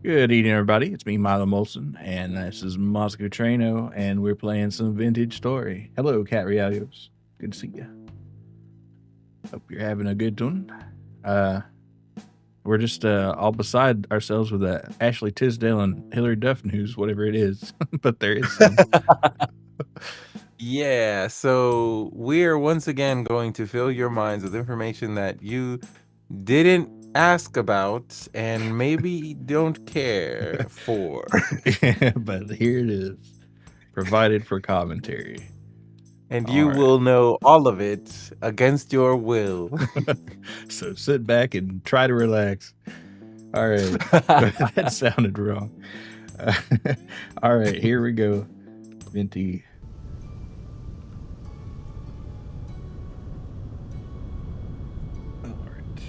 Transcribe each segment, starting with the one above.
Good evening, everybody. It's me, Milo Molson, and this is Mazoku Trueno, and we're playing some vintage story. Hello, Cat Realios. Good to see you. Hope you're having a good one. Uh, we're just all beside ourselves with Ashley Tisdale and Hillary Duff news, whatever it is, but there is some. Yeah, so we're once again going to fill your minds with information that you didn't ask about and maybe don't care for. Yeah, but here it is, provided for commentary. And All you right. will know all of it against your will. So sit back and try to relax. All right. That sounded wrong. Uh, all right, here we go. Venti. All right.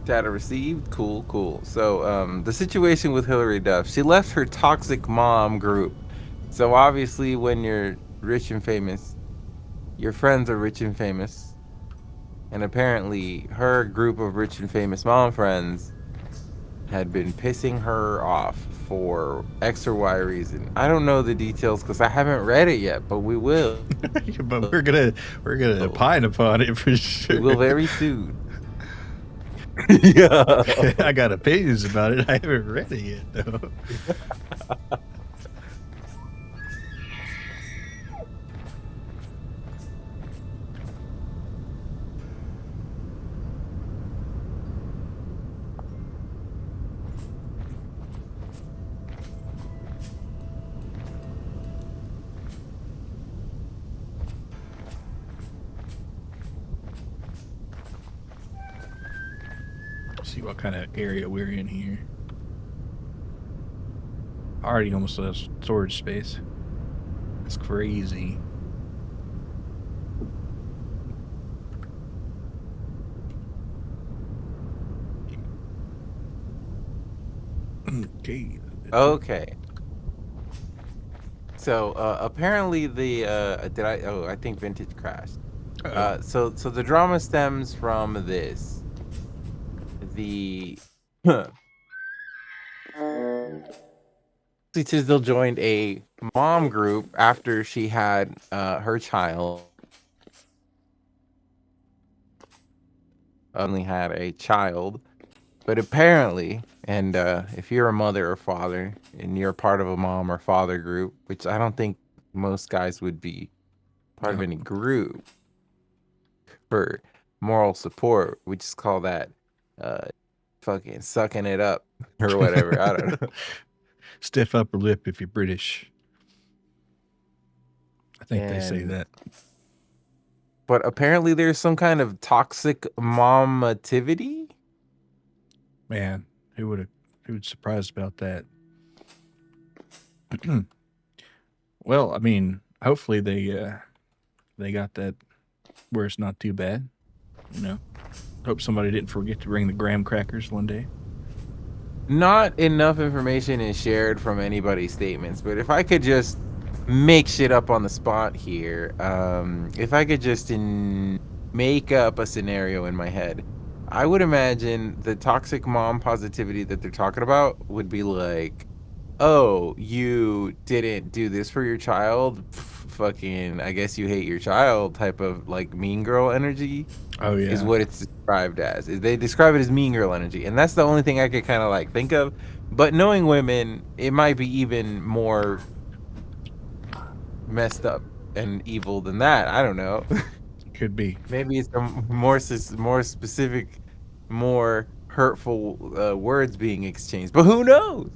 Data received. Cool. So, the situation with Hillary Duff, she left her toxic mom group. So obviously, when you're rich and famous, your friends are rich and famous. And apparently, her group of rich and famous mom friends had been pissing her off for X or Y reason. I don't know the details because I haven't read it yet, but we will. But we're gonna opine upon it for sure. We will very soon. Yeah. I got opinions about it. I haven't read it yet though. See what kind of area we're in here. Already almost a storage space. That's crazy. Okay. Okay. So apparently the I think Vintage crashed. So the drama stems from this. The Tisdale joined a mom group after she had her child. Only had a child, but apparently, and if you're a mother or father and you're part of a mom or father group, which I don't think most guys would be part of any group for moral support, we just call that fucking sucking it up or whatever. I don't know. Stiff upper lip if you're British. I think they say that. But apparently there's some kind of toxic momativity. Man, who would surprised about that? Well, I mean, hopefully they got that where it's not too bad. You know, hope somebody didn't forget to bring the graham crackers one day. Not enough information is shared from anybody's statements, but if I could just make shit up on the spot here, if I could just make up a scenario in my head, I would imagine the toxic mom positivity that they're talking about would be like, oh, you didn't do this for your child? Fucking, I guess you hate your child type of like mean girl energy. Oh yeah, Is what it's described as. They describe it as mean girl energy, and that's the only thing I could kind of like think of. But knowing women, it might be even more messed up and evil than that. I don't know. could be. Maybe it's a more specific, more hurtful words being exchanged. But who knows?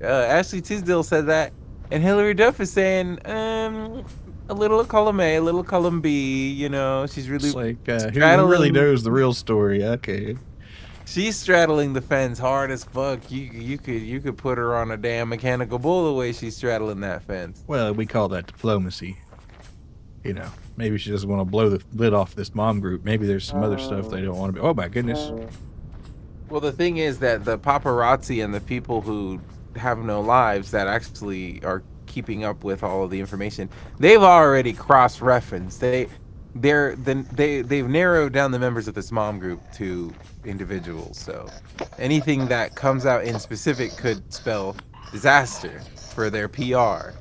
Ashley Tisdale said that, and Hillary Duff is saying, a little column A, a little column B. You know, she's really It's like who really knows the real story? Okay, she's straddling the fence hard as fuck. You could put her on a damn mechanical bull the way she's straddling that fence. well, we call that diplomacy. You know, maybe she doesn't want to blow the lid off this mom group. Maybe there's some other stuff they don't want to be. Oh my goodness. Well, the thing is that the paparazzi and the people who have no lives that actually are keeping up with all of the information, they've already cross-referenced. they've narrowed down the members of this mom group to individuals. So anything that comes out in specific could spell disaster for their PR.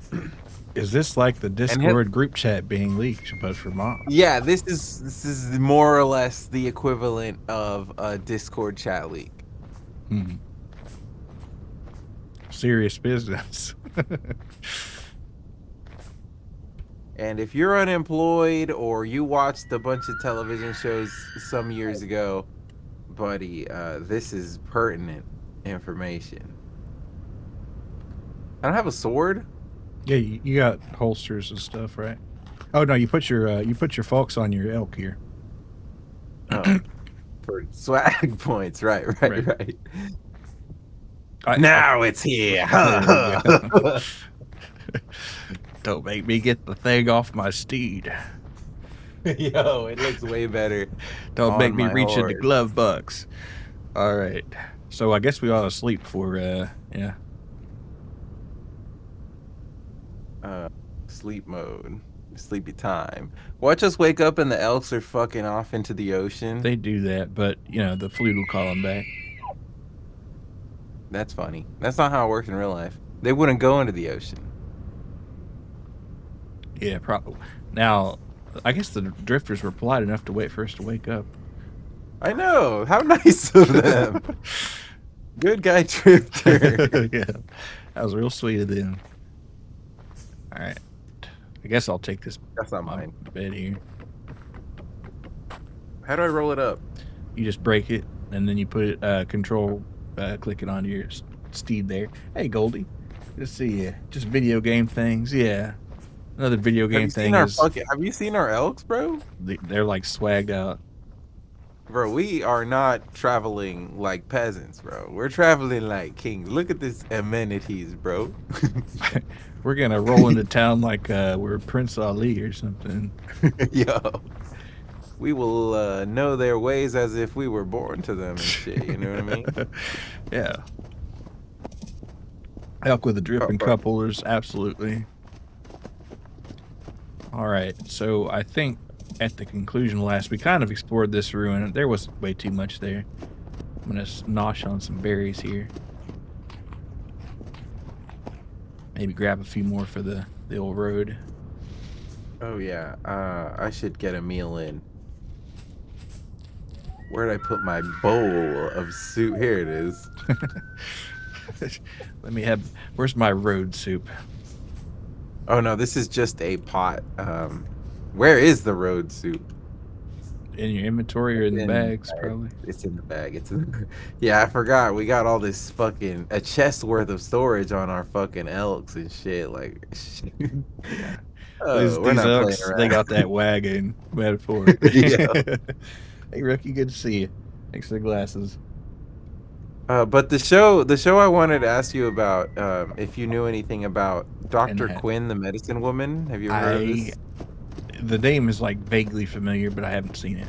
Is this like the And Discord group chat being leaked, but for mobs? yeah, this is more or less the equivalent of a Discord chat leak. Hmm. Serious business. And if you're unemployed or you watched a bunch of television shows some years ago, buddy, this is pertinent information. I don't have a sword. Yeah, you got holsters and stuff, right? Oh no, you put your folks on your elk here. Oh, for swag points, right. Now it's here. Don't make me get the thing off my steed. Yo, it looks way better. Don't make me reach horse. into glove box. All right. So I guess we ought to sleep for yeah. Sleep mode. Sleepy time. Watch us wake up and the elks are fucking off into the ocean. They do that, but you know, the flute will call them back. That's funny. That's not how it works in real life. They wouldn't go into the ocean. Yeah, probably. Now, I guess the drifters were polite enough to wait for us to wake up. I know. How nice of them. Good guy drifter. Yeah. That was real sweet of them. All right. I guess I'll take this. That's not mine. Bed here. How do I roll it up? You just break it, and then you put it, control, click it onto your steed there. Hey, Goldie. Good to see you. Just video game things. Yeah. Another video game thing is... Have you seen our elks, bro? They're like swagged out. Bro, we are not traveling like peasants, bro. We're traveling like kings. Look at this amenities, bro. We're gonna roll into town like we're Prince Ali or something. Yo. We will know their ways as if we were born to them and shit, you know what I mean? Yeah. Elk with a dripping cup holders, absolutely. Alright, so I think at the conclusion last, we kind of explored this ruin. There was way too much there. I'm gonna nosh on some berries here. Maybe grab a few more for the old road. Oh yeah, I should get a meal in. Where'd I put my bowl of soup? Here it is. Let me have... Where's my road soup? Oh no, this is just a pot. Where is the road soup? In your inventory or in the bags, probably? It's in the bag. It's in the... Yeah, I forgot. We got all this fucking... a chest worth of storage on our fucking elks and shit. Like... Yeah. Oh, these elks, they got that wagon metaphor. Yeah. Hey, Rookie, good to see you. Thanks for the glasses. But the show I wanted to ask you about, if you knew anything about Dr. Quinn, the medicine woman. Have you heard of this? The name is like vaguely familiar, but I haven't seen it.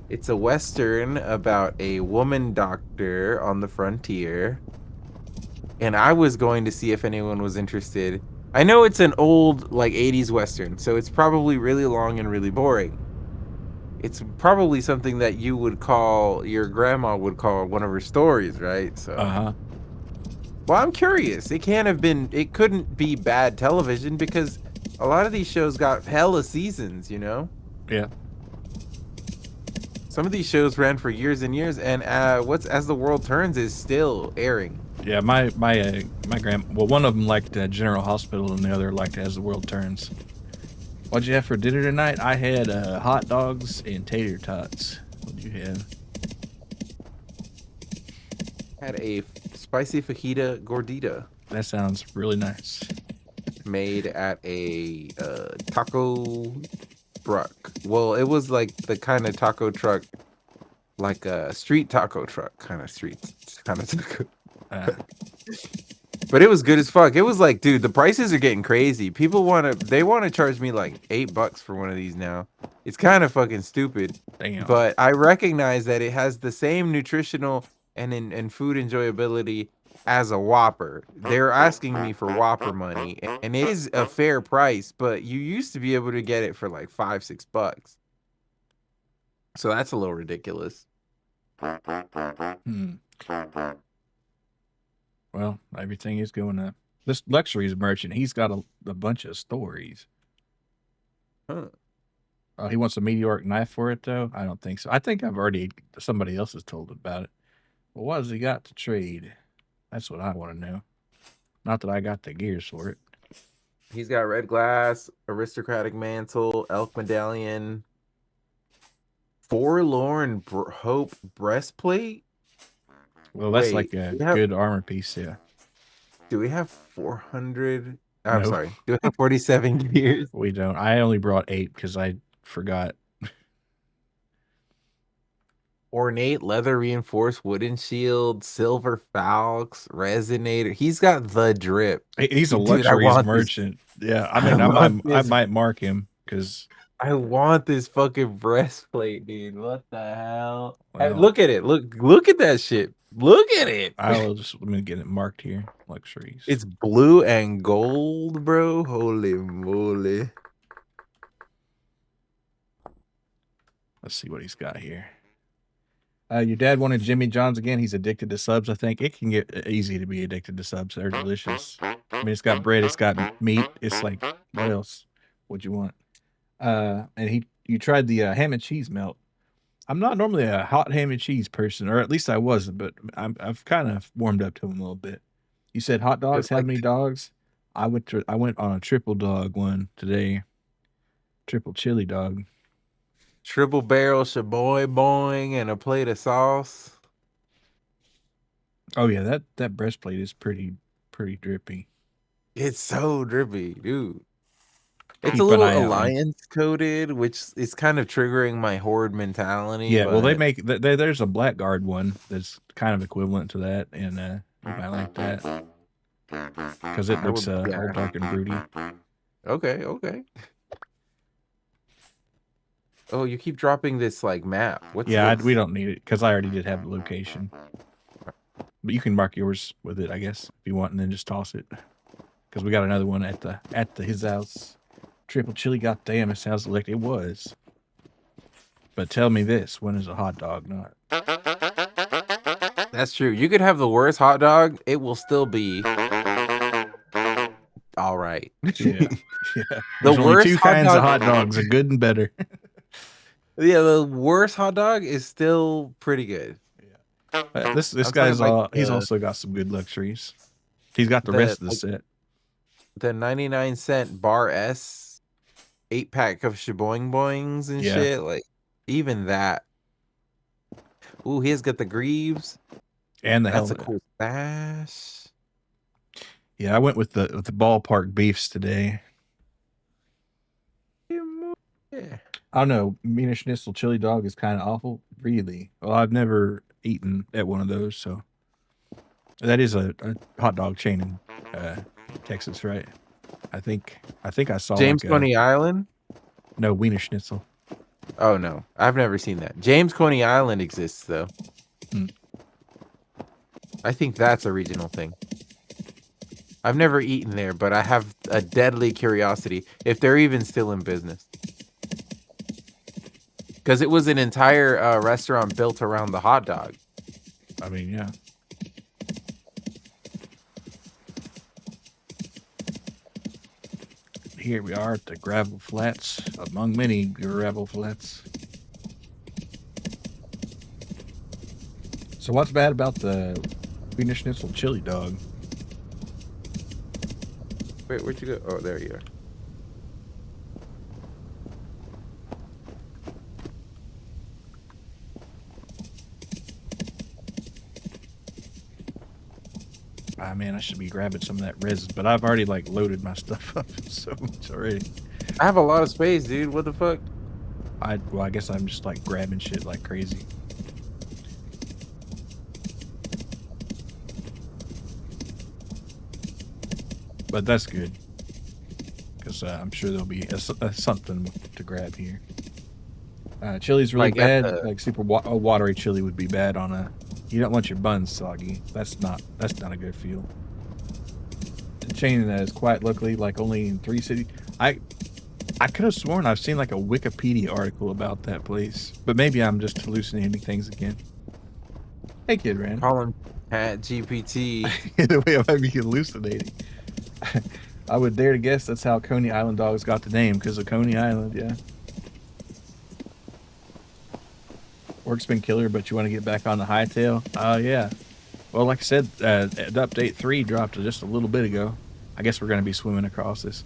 It's a Western about a woman doctor on the frontier. And I was going to see if anyone was interested. I know it's an old, like, 80s Western, so it's probably really long and really boring. It's probably something that you would call, your grandma would call one of her stories, right? So, well, I'm curious. It couldn't be bad television because a lot of these shows got hella seasons, you know? Yeah. Some of these shows ran for years and years, and As the World Turns is still airing. Yeah, my grandma, well, one of them liked General Hospital and the other liked As the World Turns. What'd you have for dinner tonight? I had hot dogs and tater tots. What'd you have? Had a spicy fajita gordita. That sounds really nice. Made at a taco truck. Well, it was like the kind of taco truck, like a street taco truck kind of taco. But it was good as fuck. It was like, dude, the prices are getting crazy. People want to charge me like $8 for one of these now. It's kind of fucking stupid. Damn. But I recognize that it has the same nutritional and food enjoyability as a Whopper. They're asking me for Whopper money, and it is a fair price, but you used to be able to get it for like $5-6. So that's a little ridiculous. Hmm. Well, everything is going up. This luxuries merchant, he's got a bunch of stories. Huh. Oh, he wants a meteoric knife for it, though? I don't think so. I think somebody else has told about it. Well, what has he got to trade? That's what I want to know. Not that I got the gears for it. He's got red glass, aristocratic mantle, elk medallion, forlorn hope breastplate. Well, that's Wait, like a good armor piece, yeah. do we have 400? I'm No. sorry. Do we have 47 gears? We don't. I only brought 8 because I forgot. Ornate leather reinforced wooden shield, silver falx, resonator. He's got the drip. He's a Dude, I luxuries want this. merchant. Yeah, I mean, I might mark him because I want this fucking breastplate, dude. What the hell? Hey, well, look at it. Look at that shit. Look at it. let me get it marked here. Luxuries. It's blue and gold, bro. Holy moly. Let's see what he's got here. Your dad wanted Jimmy John's again. He's addicted to subs. I think it can get easy to be addicted to subs. They're delicious. I mean, it's got bread, it's got meat. It's like, what else would you want? And you tried the ham and cheese melt. I'm not normally a hot ham and cheese person, or at least I wasn't, but I've kind of warmed up to them a little bit. You said hot dogs. How many dogs? I went on a triple dog one today. Triple chili dog. Triple barrel shaboy boing and a plate of sauce. Oh yeah, that breastplate is pretty drippy. It's so drippy, dude. It's Keep a an little eye out, man. alliance coded, which is kind of triggering my horde mentality. Yeah, well, but there's a Blackguard one that's kind of equivalent to that, and you might like that because it looks all dark and broody. Okay. Oh, you keep dropping this like map. What's Yeah, this? we don't need it because I already did have the location. But you can mark yours with it, I guess, if you want, and then just toss it. Because we got another one at his house. Triple chili, goddamn, it sounds like it was. But tell me this: when is a hot dog not? That's true. You could have the worst hot dog; it will still be all right. Yeah. There's only two kinds of hot dogs: a good and better. Yeah, the worst hot dog is still pretty good. Yeah. This guy's he's also got some good luxuries. He's got the rest of the set. The 99-cent bar S 8-pack of shaboing boings and shit. Like even that. Ooh, he's got the greaves. And the That's helmet. a cool stash. Yeah, I went with the ballpark beefs today. Yeah. I don't know. Wiener Schnitzel chili dog is kind of awful. Really? Well, I've never eaten at one of those, so that is a hot dog chain in Texas, right? I think I saw James Coney Island. No, Wiener Schnitzel. Oh no, I've never seen that. James Coney Island exists though. I think that's a regional thing. I've never eaten there, but I have a deadly curiosity if they're even still in business. Because it was an entire restaurant built around the hot dog. I mean, yeah. Here we are at the gravel flats, among many gravel flats. So what's bad about the Wiener Schnitzel chili dog? Wait, where'd you go? Oh, there you are. Ah, man, I should be grabbing some of that resin, but I've already like loaded my stuff up so much already. I have a lot of space, dude. What the fuck? I guess I'm just like grabbing shit like crazy. But that's good, because I'm sure there'll be something to grab here. Chili's really bad. Like super watery chili would be bad on a You don't want your buns soggy. That's not a good feel. A chain that is quite locally, like only in 3 cities. I could have sworn I've seen like a Wikipedia article about that place, but maybe I'm just hallucinating things again. Hey, Kid Ran. Call him Chat GPT. The way I might be hallucinating. I would dare to guess that's how Coney Island dogs got the name, because of Coney Island, yeah. Work's been killer, but you want to get back on the hightail? Yeah. Well, like I said, update 3 dropped just a little bit ago. I guess we're going to be swimming across this.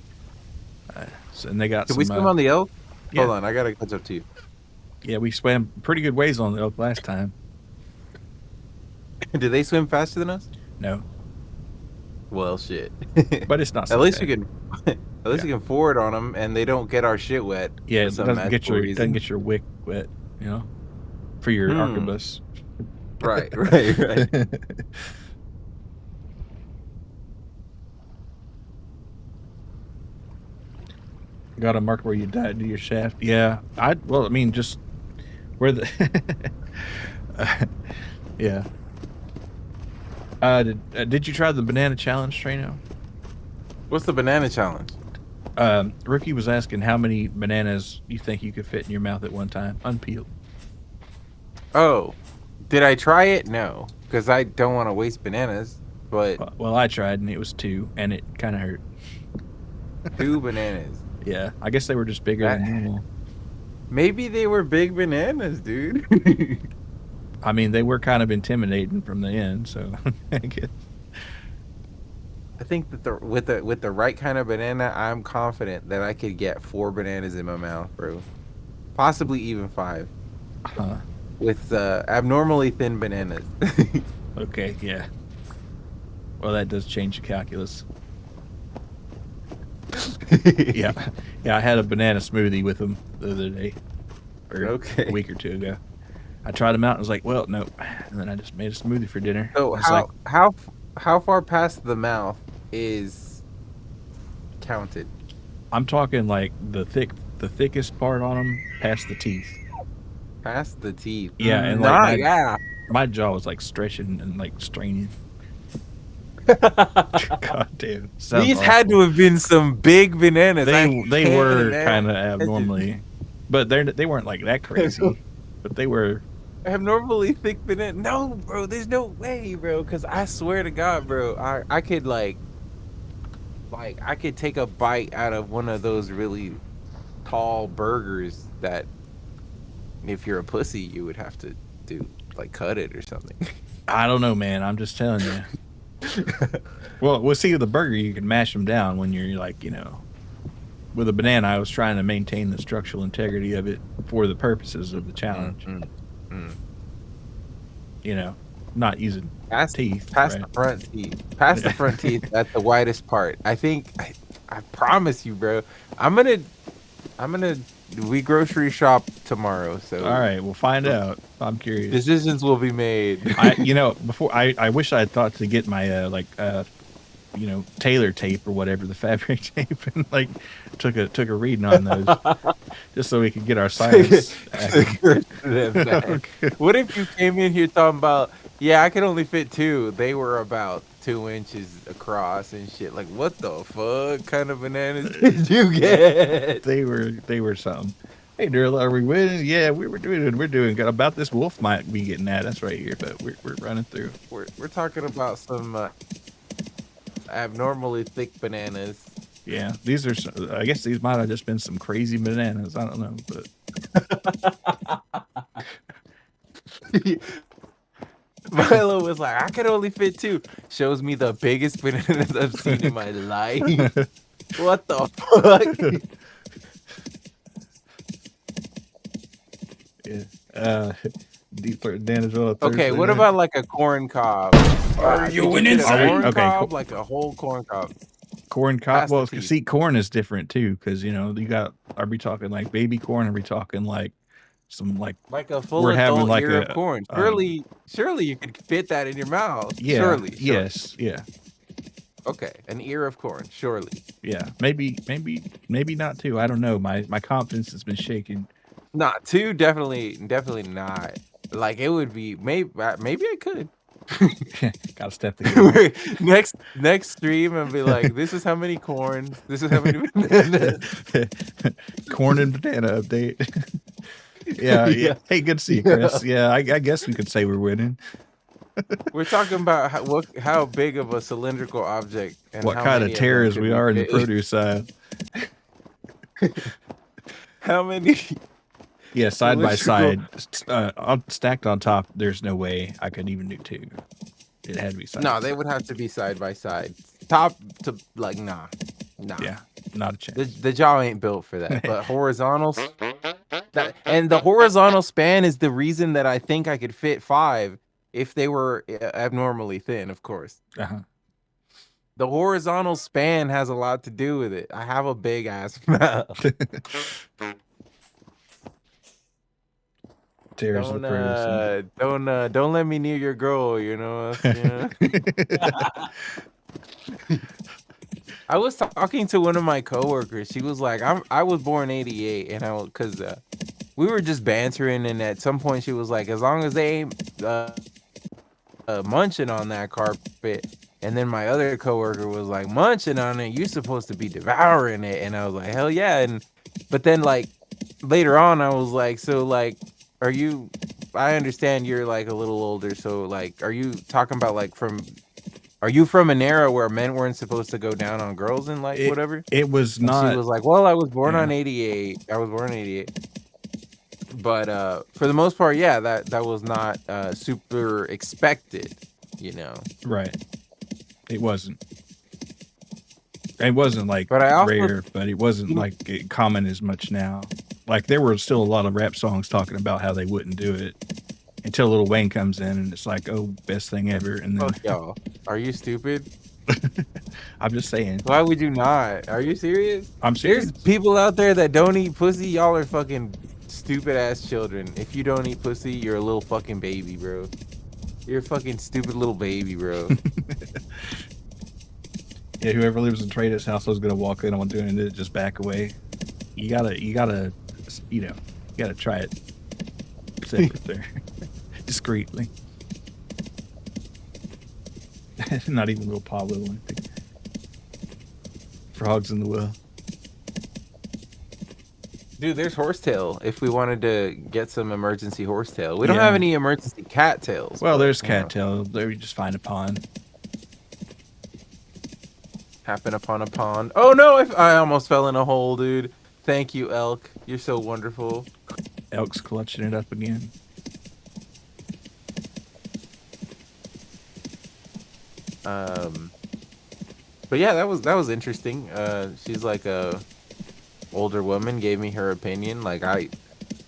And they got Did some... we swim on the elk? Yeah. Hold on, I got to catch up to you. Yeah, we swam pretty good ways on the elk last time. Did they swim faster than us? No. Well, shit. But it's not so At least bad. we can... At least we can forward on them, and they don't get our shit wet. Yeah, it doesn't get your wick wet, you know, for your arquebus. Right. Got a mark where you died to your shaft. Yeah, well, I mean, just where the yeah. Did you try the banana challenge, Trueno? What's the banana challenge? Rookie was asking how many bananas you think you could fit in your mouth at one time, unpeeled. Oh, did I try it? No, because I don't want to waste bananas. But well, I tried and it was 2, and it kind of hurt. 2 bananas. Yeah, I guess they were just bigger than normal. Maybe they were big bananas, dude. I mean, they were kind of intimidating from the end, so I guess. I think that with the right kind of banana, I'm confident that I could get 4 bananas in my mouth, bro. Possibly even 5. With abnormally thin bananas. Okay, yeah. Well, that does change the calculus. yeah, I had a banana smoothie with them the other day, or a week or 2 ago. I tried them out and was like, well, nope. And then I just made a smoothie for dinner. So how far past the mouth is counted? I'm talking like the thickest part on them past the teeth. Past the teeth. Yeah, and like my jaw was like stretching and like straining. God damn. These had to have been some big bananas. They were kind of abnormally, but they weren't like that crazy. But they were abnormally thick banana. No, bro, there's no way, bro. Because I swear to God, bro, I could like I could take a bite out of one of those really tall burgers that, if you're a pussy, you would have to do like cut it or something. I don't know, man. I'm just telling you. Well, we'll see with the burger, you can mash them down when you're like, you know, with a banana. I was trying to maintain the structural integrity of it for the purposes of the challenge. You know, not using teeth. Past the front teeth. Past the front teeth at the widest part. I think, I promise you, bro. We grocery shop tomorrow, so all right, we'll find out. I'm curious. Decisions will be made. Before I wish I had thought to get my tailor tape or whatever, the fabric tape, and like took a reading on those just so we could get our science. What if you came in here talking about, yeah, I could only fit 2. They were about 2 inches across and shit. Like, what the fuck kind of bananas did you get? They were something. Hey, Daryl, are we winning? Yeah, we're doing good. About this wolf might be getting that. That's right here, but we're running through. We're talking about some abnormally thick bananas. Yeah, these are. I guess these might have just been some crazy bananas. I don't know, but. Milo was like, I could only fit 2. Shows me the biggest bananas I've seen in my life. What the fuck? Yeah. Deep throat bananas. Okay, what about like a corn cob? Are you winning? Cob, like a whole corn cob. Corn cob. Well, see, corn is different too, because you got. Are we talking like baby corn? Are we talking like some like a full adult ear of corn? Surely you could fit that in your mouth. Yeah. Surely. Yes. Yeah. Okay, an ear of corn. Surely. Yeah. Maybe not 2. I don't know. My confidence has been shaken. Not 2. Definitely not. Like it would be maybe I could. Gotta step the next stream and be like, this is how many corn, this is how many bananas. game. Corn and banana update. Yeah. Yeah. Hey, good to see you, Chris. Yeah, I guess we could say we're winning. We're talking about how big of a cylindrical object and What how kind many of of them terrors could we are in the fit. produce side. How many? Yeah, side by side, cylindrical- stacked on top. There's no way I could even do two. It had to be side. No, by they side. would have to be side by side, top to like nah. Yeah, not a chance. The jaw ain't built for that. But horizontals, and the horizontal span is the reason that I think I could fit 5 if they were abnormally thin, of course. Uh-huh. The horizontal span has a lot to do with it. I have a big ass mouth. Tears the produce. Don't let me near your girl, you know. I was talking to one of my coworkers. She was like, I was born 88, and because we were just bantering, and at some point she was like, as long as they ain't munching on that carpet. And then my other coworker was like, munching on it, you're supposed to be devouring it. And I was like, hell yeah. But then like later on, I was like, so like, I understand you're like a little older, so like, are you talking about like are you from an era where men weren't supposed to go down on girls and like whatever? It was and not. She was like, well, I was born on 88. I was born in 88. But for the most part, yeah, that was not super expected, you know. Right. It wasn't. It wasn't like but I also, rare, but it wasn't like common as much now. Like there were still a lot of rap songs talking about how they wouldn't do it until Lil Wayne comes in and it's like, oh, best thing ever. And then, y'all, are you stupid? I'm just saying. Why would you not? Are you serious? I'm serious. There's people out there that don't eat pussy. Y'all are fucking stupid ass children. If you don't eat pussy, you're a little fucking baby, bro. You're a fucking stupid little baby, bro. Yeah, whoever lives in Trader's house is gonna walk in on doing it, just back away. You gotta, you gotta try it separate there, discreetly. Not even real Pablo or anything. Frogs in the well. Dude, there's horsetail. If we wanted to get some emergency horsetail, we don't have any emergency cattails. Well, there's cattail. There, you just find a pond. Happen upon a pond. Oh no! I almost fell in a hole, dude. Thank you, elk. You're so wonderful. Elk's clutching it up again. But yeah, that was interesting. She's like a older woman, gave me her opinion. Like I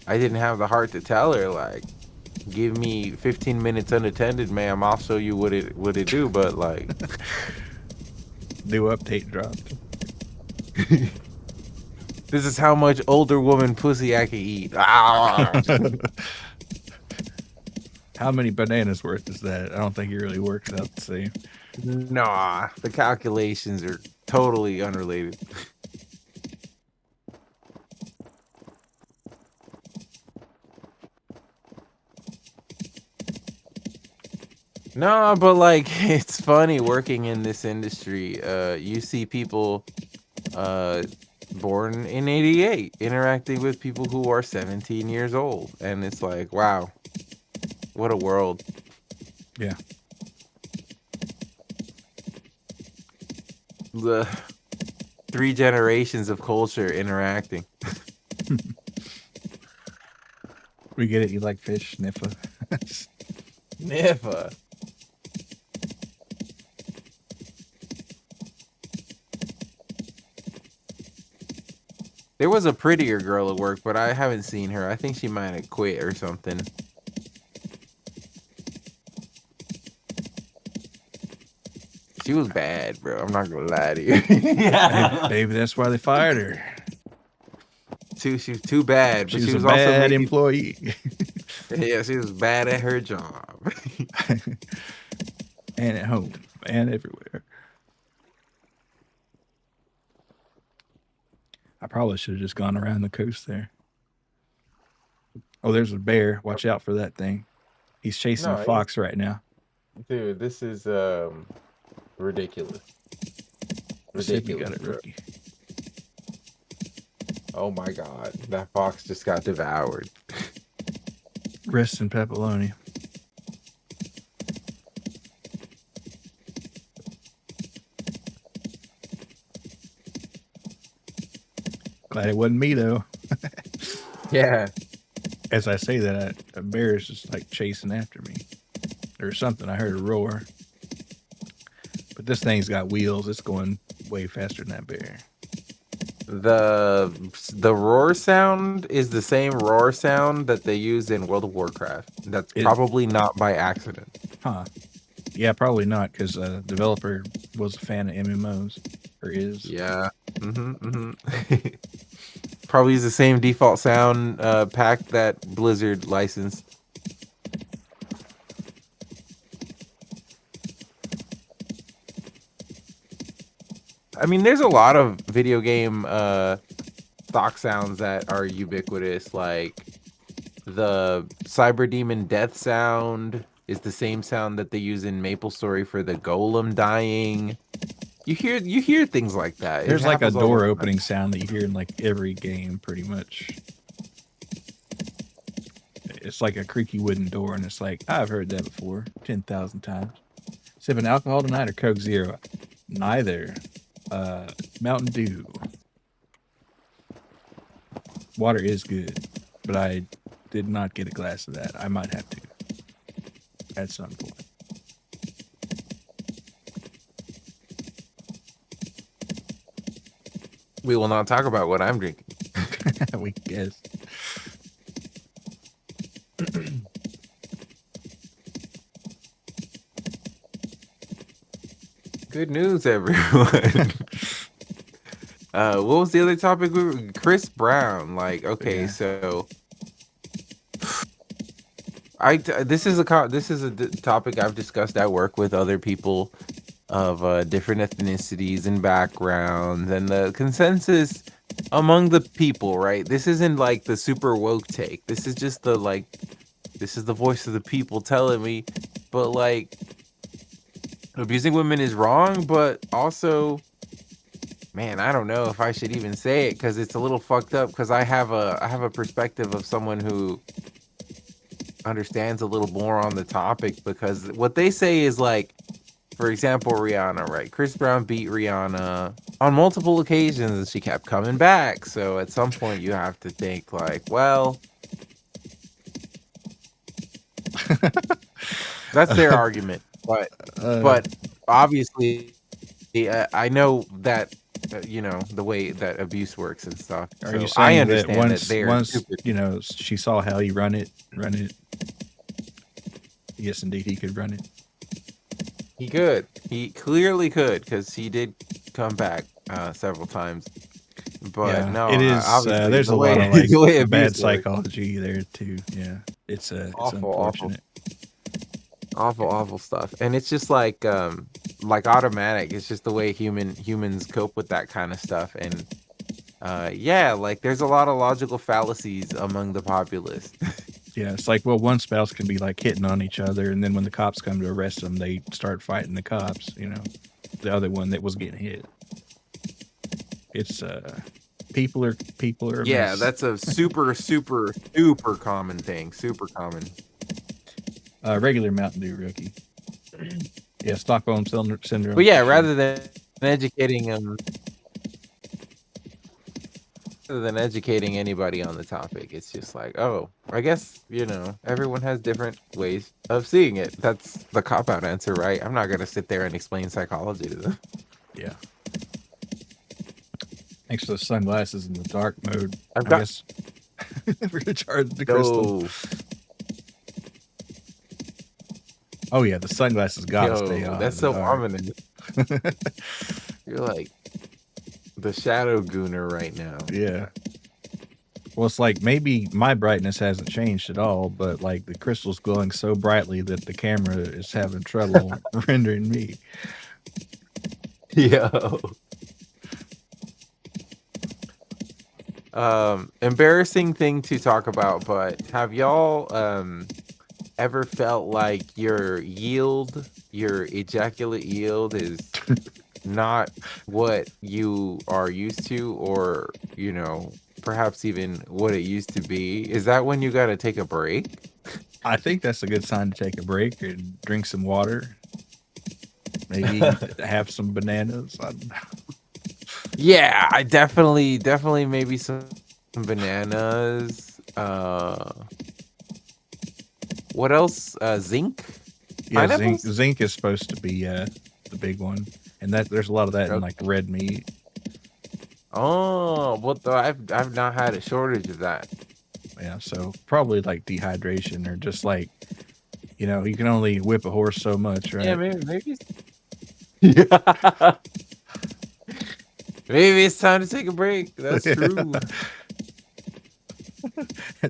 didn't have the heart to tell her like, give me 15 minutes unattended, ma'am. I'll show you what it do. But like, new update dropped. This is how much older woman pussy I can eat. How many bananas worth is that? I don't think it really works out the same. Nah, the calculations are totally unrelated. No, but like it's funny working in this industry. You see people born in 88 interacting with people who are 17 years old, and it's like, wow, what a world. Yeah. The 3 generations of culture interacting. We get it. You like fish, Niffa. Never. There was a prettier girl at work, but I haven't seen her. I think she might have quit or something. She was bad, bro. I'm not gonna lie to you. Yeah. Maybe that's why they fired her. She was too bad. But She was a also bad employee. Yeah, she was bad at her job. And at home. And everywhere. I probably should have just gone around the coast there. Oh, there's a bear. Watch out for that thing. He's chasing a No, fox right now. dude, this is ridiculous. Let's see if you Ridiculous, got it, bro. rookie. Oh my god, that fox just got devoured. Rest in pepperoni. Glad it wasn't me though. Yeah. As I say that, a bear is just like chasing after me, or something. I heard a roar, but this thing's got wheels. It's going way faster than that bear. The roar sound is the same roar sound that they use in World of Warcraft. That's probably not by accident. Huh. Yeah, probably not, because developer was a fan of MMOs, or is. Yeah. Probably use the same default sound pack that Blizzard licensed. I mean, there's a lot of video game stock sounds that are ubiquitous, like the Cyber Demon death sound is the same sound that they use in MapleStory for the golem dying. You hear things like that. There's like a door opening sound that you hear in like every game, pretty much. It's like a creaky wooden door, and it's like, I've heard that before 10,000 times. Sipping alcohol tonight or Coke Zero? Neither. Mountain Dew. Water is good, but I did not get a glass of that. I might have to at some point. We will not talk about what I'm drinking. We guess. Good news, everyone. What was the other topic? Chris Brown. Like, okay, yeah. So this is a topic I've discussed at work with other people of different ethnicities and backgrounds, and the consensus among the people, right? This isn't like the super woke take. This is just this is the voice of the people telling me, but like, abusing women is wrong, but also, man, I don't know if I should even say it because it's a little fucked up. Because I have a perspective of someone who understands a little more on the topic. Because what they say is like, for example, Rihanna, right? Chris Brown beat Rihanna on multiple occasions, and she kept coming back. So at some point, you have to think like, well, that's their argument. But obviously, I know that you know the way that abuse works and stuff. Are so you saying I understand that once you know she saw how he run it? Yes, indeed, he could run it. He could. He clearly could because he did come back several times. But yeah, no, it is. There's a lot of like bad psychology there too. Yeah, it's unfortunate. Awful stuff. And it's just like automatic. It's just the way humans cope with that kind of stuff. And yeah, like there's a lot of logical fallacies among the populace. Yeah, it's like, well, one spouse can be like hitting on each other, and then when the cops come to arrest them, they start fighting the cops, you know, the other one that was getting hit. It's people are yeah, that's a super common thing. Super common. Regular Mountain Dew, rookie. Yeah, Stockholm syndrome. But yeah, rather than educating anybody on the topic, it's just like, oh, I guess, you know, everyone has different ways of seeing it. That's the cop-out answer, right? I'm not going to sit there and explain psychology to them. Yeah. Thanks for the sunglasses in the dark mode. I guess. Recharge the crystal. Oh yeah, the sunglasses gotta stay on. That's so ominous. You're like the shadow gooner right now. Yeah. Well, it's like maybe my brightness hasn't changed at all, but like the crystal's glowing so brightly that the camera is having trouble rendering me. Yo. Embarrassing thing to talk about, but have y'all ever felt like your ejaculate yield is not what you are used to, or, perhaps even what it used to be? Is that when you got to take a break? I think that's a good sign to take a break and drink some water. Maybe have some bananas. I don't know. Yeah, I definitely maybe some bananas. What else? Zinc? Yeah, zinc. Pineapples? Zinc is supposed to be the big one, and that there's a lot of that in Okay. like red meat. Oh, well, though I've not had a shortage of that. Yeah, so probably like dehydration or just like you can only whip a horse so much, Yeah, right? maybe. Yeah. Maybe it's time to take a break. That's true.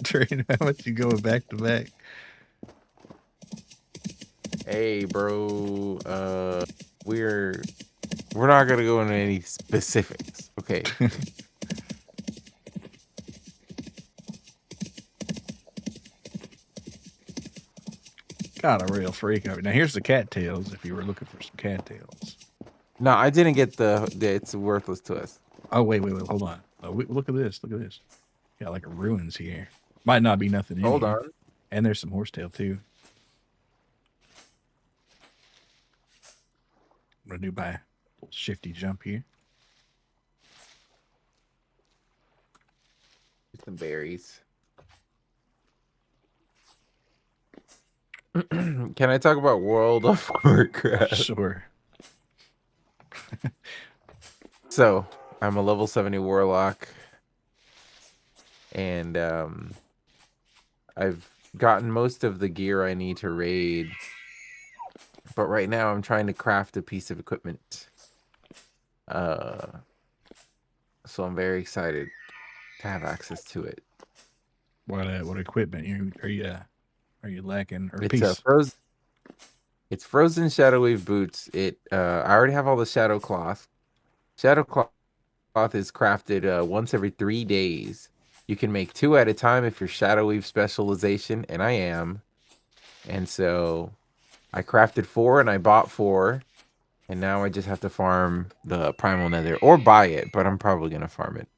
Train, how much you going back to back? Hey, bro. We're not gonna go into any specifics, okay? God, a real freak of it. Now here's the cattails. If you were looking for some cattails. No, I didn't get the. It's worthless to us. Oh wait, hold on. Oh, look at this. Look at this. Got like ruins here. Might not be nothing in Hold here. on. And there's some horsetail too. I'm gonna do by a little shifty jump here. Some berries. Can I talk about World of Warcraft? Sure. So, I'm a level 70 warlock, and I've gotten most of the gear I need to raid. But right now, I'm trying to craft a piece of equipment. So I'm very excited to have access to it. What equipment are you lacking or It's piece? It's frozen shadow wave boots. I already have all the shadow cloth. Shadow cloth is crafted once every 3 days. You can make 2 at a time if you're shadow weave specialization, and I am. And so I crafted 4 and I bought 4, and now I just have to farm the primal nether or buy it, but I'm probably gonna farm it.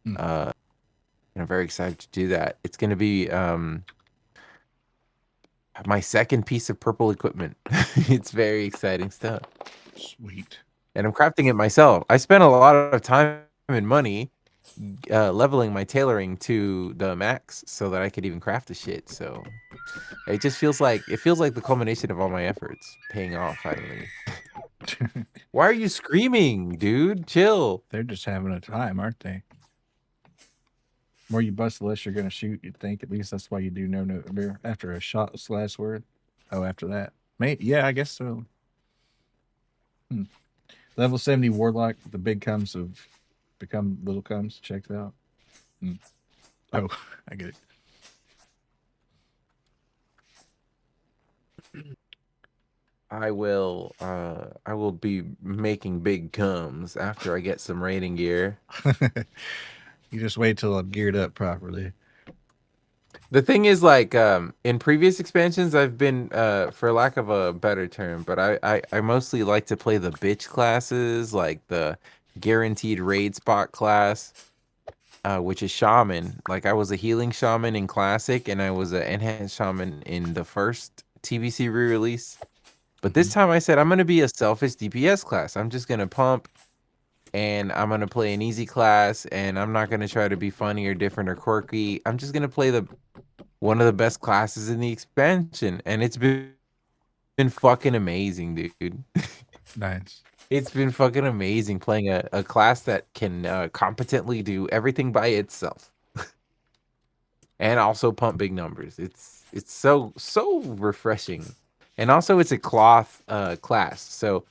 And I'm very excited to do that. It's gonna be my second piece of purple equipment. It's very exciting stuff. Sweet. And I'm crafting it myself. I spent a lot of time and money leveling my tailoring to the max so that I could even craft the shit. So it just feels like the culmination of all my efforts paying off finally. Why are you screaming, dude? Chill. They're just having a time, aren't they? The more you bust, the less you're gonna shoot. You'd think. At least that's why you do no after a shot slash word. Oh, after that, yeah, I guess so. Level 70 warlock. The big comes of become little comes. Checks out. Oh, I get it. I will be making big comes after I get some raiding gear. You just wait till I'm geared up properly. The thing is, like, in previous expansions, I've been, for lack of a better term, but I mostly like to play the bitch classes, like the guaranteed raid spot class, which is shaman. Like, I was a healing shaman in classic, and I was an enhanced shaman in the first TBC re-release. But this time I said, I'm going to be a selfish DPS class. I'm just going to pump, and I'm going to play an easy class, and I'm not going to try to be funny or different or quirky. I'm just going to play one of the best classes in the expansion, and it's been fucking amazing, dude. Nice. It's been fucking amazing playing a class that can competently do everything by itself. And also pump big numbers. It's so refreshing. And also it's a cloth class. So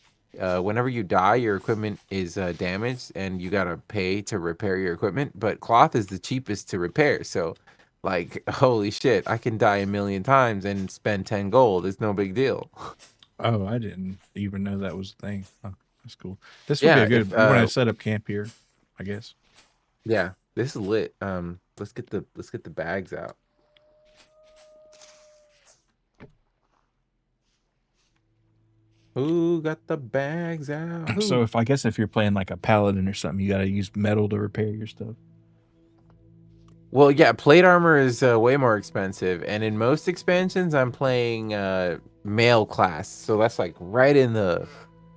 whenever you die, your equipment is damaged and you gotta pay to repair your equipment. But cloth is the cheapest to repair. So like, holy shit, I can die a million times and spend 10 gold. It's no big deal. Oh, I didn't even know that was a thing. Oh, that's cool. This would be Yeah, a good. You want to set up camp here, I guess. yeah, this is lit. Let's get the bags out. Who got the bags out? Who? So I guess if you're playing like a paladin or something, you got to use metal to repair your stuff. Well, yeah, plate armor is way more expensive, and in most expansions, I'm playing male class, so that's like right in the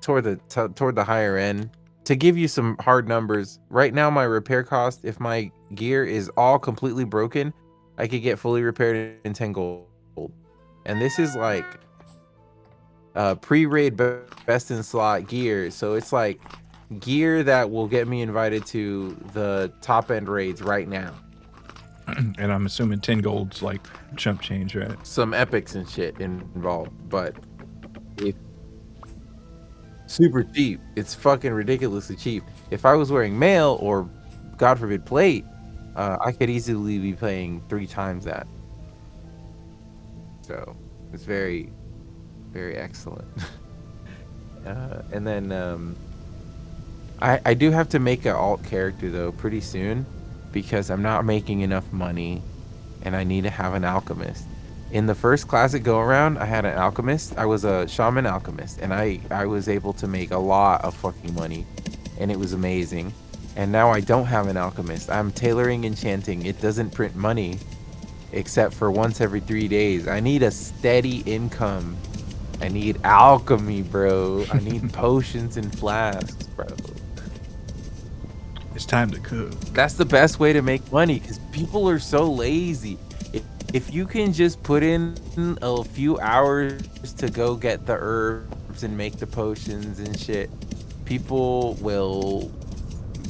toward the higher end. To give you some hard numbers, right now my repair cost, if my gear is all completely broken, I could get fully repaired in 10 gold, and this is like pre-raid best in slot gear, so it's like gear that will get me invited to the top end raids right now. And I'm assuming 10 gold's like chump change, right? Some epics and shit involved, but it's super cheap. It's fucking ridiculously cheap. If I was wearing mail or, God forbid, plate, I could easily be paying 3 times that. So it's very, very excellent. And then I do have to make an alt character though pretty soon, because I'm not making enough money and I need to have an alchemist. In the first classic go around, I had an alchemist. I was a shaman alchemist, and I was able to make a lot of fucking money, and it was amazing. And now I don't have an alchemist. I'm tailoring enchanting. It doesn't print money except for once every 3 days. I need a steady income. I need alchemy, bro. I need potions and flasks, bro. It's time to cook. That's the best way to make money, because people are so lazy. If you can just put in a few hours to go get the herbs and make the potions and shit, people will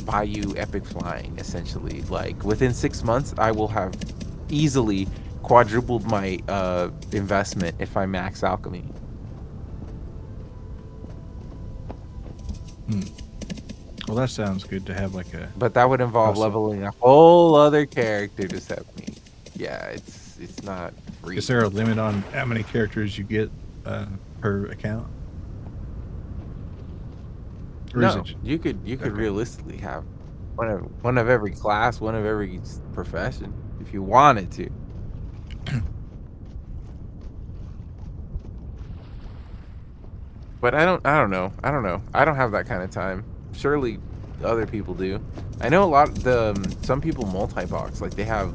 buy you epic flying, essentially. Like, within 6 months, I will have easily quadrupled my investment if I max alchemy. Well, that sounds good to have like a... But that would involve Awesome. leveling a whole other character to set me. Yeah, it's not free. Is there a limit on how many characters you get per account? Or is No, it- you could Okay. realistically have one of every class, one of every profession, if you wanted to. But I don't know. I don't have that kind of time. Surely other people do. I know a lot of some people multi-box, like they have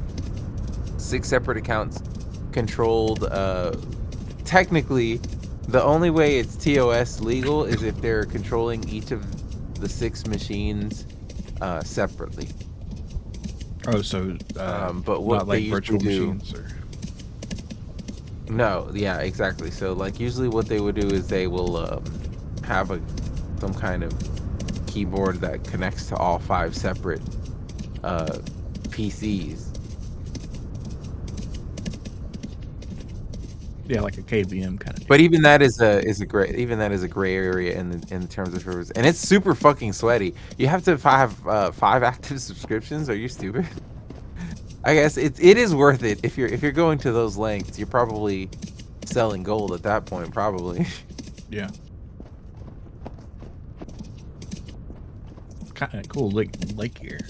6 separate accounts controlled. Technically, the only way it's TOS legal is if they're controlling each of the 6 machines separately. Oh, so But what not like they virtual usually do, machines? Or... No, yeah, exactly. So like usually what they would do is they will have some kind of keyboard that connects to all 5 separate PCs. Yeah, like a KVM kind of. But even that is a gray area in terms of servers, and it's super fucking sweaty. You have to have 5 active subscriptions. Are you stupid? I guess it is worth it if you're going to those lengths. You're probably selling gold at that point, probably. Yeah. Kind of cool lake here.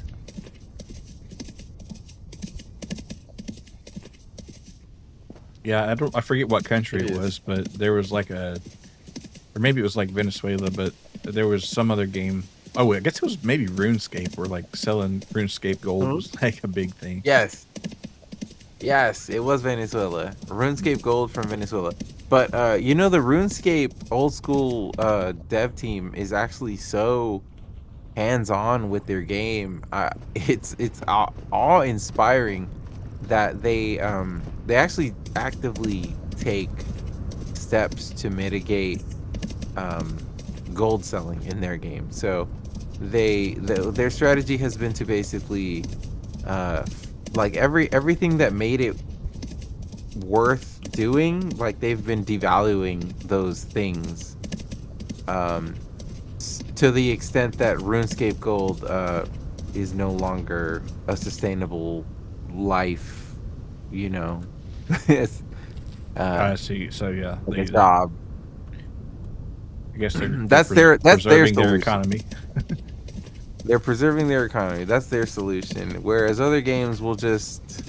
Yeah, I forget what country it was, but there was like or maybe it was like Venezuela, but there was some other game. Oh, I guess it was maybe RuneScape, where like selling RuneScape gold was like a big thing. Yes, it was Venezuela. RuneScape gold from Venezuela. But you know, the RuneScape old school dev team is actually so hands-on with their game. It's awe-inspiring that they actually actively take steps to mitigate gold selling in their game. So their strategy has been to basically like everything that made it worth doing, like they've been devaluing those things to the extent that RuneScape gold is no longer a sustainable life, you know. It's, I see. So yeah, like a job. I guess That's their preserving their solution. economy. They're preserving their economy. That's their solution. Whereas other games will just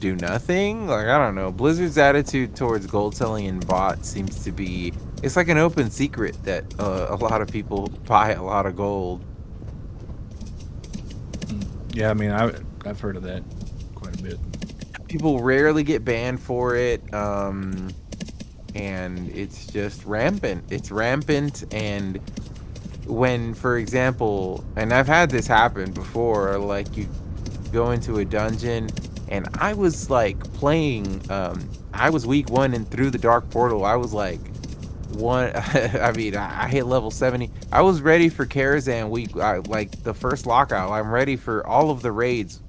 do nothing. Like, I don't know. Blizzard's attitude towards gold selling and bots seems to be It's like an open secret that a lot of people buy a lot of gold. Yeah, I mean, I've heard of that quite a bit. People rarely get banned for it, and it's just rampant. It's rampant, and when, for example, and I've had this happen before, like you go into a dungeon, and I was like playing, I was week 1 and through the dark portal, I was like one, I mean, I hit level 70. I was ready for Karazhan week, like the first lockout. I'm ready for all of the raids.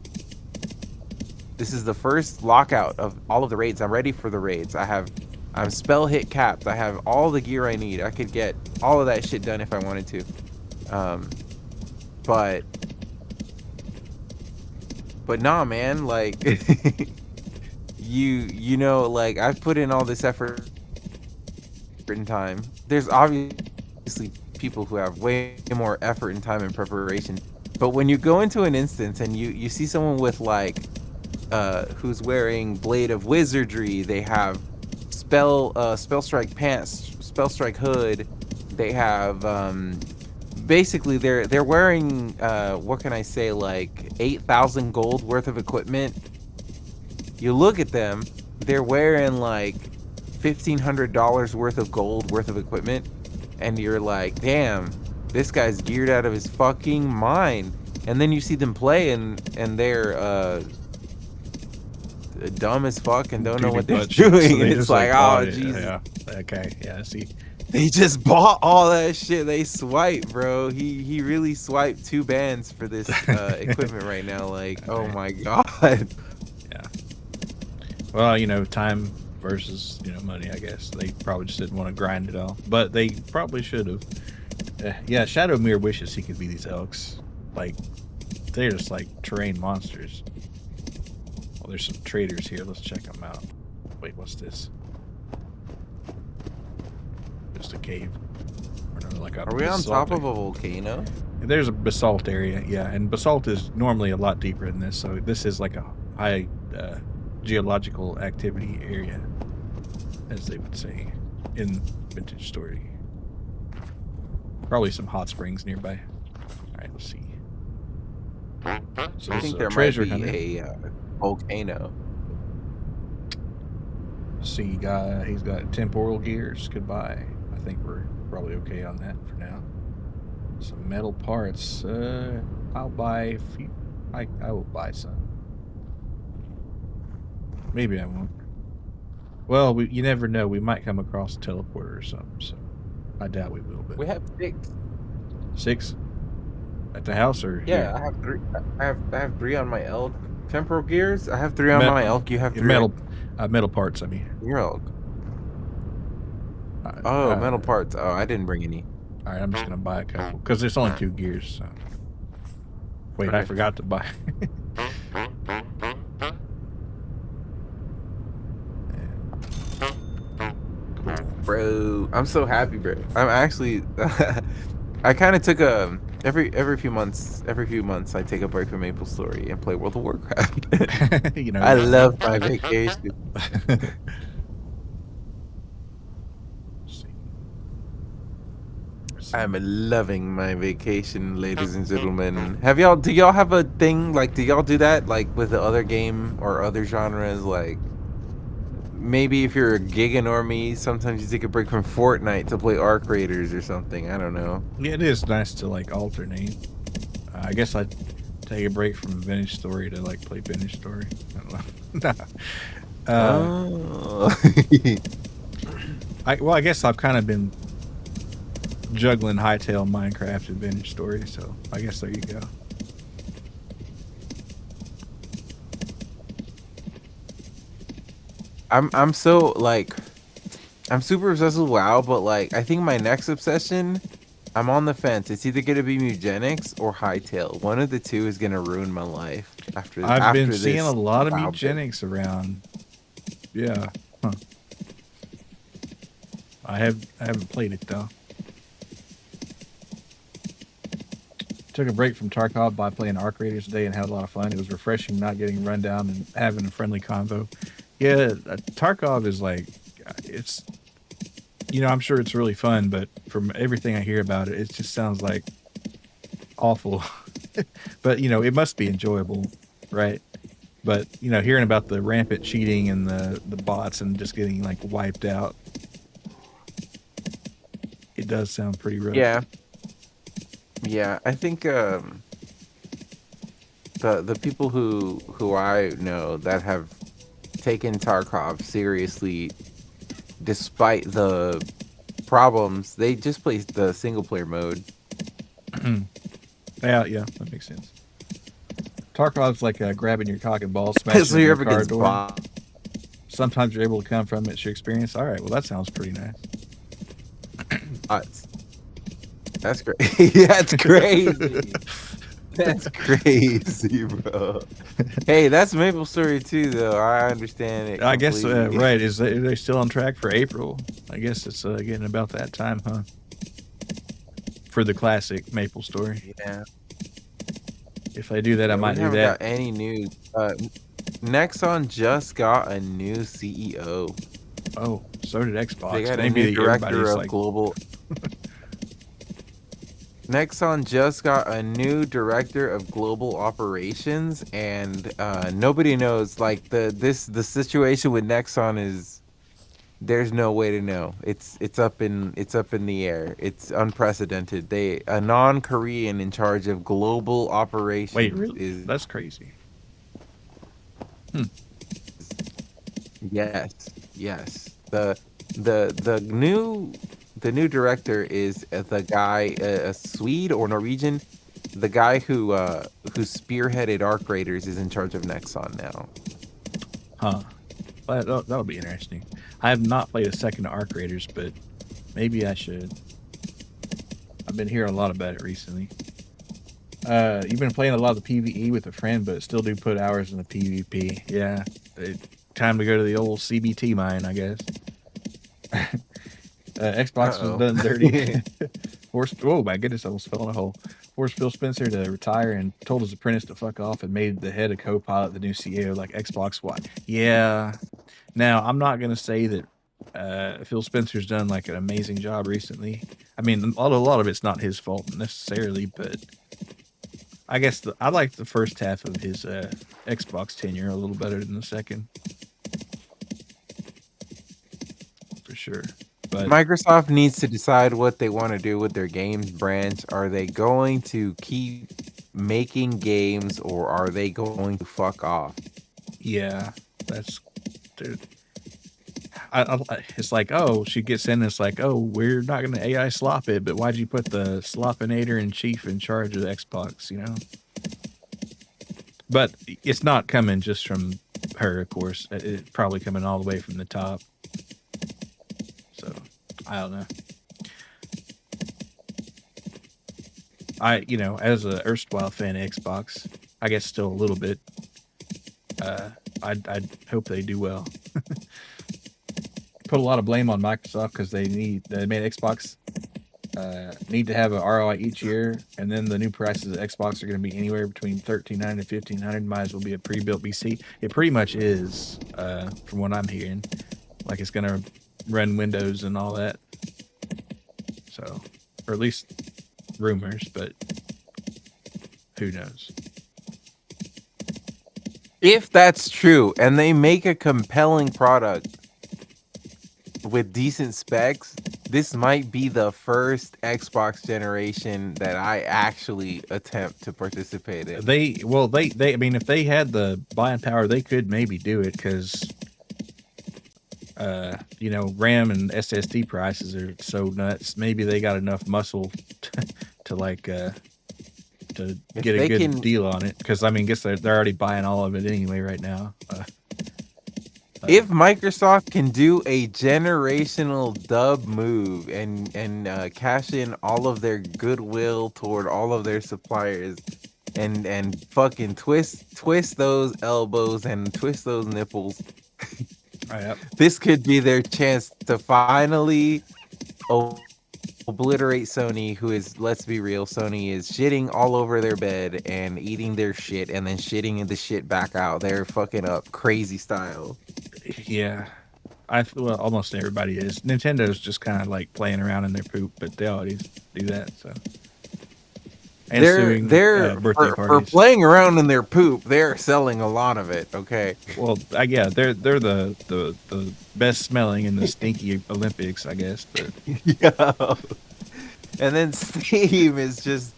This is the first lockout of all of the raids. I'm ready for the raids. I'm spell hit capped. I have all the gear I need. I could get all of that shit done if I wanted to. But nah, man, like you know, like I've put in all this effort and time. There's obviously people who have way more effort and time and preparation. But when you go into an instance and you see someone with like who's wearing Blade of Wizardry, they have spell strike pants, spell strike hood, they have basically they're wearing what can I say, like 8,000 gold worth of equipment. You look at them, they're wearing like $1,500 worth of gold worth of equipment, and you're like, damn, this guy's geared out of his fucking mind. And then you see them play, and they're dumb as fuck and don't know what they're doing. So they It's just like, bought oh it. Jesus. Yeah. Okay. Yeah. I see. They just bought all that shit. They swiped, bro. He really swiped 2 bands for this equipment right now. Like, oh my god. Yeah. Well, you know, time versus, you know, money, I guess. They probably just didn't want to grind it all. But they probably should have. Yeah, Shadowmere wishes he could be these elks. Like, they're just like terrain monsters. Well, there's some traders here. Let's check them out. Wait, what's this? Just a cave. Or no, like a Are we on basalt top of area. a volcano? There's a basalt area, yeah, and basalt is normally a lot deeper than this, so this is like a high geological activity area, as they would say in Vintage Story. Probably some hot springs nearby. All right, let's see. So I this think is there a treasure might hunter. be a volcano. Let's see, he's got temporal gears. Goodbye. I think we're probably okay on that for now. Some metal parts. I'll buy a few. I will buy some. Maybe I won't. Well, you never know. We might come across a teleporter or something, so I doubt we will. But We have 6. 6 at the house, or Yeah, here? I have 3. I have 3 on my elk. Temporal gears. I have 3 on my elk. You have 3 metal, metal parts. I mean, on your elk. Oh, metal parts. Oh, I didn't bring any. All right, I'm just gonna buy a couple because there's only 2 gears. So. Wait, I forgot to buy. Bro, I'm so happy, bro. I'm actually I kind of took a every few months I take a break from Maple Story and play World of Warcraft. You know, I love my vacation. I'm loving my vacation, ladies and gentlemen. Do y'all have a thing, like, do y'all do that, like, with the other game or other genres? Like, maybe if you're a Giga normie, sometimes you take a break from Fortnite to play Arc Raiders or something. I don't know. Yeah, it is nice to, like, alternate. I guess I'd take a break from Vintage Story to, like, play Vintage Story. I don't know. Well, I guess I've kind of been juggling Hightail, Minecraft, and Vintage Story, so I guess there you go. I'm so, like, I'm super obsessed with WoW, but, like, I think my next obsession, I'm on the fence. It's either gonna be Mugenics or Hightail. One of the two is gonna ruin my life after. I've been this seeing a lot of WoW Mugenics around. Yeah. Huh. I haven't played it though. Took a break from Tarkov by playing Arc Raiders today and had a lot of fun. It was refreshing not getting run down and having a friendly convo. Yeah, Tarkov is like, it's I'm sure it's really fun, but from everything I hear about it, it just sounds like awful. But it must be enjoyable, right? But hearing about the rampant cheating and the bots and just getting like wiped out, it does sound pretty rough. Yeah, yeah. I think the people who I know that have taken Tarkov seriously, despite the problems, they just play the single player mode. Yeah, that makes sense. Tarkov's like grabbing your cock and ball, smashing So it in you're a up car against door. bots. Sometimes you're able to come from it. It's your experience. All right, well that sounds pretty nice. That's great. That's crazy. That's crazy, bro. Hey, that's Maple Story too, though. I understand it I guess completely. right. Are they still on track for April? I guess it's getting about that time, huh? For the classic Maple Story. Yeah. If I do that, I Yeah, we might do haven't that. got any news. Nexon just got a new CEO. Oh, so did They Xbox. got a new Maybe director everybody's of like, global. Nexon just got a new director of global operations, and nobody knows. Like the situation with Nexon is there's no way to know. It's up in the air. It's unprecedented. A non-Korean in charge of global wait, operations really? is That's crazy. Hmm. yes, yes. The new director is the guy, a Swede or Norwegian. The guy who spearheaded Arc Raiders is in charge of Nexon now. Huh. That'll be interesting. I have not played a second of Arc Raiders, but maybe I should. I've been hearing a lot about it recently. You've been playing a lot of the PVE with a friend, but still do put hours in the PvP. Yeah, time to go to the old CBT mine, I guess. Xbox was Uh done dirty. oh. Forced. Oh my goodness, I almost fell in a hole. Forced Phil Spencer to retire and told his apprentice to fuck off and made the head of co-pilot the new CEO like Xbox One. Yeah. Now I'm not gonna say that Phil Spencer's done like an amazing job recently. I mean, a lot of it's not his fault necessarily, but I guess I like the first half of his Xbox tenure a little better than the second, for sure. But Microsoft needs to decide what they want to do with their games branch. Are they going to keep making games, or are they going to fuck off? yeah, that's dude. It's like, oh, she gets in. It's like, oh, we're not going to AI slop it, but why'd you put the sloppinator in chief in charge of Xbox? But it's not coming just from her, of course. It's probably coming all the way from the top. So I don't know. As a erstwhile fan of Xbox, I guess still a little bit. I'd hope they do well. Put a lot of blame on Microsoft because they made Xbox need to have an ROI each year, and then the new prices of Xbox are going to be anywhere between $1,300 and $1,500. Might as well be a pre-built PC. It pretty much is, from what I'm hearing. Like it's going to run Windows and all that. So, or at least rumors, but who knows? If that's true and they make a compelling product with decent specs, this might be the first Xbox generation that I actually attempt to participate in. They I mean, if they had the buying power, they could maybe do it because RAM and SSD prices are so nuts. Maybe they got enough muscle to like to If get a they good can, deal on it. Because I mean, guess they're already buying all of it anyway right now. if Microsoft can do a generational dub move and cash in all of their goodwill toward all of their suppliers and fucking twist those elbows and twist those nipples, Yep. this could be their chance to finally obliterate Sony, who is, let's be real, Sony is shitting all over their bed and eating their shit and then shitting the shit back out. They're fucking up crazy style. Yeah. Well, almost everybody is. Nintendo's just kind of like playing around in their poop, but they always do that. So, and suing They're birthday for parties. playing around in their poop. They're selling a lot of it. Okay. Well, yeah, they're the best smelling in the stinky Olympics, I guess. But Yeah. And then Steam is just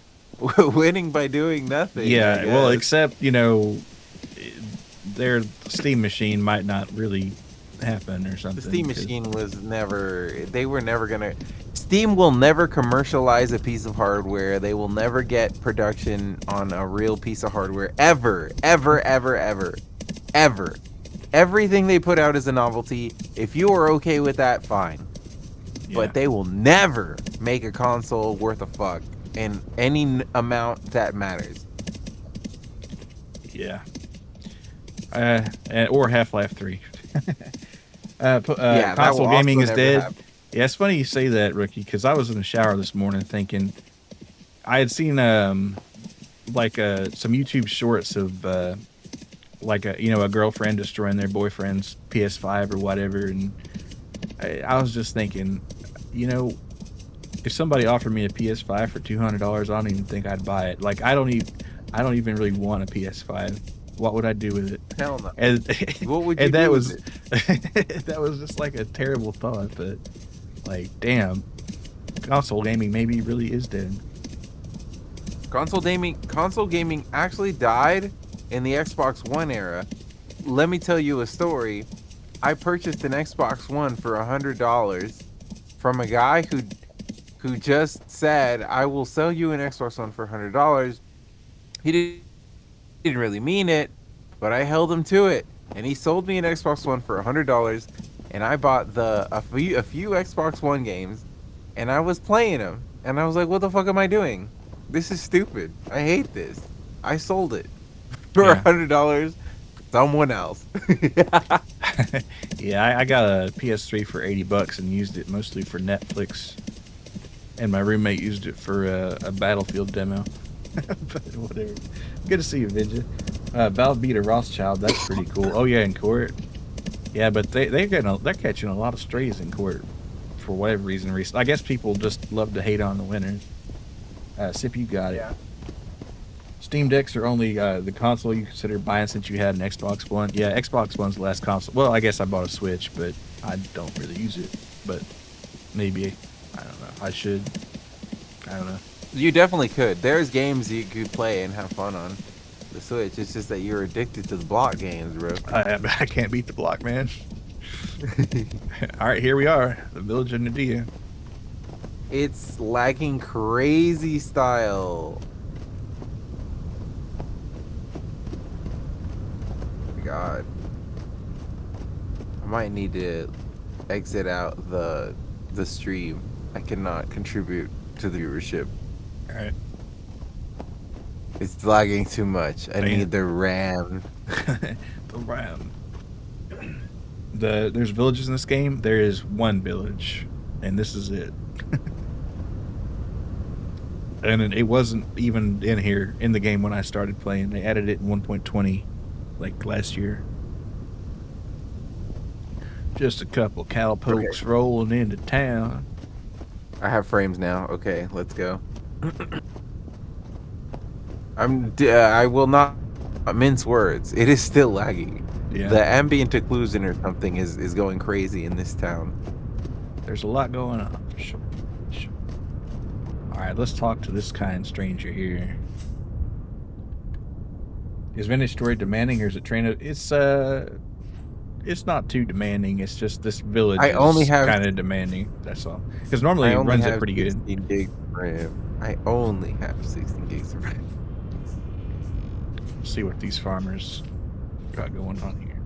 winning by doing nothing. yeah, well, except their Steam machine might not really happen or something. The Steam machine was never. They were never gonna. Steam will never commercialize a piece of hardware. They will never get production on a real piece of hardware ever, ever, ever, ever, ever. Everything they put out is a novelty. If you are okay with that, fine. Yeah. But they will never make a console worth a fuck in any amount that matters. Yeah. Or Half-Life 3. Yeah, console gaming is dead. Happen. Yeah, it's funny you say that, Rookie, because I was in the shower this morning thinking I had seen some YouTube shorts of a girlfriend destroying their boyfriend's PS5 or whatever, and I was just thinking, if somebody offered me a PS5 for $200, I don't even think I'd buy it. Like I don't even really want a PS5. What would I do with it? Hell no. And what would you and that do was with it? that was just like a terrible thought. But like, damn, console gaming maybe really is dead. Console gaming actually died in the Xbox One era. Let me tell you a story. I purchased an Xbox One for $100 from a guy who just said, "I will sell you an Xbox One for $100." He didn't really mean it, but I held him to it, and he sold me an Xbox One for $100, and I bought a few Xbox One games, and I was playing them, and I was like, "What the fuck am I doing? This is stupid. I hate this." I sold it for $100. Someone else. Yeah, I got a PS3 for $80 and used it mostly for Netflix, and my roommate used it for a Battlefield demo. But whatever. Good to see you, Vidya. Valbeat Rothschild, that's pretty cool. Oh yeah, in court. Yeah, but they're catching a lot of strays in court for whatever reason. I guess people just love to hate on the winners. Sip, you got it. Yeah. Steam Decks are only the console you consider buying since you had an Xbox One. Yeah, Xbox One's the last console. Well, I guess I bought a Switch, but I don't really use it. But maybe, I don't know. I should. I don't know. You definitely could. There's games you could play and have fun on the Switch. It's just that you're addicted to the block games, bro. I can't beat the block, man. All right, here we are, the village of Nadiya. It's lagging crazy style. God, I might need to exit out the stream. I cannot contribute to the viewership. All right. It's lagging too much. I need the RAM. The RAM. There's villages in this game. There is one village, and this is it. And it wasn't even in here in the game when I started playing. They added it in 1.20 like last year. Just a couple cowpokes rolling into town. I have frames now. Okay, let's go. I will not mince words. It is still lagging. Yeah. The ambient occlusion or something is going crazy in this town. There's a lot going on. Sure. All right, let's talk to this kind stranger here. Is Vintage Story demanding, or is it Trueno? It's not too demanding. It's just this village is kind of demanding. That's all. Because normally it runs it pretty good. 16 gigs of RAM. I only have 16 gigs of RAM. Let's see what these farmers got going on here.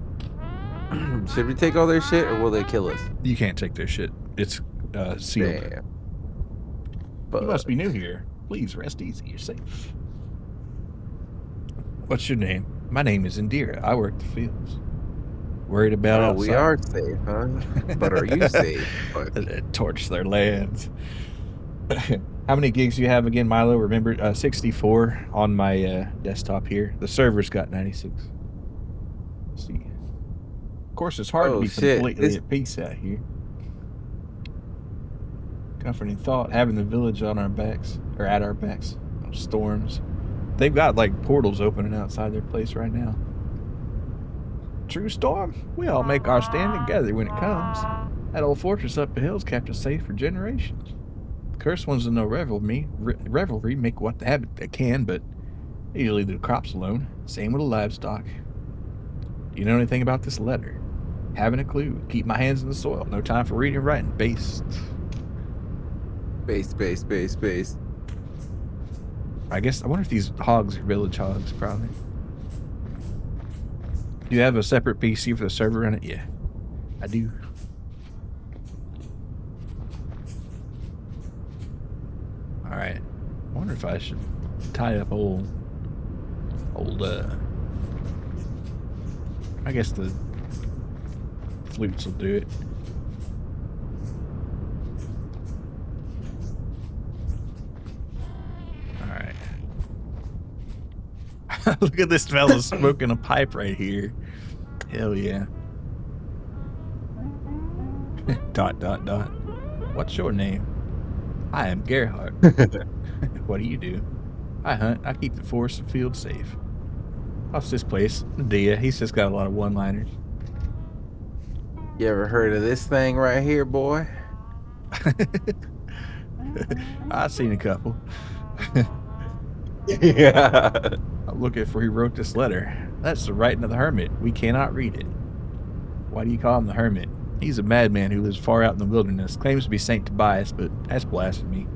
Should we take all their shit, or will they kill us? You can't take their shit. It's sealed. Damn. But you must be new here. Please rest easy. You're safe. What's your name? My name is Indira. I work the fields. Worried about outside. We are safe, huh? But are you safe? Torch their lands. How many gigs do you have again, Milo? Remember, 64 on my desktop here. The server's got 96. Let's see. Of course, it's hard to Oh be shit! completely at peace out here. Comforting thought, having the village on our backs, or at our backs, storms. They've got like portals opening outside their place right now. True storm. We all make our stand together when it comes. That old fortress up the hill's kept us safe for generations. The cursed ones in no revelry make what they can, but they usually leave the crops alone. Same with the livestock. Do you know anything about this letter? Haven't a clue. Keep my hands in the soil. No time for reading and writing. Based. Base. I wonder if these hogs are village hogs, probably. Do you have a separate PC for the server on it? Yeah, I do. Alright. I wonder if I should tie up old, I guess the flutes will do it. Alright. Look at this fella smoking a pipe right here. Hell yeah. ... What's your name? I am Gerhardt. What do you do? I hunt. I keep the forest and field safe. What's this place? Nadiya. He's just got a lot of one-liners. You ever heard of this thing right here, boy? I've seen a couple. Yeah. I'm looking for who wrote this letter. That's the writing of the hermit. We cannot read it. Why do you call him the hermit? He's a madman who lives far out in the wilderness. Claims to be Saint Tobias, but that's blasphemy.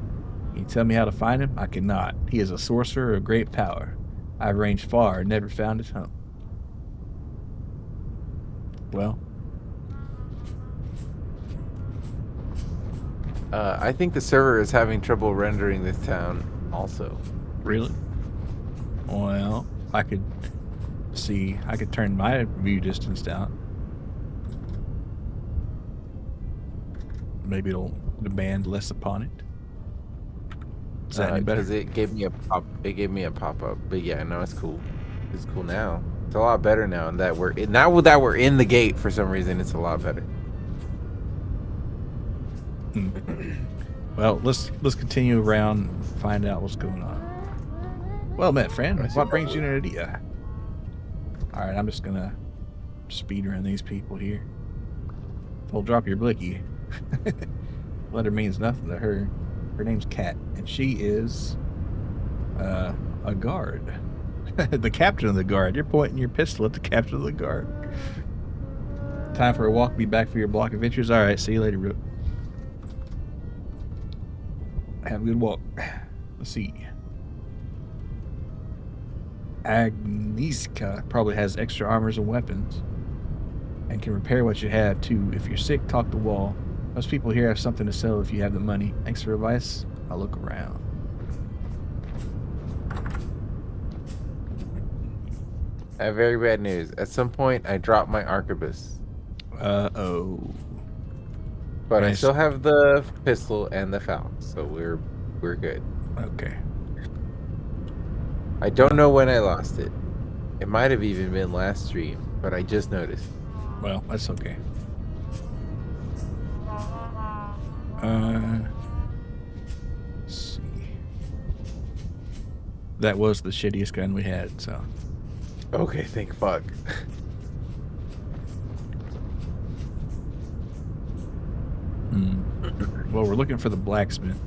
Can you tell me how to find him? I cannot. He is a sorcerer of great power. I've ranged far and never found his home. Well, I think the server is having trouble rendering this town also. really? Well, I could see. I could turn my view distance down. Maybe it'll demand less upon it. Is that any better? Because it gave me a pop. It gave me a pop up. But yeah, no, it's cool. It's cool now. It's a lot better now, and that we're in the gate for some reason. It's a lot better. Well, let's continue around and find out what's going on. Well met, friend. What brings you to Nadiya? Alright, I'm just gonna speed around these people here. Well, drop your blicky. Letter means nothing to her. Her name's Kat, and she is a guard. The captain of the guard. You're pointing your pistol at the captain of the guard. Time for a walk. Be back for your block adventures. Alright, see you later, Rook. Have a good walk. Let's see. Agnieszka probably has extra armors and weapons and can repair what you have too. If you're sick, talk to Wall. Most people here have something to sell if you have the money. Thanks for advice. I'll look around. I have very bad news. At some point, I dropped my arquebus. Uh-oh. But I Nice. still have the pistol and the falcon, so we're good. Okay. I don't know when I lost it. It might have even been last stream, but I just noticed. Well, that's okay. Let's see. That was the shittiest gun we had, so. Okay, thank fuck. Well, we're looking for the blacksmith.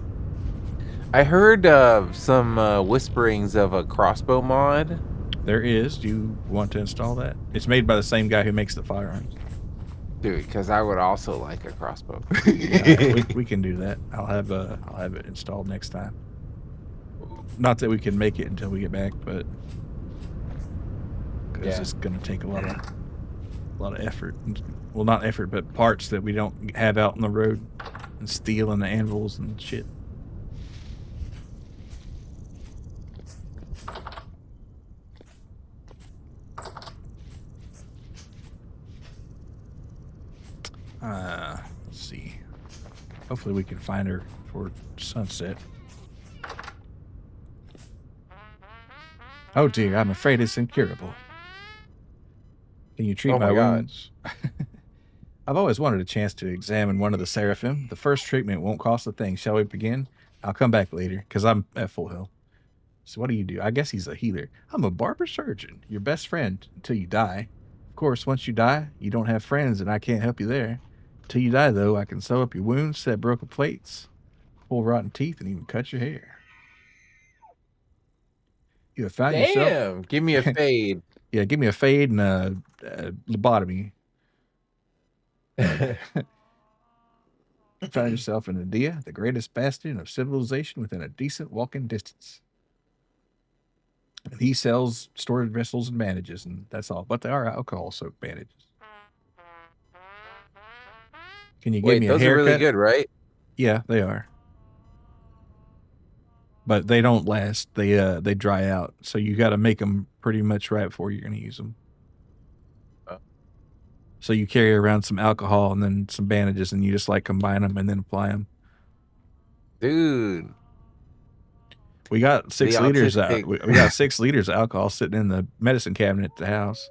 I heard some whisperings of a crossbow mod. There is. Do you want to install that? It's made by the same guy who makes the firearms. Dude, because I would also like a crossbow. Yeah, we can do that. I'll have it installed next time. Not that we can make it until we get back, but because it's going to take a lot of effort. Well, not effort, but parts that we don't have out on the road, and steel and the anvils and shit. Let's see. Hopefully we can find her for sunset. Oh dear, I'm afraid it's incurable. Can you treat my wounds? I've always wanted a chance to examine one of the seraphim. The first treatment won't cost a thing. Shall we begin? I'll come back later, because I'm at full health. So what do you do? I guess he's a healer. I'm a barber surgeon, your best friend until you die. Of course, once you die, you don't have friends, and I can't help you there. Till you die, though, I can sew up your wounds, set broken plates, pull rotten teeth, and even cut your hair. You have found yourself. Damn, give me a fade. Yeah, give me a fade and a lobotomy. Found yourself in Nadiya, the greatest bastion of civilization within a decent walking distance. And he sells storage vessels and bandages, and that's all. But they are alcohol-soaked bandages. Can you give Wait, me a those are really haircut? good, right? Yeah, they are. But they don't last. They dry out. So you got to make them pretty much right before you're going to use them. So you carry around some alcohol and then some bandages, and you just like combine them and then apply them. Dude, We got 6 The liters. autistic- We got 6 liters of alcohol sitting in the medicine cabinet at the house.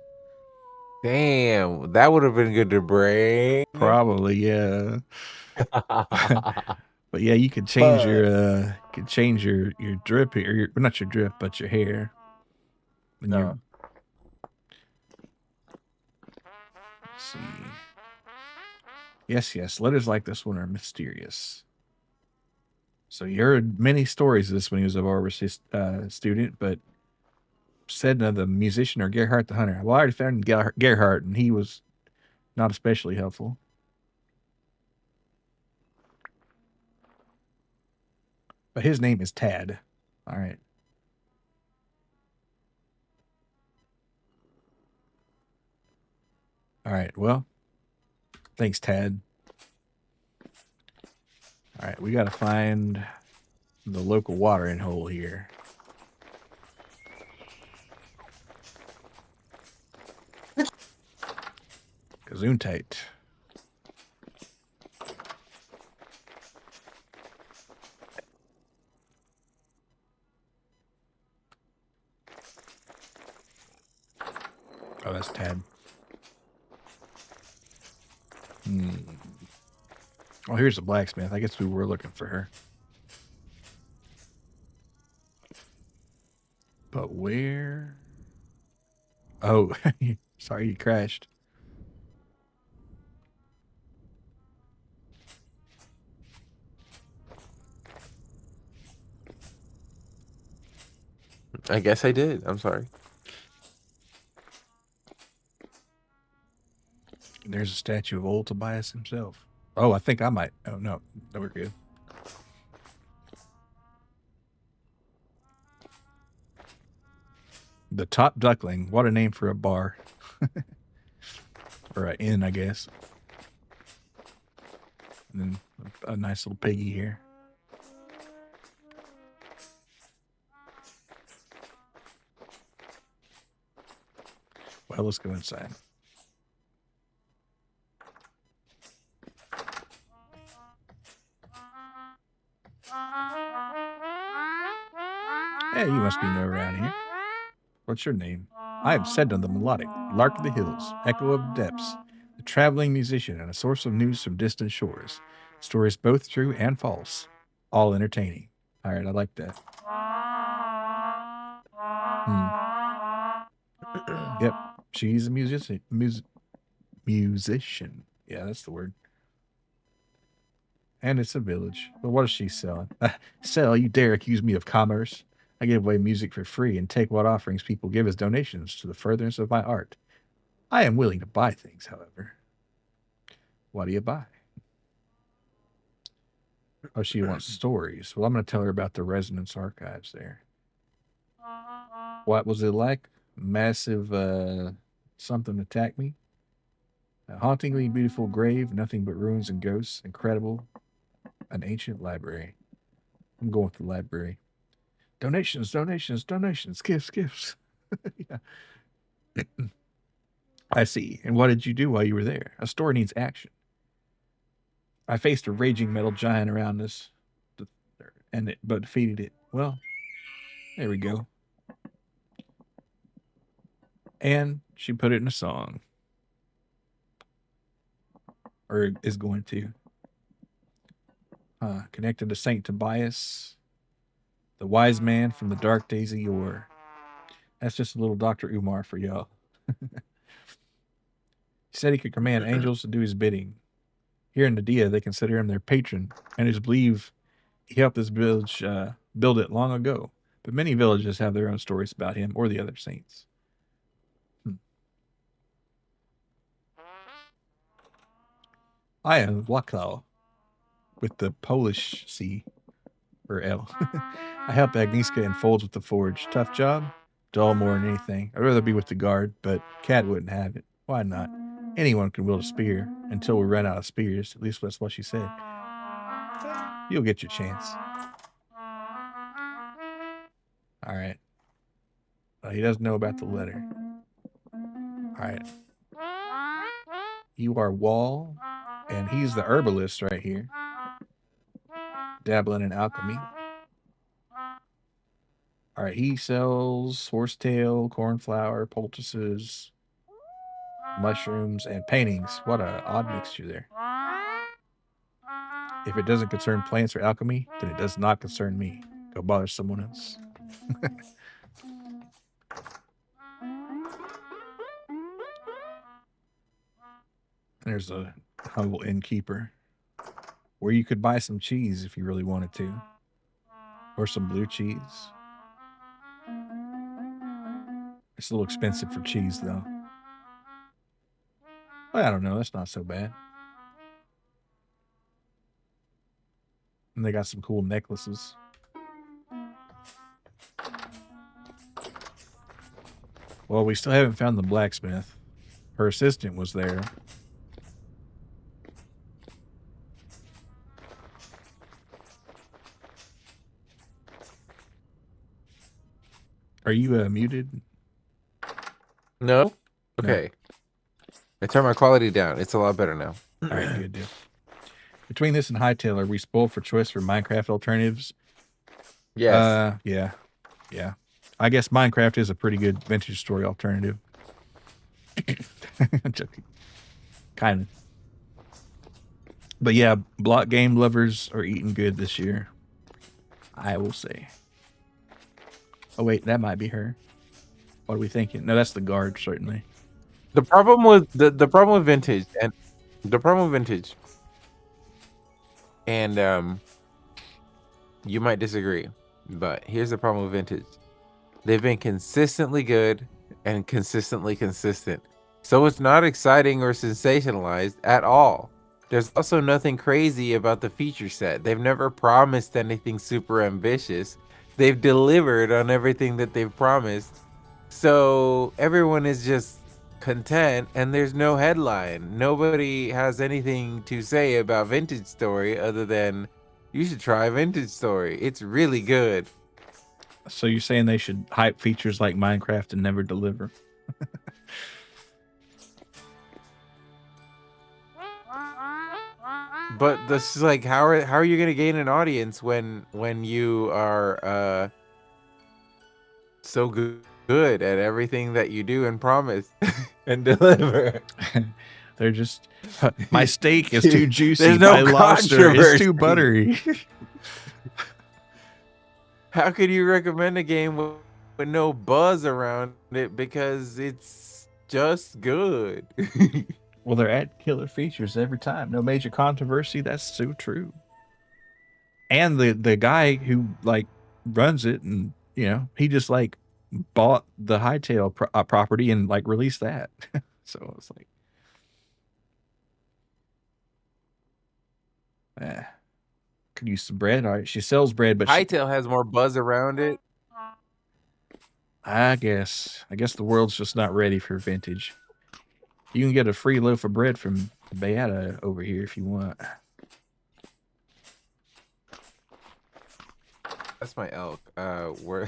damn, that would have been good to bring. Probably, yeah. But yeah, you could change your drip here, well, not your drip, but your hair. And No. let's see. Yes, letters like this one are mysterious. So you heard many stories of this when he was a barber student, but said of the musician or Gerhardt the Hunter. Well, I already found Gerhardt, and he was not especially helpful. But his name is Tad. All right. All right. Well, thanks, Tad. All right. We got to find the local watering hole here. Gesundheit. Oh, that's Tad. Oh, here's the blacksmith. I guess we were looking for her. But where? Oh, sorry, you crashed. I guess I did. I'm sorry. There's a statue of old Tobias himself. Oh, I think I might. Oh, no, we're good. The Top Duckling. What a name for a bar. Or an inn, I guess. And then a nice little piggy here. Well, let's go inside. Hey, you must be new around here. What's your name? I am Sedna the Melodic, Lark of the Hills, Echo of the Depths, a traveling musician and a source of news from distant shores. Stories both true and false, all entertaining. All right, I like that. Yep, she's a musician. Musician. Yeah, that's the word. And it's a village. But what is she selling? Sell? You dare accuse me of commerce? I give away music for free and take what offerings people give as donations to the furtherance of my art. I am willing to buy things, however. What do you buy? Oh, she wants stories. Well, I'm going to tell her about the Resonance Archives there. What was it like? Massive something attacked me. A hauntingly beautiful grave, nothing but ruins and ghosts. Incredible. An ancient library. I'm going with the library. Donations, gifts. Yeah. I see. And what did you do while you were there? A store needs action. I faced a raging metal giant around us, but defeated it. Well, there we go. And she put it in a song. or is going to. Connected to Saint Tobias, the wise man from the dark days of yore. That's just a little Dr. Umar for y'all. He said he could command angels to do his bidding. Here in Nadiya, they consider him their patron, and it is believed he helped this village build it long ago. But many villages have their own stories about him or the other saints. I am Wachau with the Polish C or L. I help Agnieszka in folds with the forge. Tough job? Dull more than anything. I'd rather be with the guard, but Cat wouldn't have it. Why not? Anyone can wield a spear until we run out of spears. At least that's what she said. You'll get your chance. All right. He doesn't know about the letter. All right. You are Wall, and he's the herbalist right here, dabbling in alchemy. All right, he sells horsetail, cornflower, poultices, mushrooms, and paintings. What a odd mixture there. If it doesn't concern plants or alchemy, then it does not concern me. Go bother someone else. There's a humble innkeeper where you could buy some cheese if you really wanted to, or some blue cheese. It's a little expensive for cheese, though. Well, I don't know. That's not so bad. And they got some cool necklaces. Well, we still haven't found the blacksmith. Her assistant was there. Are you muted? No? Okay. No. I turned my quality down. It's a lot better now. All right, good deal. Between this and Hightail, are we spoiled for choice for Minecraft alternatives? Yes. Yeah. I guess Minecraft is a pretty good vintage story alternative. I'm joking. Kind of. But yeah, block game lovers are eating good this year, I will say. Oh wait, that might be her. What are we thinking? No, that's the guard, certainly. The problem with the problem with vintage and you might disagree, but here's the problem with vintage. They've been consistently good and consistently consistent. So it's not exciting or sensationalized at all. There's also nothing crazy about the feature set. They've never promised anything super ambitious. They've delivered on everything that they've promised. So everyone is just content and there's no headline. Nobody has anything to say about Vintage Story other than you should try Vintage Story. It's really good. So you're saying they should hype features like Minecraft and never deliver? But this is like, how are you gonna gain an audience when you are so good at everything that you do and promise and deliver? They're just my steak is too juicy. There's no my lobster is too buttery. How could you recommend a game with no buzz around it because it's just good? Well, they're at killer features every time. No major controversy. That's so true. And the guy who like runs it, and he just like bought the Hightail property and like released that. So it's like, could use some bread. All right, she sells bread, but Hightail has more buzz around it. I guess the world's just not ready for vintage. You can get a free loaf of bread from Beata over here if you want. That's my elk. Where?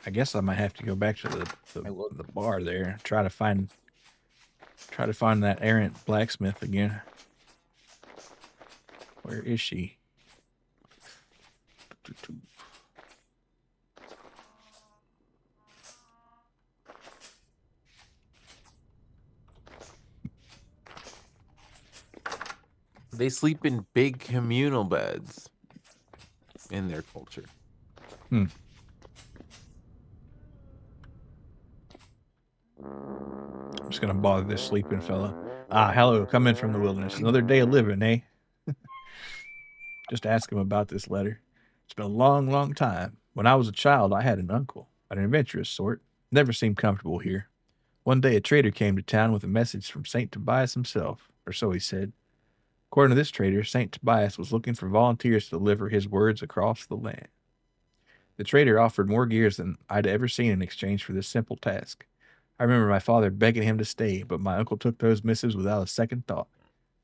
I guess I might have to go back to the bar there. Try to find that errant blacksmith again. Where is she? They sleep in big communal beds in their culture. Hmm. I'm just gonna bother this sleeping fella. Ah, hello, come in from the wilderness. Another day of living, eh? Just ask him about this letter. It's been a long, long time. When I was a child, I had an uncle, an adventurous sort. Never seemed comfortable here. One day, a trader came to town with a message from St. Tobias himself, or so he said. According to this trader, St. Tobias was looking for volunteers to deliver his words across the land. The trader offered more gears than I'd ever seen in exchange for this simple task. I remember my father begging him to stay, but my uncle took those missives without a second thought.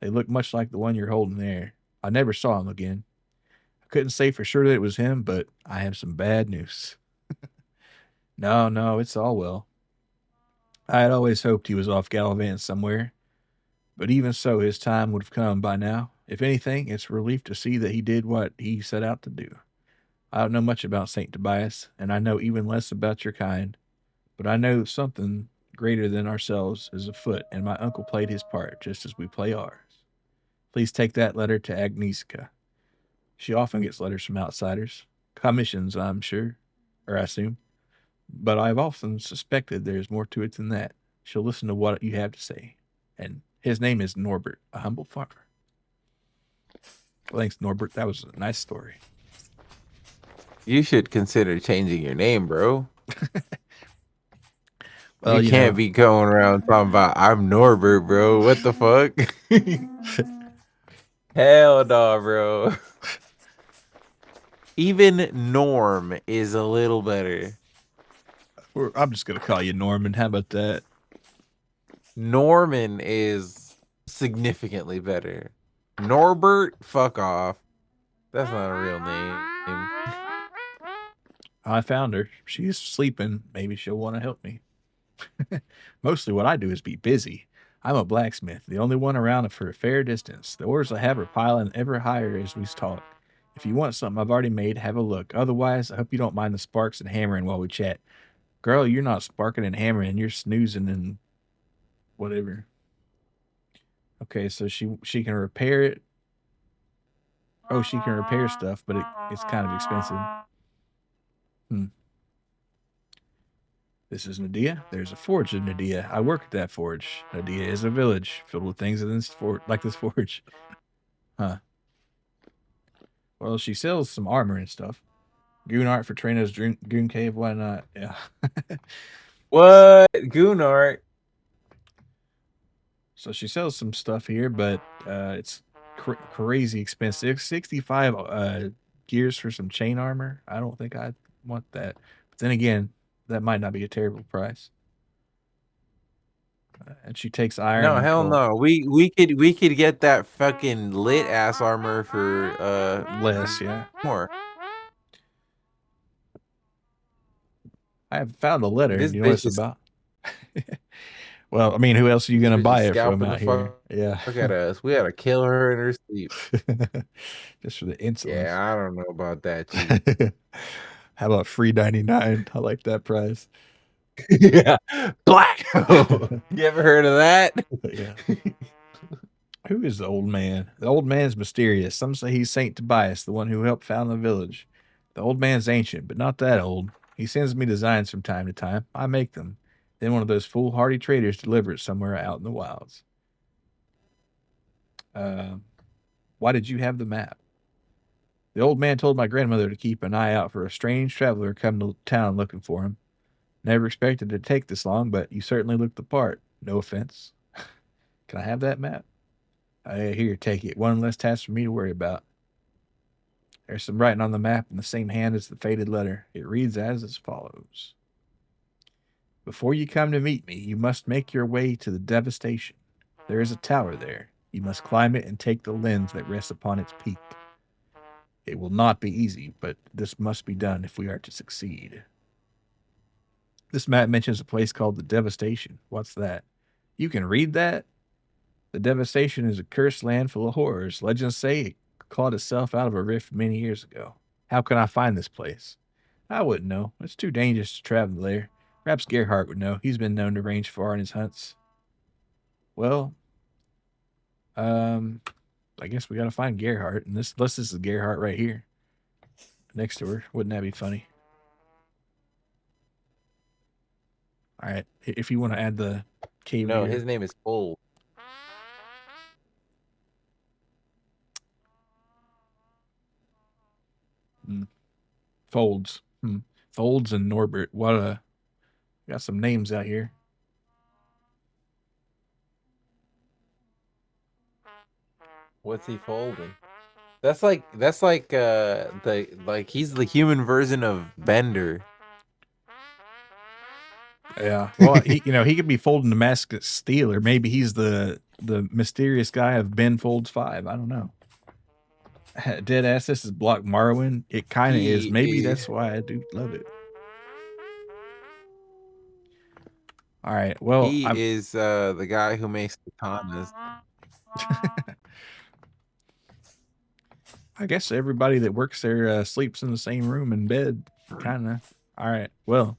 They looked much like the one you're holding there. I never saw him again. I couldn't say for sure that it was him, but I have some bad news. No, no, it's all well. I had always hoped he was off gallivanting somewhere, but even so, his time would have come by now. If anything, it's a relief to see that he did what he set out to do. I don't know much about St. Tobias, and I know even less about your kind, but I know something greater than ourselves is afoot, and my uncle played his part just as we play ours. Please take that letter to Agnieszka. She often gets letters from outsiders. Commissions, I'm sure, or I assume. But I've often suspected there's more to it than that. She'll listen to what you have to say. And his name is Norbert, a humble farmer. Thanks, Norbert. That was a nice story. You should consider changing your name, bro. Well, You can't be going around talking about I'm Norbert, bro. What the fuck? Hell no, bro. Even Norm is a little better. I'm just gonna call you Norman. How about that? Norman is significantly better. Norbert, fuck off. That's not a real name. I found her. She's sleeping. Maybe she'll want to help me. Mostly what I do is be busy. I'm a blacksmith, the only one around for a fair distance. The orders I have are piling ever higher as we talk. If you want something I've already made, have a look. Otherwise, I hope you don't mind the sparks and hammering while we chat. Girl, you're not sparking and hammering, you're snoozing and whatever. Okay, so she can repair it. Oh, she can repair stuff, but it's kind of expensive. Hmm. This is Nadiya. There's a forge in Nadiya. I work at that forge. Nadiya is a village filled with things in this like this forge. Huh. Well, she sells some armor and stuff. Goon art for Trueno's Goon Cave. Why not? Yeah. What? Goon art? So she sells some stuff here, but it's crazy expensive. 65 gears for some chain armor. I don't think I want that. But then again, that might not be a terrible price. And she takes iron No, and hell coal. no. We could get that fucking lit ass armor for Less, yeah. more. I have found a letter. This Do you know what bitch it's is about? Well, I mean, who else are you this gonna bitch buy is it from scalping the out here? fuck Yeah. at us. We gotta kill her in her sleep. Just for the insolence. Yeah, I don't know about that cheap. How about free 99? I like that price. Yeah. Black. You ever heard of that? Yeah. Who is the old man? The old man's mysterious. Some say he's Saint Tobias, the one who helped found the village. The old man's ancient, but not that old. He sends me designs from time to time. I make them. Then one of those foolhardy traders delivers it somewhere out in the wilds. Uh, why did you have the map? The old man told my grandmother to keep an eye out for a strange traveler coming to town looking for him. Never expected it to take this long, but you certainly looked the part. No offense. Can I have that map? Here, take it. One less task for me to worry about. There's some writing on the map in the same hand as the faded letter. It reads as follows. Before you come to meet me, you must make your way to the devastation. There is a tower there. You must climb it and take the lens that rests upon its peak. It will not be easy, but this must be done if we are to succeed. This map mentions a place called the Devastation. What's that? You can read that? The Devastation is a cursed land full of horrors. Legends say it clawed itself out of a rift many years ago. How can I find this place? I wouldn't know. It's too dangerous to travel there. Perhaps Gerhardt would know. He's been known to range far in his hunts. Well, um, I guess we gotta find Gerhardt, and this is Gerhardt right here, next to her. Wouldn't that be funny? All right, if you want to add the cave to No, your his name is Fold. Folds, Folds and Norbert. What got some names out here. What's he folding? That's like he's the human version of Bender. Yeah. Well, he could be folding the mask of steel, or maybe he's the mysterious guy of Ben Folds 5. I don't know. Dead ass, this is Block Marwin. It kind of is. Maybe that's why I do love it. All right. Well, he is the guy who makes katanas. I guess everybody that works there sleeps in the same room and bed, kind of. All right. Well,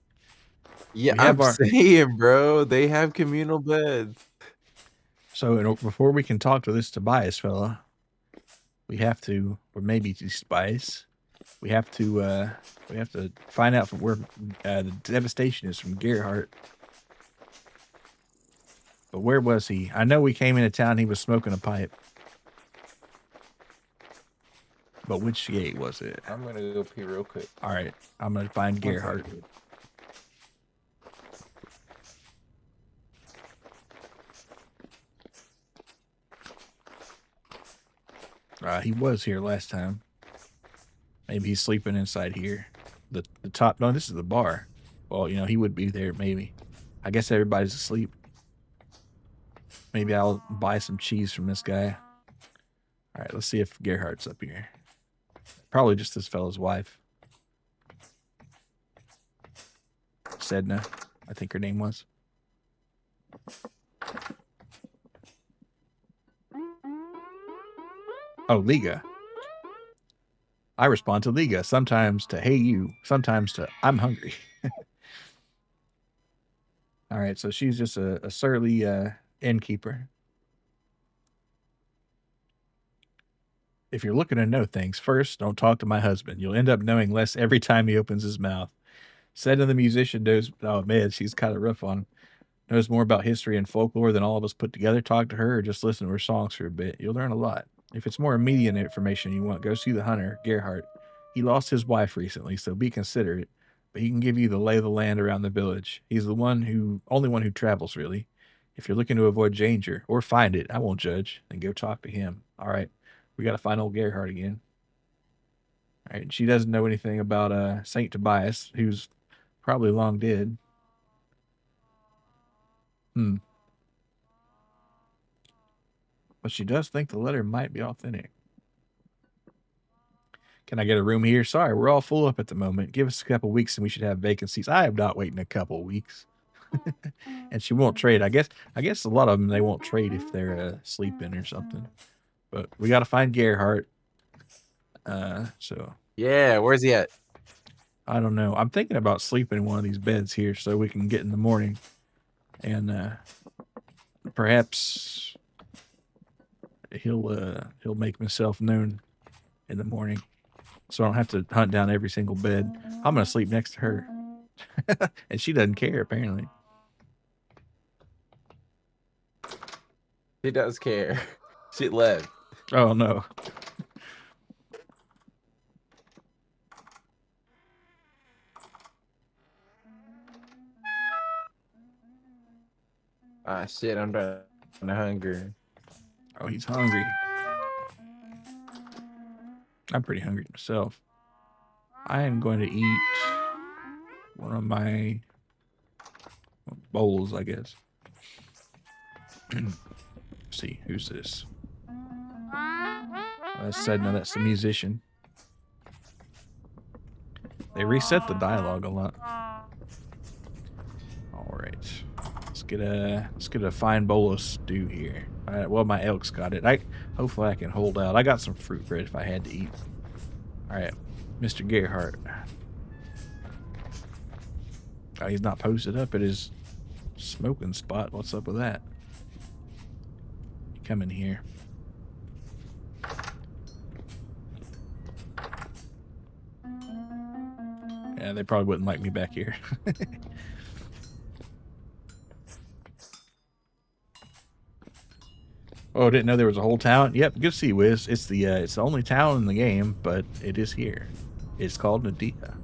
yeah, I'm saying, bro, they have communal beds. So before we can talk to this Tobias fella, we have to, or maybe Tobias, we have to find out from where the devastation is from Gerhardt. But where was he? I know we came into town. He was smoking a pipe. But which gate was it? I'm gonna go pee real quick. All right, I'm gonna find Gerhardt. He was here last time. Maybe he's sleeping inside here. The top. No, this is the bar. Well, he would be there. Maybe. I guess everybody's asleep. Maybe I'll buy some cheese from this guy. All right, let's see if Gerhardt's up here. Probably just this fella's wife. Sedna, I think her name was. Oh, Liga. I respond to Liga, sometimes to hey you, sometimes to I'm hungry. All right, so she's just a surly innkeeper. If you're looking to know things, first, don't talk to my husband. You'll end up knowing less every time he opens his mouth. Said the musician knows, oh man, she's kind of rough on him. Knows more about history and folklore than all of us put together. Talk to her or just listen to her songs for a bit. You'll learn a lot. If it's more immediate information you want, go see the hunter, Gerhardt. He lost his wife recently, so be considerate. But he can give you the lay of the land around the village. He's the only one who travels, really. If you're looking to avoid danger or find it, I won't judge. Then go talk to him. All right, we got to find old Gerhardt again. All right, she doesn't know anything about Saint Tobias, who's probably long dead. But she does think the letter might be authentic. Can I get a room here? Sorry, we're all full up at the moment. Give us a couple weeks and we should have vacancies. I am not waiting a couple weeks. And she won't trade. I guess a lot of them, they won't trade if they're sleeping or something. But we got to find Gerhardt. So. Yeah, where's he at? I don't know. I'm thinking about sleeping in one of these beds here so we can get in the morning. And perhaps he'll make himself known in the morning, so I don't have to hunt down every single bed. I'm gonna sleep next to her, and she doesn't care apparently. She does care. She left. Oh no. Ah shit, I'm done. I'm hungry. Oh, he's hungry. I'm pretty hungry myself. I am going to eat one of my bowls, I guess. See, who's this? That's Sedna, that's the musician. They reset the dialogue a lot. All right. Let's get a fine bowl of stew here. All right, well, my elk's got it. Hopefully I can hold out. I got some fruit bread if I had to eat. All right, Mr. Gerhardt. Oh, he's not posted up at his smoking spot. What's up with that? Come in here. Yeah, they probably wouldn't like me back here. Oh, didn't know there was a whole town. Yep, good to see, Wiz. It's the only town in the game, but it is here. It's called Nadiya.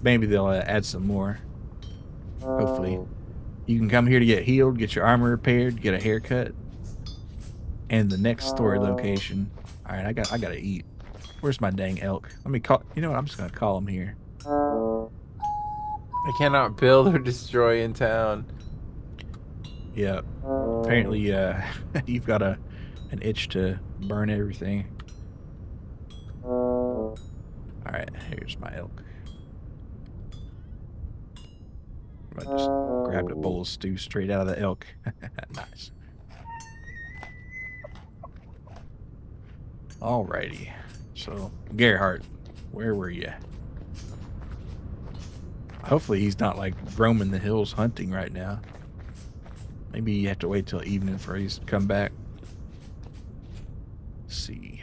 Maybe they'll add some more. Hopefully, you can come here to get healed, get your armor repaired, get a haircut, and the next story location. All right, I gotta eat. Where's my dang elk? Let me call. You know what? I'm just gonna call him here. I cannot build or destroy in town. Yeah. Apparently, you've got an itch to burn everything. All right, here's my elk. I just grabbed a bowl of stew straight out of the elk. Nice. Alrighty. So, Gerhardt, where were you? Hopefully he's not like roaming the hills hunting right now. Maybe you have to wait till evening for he's to come back. Let's see.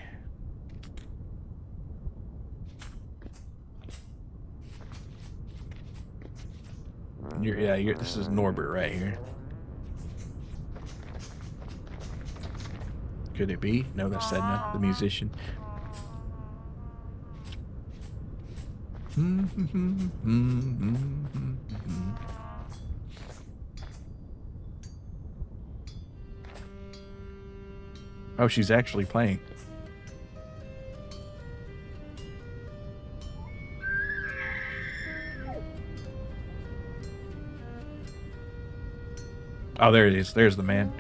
This is Norbert right here. Could it be? No, that's Sedna, the musician. Oh, she's actually playing. Oh, there it is. There's the man.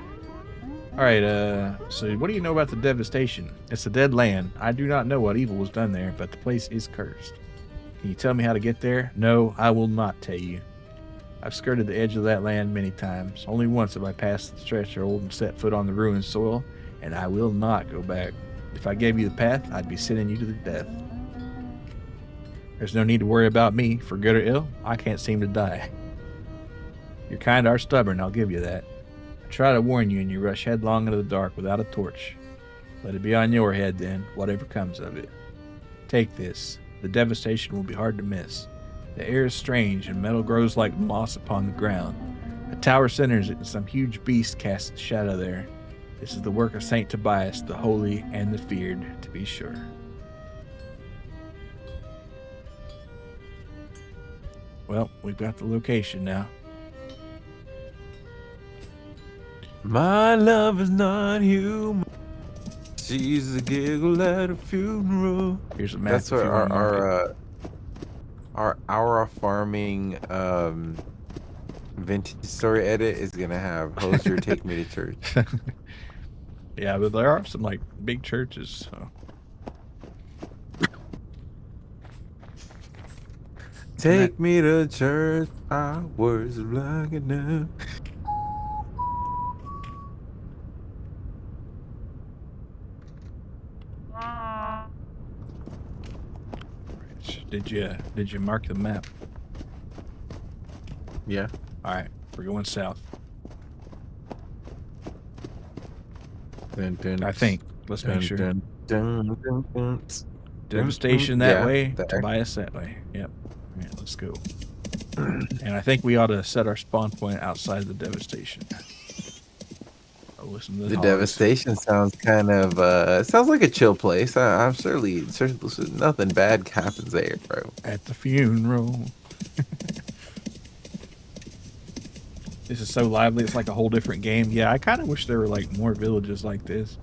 All right, so what do you know about the devastation? It's a dead land. I do not know what evil was done there, but the place is cursed. Can you tell me how to get there? No, I will not tell you. I've skirted the edge of that land many times. Only once have I passed the threshold and set foot on the ruined soil, and I will not go back. If I gave you the path, I'd be sending you to the death. There's no need to worry about me. For good or ill, I can't seem to die. Your kind are stubborn, I'll give you that. I try to warn you and you rush headlong into the dark without a torch. Let it be on your head then, whatever comes of it. Take this. The devastation will be hard to miss. The air is strange and metal grows like moss upon the ground. A tower centers it and some huge beast casts its shadow there. This is the work of Saint Tobias, the holy and the feared, to be sure. Well, we've got the location now. My love is not human. She's a giggle at a funeral. Here's a map. That's what our farming vintage story edit is gonna have. Hoser, take me to church. Yeah, but there are some like big churches. So. Take me to church. I worship like it now. Did you mark the map? Yeah. All right, we're going south. I think. Let's make sure. Devastation that way. Tobias that way. Yep. All right, let's go. And I think we ought to set our spawn point outside the devastation. Oh, listen to the devastation sounds kind of sounds like a chill place. I'm certainly nothing bad happens there, bro. At the funeral. This is so lively. It's like a whole different game. Yeah, I kind of wish there were like more villages like this.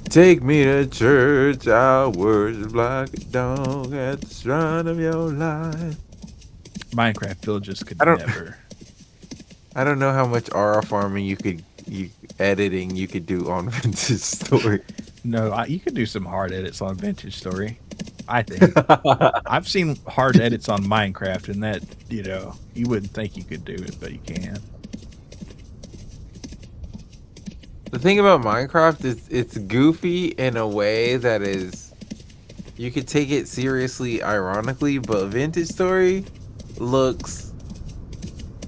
Take me to church. I worship like a dog at the shrine of your life. Minecraft villages could never. I don't know how much RR farming you could do on Vintage Story. No, you could do some hard edits on Vintage Story. I think. I've seen hard edits on Minecraft, and that, you wouldn't think you could do it, but you can. The thing about Minecraft is it's goofy in a way that is, you could take it seriously ironically, but Vintage Story looks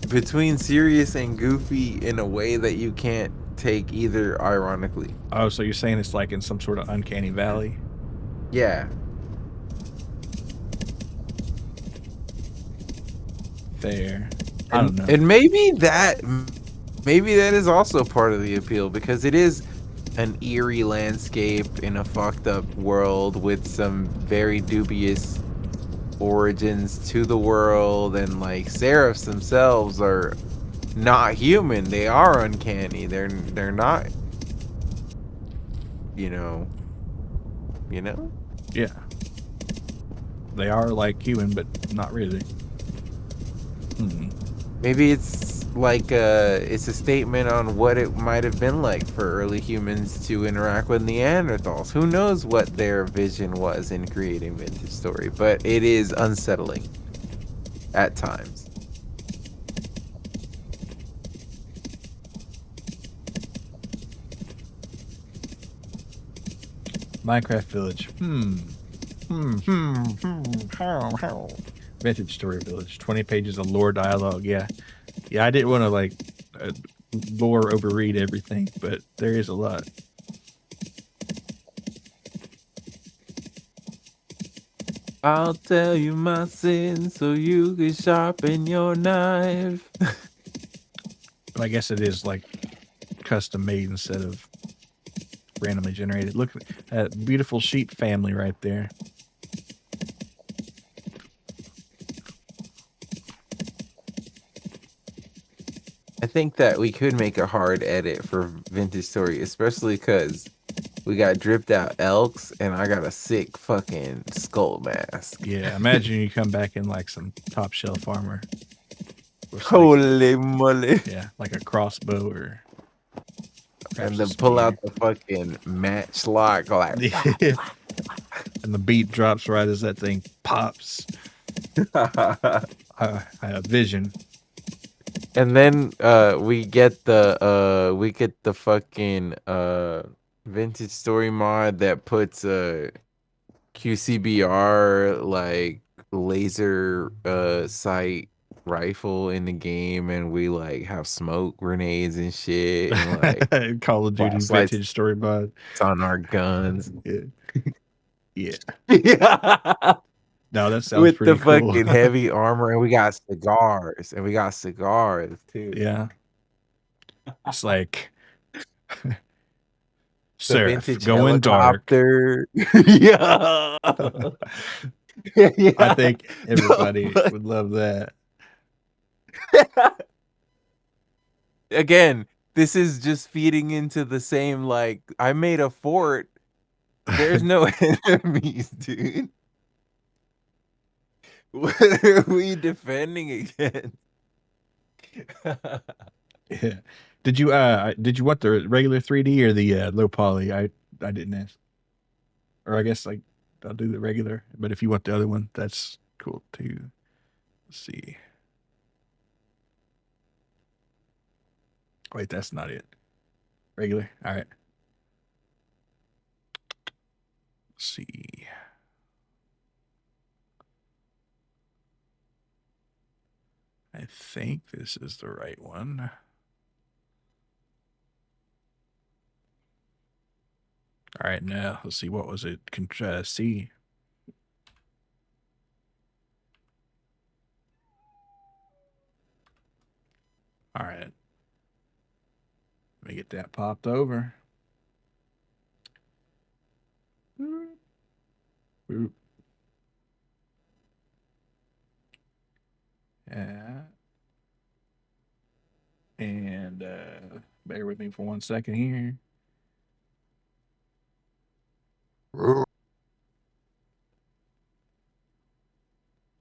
between serious and goofy in a way that you can't take either ironically. Oh, so you're saying it's like in some sort of uncanny valley? Yeah. Fair. I don't know. And maybe that is also part of the appeal because it is an eerie landscape in a fucked up world with some very dubious origins to the world, and like seraphs themselves are not human. They are uncanny. They're not, you know, you know? Yeah. They are like human, but not really. Hmm. Maybe it's like it's a statement on what it might have been like for early humans to interact with Neanderthals. Who knows what their vision was in creating Vintage Story, but it is unsettling at times. Minecraft Village. Vintage Story Village. 20 pages of lore dialogue. Yeah. Yeah, I didn't want to like uh, lore overread everything, but there is a lot. I'll tell you my sins so you can sharpen your knife. But I guess it is like custom made instead of randomly generated. Look at that beautiful sheep family right there. I think that we could make a hard edit for Vintage Story, especially because we got dripped out elks and I got a sick fucking skull mask. Yeah, imagine you come back in like some top shelf armor. Holy moly. Yeah, like a crossbow or And perhaps a then pull out spear. the fucking matchlock, like. And the beat drops right as that thing pops. I have vision. And then we get the fucking Vintage Story mod that puts a QCBR like laser sight rifle in the game, and we like have smoke grenades and shit, and like Call of Duty flashlights Vintage Story Mod. on our guns. Yeah. Yeah. Yeah. No, that sounds With the pretty cool. fucking heavy armor, and we got cigars too. Yeah. It's like The Seraph vintage going dark. helicopter. Yeah. Yeah. I think everybody would love that. Again, this is just feeding into the same like I made a fort. There's no enemies, dude. What are we defending against? Yeah. Did you want the regular 3D or the low poly? I didn't ask. Or I guess like I'll do the regular, but if you want the other one, that's cool too. Let's see. Wait, that's not it. Regular. All right. Let's see. I think this is the right one. All right, now let's see. What was it? C. All right. Let me get that popped over. Boop. Yeah. And bear with me for 1 second here.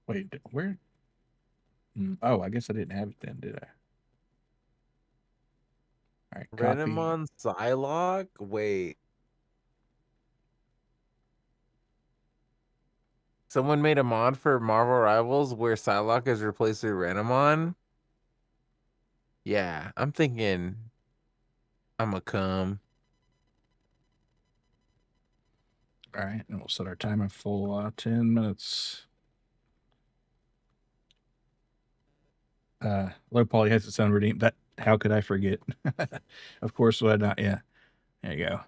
Wait, where? Oh, I guess I didn't have it then, did I? All right, copy. Renamon Psylocke? Wait. Someone made a mod for Marvel Rivals where Psylocke is replaced with Renamon? Yeah, I'm thinking I'ma come. All right, and we'll set our timer full 10 minutes. Low poly has its own redeem. That how could I forget? Of course, would not. Yeah, there you go.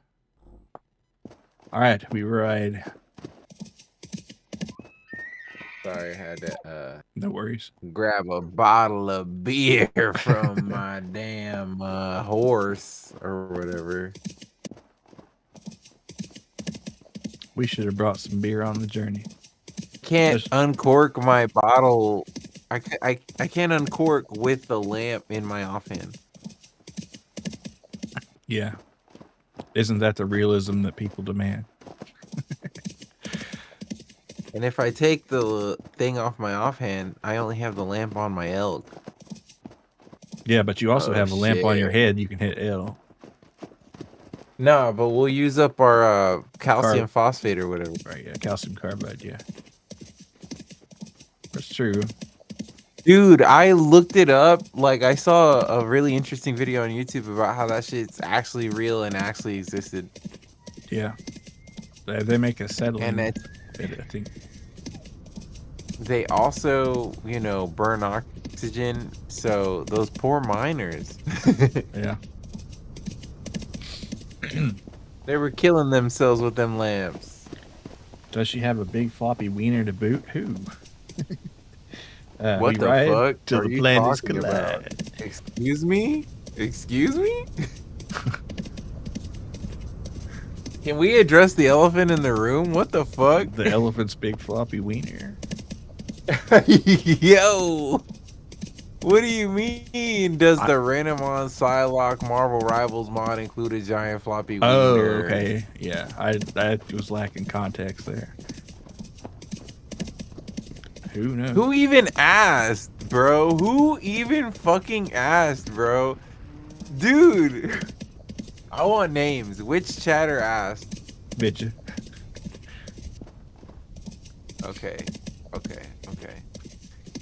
All right, we ride. Sorry, I had to No worries. grab a bottle of beer from my damn horse or whatever. We should have brought some beer on the journey. Can't uncork my bottle. I can't uncork with the lamp in my offhand. Yeah. Isn't that the realism that people demand? And if I take the thing off my offhand, I only have the lamp on my elk. Yeah, but you also Oh, have a lamp on your shit. head. You can hit L. No, but we'll use up our calcium phosphate or whatever. Right, yeah, calcium carbide, yeah. That's true. Dude, I looked it up. Like, I saw a really interesting video on YouTube about how that shit's actually real and actually existed. Yeah. They make a settling. And I think. They also, you know, burn oxygen. So those poor miners. Yeah. They were killing themselves with them lamps. Does she have a big floppy wiener to boot? Who? What the fuck till are the you planets talking collide. about? Excuse me? Excuse me? Can we address the elephant in the room? What the fuck? The elephant's big floppy wiener. Yo! What do you mean? Does the Renamon Psylocke Marvel Rivals mod include a giant floppy wiener? Oh, okay. Yeah, I was lacking context there. Who knows? Who even asked, bro? Who even fucking asked, bro? Dude! I want names. Which chatter asked? Bitcha. Okay.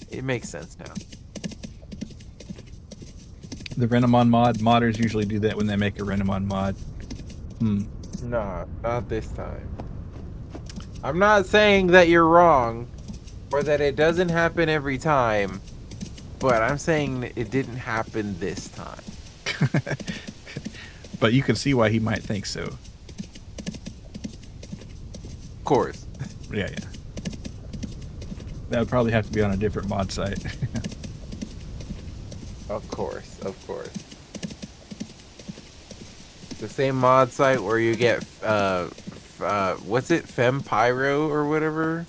It makes sense now. The Renamon modders usually do that when they make a Renamon mod. Nah, not this time. I'm not saying that you're wrong or that it doesn't happen every time, but I'm saying that it didn't happen this time. But you can see why he might think so. Of course. Yeah. That would probably have to be on a different mod site. Of course. The same mod site where you get, what's it? Fempyro or whatever?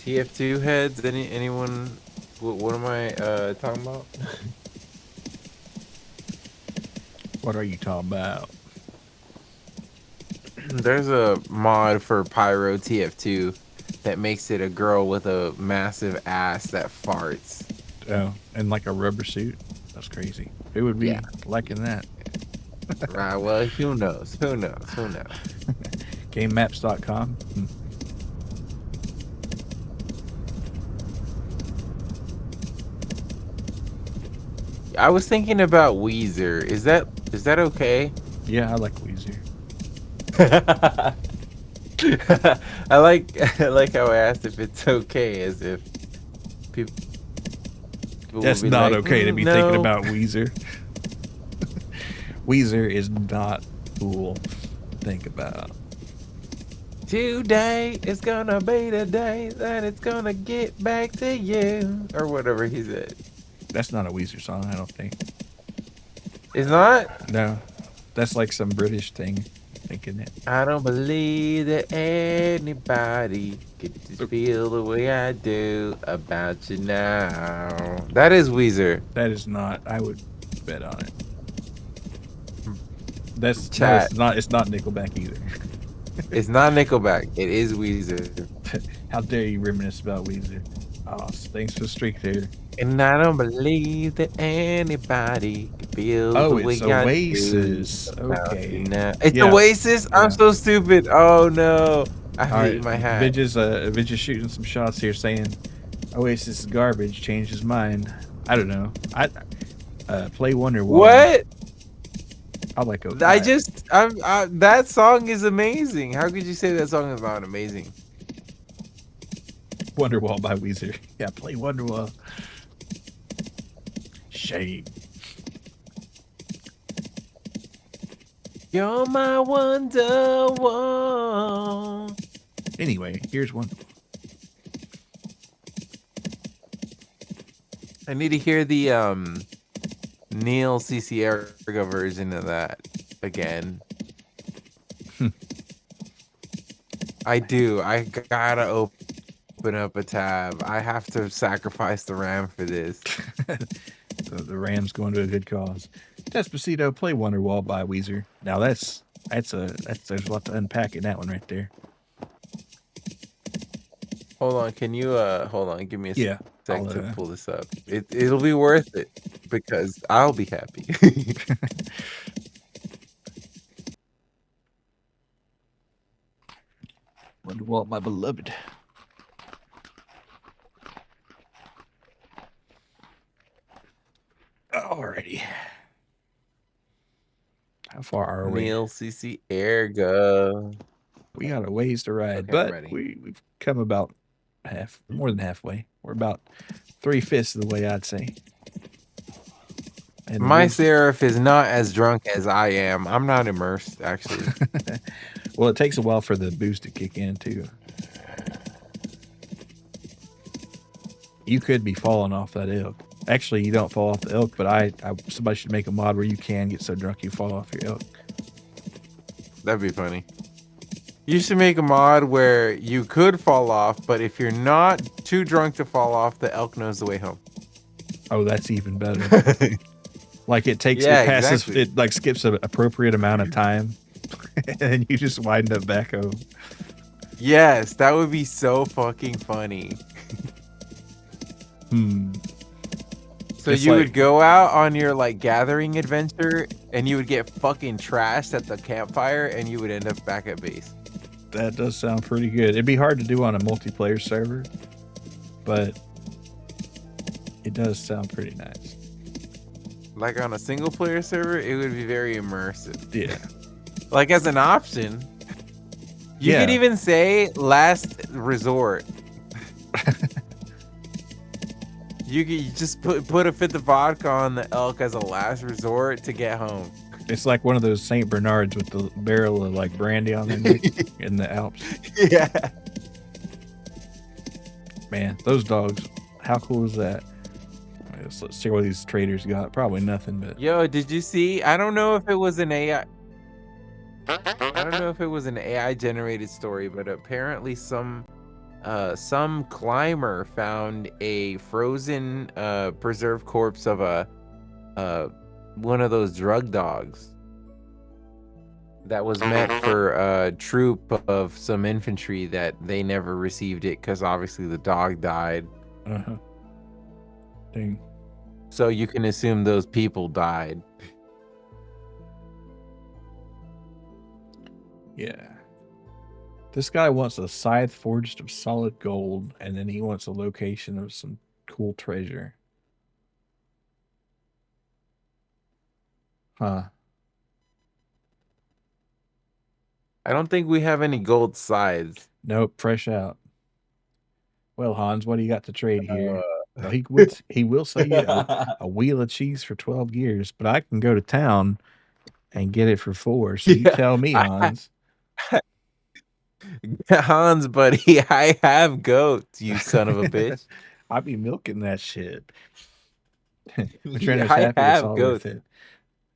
TF2 heads? Anyone? What am I talking about? What are you talking about? There's a mod for Pyro TF2 that makes it a girl with a massive ass that farts. Oh, and like a rubber suit? That's crazy. Who would be liking that? Right, well, who knows? GameMaps.com? I was thinking about Weezer. Is that okay? Yeah, I like Weezer. I like how I asked if it's okay, as if people That's not like, okay to be thinking about Weezer. Weezer is not cool to think about. Today is gonna be the day that it's gonna get back to you, or whatever he said. That's not a Weezer song, I don't think. It's not? No, that's like some British thing. Thinking it. I don't believe that anybody could just feel the way I do about you now. That is Weezer. That is not. I would bet on it. That's Chat. No, it's not Nickelback either. It's not Nickelback. It is Weezer. How dare you reminisce about Weezer? Oh, thanks for the streak there. And I don't believe that anybody can feel the way it's Oasis. Okay. It's Oasis? Yeah. I'm so stupid. Oh, no. I hate my hat. Vidge is shooting some shots here saying Oasis is garbage. Changed his mind. I don't know. Play Wonderwall. What? I like it. That song is amazing. How could you say that song is not amazing? Wonderwall by Weezer. Yeah, play Wonderwall. Shame. You're my Wonderwall. Anyway, here's one. I need to hear the Neil CC Ergo version of that again. I do. I gotta open up a tab. I have to sacrifice the RAM for this. The Rams going to a good cause. Despacito, play Wonderwall by Weezer. Now there's a lot to unpack in that one right there. Hold on, can you hold on, give me a Yeah, sec to pull this up. It'll be worth it because I'll be happy. Wonderwall, my beloved. Alrighty. How far are we? Neil CC Ergo. We got a ways to ride, Okay, but I'm ready. we've come about more than halfway. We're about 3/5 of the way, I'd say. And My Seraph is not as drunk as I am. I'm not immersed, actually. Well, it takes a while for the boost to kick in, too. You could be falling off that elk. Actually, you don't fall off the elk, but somebody should make a mod where you can get so drunk you fall off your elk. That'd be funny. You should make a mod where you could fall off, but if you're not too drunk to fall off, the elk knows the way home. Oh, that's even better. Like it passes, exactly. It like skips an appropriate amount of time, and you just wind up back home. Yes, that would be so fucking funny. So you would go out on your like gathering adventure, and you would get fucking trashed at the campfire, and you would end up back at base. That does sound pretty good. It'd be hard to do on a multiplayer server, but it does sound pretty nice. Like on a single player server, it would be very immersive. Yeah. Like as an option, you could even say last resort. You could just put a fifth of vodka on the elk as a last resort to get home. It's like one of those St. Bernards with the barrel of like brandy on their neck in the Alps. Yeah. Man, those dogs, how cool is that? Let's see what these traders got. Probably nothing, but yo, did you see? I don't know if it was an AI. I don't know if it was an AI generated story, but apparently some climber found a frozen preserved corpse of a one of those drug dogs that was meant for a troop of some infantry that they never received it because obviously the dog died. Dang. So you can assume those people died. Yeah. This guy wants a scythe forged of solid gold, and then he wants a location of some cool treasure. Huh. I don't think we have any gold scythes. Nope, fresh out. Well, Hans, what do you got to trade here? Well, he will sell you a wheel of cheese for 12 years, but I can go to town and get it for 4. So you tell me, Hans. Hans, buddy, I have goats, you son of a bitch. I'd be milking that shit. I have goats.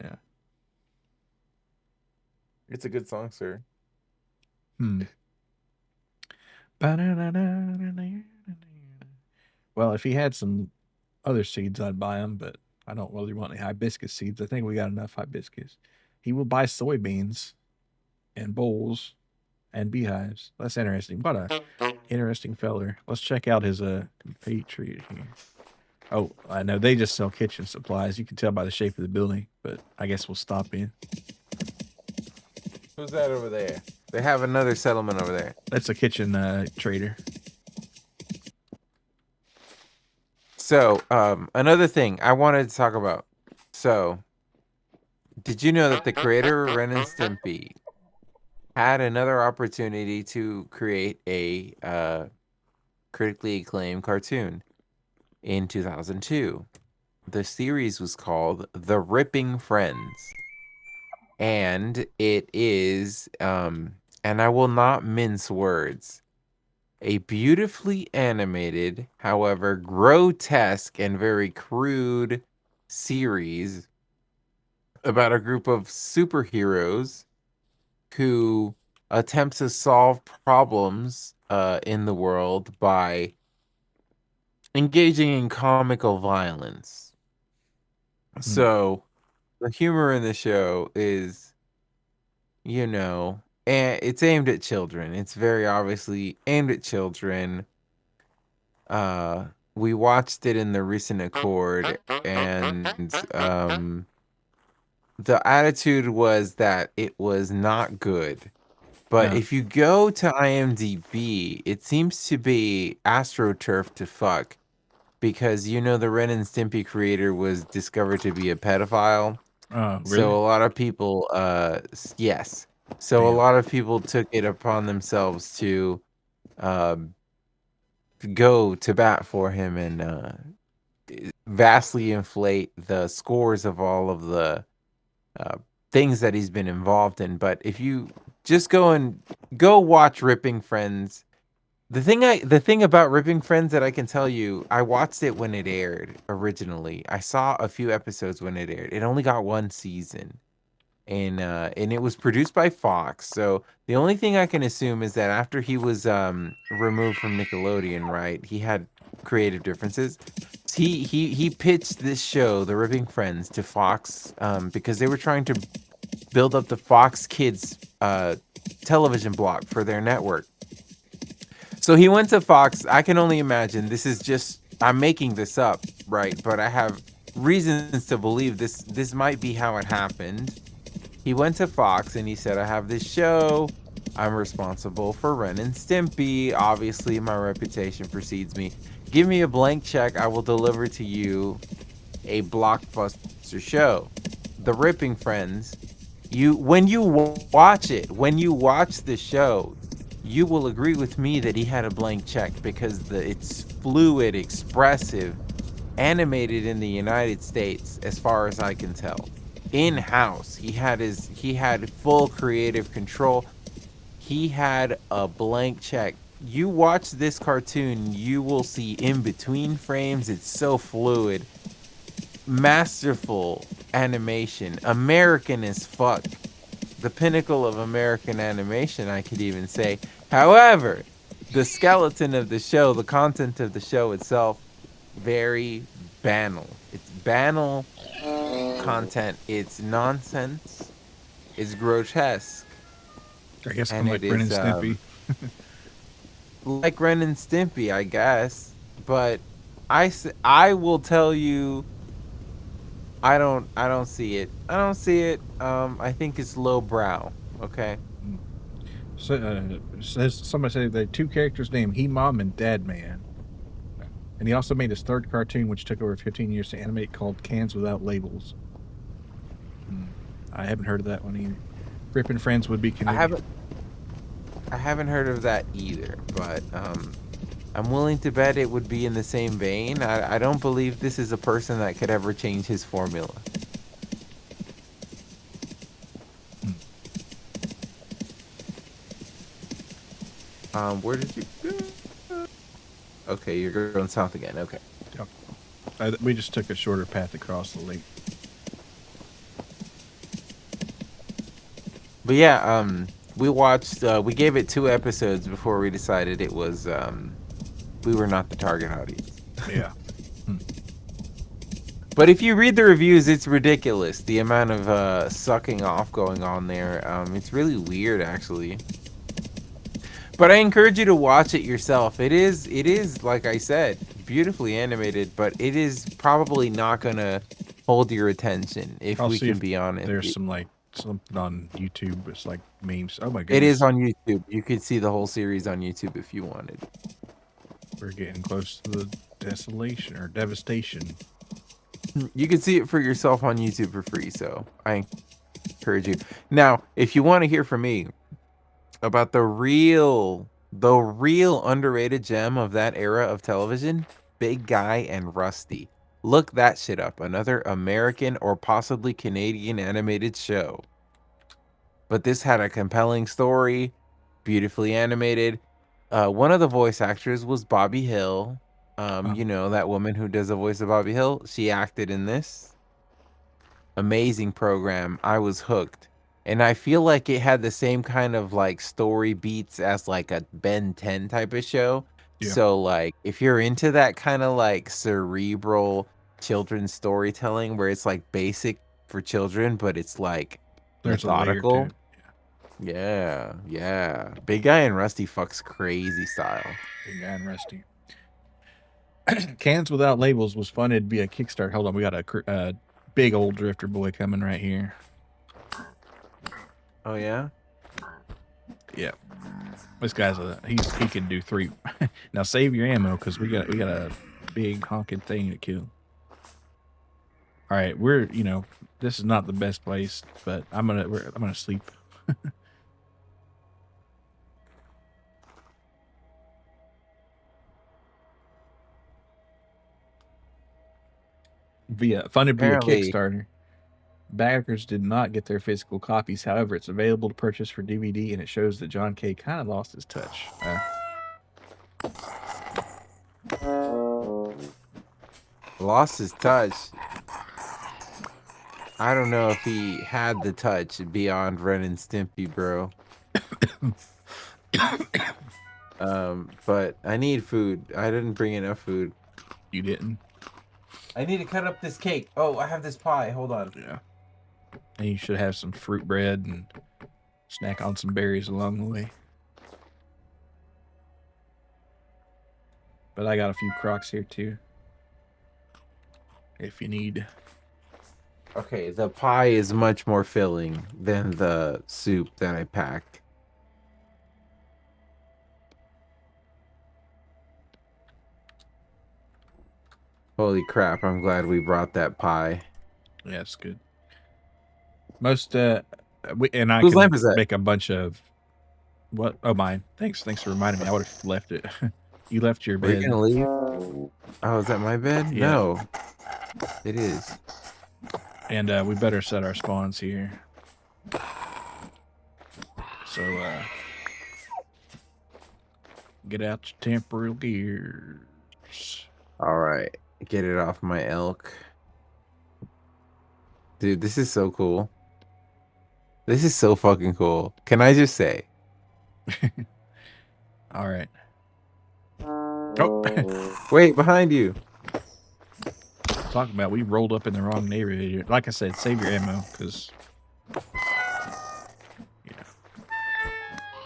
Yeah. It's a good song, sir. Well, if he had some other seeds, I'd buy them, but I don't really want any hibiscus seeds. I think we got enough hibiscus. He will buy soybeans and bowls and beehives. That's interesting. What a interesting feller. Let's check out his compatriot here. Oh, I know they just sell kitchen supplies. You can tell by the shape of the building, but I guess we'll stop in. Who's that over there? They have another settlement over there. That's a kitchen trader. So, another thing I wanted to talk about. So, did you know that the creator of Ren and Stimpy had another opportunity to create a critically acclaimed cartoon in 2002. The series was called The Ripping Friends. And it is, and I will not mince words, a beautifully animated, however grotesque and very crude series about a group of superheroes who attempt to solve problems in the world by engaging in comical violence. So the humor in the show is, and it's aimed at children. It's very obviously aimed at children. We watched it in the recent Accord, and the attitude was that it was not good. But Yeah. if you go to IMDb, it seems to be AstroTurf to fuck because the Ren and Stimpy creator was discovered to be a pedophile. Oh, So really? a lot of people, yes. So a Damn. lot of people took it upon themselves to um, go to bat for him and vastly inflate the scores of all of the uh, things that he's been involved in. But if you just go watch Ripping Friends, the thing about Ripping Friends that I can tell you, I watched it when it aired originally. I saw a few episodes when it aired. It only got one season. And it was produced by Fox. So the only thing I can assume is that after he was removed from Nickelodeon, right, he had creative differences. He pitched this show, The Ripping Friends, to Fox because they were trying to build up the Fox Kids television block for their network. So he went to Fox. I can only imagine I'm making this up, right? But I have reasons to believe this might be how it happened. He went to Fox and he said, I have this show. I'm responsible for Ren and Stimpy. Obviously, my reputation precedes me. Give me a blank check. I will deliver to you a blockbuster show. The Ripping Friends. When you watch the show, you will agree with me that he had a blank check because it's fluid, expressive, animated in the United States, as far as I can tell. In-house, he had full creative control. He had a blank check. You watch this cartoon, you will see in between frames. It's so fluid, masterful animation, American as fuck. The pinnacle of American animation, I could even say. However, the skeleton of the show, the content of the show itself, very banal. It's banal content. It's nonsense. It's grotesque. I guess kind And of it like Ren and is Stimpy. like Ren and Stimpy, I guess. But I will tell you, I don't see it. I don't see it. I think it's lowbrow. Okay. So, somebody said the two characters named He Mom and Dad Man. And he also made his third cartoon, which took over 15 years to animate, called Cans Without Labels. I haven't heard of that one either. Rippin' Friends would be Canadian. I haven't heard of that either, but I'm willing to bet it would be in the same vein. I don't believe this is a person that could ever change his formula. Where did you go? Okay, you're going south again. Okay. We just took a shorter path across the lake. But yeah, we watched. We gave it 2 episodes before we decided it was. We were not the target audience. Yeah. But if you read the reviews, it's ridiculous. The amount of sucking off going on there. It's really weird, actually. But I encourage you to watch it yourself. It is like I said, beautifully animated, but it is probably not gonna hold your attention if I'll we see can if be honest. there's something on YouTube. It's like memes. Oh my It goodness. is on YouTube. You could see the whole series on YouTube if you wanted. We're getting close to the desolation or devastation. You can see it for yourself on YouTube for free, so I encourage you. Now, if you want to hear from me about the real The real underrated gem of that era of television, Big Guy and Rusty. Look that shit up. Another American or possibly Canadian animated show. But this had a compelling story, beautifully animated. One of the voice actors was Bobby Hill. You know, that woman who does the voice of Bobby Hill. She acted in this. Amazing program. I was hooked. And I feel like it had the same kind of like story beats as like a Ben 10 type of show. Yeah. So like if you're into that kind of like cerebral children's storytelling where it's like basic for children, but it's like There's a layer to methodical. it. Yeah, yeah. Big Guy and Rusty fucks crazy style. Big Guy and Rusty. Cans Without Labels was funded via Kickstarter. Hold on, we got a big old drifter boy coming right here. Oh yeah? Yeah. This guy's he can do 3. Now save your ammo because we got a big honking thing to kill. All right, this is not the best place, but I'm gonna sleep. Funded via Apparently, Kickstarter. Backers did not get their physical copies. However, it's available to purchase for DVD, and it shows that John K. kind of lost his touch. lost his touch. I don't know if he had the touch beyond Ren and Stimpy, bro. But I need food. I didn't bring enough food. You didn't? I need to cut up this cake. Oh, I have this pie. Hold on. Yeah. And you should have some fruit bread and snack on some berries along the way. But I got a few Crocs here too, if you need. Okay, the pie is much more filling than the soup that I packed. Holy crap, I'm glad we brought that pie. Yeah, it's good. Most I Whose can lamp is that? make a bunch of what? Oh, mine. Thanks for reminding me. I would have left it. You left your Are you bed. gonna leave? Oh, is that my bed? Yeah. No. It is. And we better set our spawns here. So get out your temporal gears. Alright. Get it off my elk. Dude, this is so cool. This is so fucking cool. Can I just say? All right. Oh, wait, behind you. Talking about we rolled up in the wrong neighborhood here. Like I said, save your ammo because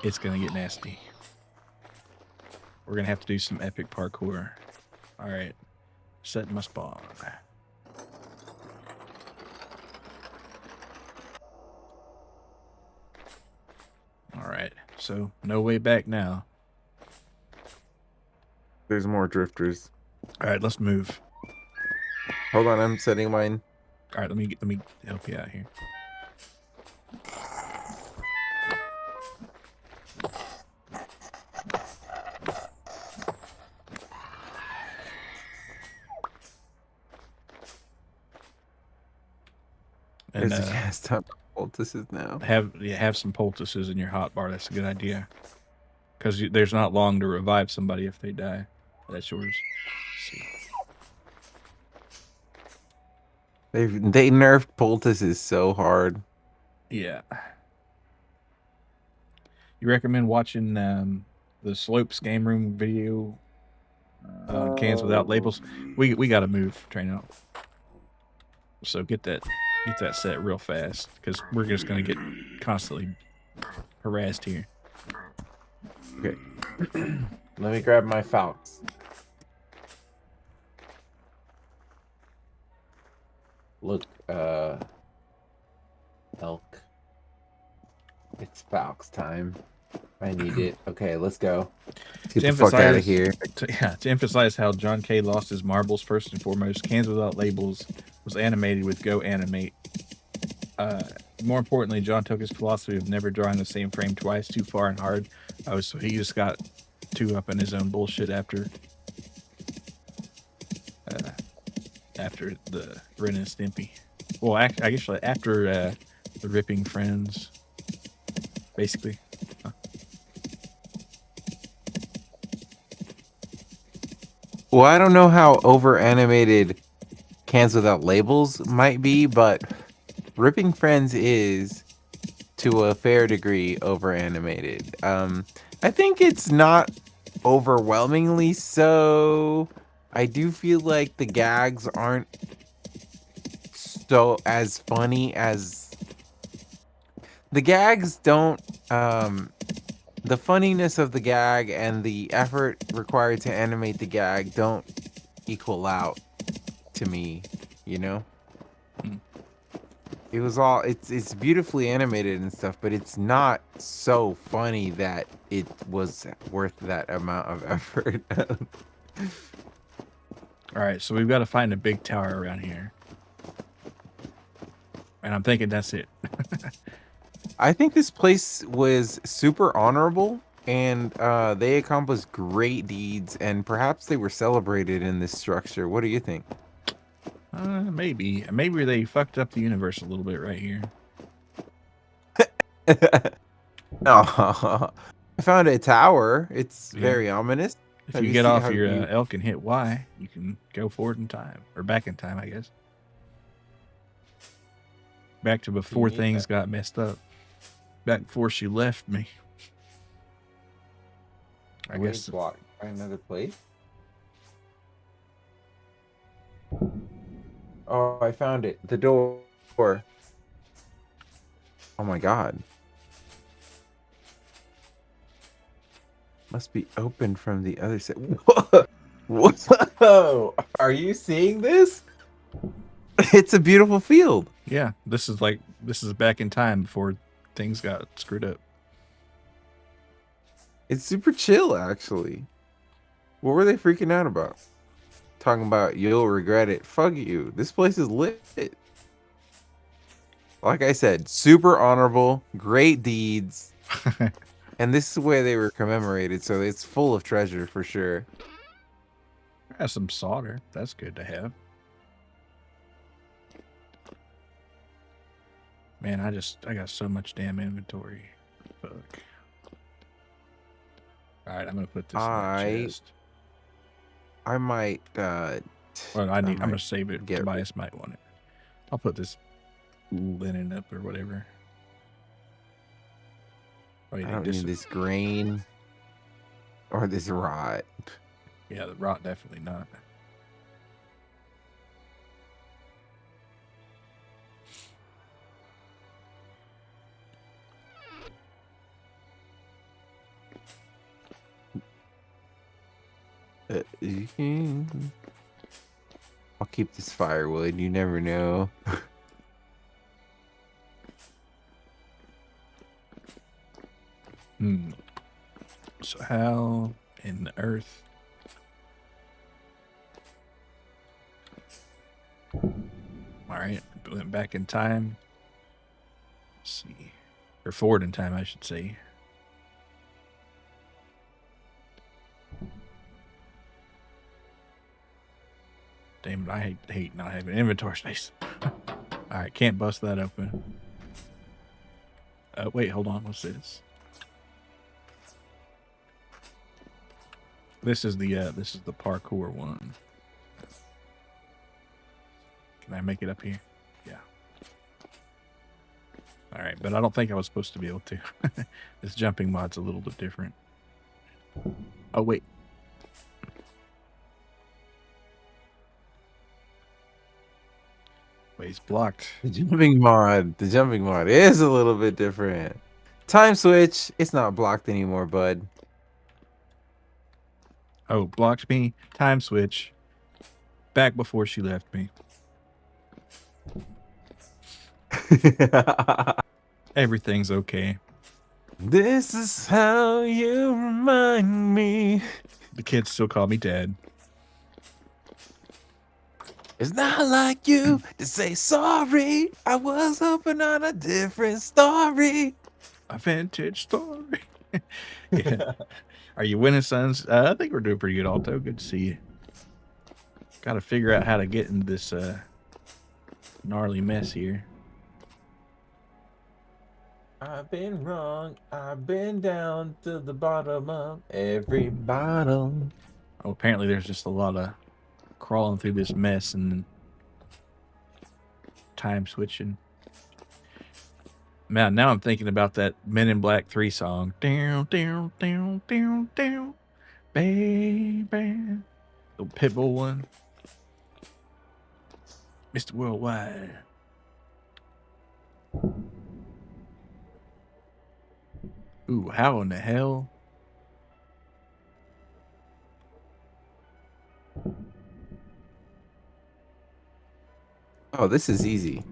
it's gonna get nasty. We're gonna have to do some epic parkour. All right, setting my spawn. All right, so no way back now. There's more drifters. All right, let's move. Hold on, I'm setting mine. All right, let me help you out here. And There's a gas top poultices now. have some poultices in your hot bar. That's a good idea. Because there's not long to revive somebody if they die. That's yours. Let's see. They nerfed poultices so hard. Yeah. You recommend watching the Slopes game room video on Cans Without Labels? We gotta move, Trueno. So get that set real fast because we're just gonna get constantly harassed here. Okay. Let me grab my falcons. Look, elk. It's falcons time. I need it. Okay, let's go. Let's get the fuck out of here. To emphasize how John K. lost his marbles, first and foremost, Cans Without Labels was animated with Go Animate. More importantly, John took his philosophy of never drawing the same frame twice, too far and hard. So he just got too up in his own bullshit after the Ren and Stimpy. Well, I guess after the ripping friends, basically. Huh. Well, I don't know how over animated Cans Without Labels might be, but Ripping Friends is to a fair degree over animated. I think it's not overwhelmingly so. I do feel like the gags aren't so as funny as the gags don't the funniness of the gag and the effort required to animate the gag don't equal out to me, you know? Mm. It was all it's beautifully animated and stuff, but it's not so funny that it was worth that amount of effort. All right, so we've got to find a big tower around here. And I'm thinking that's it. I think this place was super honorable and they accomplished great deeds and perhaps they were celebrated in this structure. What do you think? Maybe they fucked up the universe a little bit right here. Oh, I found a tower. It's very ominous. If you get off your elk and hit Y, you can go forward in time. Or back in time, I guess. Back to before things got messed up. Back before she left me. I guess. Block another place. Oh, I found it. The door. Oh my god. Must be open from the other side. Whoa! Are you seeing this? It's a beautiful field. Yeah, this is back in time before things got screwed up. It's super chill, actually. What were they freaking out about? Talking about you'll regret it. Fuck you. This place is lit. Like I said, super honorable, great deeds. And this is where they were commemorated, so it's full of treasure for sure. Has some solder. That's good to have. Man, I got so much damn inventory. Fuck. All right, I'm gonna put this in the chest. I might. Well, I'm gonna save it. Tobias might want it. I'll put this linen up or whatever. I don't need this grain or this rot. Yeah, the rot definitely not. I'll keep this firewood. You never know. So how in the earth? All right, went back in time. Let's see, or forward in time, I should say. Damn it, I hate not having inventory space. All right, can't bust that open. Wait, hold on. What's this? This is the parkour one. Can I make it up here? Yeah. All right, but I don't think I was supposed to be able to. This jumping mod's a little bit different. Oh wait. Wait, it's blocked. The jumping mod is a little bit different. Time switch, it's not blocked anymore, bud. Oh, blocked me. Time switch. Back before she left me. Everything's okay. This is how you remind me. The kids still call me Dad. It's not like you to say sorry. I was hoping on a different story. A vintage story. Yeah. Are you winning, sons? I think we're doing pretty good, Alto. Good to see you. Got to figure out how to get into this gnarly mess here. I've been wrong. I've been down to the bottom of every bottle. Oh, apparently there's just a lot of crawling through this mess and time switching. Man, now I'm thinking about that Men in Black 3 song. Down, down, down, down, down. Baby. The Pitbull one. Mr. Worldwide. Ooh, how in the hell? Oh, this is easy.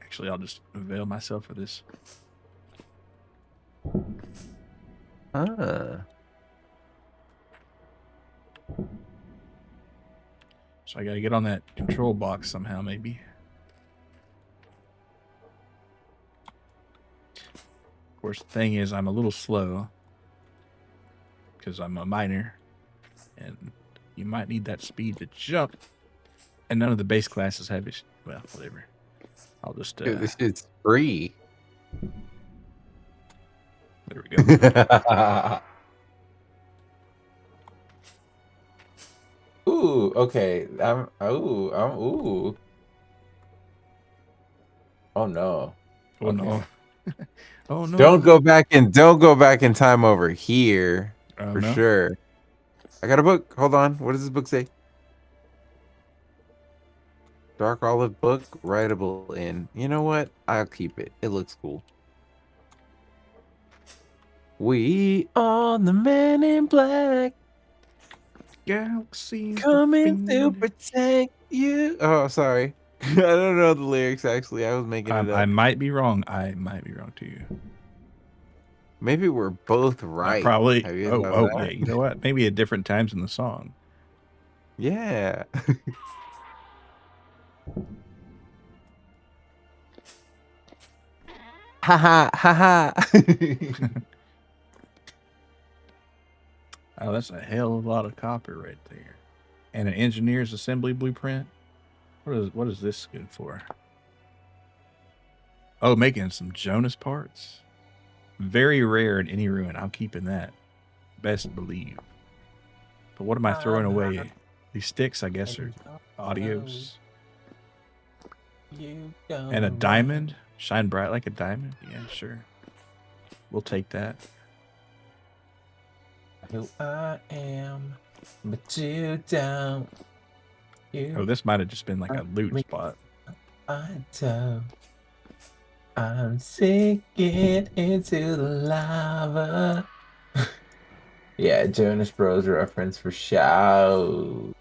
Actually, I'll just avail myself of this. Ah. So I got to get on that control box somehow, maybe. Of course, the thing is, I'm a little slow because I'm a minor, and you might need that speed to jump. And none of the base classes have it. Well, whatever. I'll just. Dude, this shit's free. There we go. Ooh, okay. Ooh. Oh no. Oh Okay. no. Oh no. Don't go back in time over here. For no. sure. I got a book. Hold on. What does this book say? Dark olive book, writable in. You know what? I'll keep it. It looks cool. We are the Men in Black. Galaxy Coming to protect you. Oh, sorry. I don't know the lyrics, actually. I was making it up. I might be wrong. I might be wrong too. Maybe we're both right. Probably. Have you Oh, yeah. You know what? Maybe at different times in the song. Yeah. Ha ha. Oh, that's a hell of a lot of copper right there. And an engineer's assembly blueprint. What is this good for? Oh, making some Jonas parts. Very rare in any ruin. I'm keeping that. Best believe. But what am I throwing away? These sticks, I guess, are audios. And a diamond? Shine bright like a diamond? Yeah, sure. We'll take that. Who I am, but you don't. Oh, this might have just been like a loot spot. I don't. I'm sinking into the lava. Yeah, Jonas Bros reference for sure.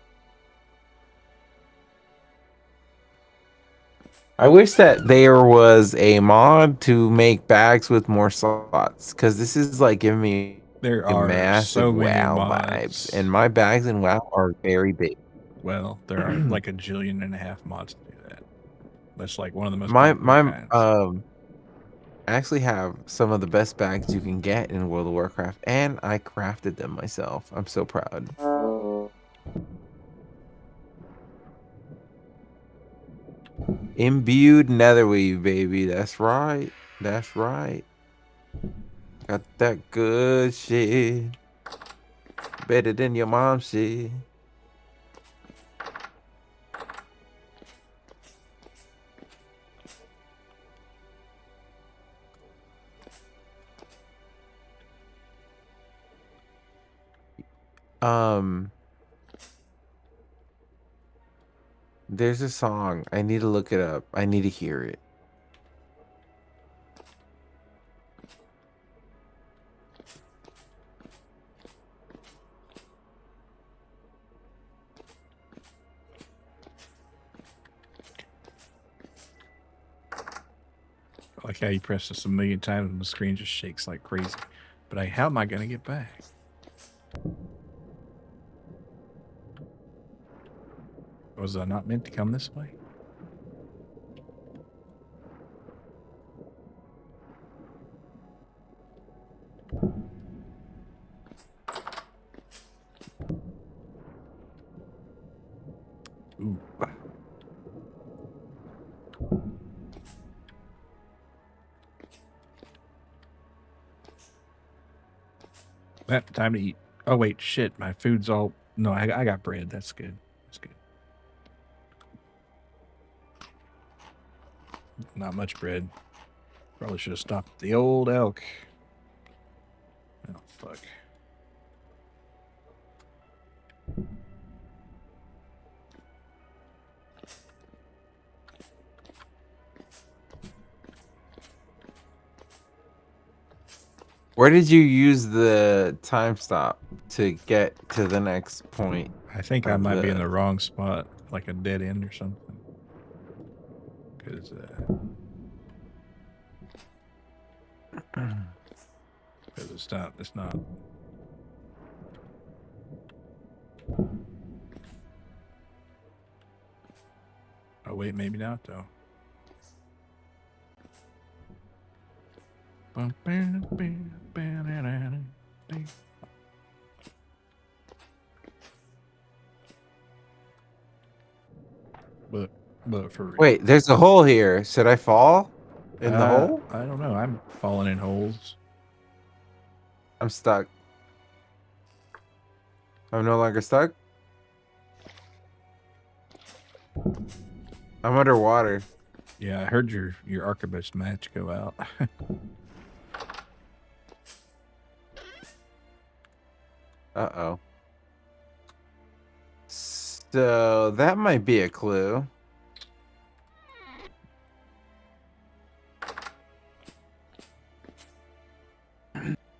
I wish that there was a mod to make bags with more slots, because this is like giving me there are massive so many WoW mods. vibes, and my bags in WoW are very big. Well, there are like 1.5 billion mods to do that. That's like one of the most popular kinds. I actually have some of the best bags you can get in World of Warcraft, and I crafted them myself. I'm so proud. Imbued netherweave, baby. That's right. That's right. Got that good shit. Better than your mom's shit. There's a song. I need to look it up. I need to hear it. I like how you press this 1,000,000 times and the screen just shakes like crazy. But how am I going to get back? Was I not meant to come this way? Ooh. Time to eat. Oh wait, shit! My food's all. No, I got bread. That's good. That's good. Not much bread. Probably should have stopped the old elk. Oh fuck. Where did you use the time stop to get to the next point? I think I might be in the wrong spot, like a dead end or something. Because it's not. It's not. Oh wait, maybe not though. But for real. Wait, there's a hole here. Should I fall in the hole? I don't know. I'm falling in holes. I'm stuck. I'm no longer stuck. I'm underwater. Yeah, I heard your arquebus match go out. Uh-oh. So that might be a clue.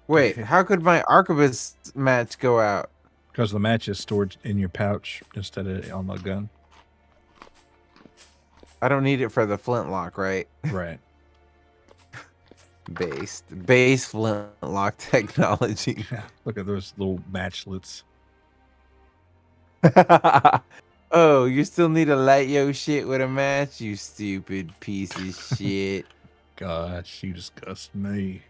Wait, how could my arquebus match go out? Because the match is stored in your pouch instead of on the gun. I don't need it for the flintlock, right? Right. Base flintlock technology. Look at those little matchlets. Oh, you still need to light your shit with a match, you stupid piece of shit. Gosh, you disgust me.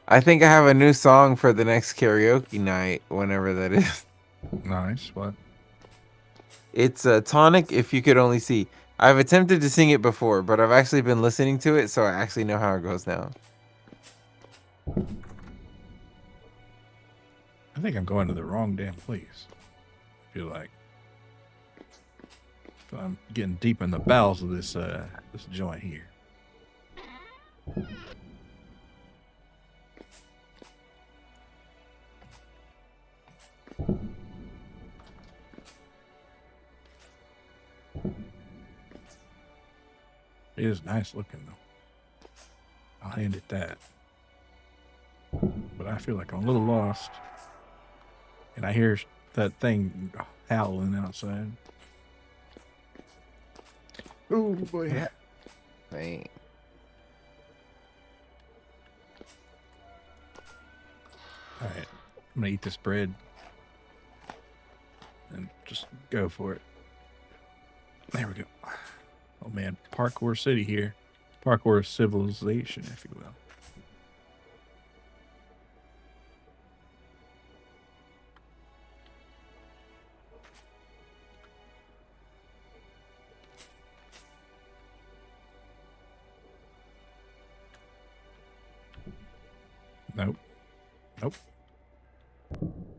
I think I have a new song for the next karaoke night, whenever that is. Nice. What? It's a tonic if you could only see. I've attempted to sing it before, but I've actually been listening to it, so I actually know how it goes now. I think I'm going to the wrong damn place. I feel like I'm getting deep in the bowels of this this joint here. It is nice looking though. I'll hand it that. But I feel like I'm a little lost. And I hear that thing howling outside. Oh boy. Yeah. Right. Alright. I'm gonna eat this bread. And just go for it. There we go. Oh man, parkour city here. Parkour civilization, if you will. Nope. Nope.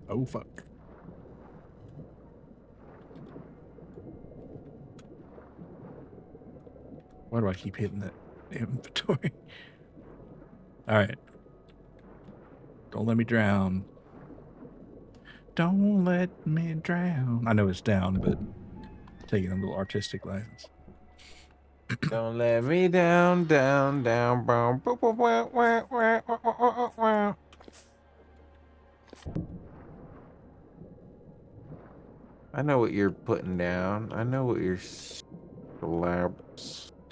Oh fuck. Why do I keep hitting that inventory? All right. Don't let me drown. Don't let me drown. I know it's down, but taking a little artistic license. Don't let me down, down, down, boom, boom, boom, wow, wow, wow, wow, wow. I know what you're putting down. I know what you're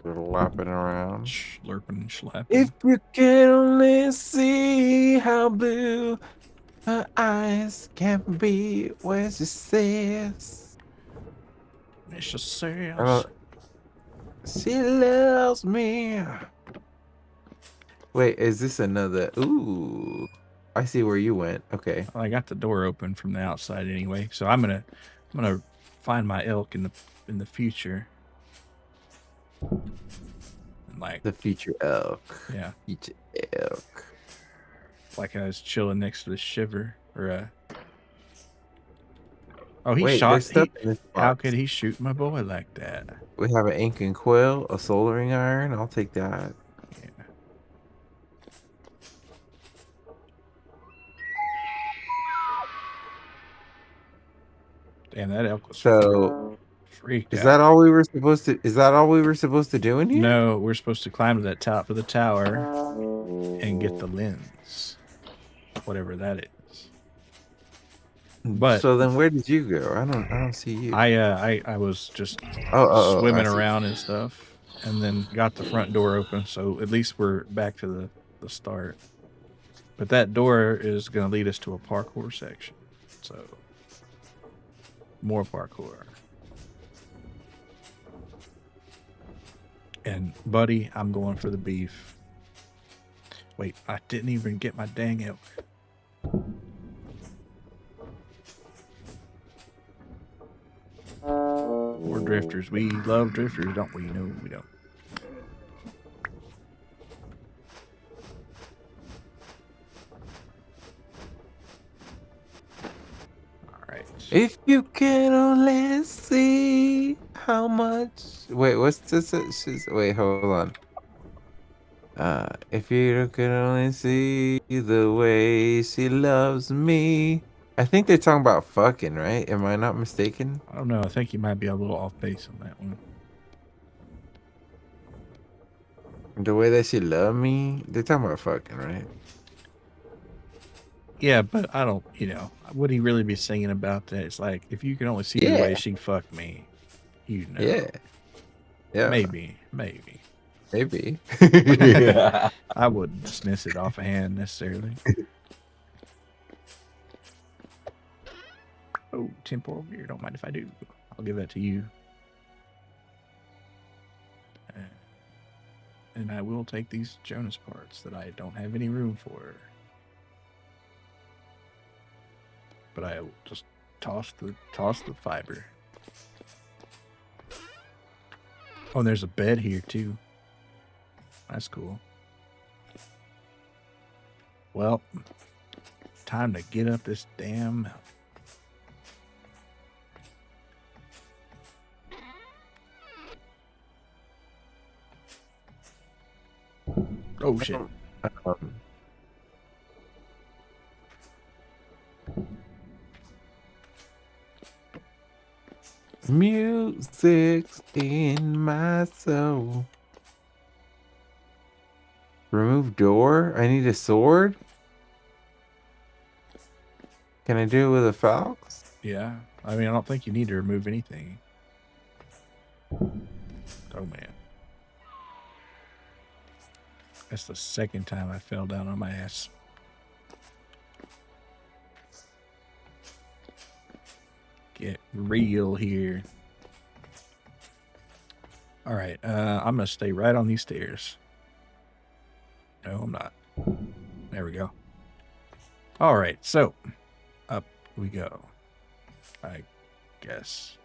Lapping around. Slurping and slapping. If you can only see how blue her eyes can be, where she says, Mr. Sales. she loves me. Wait, is this another? Ooh, I see where you went. Okay. I got the door open from the outside anyway, so I'm gonna find my elk in the future. Like the future elk. Yeah. Future elk. Like I was chilling next to the shiver or Oh, he Wait, shot. there's stuff in this How box. could he shoot my boy like that? We have an ink and quill, a soldering iron. I'll take that. Yeah. Damn, that elk was freaked Is out. that all we were supposed to? Is that all we were supposed to do in here? No, we're supposed to climb to that top of the tower and get the lens, whatever that is. But so then, where did you go? I don't see you. I was just swimming around and stuff, and then got the front door open. So at least we're back to the start. But that door is going to lead us to a parkour section. So more parkour. And buddy, I'm going for the beef. Wait, I didn't even get my dang elk. We're drifters. We love drifters, don't we? No, we don't. Alright. If you can only see how much. Wait, what's this? Wait, hold on. If you can only see the way she loves me. I think they're talking about fucking, right? Am I not mistaken? I don't know. I think you might be a little off base on that one. The way that she loved me? They're talking about fucking, right? Yeah, but I don't, would he really be singing about that? It's like, if you can only see the way she fucked me, Yeah. Yeah. Maybe. I wouldn't dismiss it off hand necessarily. Oh, temporal gear. Don't mind if I do. I'll give that to you. And I will take these Jonas parts that I don't have any room for. But I will just toss the fiber. Oh, and there's a bed here too. That's cool. Well, time to get up this damn mountain. Oh shit. Music's in my soul. Remove door? I need a sword? Can I do it with a falx? Yeah. I mean, I don't think you need to remove anything. Oh, man. That's the second time I fell down on my ass. Get real here. All right. I'm going to stay right on these stairs. No, I'm not. There we go. All right. So, up we go. I guess.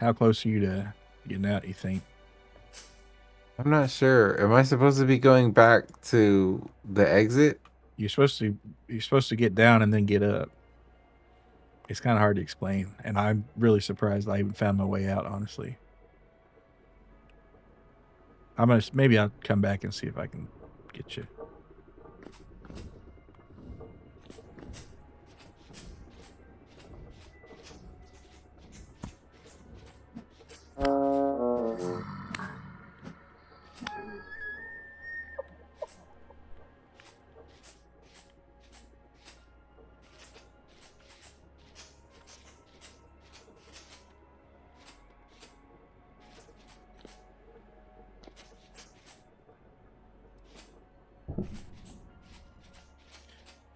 How close are you to getting out, you think? I'm not sure. Am I supposed to be going back to the exit? You're supposed to get down and then get up. It's kind of hard to explain, and I'm really surprised I even found my way out, honestly. Maybe I'll come back and see if I can get you.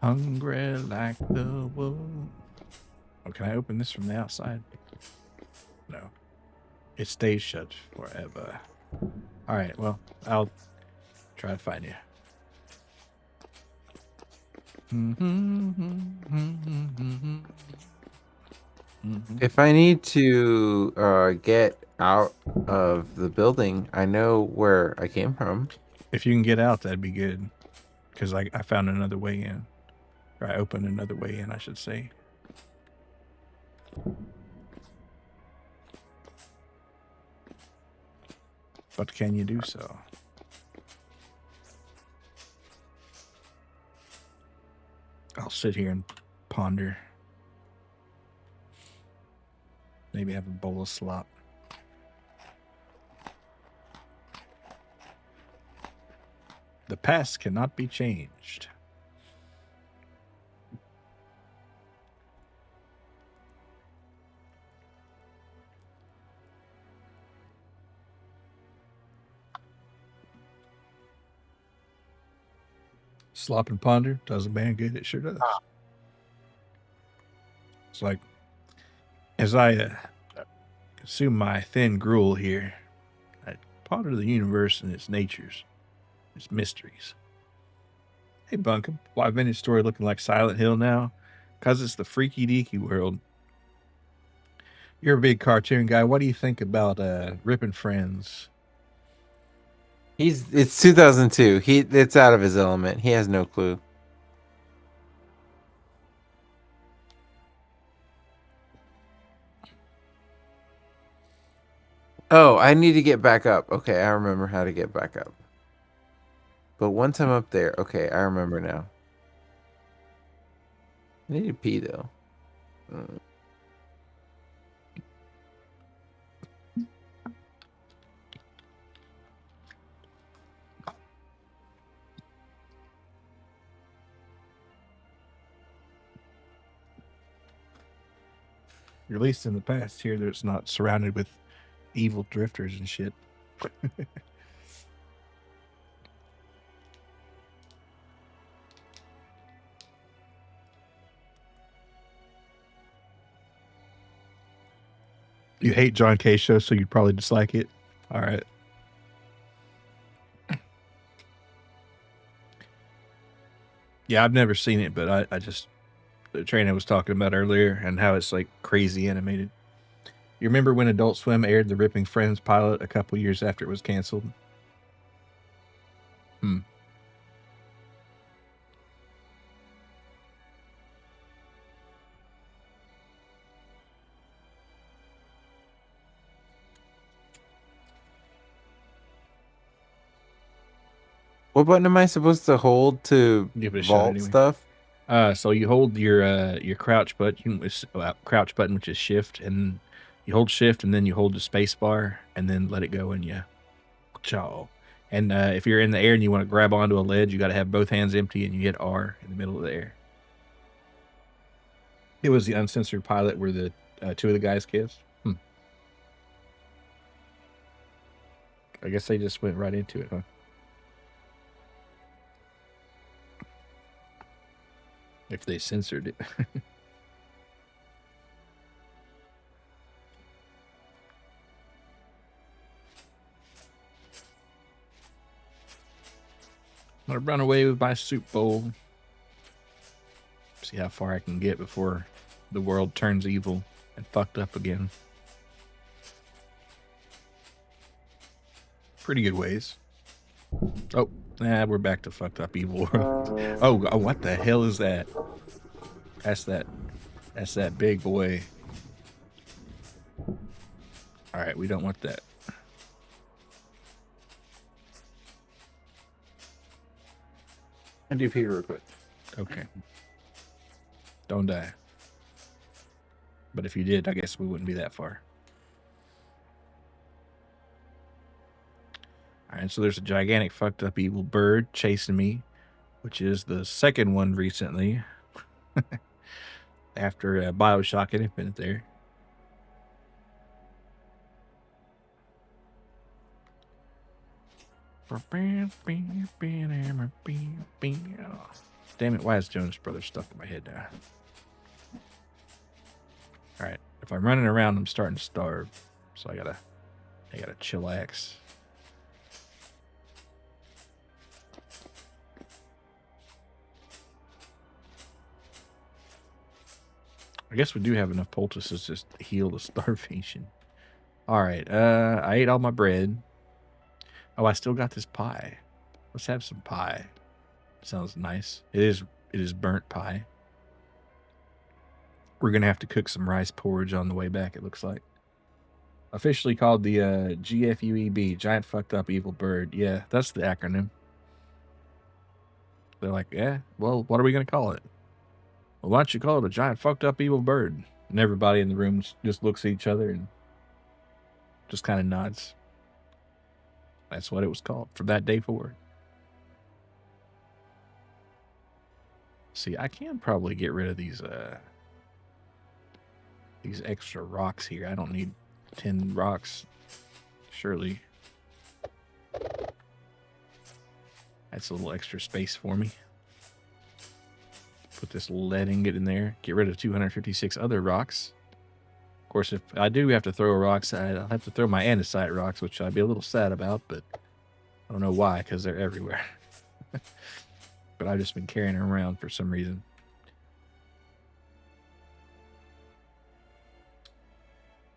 Hungry like the wolf. Oh, can I open this from the outside? No. It stays shut forever. All right, well, I'll try to find you. If I need to get out of the building, I know where I came from. If you can get out, that'd be good. Because I found another way in. Or I opened another way in, I should say. But can you do so? I'll sit here and ponder. Maybe have a bowl of slop. The past cannot be changed. Slop and ponder does a man good. It sure does. It's like, as I consume my thin gruel here, I ponder the universe and its natures, its mysteries. Hey, Bunkum, why vintage story looking like Silent Hill now? Because it's the freaky deaky world. You're a big cartoon guy. What do you think about ripping friends? It's 2002. It's out of his element. He has no clue. Oh, I need to get back up. Okay, I remember how to get back up. But once I'm up there, okay, I remember now. I need to pee though. At least in the past here, it's not surrounded with evil drifters and shit. You hate John K. show, so you'd probably dislike it. All right. Yeah, I've never seen it, but I just the trainer was talking about earlier and how it's like crazy animated. You remember when Adult Swim aired the Ripping Friends pilot a couple years after it was canceled? What button am I supposed to hold to Give it a shot vault anyway. stuff? So you hold your crouch button, crouch button, which is shift, and you hold shift, and then you hold the space bar, and then let it go, and you chaw. And if you're in the air and you want to grab onto a ledge, you got to have both hands empty, and you hit R in the middle of the air. It was the uncensored pilot where the two of the guys kissed. I guess they just went right into it, huh? If they censored it. I'm gonna run away with my soup bowl. See how far I can get before the world turns evil and fucked up again. Pretty good ways. Oh, we're back to fucked up evil world. Oh, what the hell is that? That's that big boy. All right, we don't want that. I do pee real quick. Okay. Don't die. But if you did, I guess we wouldn't be that far. All right, so there's a gigantic fucked up evil bird chasing me, which is the second one recently. After Bioshock Infinite there. Damn it, why is Jonas Brothers stuck in my head now? Alright, if I'm running around, I'm starting to starve. So I gotta chillax. I guess we do have enough poultices to just heal the starvation. Alright, I ate all my bread. Oh, I still got this pie. Let's have some pie. Sounds nice. It is burnt pie. We're gonna have to cook some rice porridge on the way back, it looks like. Officially called the GFUEB, Giant Fucked Up Evil Bird. Yeah, that's the acronym. They're like, yeah, well, what are we gonna call it? Well, why don't you call it a Giant Fucked Up Evil Bird? And everybody in the room just looks at each other and just kind of nods. That's what it was called from that day forward. See, I can probably get rid of these extra rocks here. I don't need 10 rocks, surely. That's a little extra space for me. Put this lead ingot in there. Get rid of 256 other rocks. Of course, if I do have to throw rocks, I'll have to throw my andesite rocks, which I'd be a little sad about, but I don't know why, because they're everywhere. But I've just been carrying them around for some reason.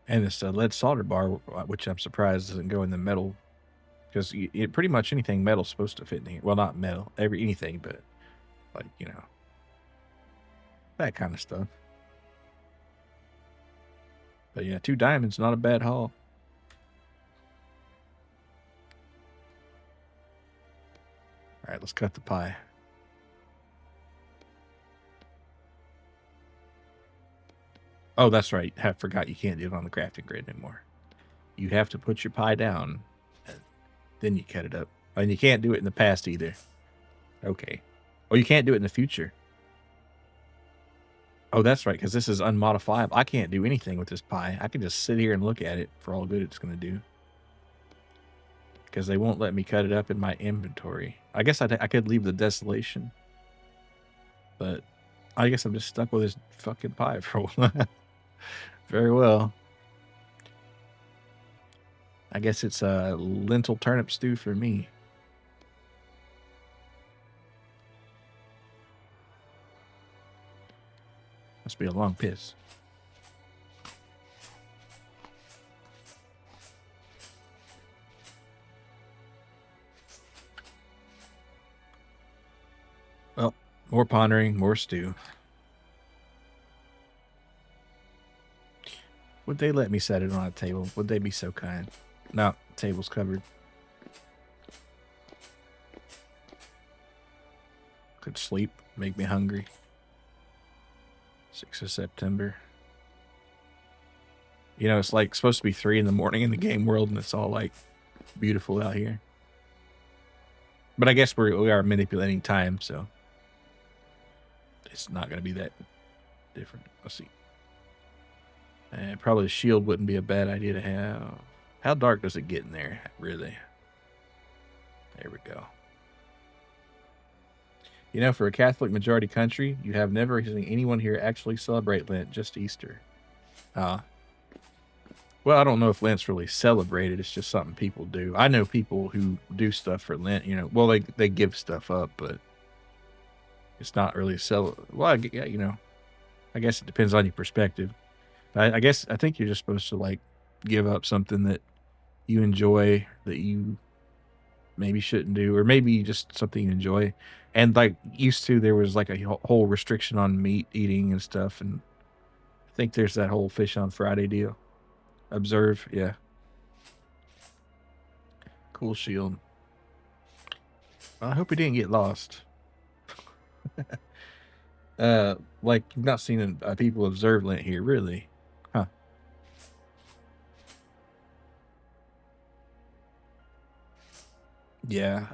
And this lead solder bar, which I'm surprised doesn't go in the metal, because pretty much anything metal's supposed to fit in here. Well, not metal, anything, but like, you know, that kind of stuff. But yeah, 2 diamonds, not a bad haul. All right, let's cut the pie. Oh, that's right. I forgot you can't do it on the crafting grid anymore. You have to put your pie down, and then you cut it up. And you can't do it in the past either. Okay. Oh, you can't do it in the future. Oh, that's right, because this is unmodifiable. I can't do anything with this pie. I can just sit here and look at it for all good it's going to do. Because they won't let me cut it up in my inventory. I guess I could leave the desolation. But I guess I'm just stuck with this fucking pie for a while. Very well. I guess it's a lentil turnip stew for me. Must be a long piss. Well, more pondering, more stew. Would they let me set it on a table? Would they be so kind? No, table's covered. Could sleep, make me hungry. 6th of September. You know, it's like supposed to be 3 in the morning in the game world, and it's all like beautiful out here. But I guess we are manipulating time, so it's not going to be that different. Let's see. Probably the shield wouldn't be a bad idea to have. How dark does it get in there, really? There we go. You know, for a Catholic majority country, you have never seen anyone here actually celebrate Lent, just Easter. Well, I don't know if Lent's really celebrated. It's just something people do. I know people who do stuff for Lent, you know. Well, they give stuff up, but it's not really well, you know, I guess it depends on your perspective. I think you're just supposed to like give up something that you enjoy that you maybe shouldn't do, or maybe just something you enjoy. And like used to, there was like a whole restriction on meat eating and stuff. And I think there's that whole fish on Friday deal. Observe. Yeah. Cool shield. I hope he didn't get lost. Like you've not seen people observe Lent here, really. Huh. Yeah.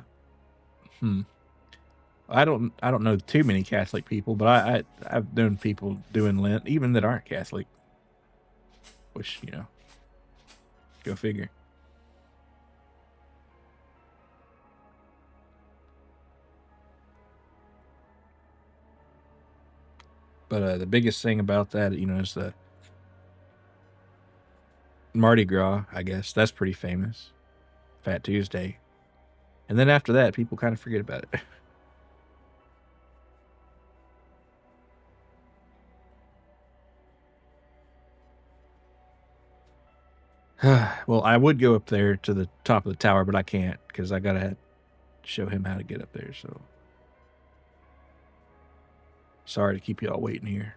I don't know too many Catholic people, but I've known people doing Lent, even that aren't Catholic. Which, you know, go figure. But the biggest thing about that, is the Mardi Gras, I guess. That's pretty famous. Fat Tuesday. And then after that, people kind of forget about it. Well, I would go up there to the top of the tower, but I can't because I gotta show him how to get up there. So sorry to keep y'all waiting here.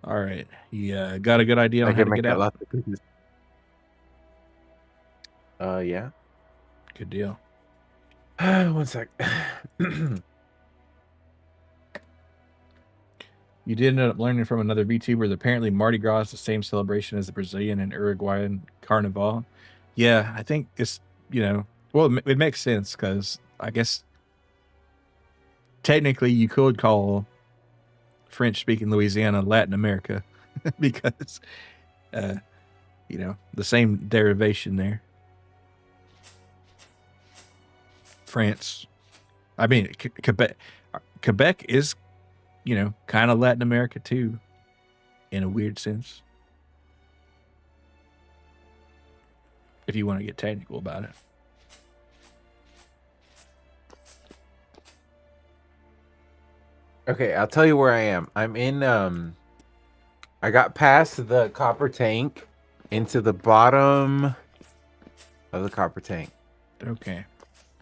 All right, you got a good idea on how to get out? Lots of cookies. Yeah. Good deal. 1 sec. You did end up learning from another VTuber that apparently Mardi Gras is the same celebration as the Brazilian and Uruguayan Carnival. Yeah, I think it's, well, it makes sense because I guess technically you could call French-speaking Louisiana Latin America because, the same derivation there. France. I mean, Quebec is, kind of Latin America too, in a weird sense. If you want to get technical about it. Okay, I'll tell you where I am. I'm in, I got past the copper tank into the bottom of the copper tank. Okay.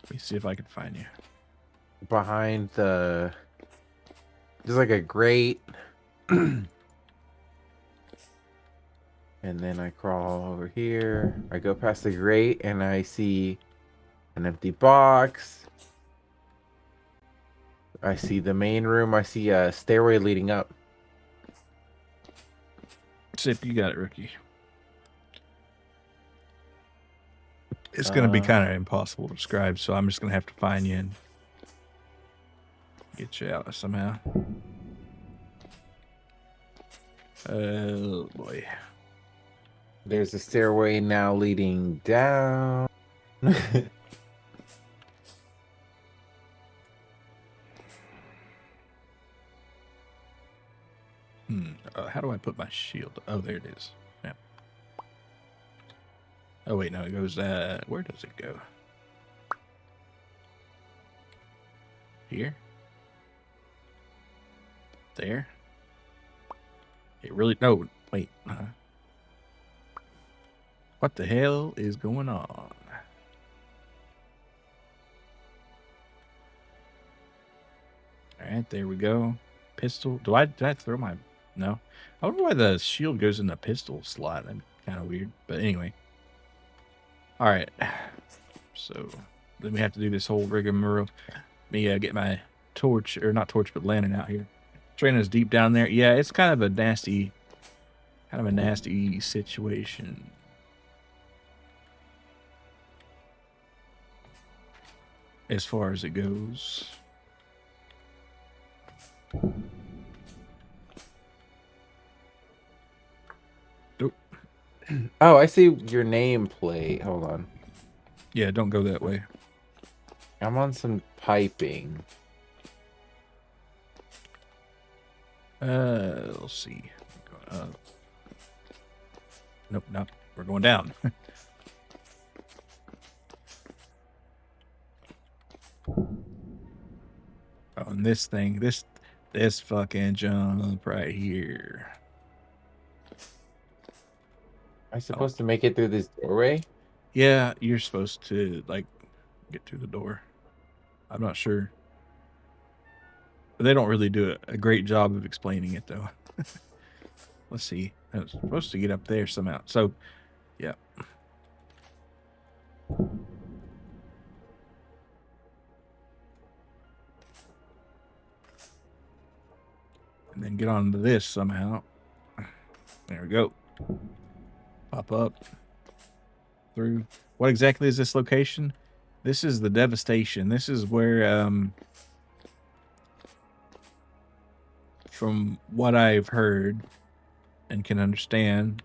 Let me see if I can find you. Behind there's like a grate. And then I crawl over here. I go past the grate and I see an empty box. I see the main room. I see a stairway leading up. Sip, you got it, rookie. It's going to be kind of impossible to describe, so I'm just going to have to find you and get you out somehow. Oh, boy. There's a stairway now leading down. How do I put my shield? Oh, there it is. Yeah. Oh, wait, no, it goes, where does it go? Here? There? It really, no, wait. What the hell is going on? All right, there we go. Pistol. Did I throw my... No. I wonder why the shield goes in the pistol slot. That's kind of weird. But anyway. All right. So then we have to do this whole rigmarole. Let me get my torch, or not torch, but lantern out here. Trueno's deep down there. Yeah, it's kind of a nasty situation. As far as it goes. Oh, I see your nameplate. Hold on. Yeah, don't go that way. I'm on some piping. Let's see. Nope, nope. We're going down. Oh, and this thing, this fucking jump right here. Am I supposed to make it through this doorway? Yeah, you're supposed to, like, get through the door. I'm not sure. But they don't really do a great job of explaining it, though. Let's see. I was supposed to get up there somehow. So, yeah. And then get onto this somehow. There we go. Pop up. Through. What exactly is this location? This is the Devastation. This is where, from what I've heard and can understand,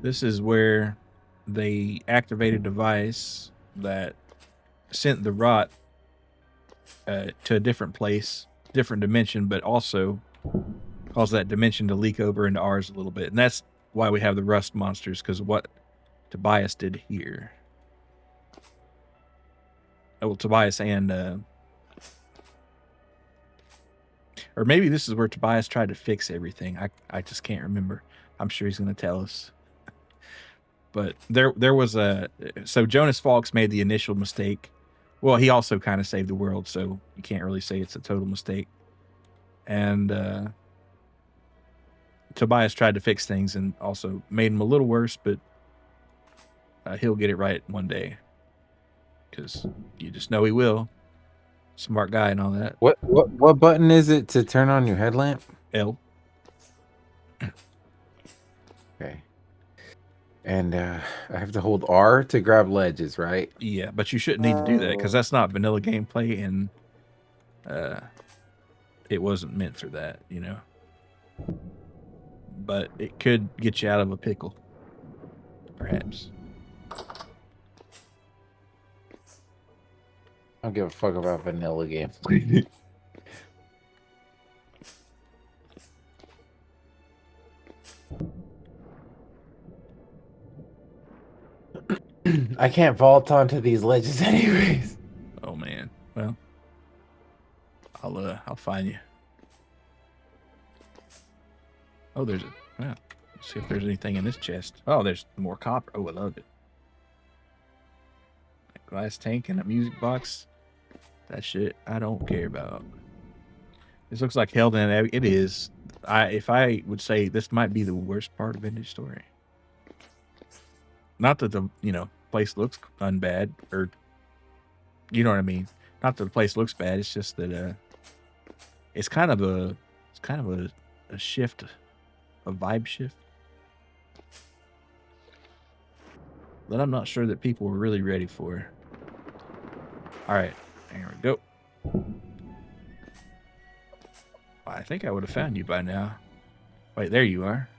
this is where they activated a device that sent the rot to a different place, different dimension, but also caused that dimension to leak over into ours a little bit. And that's why we have the rust monsters, because of what Tobias did here. Oh, well, Tobias and... or maybe this is where Tobias tried to fix everything. I just can't remember. I'm sure he's going to tell us. But there was a... So Jonas Falks made the initial mistake. Well, he also kind of saved the world, so you can't really say it's a total mistake. And Tobias tried to fix things and also made them a little worse, but he'll get it right one day. Because you just know he will. Smart guy and all that. What button is it to turn on your headlamp? L. Okay. And I have to hold R to grab ledges, right? Yeah, but you shouldn't need to do that because that's not vanilla gameplay, and it wasn't meant for that, you know. But it could get you out of a pickle, perhaps. I don't give a fuck about vanilla gameplay. I can't vault onto these ledges anyways. Oh man. Well, I'll find you. Oh, there's a... Well, let's see if there's anything in this chest. Oh, there's more copper. Oh, I love it. A glass tank and a music box. That shit I don't care about. This looks like Hell and Abbey. It is. If I would say this might be the worst part of Vintage Story. Not that the place looks unbad, or you know what I mean. Not that the place looks bad. It's just that it's kind of a shift, a vibe shift that I'm not sure that people were really ready for. All right, here we go. I think I would have found you by now. Wait, there you are.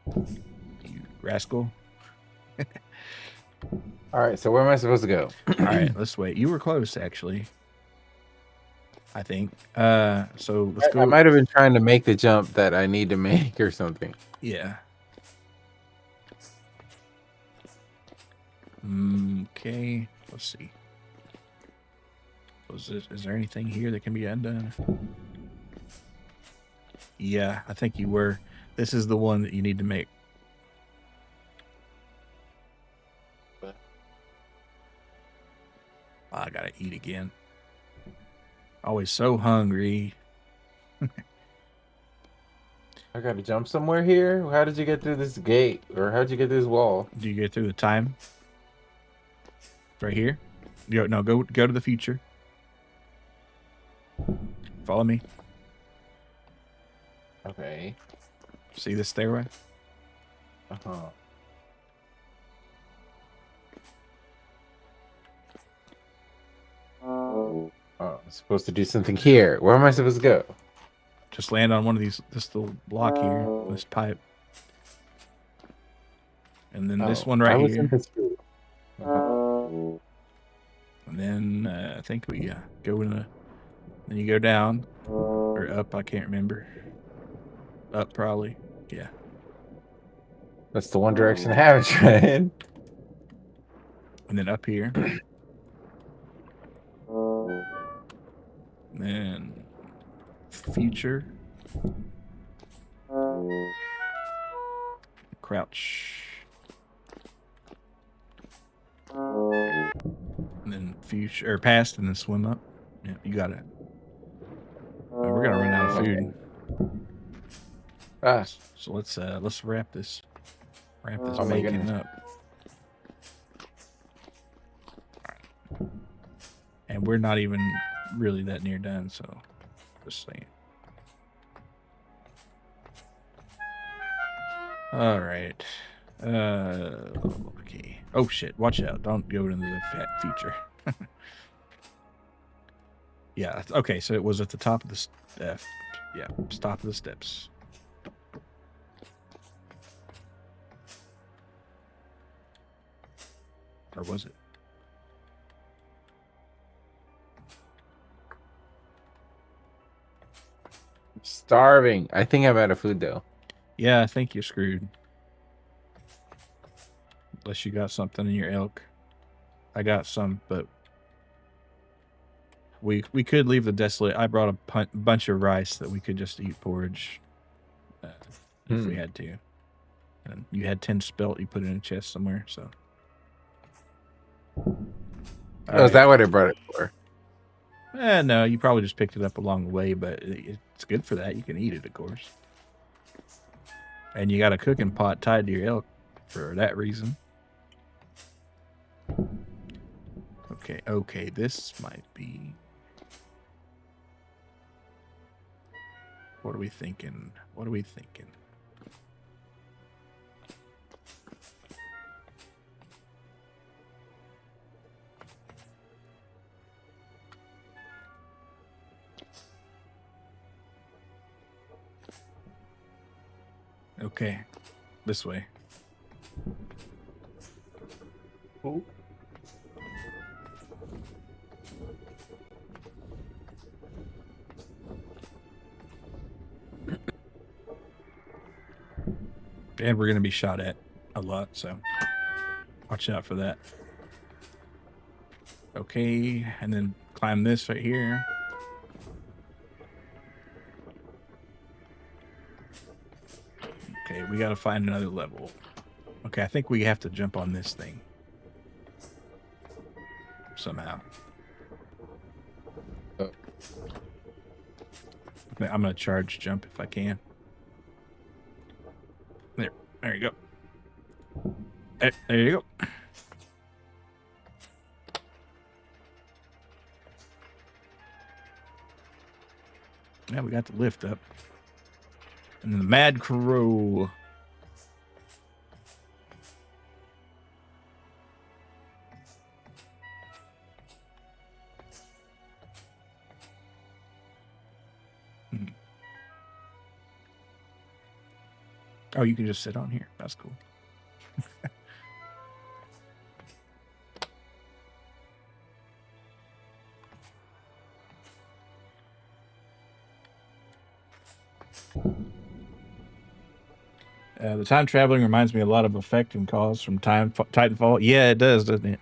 You rascal. All right, so where am I supposed to go? All right, let's wait. You were close, actually. I think. So let's go. I might have been trying to make the jump that I need to make or something. Yeah. Okay. Let's see. Is there anything here that can be undone? Yeah, I think you were. This is the one that you need to make. I gotta eat again. Always so hungry. I gotta jump somewhere here? How did you get through this gate? Or how'd you get through this wall? Do you get through the time? Right here? No, go to the future. Follow me. Okay. See this stairway? Uh-huh. Oh, I'm supposed to do something here. Where am I supposed to go? Just land on one of these, this little block here, this pipe. And then this one right here. And then I think we go in then you go down or up, I can't remember. Up probably. Yeah. That's the one direction I haven't tried. And then up here. And then future. Crouch. And then future or past and then swim up. Yeah, you got it. We're gonna run out of food. So let's wrap this making up. Right. And we're not even really that near done, so just saying. All right. Okay. Oh shit! Watch out! Don't go into the fat feature. Yeah. Okay. So it was at the top of the top of the steps. Or was it? Starving. I think I'm out of food though. Yeah, I think you're screwed. Unless you got something in your elk. I got some, but we could leave the desolate. I brought a bunch of rice that we could just eat porridge if we had to. And you had 10 spelt. You put it in a chest somewhere. So. Oh, is that what I brought it for? No, you probably just picked it up along the way, but it's good for that. You can eat it, of course. And you got a cooking pot tied to your elk for that reason. Okay, this might be... What are we thinking? Okay, this way. Oh. And we're going to be shot at a lot, so watch out for that. Okay, and then climb this right here. Okay, we got to find another level. Okay, I think we have to jump on this thing. Somehow. Oh. I'm going to charge jump if I can. There you go. There you go. Yeah, we got the lift up. And then the Mad Crow. Oh, you can just sit on here. That's cool. The time traveling reminds me a lot of Effect and Cause from Titanfall. Yeah, it does, doesn't it?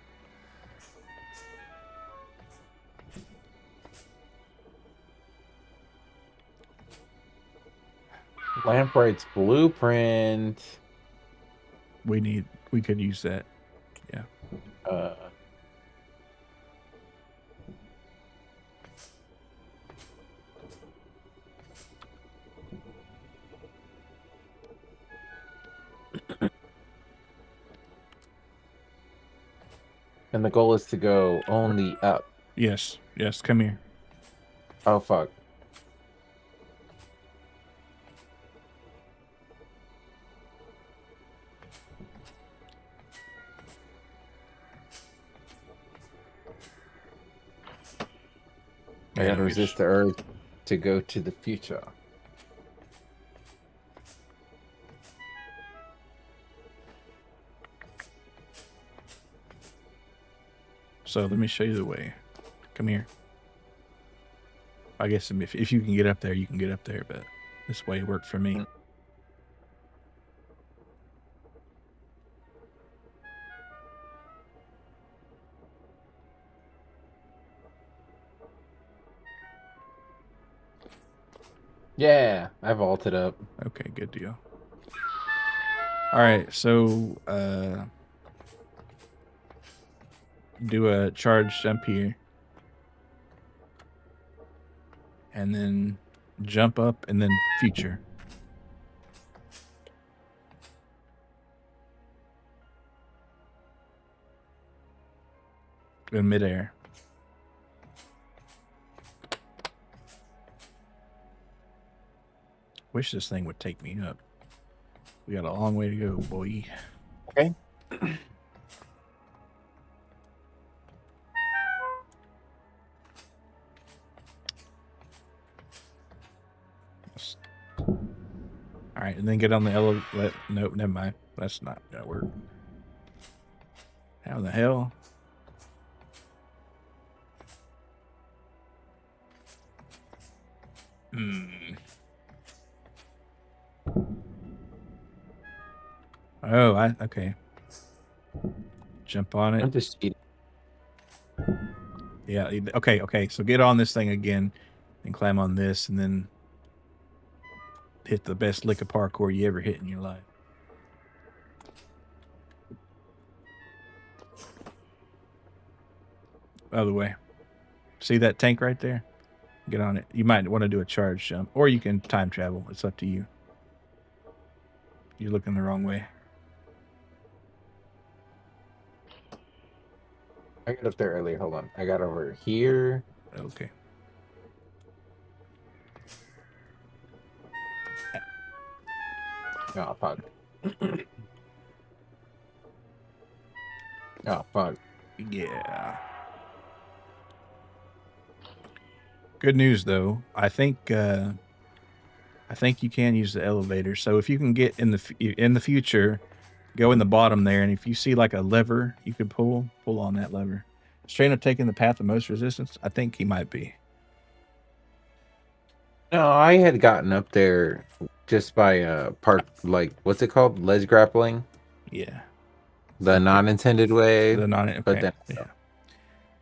Lampright's blueprint. We could use that. Yeah. And the goal is to go only up. Yes, come here. Oh, fuck. I gotta resist the urge to go to the future. So let me show you the way. Come here. I guess if you can get up there, you can get up there, but this way worked for me. Yeah, I vaulted up. Okay, good deal. All right, so do a charge jump here. And then jump up and then future. In midair. Wish this thing would take me up. We got a long way to go, boy. Okay. All right, and then get on the elevator. Nope, never mind. That's not gonna work. How the hell? Oh, okay. Jump on it. I'm just cheating. Yeah. Okay. So get on this thing again, and climb on this, and then hit the best lick of parkour you ever hit in your life. Other way. See that tank right there? Get on it. You might want to do a charge jump, or you can time travel. It's up to you. You're looking the wrong way. I got up there earlier. Hold on. I got over here. Okay. Oh, fuck. Oh, fuck. Yeah. Good news though. I think you can use the elevator. So if you can get in the future, go in the bottom there, and if you see like a lever you could pull on that lever. Is Trueno taking the path of most resistance? I think he might be. No, I had gotten up there just by like what's it called? Ledge grappling. Yeah. The non-intended way. Okay. But then yeah.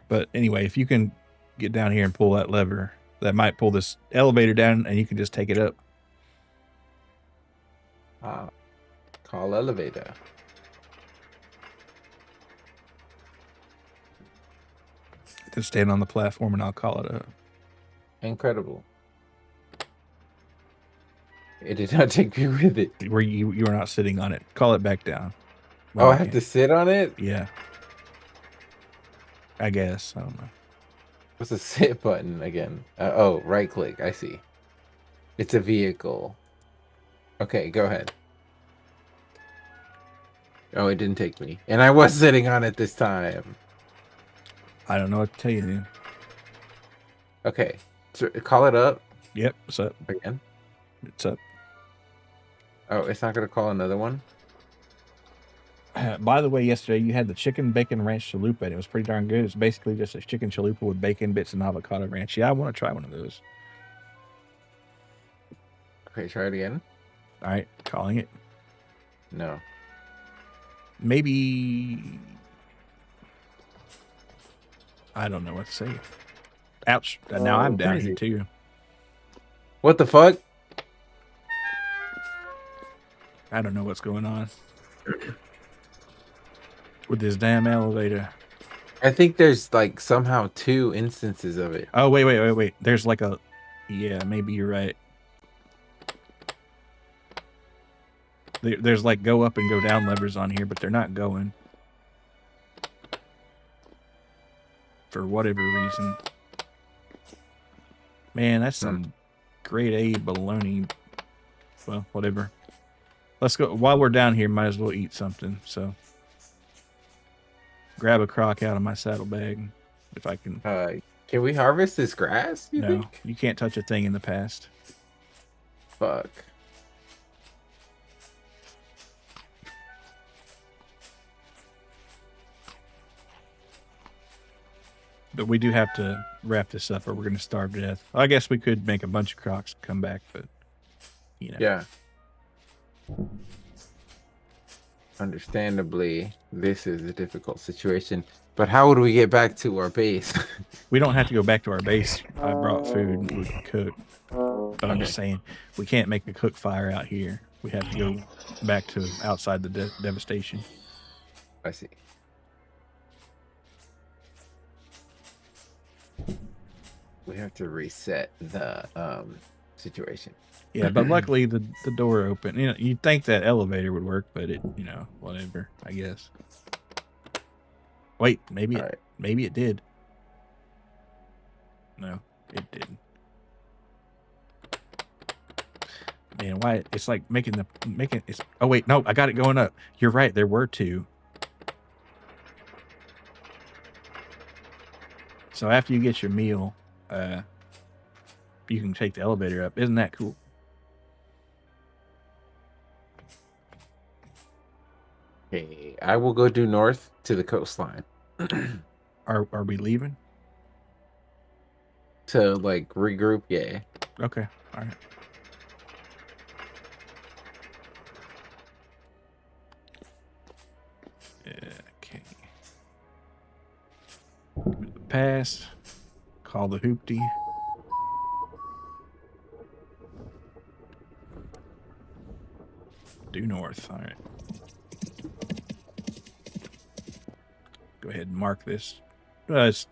But anyway, if you can get down here and pull that lever, that might pull this elevator down, and you can just take it up. Call elevator. Just stand on the platform, and I'll call it up. Incredible. It did not take me with it. Where you were not sitting on it. Call it back down. Oh, I have to sit on it? Yeah. I guess. I don't know. What's the sit button again? Oh, right click. I see. It's a vehicle. Okay, go ahead. Oh, it didn't take me. And I was sitting on it this time. I don't know what to tell you, dude. Okay. So, call it up. Yep. What's up? Again? It's up. Oh, it's not going to call another one? By the way, yesterday you had the chicken bacon ranch chalupa, and it was pretty darn good. It's basically just a chicken chalupa with bacon bits and avocado ranch. Yeah, I want to try one of those. Okay, try it again. All right, calling it. No. Maybe. I don't know what to say. Ouch. Now I'm down here too. What the fuck? I don't know what's going on with this damn elevator. I think there's like somehow 2 instances of it. Oh, wait. There's like a... Yeah, maybe you're right. There's like go up and go down levers on here, but they're not going. For whatever reason. Man, that's some grade A baloney. Well, whatever. Let's go. While we're down here, might as well eat something. So, grab a crock out of my saddlebag, if I can. Can we harvest this grass? No, you can't touch a thing in the past. Fuck. But we do have to wrap this up, or we're going to starve to death. I guess we could make a bunch of crocks and come back, but you know. Yeah. Understandably, this is a difficult situation. But how would we get back to our base? We don't have to go back to our base. I brought food. We can cook. But I'm just saying, we can't make a cook fire out here. We have to go back to outside the devastation. I see. We have to reset the situation. Yeah, but luckily the door opened. You know, you'd think that elevator would work, but it, you know, whatever, I guess. Wait, maybe maybe it did. No, it didn't. Man, why? It's like making it's. Oh wait, no, I got it going up. You're right. There were 2. So after you get your meal, you can take the elevator up. Isn't that cool? Okay, I will go due north to the coastline. Are we leaving? To like regroup, yeah. Okay. All right. Okay. Pass. Call the hoopty. Due north. All right. Go ahead and mark this. It's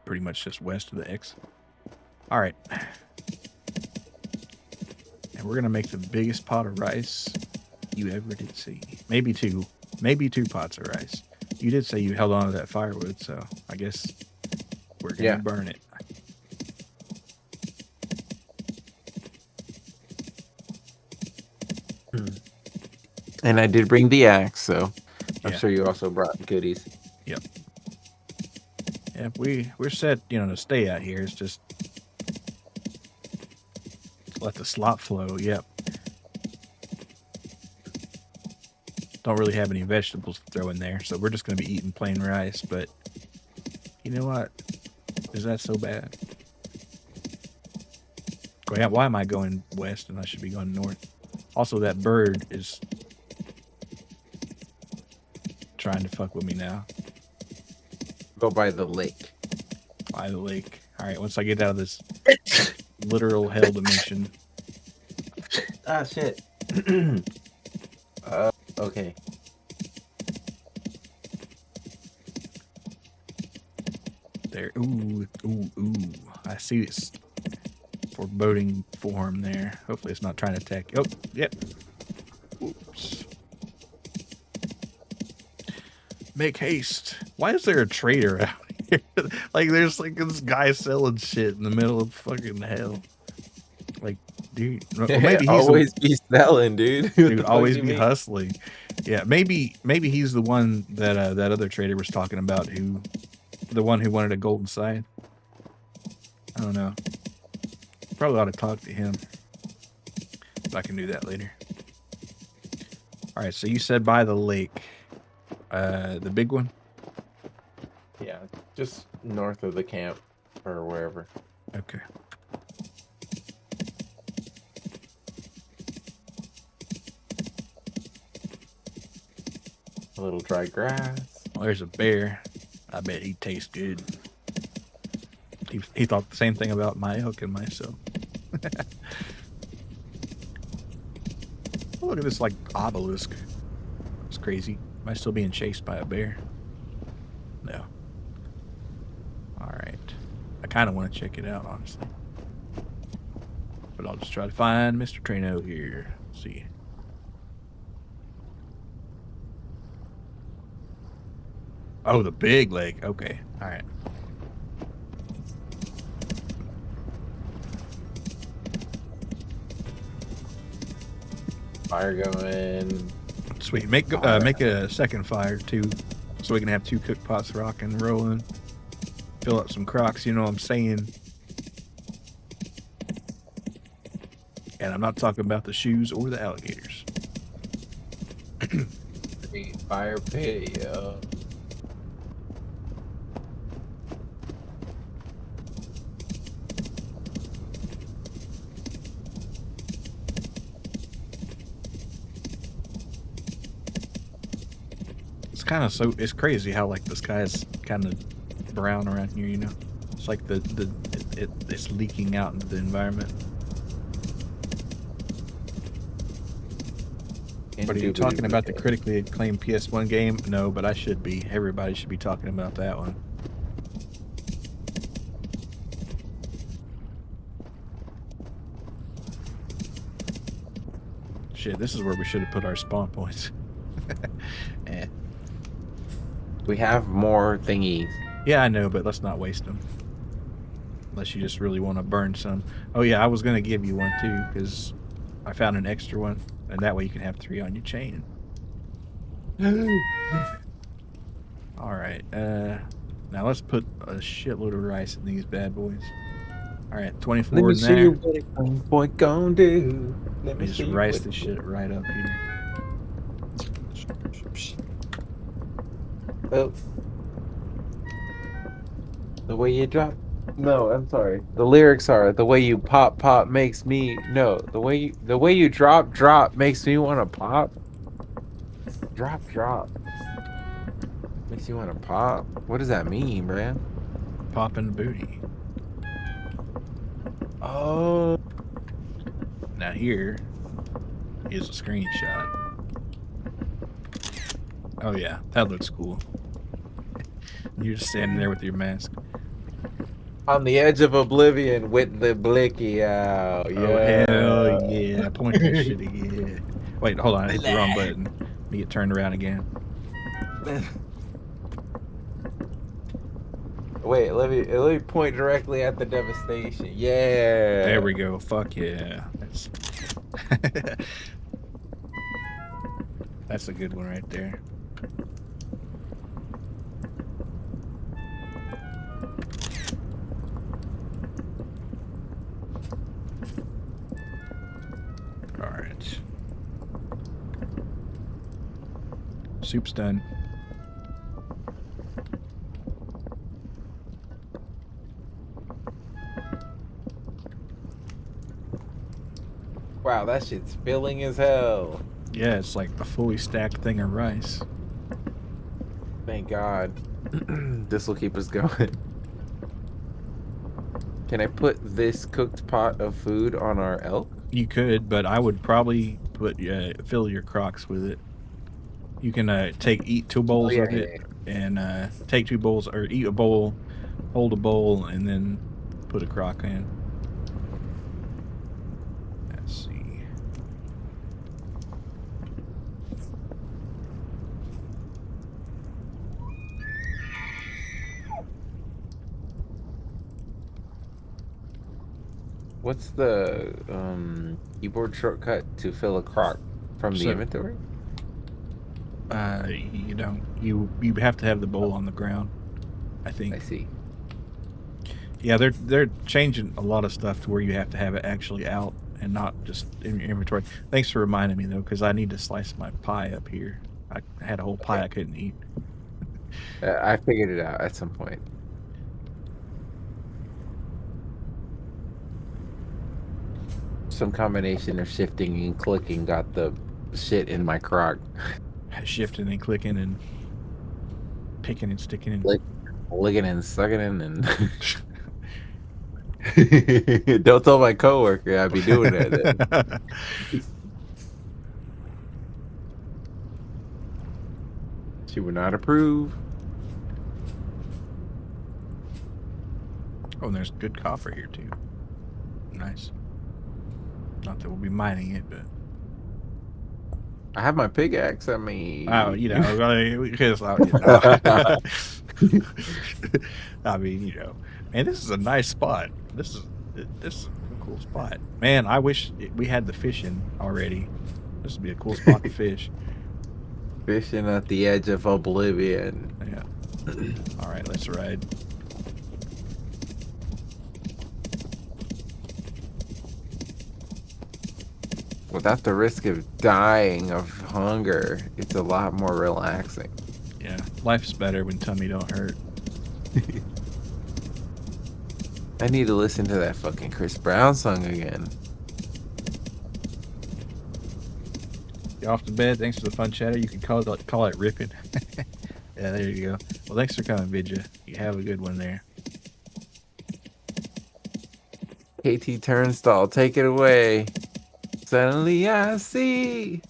pretty much just west of the X. All right. And we're going to make the biggest pot of rice you ever did see. Maybe two pots of rice. You did say you held on to that firewood, so I guess we're going to burn it. And I did bring the axe, so I'm sure you also brought goodies. Yep. Yep, we're set, to stay out here. It's just let the slop flow. Yep. Don't really have any vegetables to throw in there, so we're just going to be eating plain rice, but you know what? Is that so bad? Why am I going west and I should be going north? Also, that bird is trying to fuck with me now. Go by the lake. By the lake. All right, once I get out of this literal hell dimension. Ah, shit. Okay. There. Ooh. I see this foreboding form there. Hopefully it's not trying to attack. Oh, yep. Oops. Make haste. Why is there a trader out here? Like, there's like this guy selling shit in the middle of fucking hell. Like, dude, well, maybe he's always be selling, dude. Dude, always be hustling. Yeah, maybe he's the one that that other trader was talking about, the one who wanted a golden scythe. I don't know. Probably ought to talk to him. But I can do that later. All right, so you said by the lake. The big one? Yeah, just north of the camp or wherever. Okay. A little dry grass. Well, there's a bear. I bet he tastes good. He thought the same thing about my elk and myself. Oh, look at this, like, obelisk. It's crazy. Am I still being chased by a bear? No. Alright. I kind of want to check it out, honestly. But I'll just try to find Mr. Trueno here. Let's see. Oh, the big lake. Okay. Alright. Fire going. Sweet. Make a second fire too, so we can have 2 cook pots rocking, rolling. Fill up some crocks. You know what I'm saying? And I'm not talking about the shoes or the alligators. Fire pit, yo. It's crazy how like the sky is kind of brown around here, you know? It's like it's leaking out into the environment. But are you talking about the critically acclaimed PS1 game? No, but I should be. Everybody should be talking about that one. Shit, this is where we should have put our spawn points. Eh. We have more thingies. Yeah, I know, but let's not waste them. Unless you just really want to burn some. Oh yeah, I was going to give you one too, because I found an extra one. And that way you can have 3 on your chain. Alright, now let's put a shitload of rice in these bad boys. Alright, 24 in there. Let me see what a boy gon' do. Let me just rice this shit right up here. Oh, the way you drop. No, I'm sorry. The lyrics are the way you pop pop makes me no. The way you drop drop makes me want to pop. Drop drop makes you want to pop. What does that mean, man? Popping the booty. Oh, Now here is a screenshot. Oh yeah, that looks cool. You're just standing there with your mask. on the edge of oblivion with the blicky out. Oh hell Yeah. yeah! Point that shit again. Wait, hold on. I hit the wrong button. Let me get turned around again. Wait, let me point directly at the devastation. Yeah. There we go. Fuck yeah. That's a good one right there. All right. Soup's done. Wow, that shit's filling as hell. Yeah, it's like a fully stacked thing of rice. Thank God. This will keep us going. Can I put this cooked pot of food on our elk? You could, but I would probably fill your crocs with it. You can eat 2 bowls of it, and take 2 bowls, or eat a bowl, hold a bowl, and then put a crock in. Let's see. What's the keyboard shortcut to fill a crock from the inventory? You don't. You have to have the bowl on the ground, I think. I see. Yeah, they're changing a lot of stuff to where you have to have it actually out and not just in your inventory. Thanks for reminding me though, because I need to slice my pie up here. I had a whole pie I couldn't eat. I figured it out at some point. Some combination of shifting and clicking got the shit in my crock. Shifting and clicking and picking and sticking and Licking and sucking in and don't tell my coworker I'd be doing that. She would not approve. Oh, and there's good copper here too. Nice. Not that we'll be mining it, but I have my pickaxe. I mean, oh, because I mean, man, this is a nice spot. This is a cool spot. Man, I wish we had the fishing already. This would be a cool spot to fish. Fishing at the edge of oblivion. Yeah. All right, let's ride. Without the risk of dying of hunger, it's a lot more relaxing. Yeah, life's better when tummy don't hurt. I need to listen to that fucking Chris Brown song again. You off to bed? Thanks for the fun chatter. You can call it ripping. Yeah, there you go. Well, thanks for coming, Vidya. You have a good one there. KT Turnstile, take it away. Suddenly I see.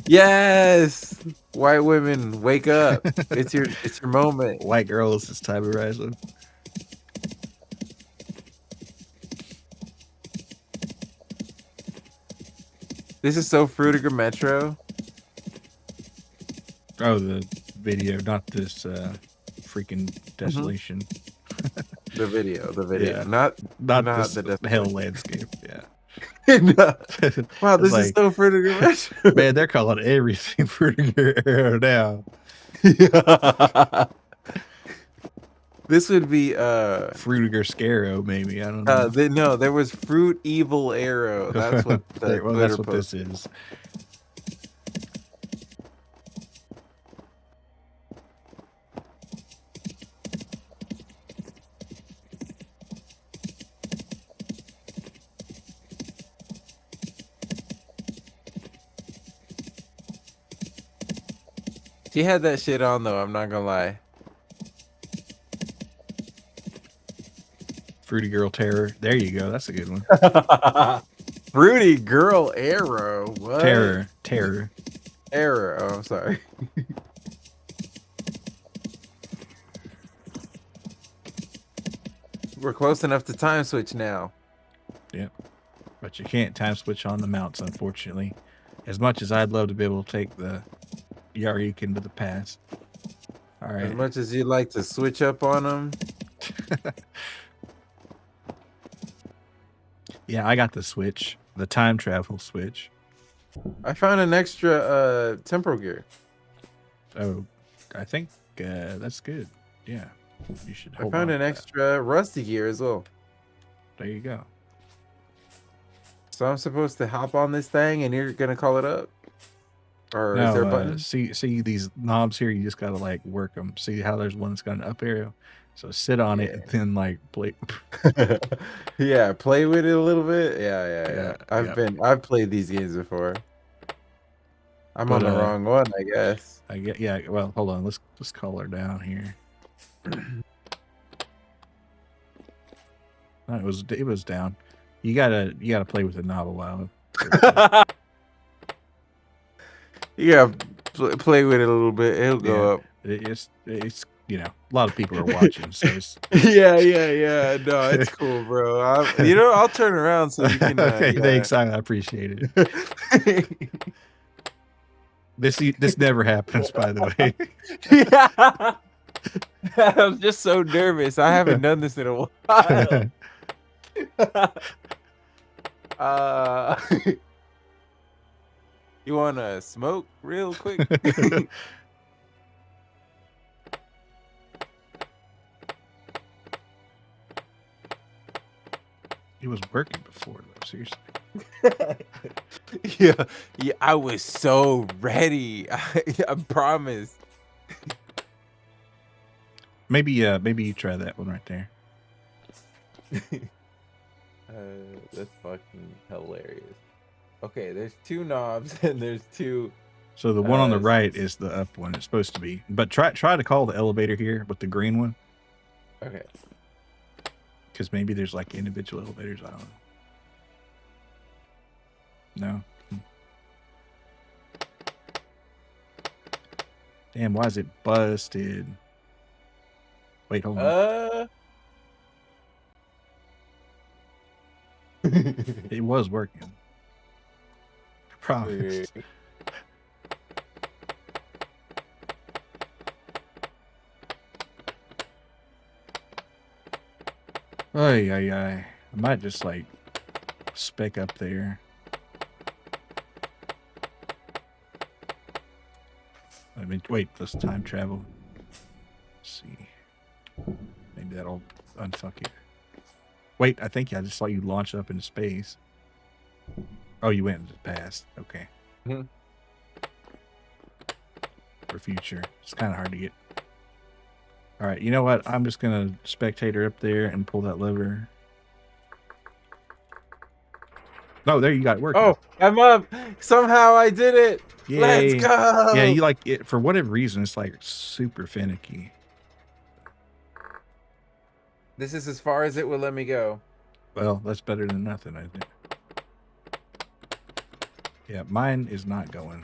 Yes, white women, wake up! It's your moment. White girls, it's time to rise up. This is so Fruitiger Metro. Oh, the video, not this freaking desolation. The video, Yeah. not this the hell landscape. Yeah. No. Wow, this like, is so Fruitiger Metro. Man, they're calling everything Fruitiger Arrow now. This would be Fruitiger Scarrow, maybe. I don't know. No, there was Fruit Evil Arrow. That's what that's what this is. She had that shit on though. I'm not gonna lie. Fruity Girl Terror. There you go. That's a good one. Fruity Girl Arrow. What? Terror. Arrow. Oh, I'm sorry. We're close enough to time switch now. Yep. But you can't time switch on the mounts, unfortunately. As much as I'd love to be able to take the Yarik to the past. All right. As much as you'd like to switch up on them. Yeah, I got the switch. The time travel switch. I found an extra temporal gear. Oh, I think that's good. Yeah. You should I hold found on an to that. extra rusty gear as well. There you go. So I'm supposed to hop on this thing and you're gonna call it up? Or is there a button? See these knobs here, you just gotta like work them. See how there's one that's got an up arrow? So sit on it and then like play. Yeah, play with it a little bit. Yeah. I've played these games before. I'm on the wrong one, I guess. Yeah, well, hold on, let's call her down here. No, it was down. You gotta play with the knob a while. You gotta play with it a little bit. It'll go up. It's you know, a lot of people are watching, so it's Yeah. No, it's cool, bro. I'll turn around so you can. Okay, thanks. I appreciate it. This never happens, by the way. Yeah. I'm just so nervous. I haven't done this in a while. You want to smoke real quick? It was working before, though. Seriously. Yeah. I was so ready. I promise. Maybe you try that one right there. That's fucking hilarious. Okay, there's two knobs and there's two. So the one on the right is the up one. It's supposed to be. But try to call the elevator here with the green one. Okay. Because maybe there's like individual elevators. I don't know. No. Damn, why is it busted? Wait, hold on. It was working. I promise. Ay. I might just like spec up there. I mean, wait, let's time travel. Let's see. Maybe that'll unfuck it. Wait, I think I just saw you launch up into space. Oh, you went into the past. Okay. Mm-hmm. For future. It's kind of hard to get. All right, you know what? I'm just going to spectator up there and pull that lever. No, there you got it working. Oh, I'm up. Somehow I did it. Yay. Let's go. Yeah, you like it for whatever reason. It's like super finicky. This is as far as it will let me go. Well, that's better than nothing, I think. Yeah, mine is not going.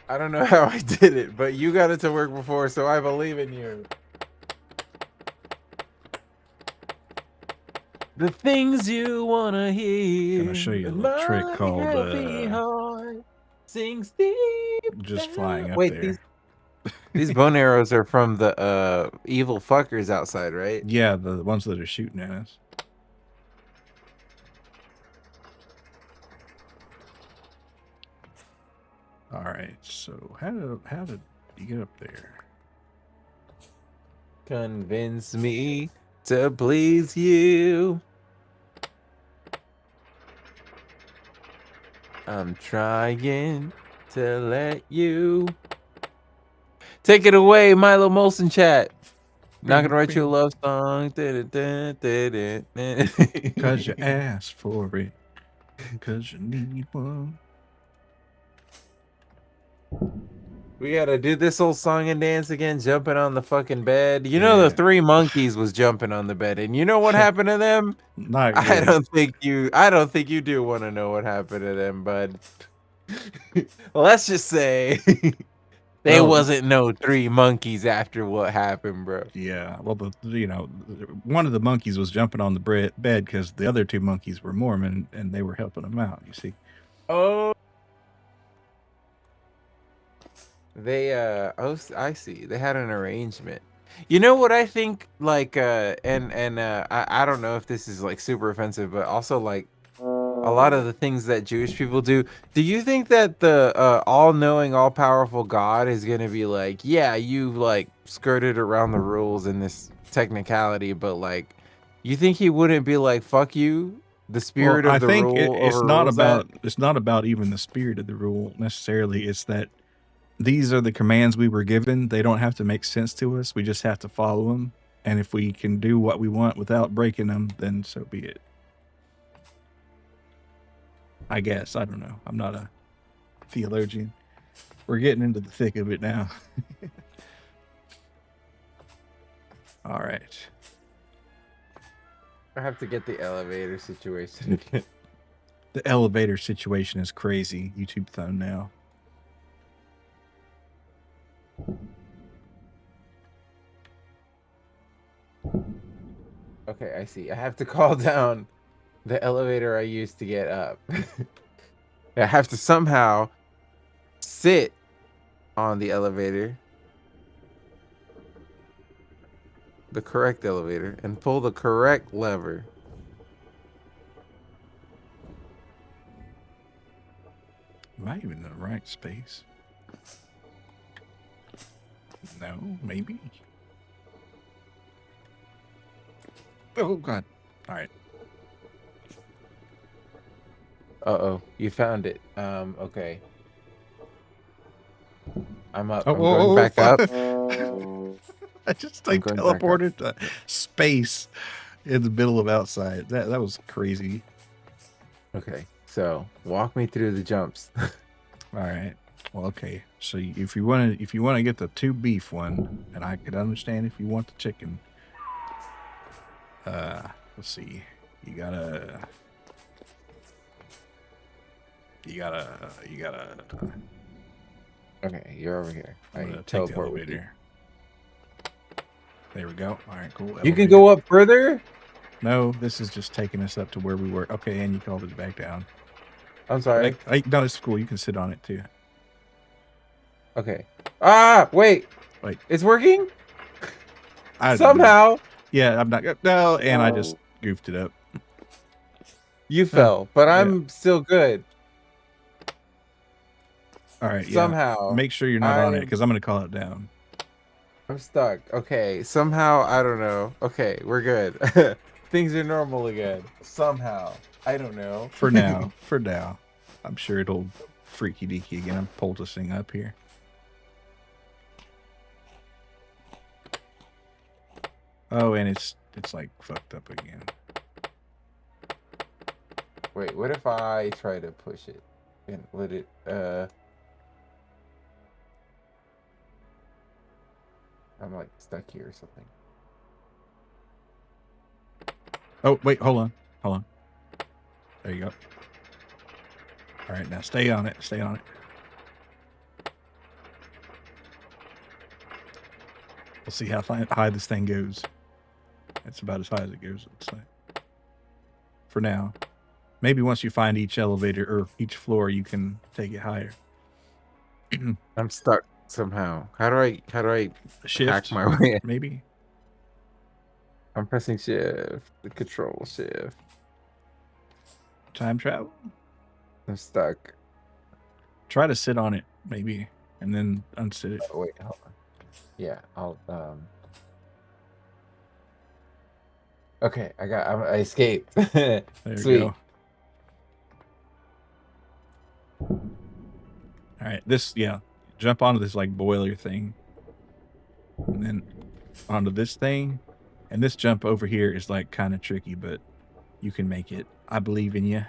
I don't know how I did it, but you got it to work before, so I believe in you. The things you wanna hear. I'm gonna show you a little trick called sings deep just flying up Wait, there. These bone arrows are from the evil fuckers outside, right? Yeah, the ones that are shooting at us. All right, so how did you get up there? Convince me to please you. I'm trying to let you. Take it away, Milo Molson chat. Not gonna write you a love song. Cause you asked for it. Cause you need one. We gotta do this old song and dance again, jumping on the fucking bed. You know the Yeah. 3 monkeys was jumping on the bed, and you know what happened to them? Not I good. don't think you do want to know what happened to them, bud. Let's just say they Well, wasn't no 3 monkeys after what happened, bro. yeah. Well, one of the monkeys was jumping on the bed because the other two monkeys were Mormon and they were helping him out. You see. Oh, I see. They had an arrangement. You know what I think, like, I don't know if this is like super offensive, but also like a lot of the things that Jewish people do. Do you think that the all-knowing, all-powerful God is gonna be like, yeah, you like skirted around the rules in this technicality, but like, you think he wouldn't be like, fuck you, the Well, spirit I of the think rule it's not about even the spirit of the rule necessarily. It's that these are the commands we were given. They don't have to make sense to us. We just have to follow them. And if we can do what we want without breaking them, then so be it. I guess. I don't know. I'm not a theologian. We're getting into the thick of it now. All right. I have to get the elevator situation. The elevator situation is crazy. YouTube thumbnail. Okay, I see. I have to call down the elevator I used to get up. I have to somehow sit on the elevator, the correct elevator, and pull the correct lever. Am I even in the right space? No, maybe. Oh, God. All right. Uh-oh, you found it. Okay. I'm up. Oh, I'm going back up. I just I'm like going back up. teleported to space in the middle of outside. That was crazy. Okay, so walk me through the jumps. All right. Well, okay. So if you want to get the 2 beef one, and I could understand if you want the chicken. Let's see. You gotta. Okay, you're over here. I'm I gonna take the teleport with you. elevator. There we go. All right, cool. You Elevator. can go up further? No, this is just taking us up to where we were. Okay, and you called it back down. I'm sorry. No, it's cool. You can sit on it too. Okay. Ah, wait. Like It's working? I don't know. Somehow. Yeah, I'm not. No, and I just goofed it up. You fell, but yeah. I'm still good. All right. Somehow. Yeah. Make sure you're not on it because I'm gonna call it down. I'm stuck. Okay. Somehow, I don't know. Okay, we're good. Things are normal again. Somehow. I don't know. For now. For now. I'm sure it'll freaky deaky again. I'm poulticing up here. Oh, and it's like fucked up again. Wait, what if I try to push it? And would it I'm like stuck here or something. Oh, wait, hold on. Hold on. There you go. All right, now stay on it. Stay on it. We'll see how high this thing goes. That's about as high as it goes, it looks like. For now. Maybe once you find each elevator or each floor, you can take it higher. I'm stuck somehow. How do I Shift, hack my way in? maybe? I'm pressing shift, the control shift. Time travel? I'm stuck. Try to sit on it, maybe, and then unsit it. Oh, wait, hold on. Yeah, I'll okay, I escaped. There Sweet. you go. All right, jump onto this like boiler thing, and then onto this thing, and this jump over here is like kind of tricky, but you can make it. I believe in you.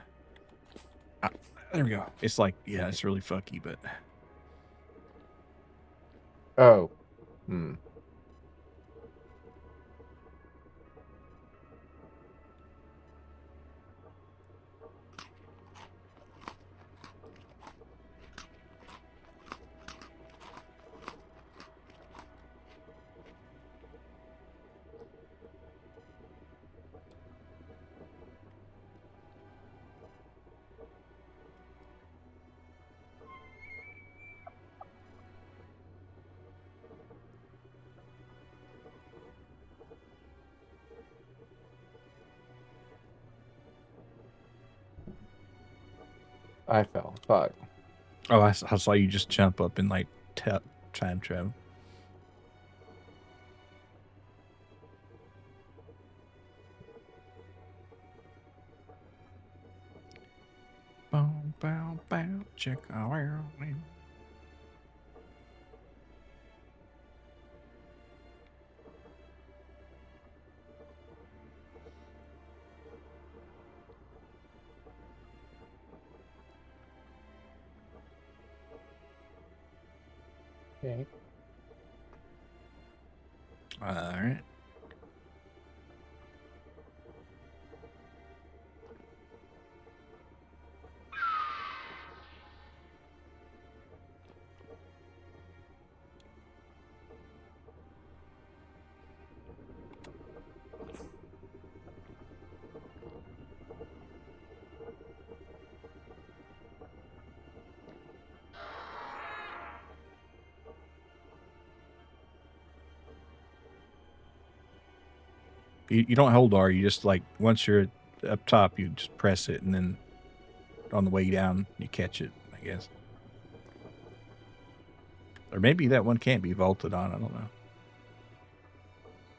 There we go. It's like, yeah, it's really fucky, but Oh. Hmm. I fell. Fuck. Oh, I saw you just jump up and like time travel. Bow, bow, bow, check our. Okay. All right. You don't hold R. You just like once you're up top, you just press it, and then on the way down, you catch it. I guess. Or maybe that one can't be vaulted on. I don't know.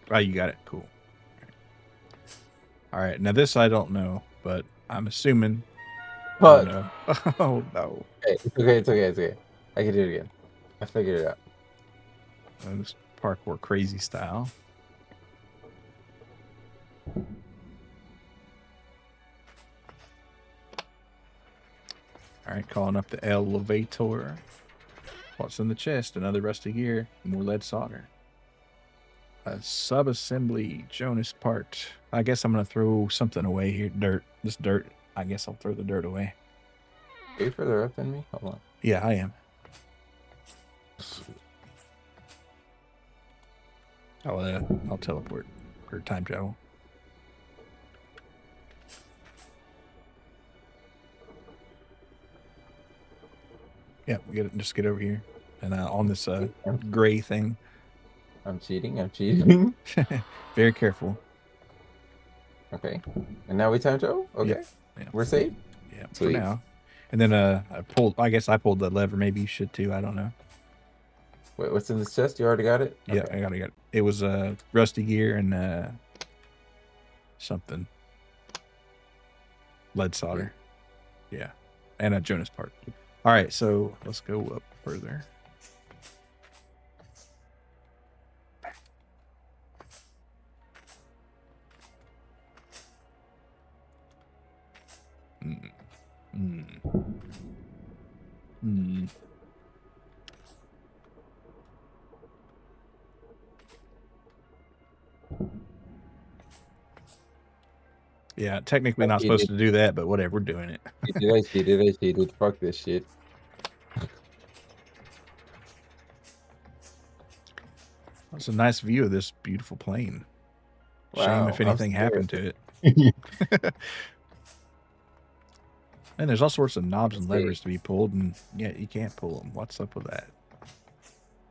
Oh, you got it. Cool. All right. Now this I don't know, but I'm assuming. Fuck. Oh no. Oh no. Hey, it's okay. It's okay. It's okay. I can do it again. I figured it out. This parkour crazy style. All right, calling up the elevator. What's in the chest? Another rusty gear, more lead solder. A sub-assembly Jonas part. I guess I'm gonna throw something away here. Dirt. This dirt. I guess I'll throw the dirt away. Are you further up than me? Hold on. Yeah, I am. I'll teleport or time travel. Yeah, just get over here and on this gray thing. I'm cheating. I'm cheating. Very careful. Okay. And now we time travel? Okay. Yep. We're safe? Yeah, Sweet. for now. And then I guess I pulled the lever. Maybe you should too. I don't know. Wait, what's in this chest? You already got it? Yeah, Okay. I got it. It was rusty gear and something. Lead solder. Yeah. And a Jonas part. All right, so let's go up further. Yeah, technically not supposed to do that, but whatever, we're doing it. I cheated. Fuck this shit. That's a nice view of this beautiful plane. Wow, shame if anything happened to it. And there's all sorts of knobs and levers to be pulled, and yeah, you can't pull them. What's up with that?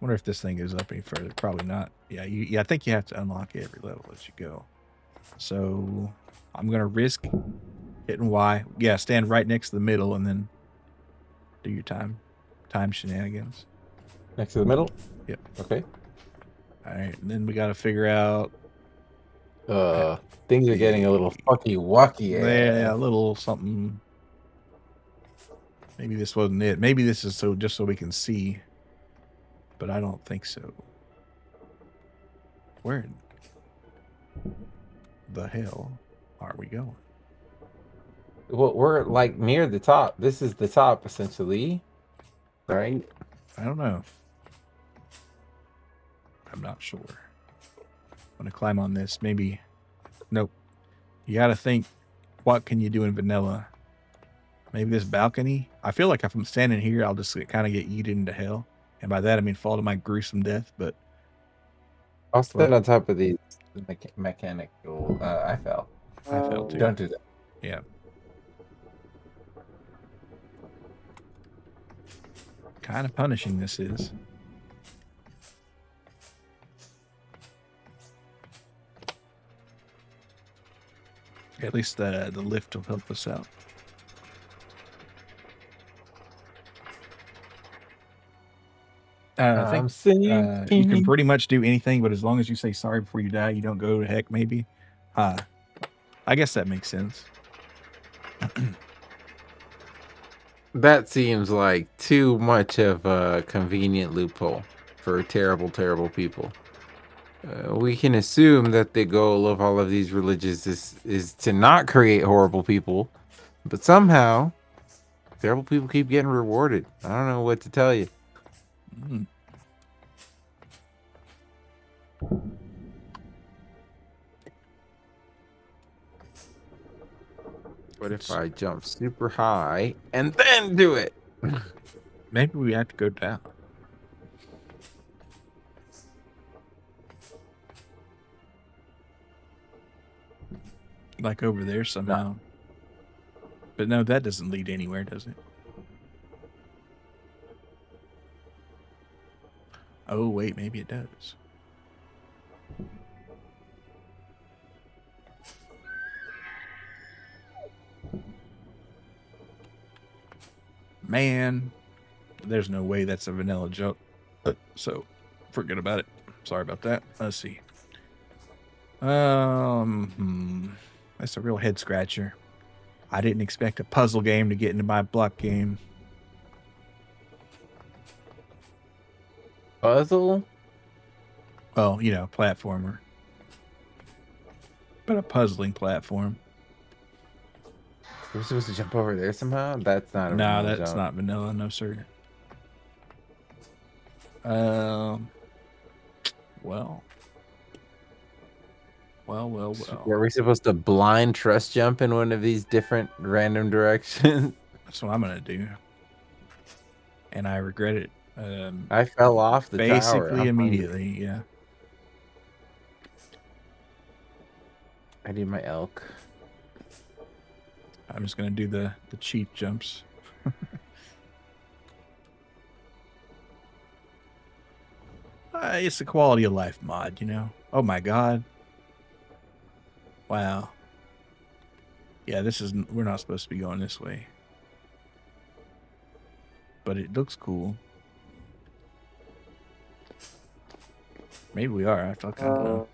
Wonder if this thing goes up any further. Probably not. Yeah, I think you have to unlock every level as you go. So I'm gonna risk hitting Y. Yeah, stand right next to the middle, and then do your time shenanigans. Next to the middle? Yep. Okay. All right, and then we got to figure out. Things are getting a little fucky wucky. Yeah, a little something. Maybe this wasn't it. Maybe this is just so we can see. But I don't think so. Where the hell are we going? Well, we're like near the top. This is the top, essentially. Right? I don't know. I'm not sure. I'm gonna climb on this. Maybe. Nope. You gotta think. What can you do in vanilla? Maybe this balcony. I feel like if I'm standing here, I'll just kind of get eaten into hell, and by that I mean fall to my gruesome death. But I'll stand on top of these mechanical. I fell. I fell too. Don't do that. Yeah. Kind of punishing this is. At least the lift will help us out. I think you can pretty much do anything, but as long as you say sorry before you die, you don't go to heck, maybe. I guess that makes sense. That seems like too much of a convenient loophole for terrible, terrible people. We can assume that the goal of all of these religions is to not create horrible people, but somehow terrible people keep getting rewarded. I don't know what to tell you. Mm. What if I jump super high and then do it? Maybe we have to go down. Like over there somehow. No. But no, that doesn't lead anywhere, does it? Oh, wait, maybe it does. Man, there's no way that's a vanilla jump. So, forget about it. Sorry about that. Let's see. That's a real head scratcher. I didn't expect a puzzle game to get into my block game. Puzzle? Well, you know, platformer. But a puzzling platform. We're supposed to jump over there somehow? That's not a vanilla jump. That's not vanilla, no sir. Well. Were we supposed to blind trust jump in one of these different random directions? That's what I'm gonna do. And I regret it. I fell off the tower. Basically immediately, yeah. I need my elk. I'm just gonna do the cheap jumps. It's a quality of life mod, you know. Oh my god. Wow. Yeah, we're not supposed to be going this way. But it looks cool. Maybe we are. I don't know.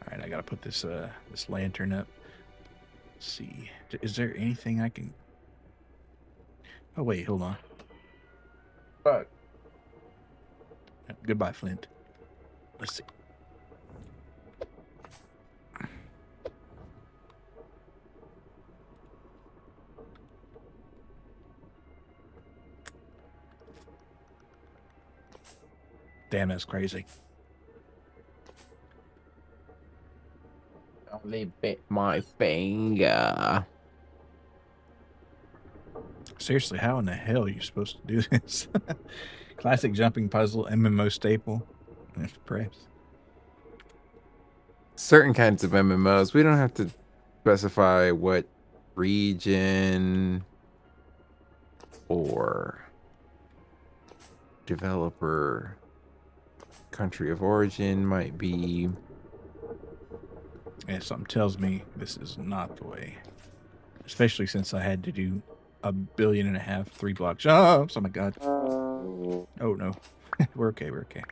Alright, I gotta put this this lantern up. Let's see. Is there anything I can... Oh wait, hold on. Fuck. Goodbye, Flint. Let's see. Damn, that's crazy. Only bit my finger. Seriously, how in the hell are you supposed to do this? Classic jumping puzzle, MMO staple. Perhaps. Certain kinds of MMOs, we don't have to specify what region or developer country of origin might be. Yeah, something tells me this is not the way. Especially since I had to do 1.5 billion 3-block jumps. Oh my god. Oh no. We're okay, we're okay.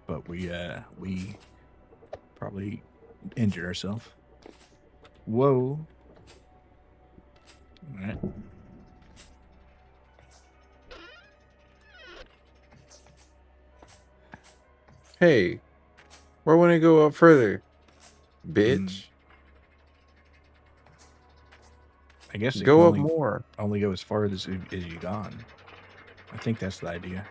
But we probably injured ourselves. Whoa. Alright. Hey, where want to go up further? Bitch. I guess go up more. Only go as far as you gone. I think that's the idea.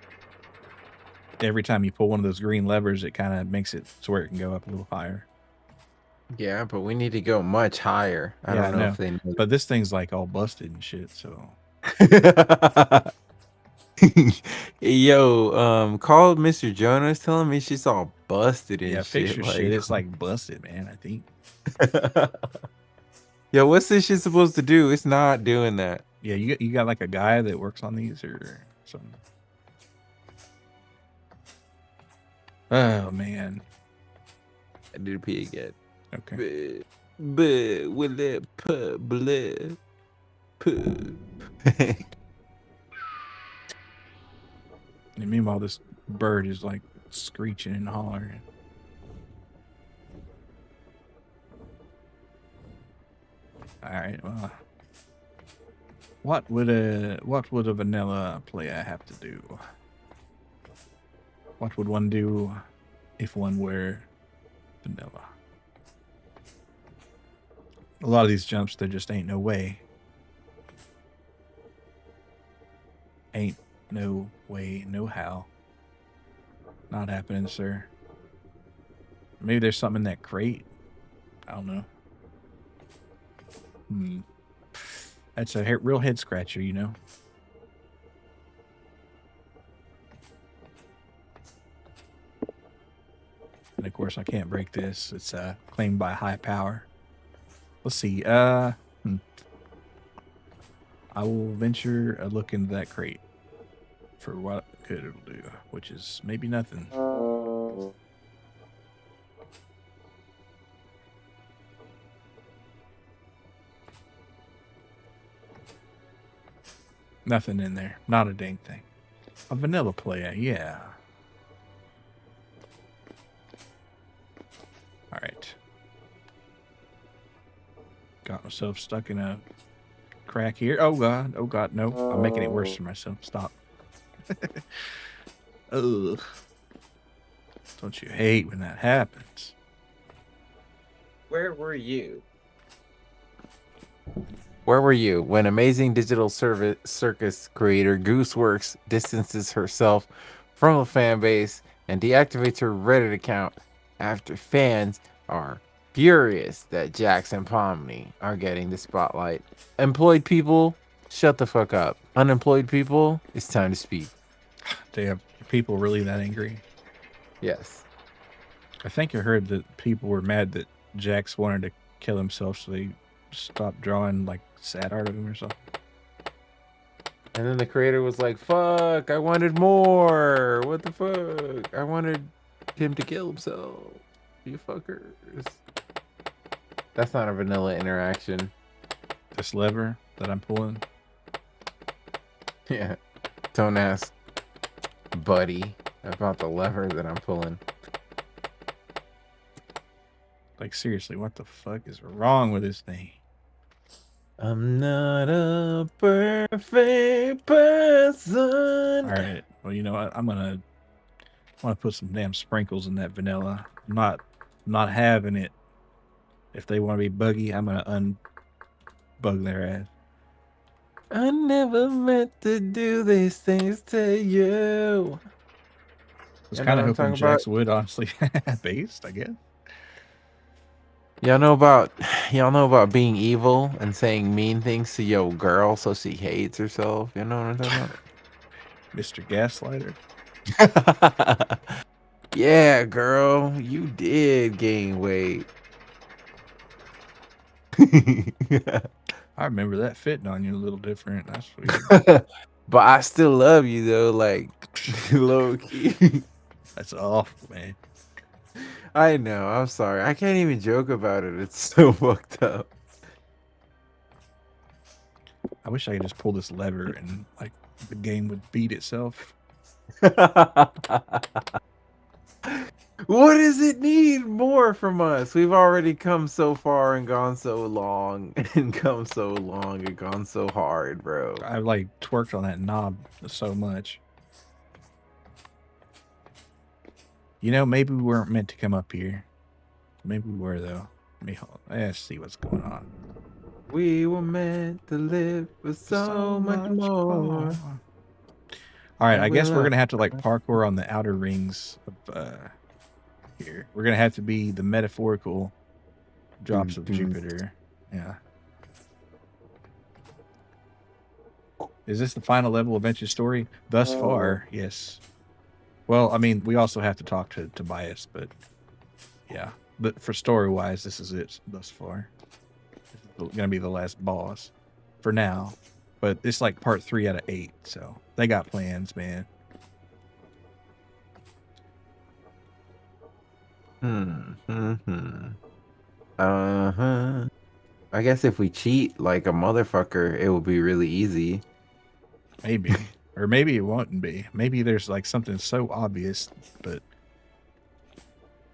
Every time you pull one of those green levers, it kind of makes it so where it can go up a little higher. Yeah, but we need to go much higher. I Yeah, don't I know know. if they know. But this thing's like all busted and shit, so. Yo, call Mr. Jonas, telling me she's all busted Yeah, and fix shit. your shit. It's like busted, man, I think. Yo, what's this shit supposed to do? It's not doing that. Yeah, you got like a guy that works on these or something. Oh man. I did pee again. Okay. But with that blood. And meanwhile, this bird is like screeching and hollering. All right. Well, what would a vanilla player have to do? What would one do if one were vanilla? A lot of these jumps, there just ain't no way. Ain't no way, no how. Not happening, sir. Maybe there's something in that crate. I don't know. That's a real head scratcher, you know. And of course, I can't break this. It's claimed by high power. Let's see. I will venture a look into that crate for what good it'll do, which is maybe nothing. Nothing in there. Not a dang thing. A vanilla player, yeah. All right. Got myself stuck in a crack here. Oh god, no. I'm making it worse for myself. Stop. Ugh. Don't you hate when that happens? Where were you? Where were you when amazing digital circus creator Gooseworks distances herself from a fan base and deactivates her Reddit account after fans are furious that Jax and Pomni are getting the spotlight? Employed people, shut the fuck up. Unemployed people, it's time to speak. Damn, are people really that angry? Yes. I think I heard that people were mad that Jax wanted to kill himself, so they stopped drawing like sad art of him or something. And then the creator was like, fuck, I wanted more. What the fuck? I wanted him to kill himself. You fuckers. That's not a vanilla interaction. This lever that I'm pulling. Yeah. Don't ask buddy about the lever that I'm pulling. Like, seriously, what the fuck is wrong with this thing? I'm not a perfect person. All right. Well, you know what? I'm gonna put some damn sprinkles in that vanilla. I'm not having it. If they want to be buggy, I'm gonna unbug their ass. I never meant to do these things to you. I was kind of hoping Jax would, honestly. Based, I guess. Y'all know about being evil and saying mean things to your girl so she hates herself? You know what I'm talking about? Mr. Gaslighter. Yeah, girl, you did gain weight. I remember that fitting on you a little different. That's weird. But I still love you though, like low key. That's awful, man. I know. I'm sorry. I can't even joke about it. It's so fucked up. I wish I could just pull this lever and like the game would beat itself. What does it need more from us? We've already come so far and gone so long and come so long and gone so hard, bro. I like twerked on that knob so much. You know, maybe we weren't meant to come up here. Maybe we were though. Let's see what's going on. We were meant to live for so much more. All right, I guess we're gonna have to like parkour on the outer rings of here. We're gonna have to be the metaphorical drops of Jupiter. Yeah. Is this the final level of Venture Story? Thus far, yes. Well, I mean, we also have to talk to Tobias, but yeah. But for story-wise, this is it thus far. This is going to be the last boss for now. But it's like part 3 out of 8, so they got plans, man. I guess if we cheat like a motherfucker, it will be really easy. Maybe. Or maybe it won't be. Maybe there's like something so obvious, but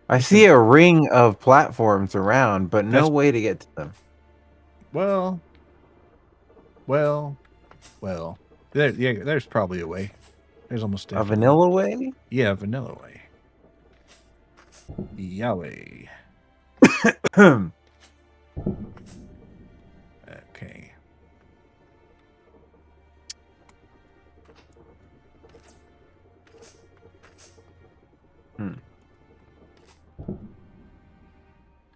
I see a ring of platforms around, but no way to get to them. Well. There's probably a way. There's almost definitely a vanilla way. Yeah, vanilla way. Yahweh. Okay.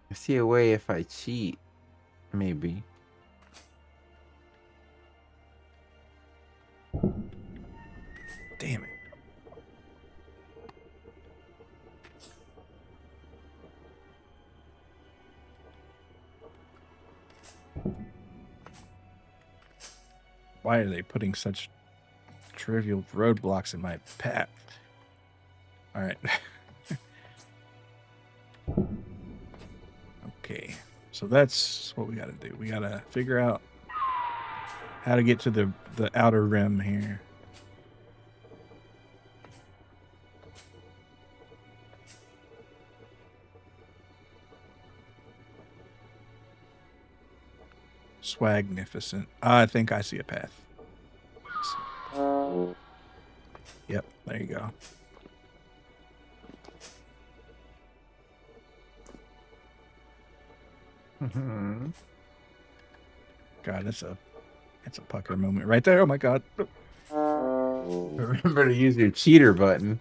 I see a way if I cheat, maybe. Damn it. Why are they putting such trivial roadblocks in my path? All right. Okay. So that's what we got to do. We got to figure out how to get to the outer rim here. Swagnificent. I think I see a path. Yep, there you go. God, that's a pucker moment right there. Oh my God. Remember to use your cheater button.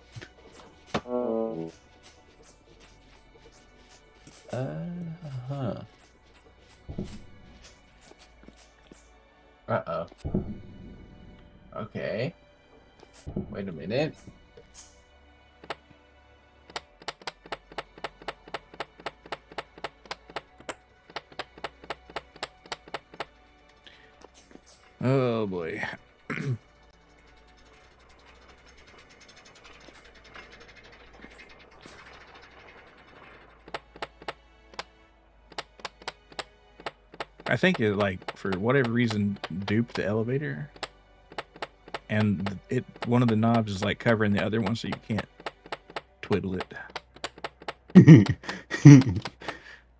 Uh-oh. Okay. Wait a minute. Oh boy. I think it, like, for whatever reason, duped the elevator, and one of the knobs is like covering the other one, so you can't twiddle it.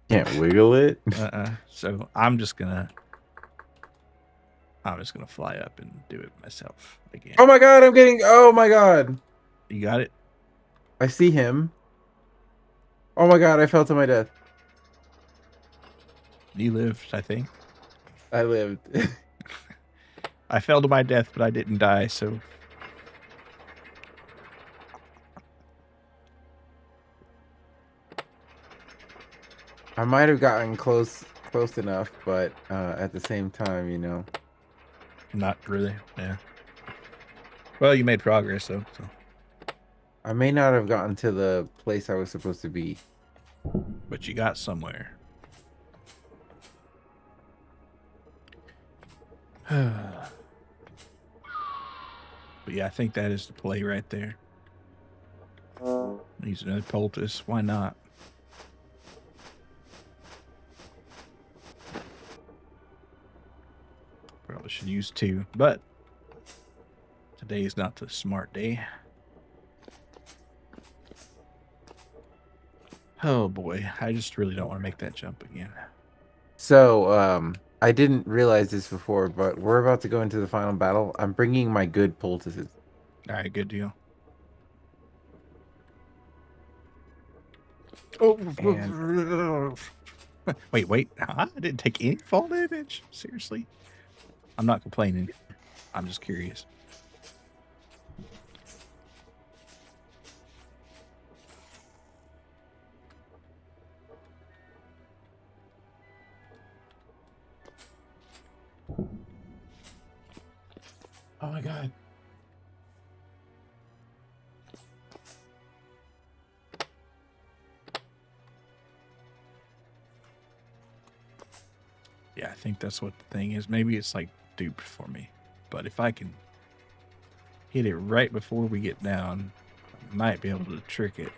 Can't wiggle it. So I'm just gonna fly up and do it myself again. Oh my God! Oh my God! You got it. I see him. Oh my God! I fell to my death. You lived, I think. I lived. I fell to my death, but I didn't die, so. I might have gotten close enough, but at the same time, you know. Not really, yeah. Well, you made progress, though. So. I may not have gotten to the place I was supposed to be. But you got somewhere. But yeah, I think that is the play right there. Use another poultice. Why not? Probably should use 2, but today is not the smart day. Oh boy, I just really don't want to make that jump again. So, I didn't realize this before, but we're about to go into the final battle. I'm bringing my good poultices. All right, good deal. Oh, and... wait. I didn't take any fall damage. Seriously? I'm not complaining. I'm just curious. my god. Yeah, I think that's what the thing is. Maybe it's like duped for me. But if I can hit it right before we get down, I might be able to trick it.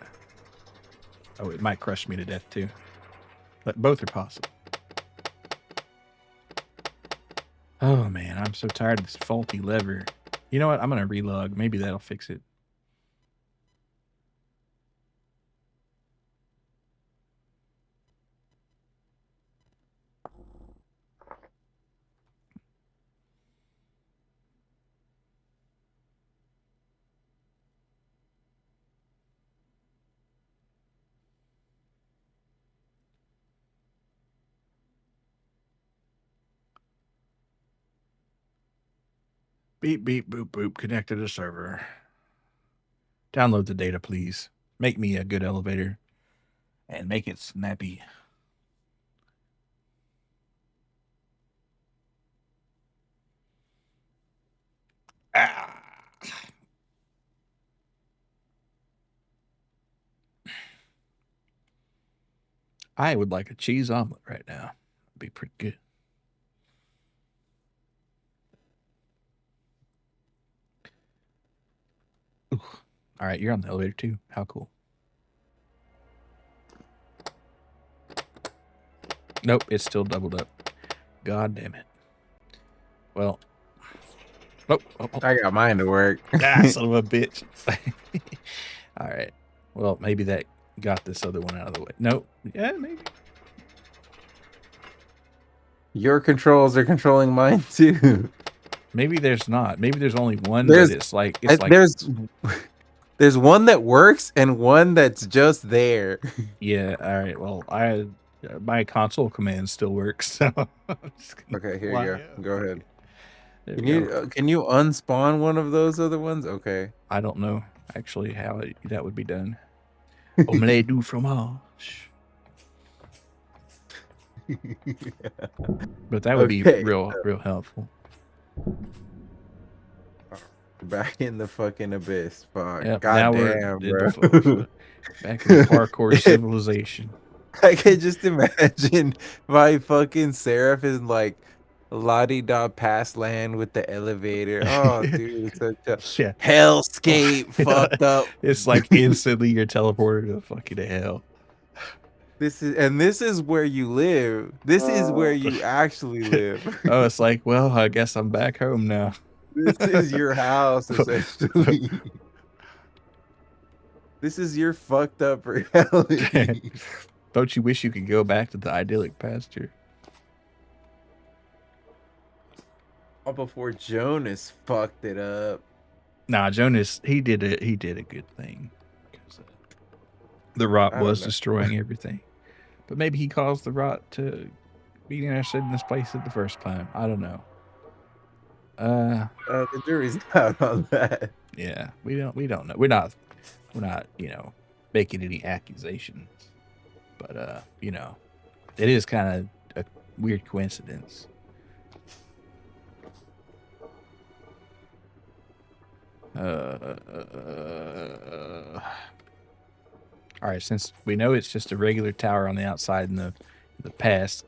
Oh, it might crush me to death too. But both are possible. Oh man, I'm so tired of this faulty lever. You know what? I'm gonna relog. Maybe that'll fix it. Beep, beep, boop, boop. Connect to the server. Download the data, please. Make me a good elevator. And make it snappy. Ah. I would like a cheese omelet right now. It'd be pretty good. Ooh. All right, you're on the elevator too. How cool. Nope, it's still doubled up. God damn it. Well. Oh. I got mine to work. Ah, son of a bitch. All right. Well, maybe that got this other one out of the way. Nope. Yeah, maybe. Your controls are controlling mine too. Maybe there's not. Maybe there's only one, There's- but it's like there's one that works and one that's just there. yeah. All right. Well, my console command still works. So Okay, here you go. Go ahead. There Can we you go. can you unspawn one of those other ones? Okay. I don't know actually how that would be done. Omelette du fromage. But that would be real helpful. Back in the fucking abyss. Fuck. Yep, God now damn, we're bro. back in the parkour civilization. I can just imagine my fucking Seraph is like la-di-da past land with the elevator. Oh, dude, such a Yeah. hellscape fucked up. It's like instantly you're teleported to fucking hell. This is where you live. This is where you actually live. Oh, it's like, well, I guess I'm back home now. This is your house, essentially. This is your fucked up reality. Don't you wish you could go back to the idyllic pasture? All before Jonas fucked it up. Nah, Jonas, he did a good thing. The rot was destroying everything. But maybe he caused the rot to be interested in this place at the first time. I don't know. The jury's out on that. Yeah, we don't know. We're not, making any accusations. But it is kind of a weird coincidence. All right, since we know it's just a regular tower on the outside in the past,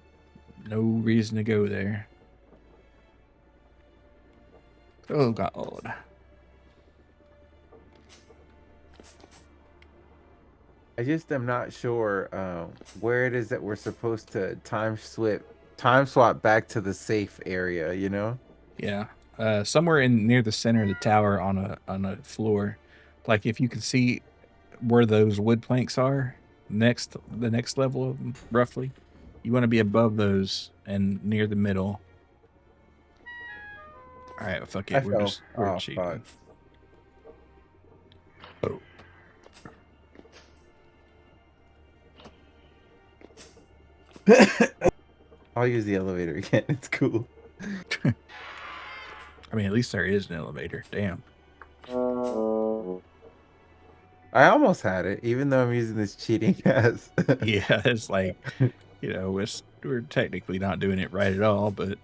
no reason to go there. Oh God. I just am not sure where it is that we're supposed to time swap back to the safe area, you know? Yeah. Somewhere near the center of the tower on a floor. Like if you can see where those wood planks are, the next level of them, roughly. You want to be above those and near the middle. All right, fuck it. We're cheating. Fuck. Oh. I'll use the elevator again. It's cool. I mean, at least there is an elevator. Damn. I almost had it, even though I'm using this cheating ass. Yeah, it's like, we're technically not doing it right at all, but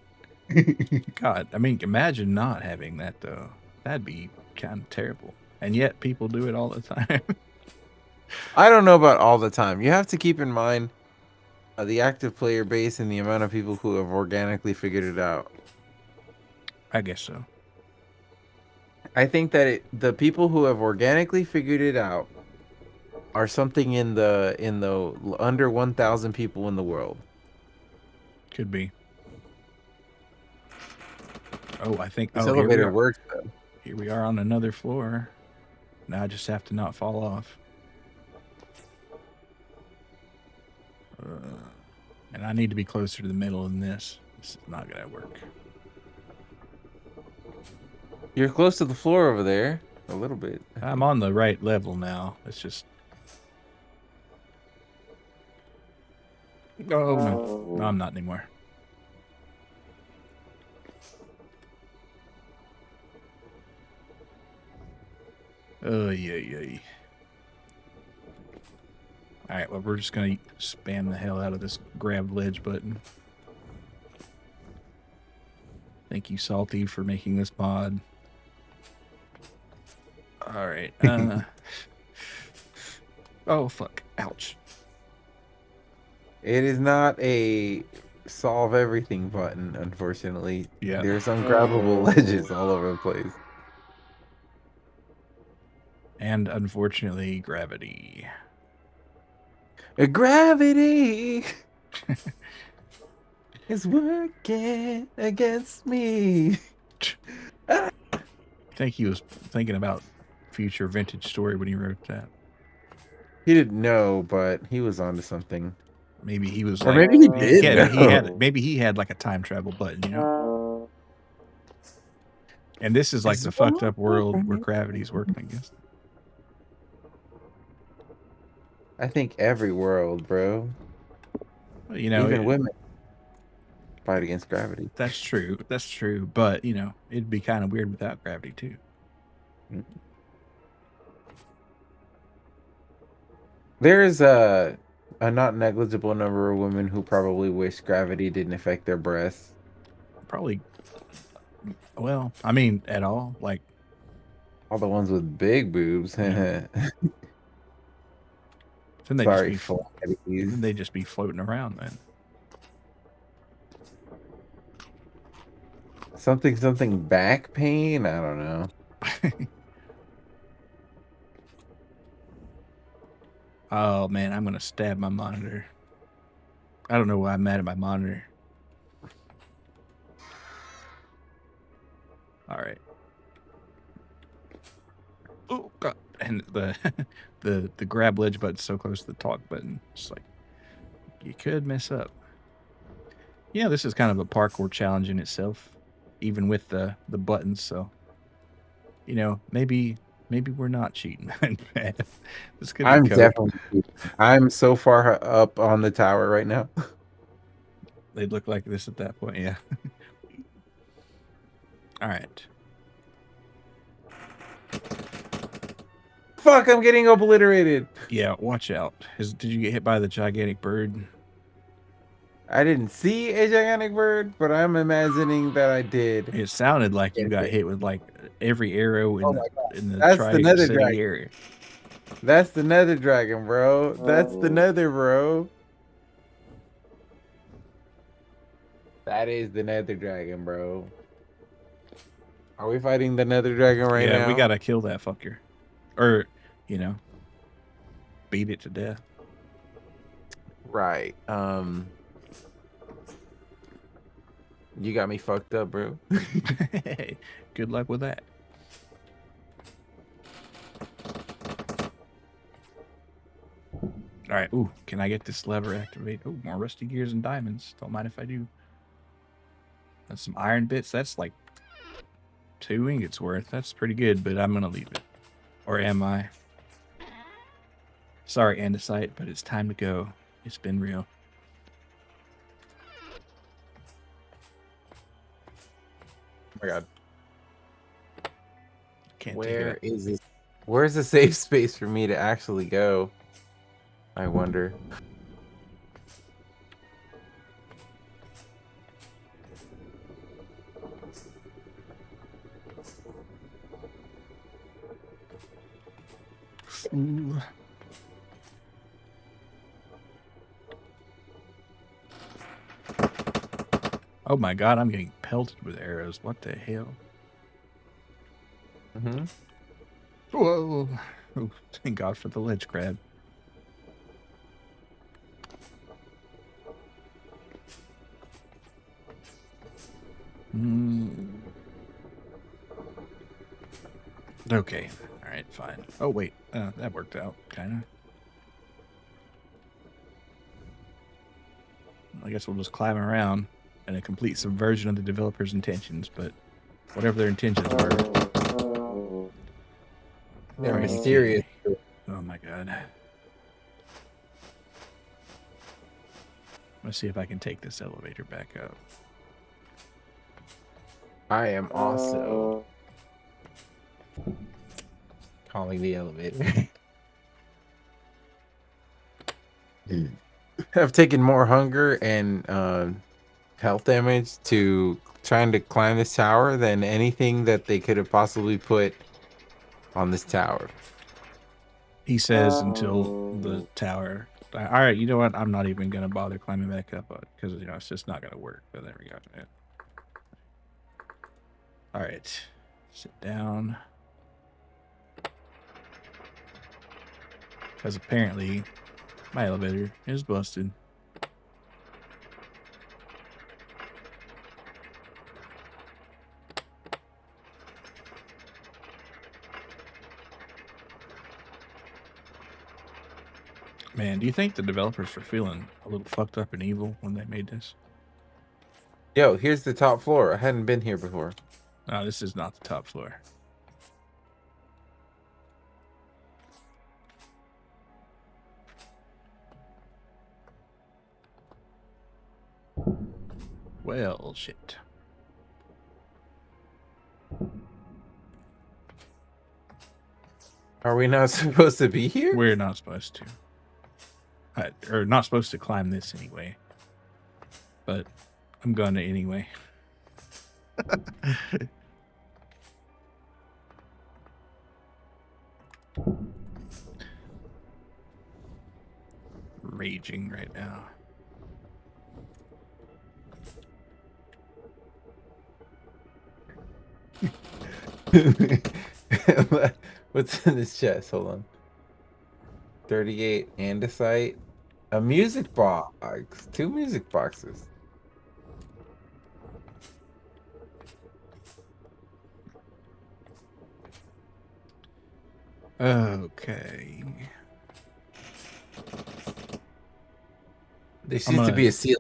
God, I mean, imagine not having that though. That'd be kind of terrible. And yet people do it all the time. I don't know about all the time. You have to keep in mind the active player base and the amount of people who have organically figured it out. I guess so. I think that the people who have organically figured it out are something in the under 1,000 people in the world. Could be. Oh, I think. This Oh, here we elevator are. works though. Here we are on another floor. Now I just have to not fall off. And I need to be closer to the middle than this. This is not gonna work. You're close to the floor over there. A little bit. I'm on the right level now. It's just. Oh no. No, I'm not anymore. Oh yeah. All right, well, we're just gonna spam the hell out of this grab ledge button. Thank you, Salty, for making this mod. All right. Oh fuck! Ouch. It is not a solve everything button, unfortunately. Yeah. There's ungrabbable ledges all over the place. And unfortunately, gravity. Gravity is working against me. I think he was thinking about future vintage story when he wrote that. He didn't know, but he was onto something. Maybe he was Or like, maybe he did. maybe he had like a time travel button, you know. And this is like the fucked up world where gravity's working against. I think every world, bro. Well, you know, even women fight against gravity. That's true. That's true. But you know, it'd be kind of weird without gravity too. There is a not negligible number of women who probably wish gravity didn't affect their breasts. Probably. Well, I mean, at all. Like all the ones with big boobs. Yeah. Then they just be floating around then. Something back pain? I don't know. Oh man, I'm gonna stab my monitor. I don't know why I'm mad at my monitor. All right. Oh god! And the grab ledge button's so close to the talk button. It's like you could mess up. Yeah, this is kind of a parkour challenge in itself, even with the buttons. So, you know, maybe we're not cheating. This could be I'm code. definitely. I'm so far up on the tower right now. They'd look like this at that point, yeah. All right. Fuck! I'm getting obliterated. Yeah, watch out. Did you get hit by the gigantic bird? I didn't see a gigantic bird, but I'm imagining that I did. It sounded like you got hit with like every arrow in the That's the Nether dragon area. That's the Nether dragon, bro. That's the Nether, bro. That is the Nether dragon, bro. Are we fighting the Nether dragon right now? Yeah, we gotta kill that fucker, or you know, beat it to death. Right. You got me fucked up, bro. Good luck with that. All right. Ooh, can I get this lever activated? Oh, more rusty gears and diamonds. Don't mind if I do. That's some iron bits. That's like 2 ingots worth. That's pretty good, but I'm gonna leave it. Or am I? Sorry, andesite, but it's time to go. It's been real. Oh my god. Can't Where is this? Where's the safe space for me to actually go? I wonder. Ooh. Oh my god, I'm getting pelted with arrows. What the hell? Mm-hmm. Whoa. Oh, thank God for the ledge crab. Okay. All right, fine. Oh, wait. That worked out, kind of. I guess we'll just climb around in a complete subversion of the developer's intentions, but whatever their intentions were. They're mysterious. Oh my god. Let's see if I can take this elevator back up. I am also calling the elevator. I've taken more hunger and health damage to trying to climb this tower than anything that they could have possibly put on this tower. He says until the tower. All right, you know what? I'm not even gonna bother climbing back up because it's just not gonna work. But there we go. All right, sit down. Because apparently my elevator is busted. Man, do you think the developers were feeling a little fucked up and evil when they made this? Yo, here's the top floor. I hadn't been here before. No, this is not the top floor. Well, shit. Are we not supposed to be here? We're not supposed to. Or not supposed to climb this anyway. But I'm gonna anyway. Raging right now. What's in this chest? Hold on. 38 andesite. A music box. 2 music boxes. Okay. There seems to be a seal.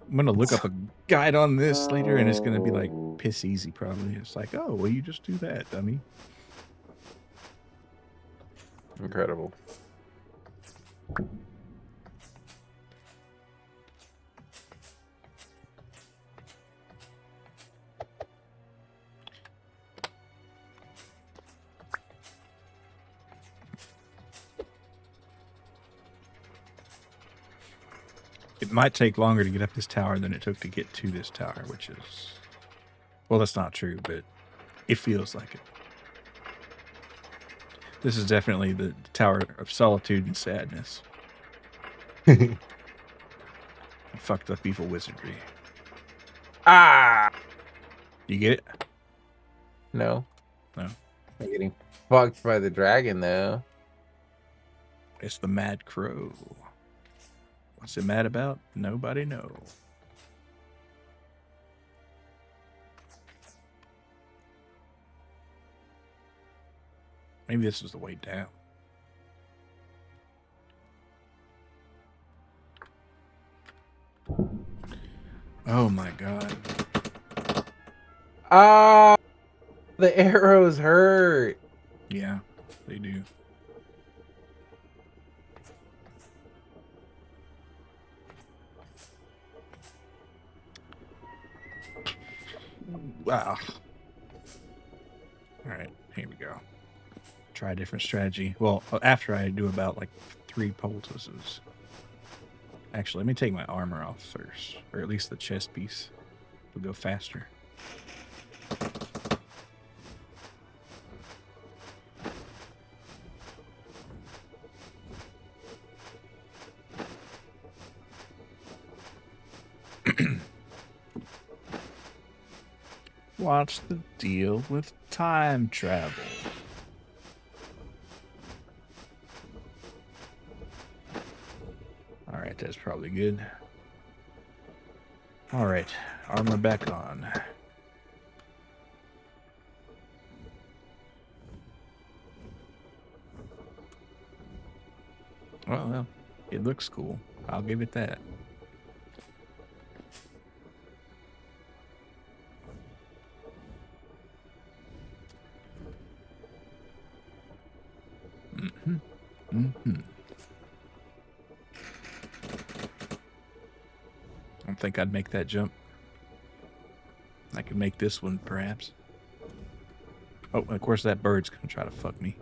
I'm gonna look up a guide on this later, and it's gonna be like piss easy probably. It's like, oh, well, you just do that, dummy. Incredible. It might take longer to get up this tower than it took to get to this tower, which is... Well, that's not true, but it feels like it. This is definitely the Tower of Solitude and Sadness. Fucked up evil wizardry. Ah! You get it? No. No. I'm getting fucked by the dragon, though. It's the Mad Crow. What's it mad about? Nobody knows. Maybe this is the way down. Oh my god. Ah! The arrows hurt. Yeah, they do. Wow. All right, here we go. Try a different strategy. Well, after I do about like 3 poultices. Actually, let me take my armor off first, or at least the chest piece. It'll go faster. What's the deal with time travel? Alright, that's probably good. Alright, armor back on. Well, it looks cool. I'll give it that. I don't think I'd make that jump. I could make this one, perhaps. Oh, of course that bird's gonna try to fuck me.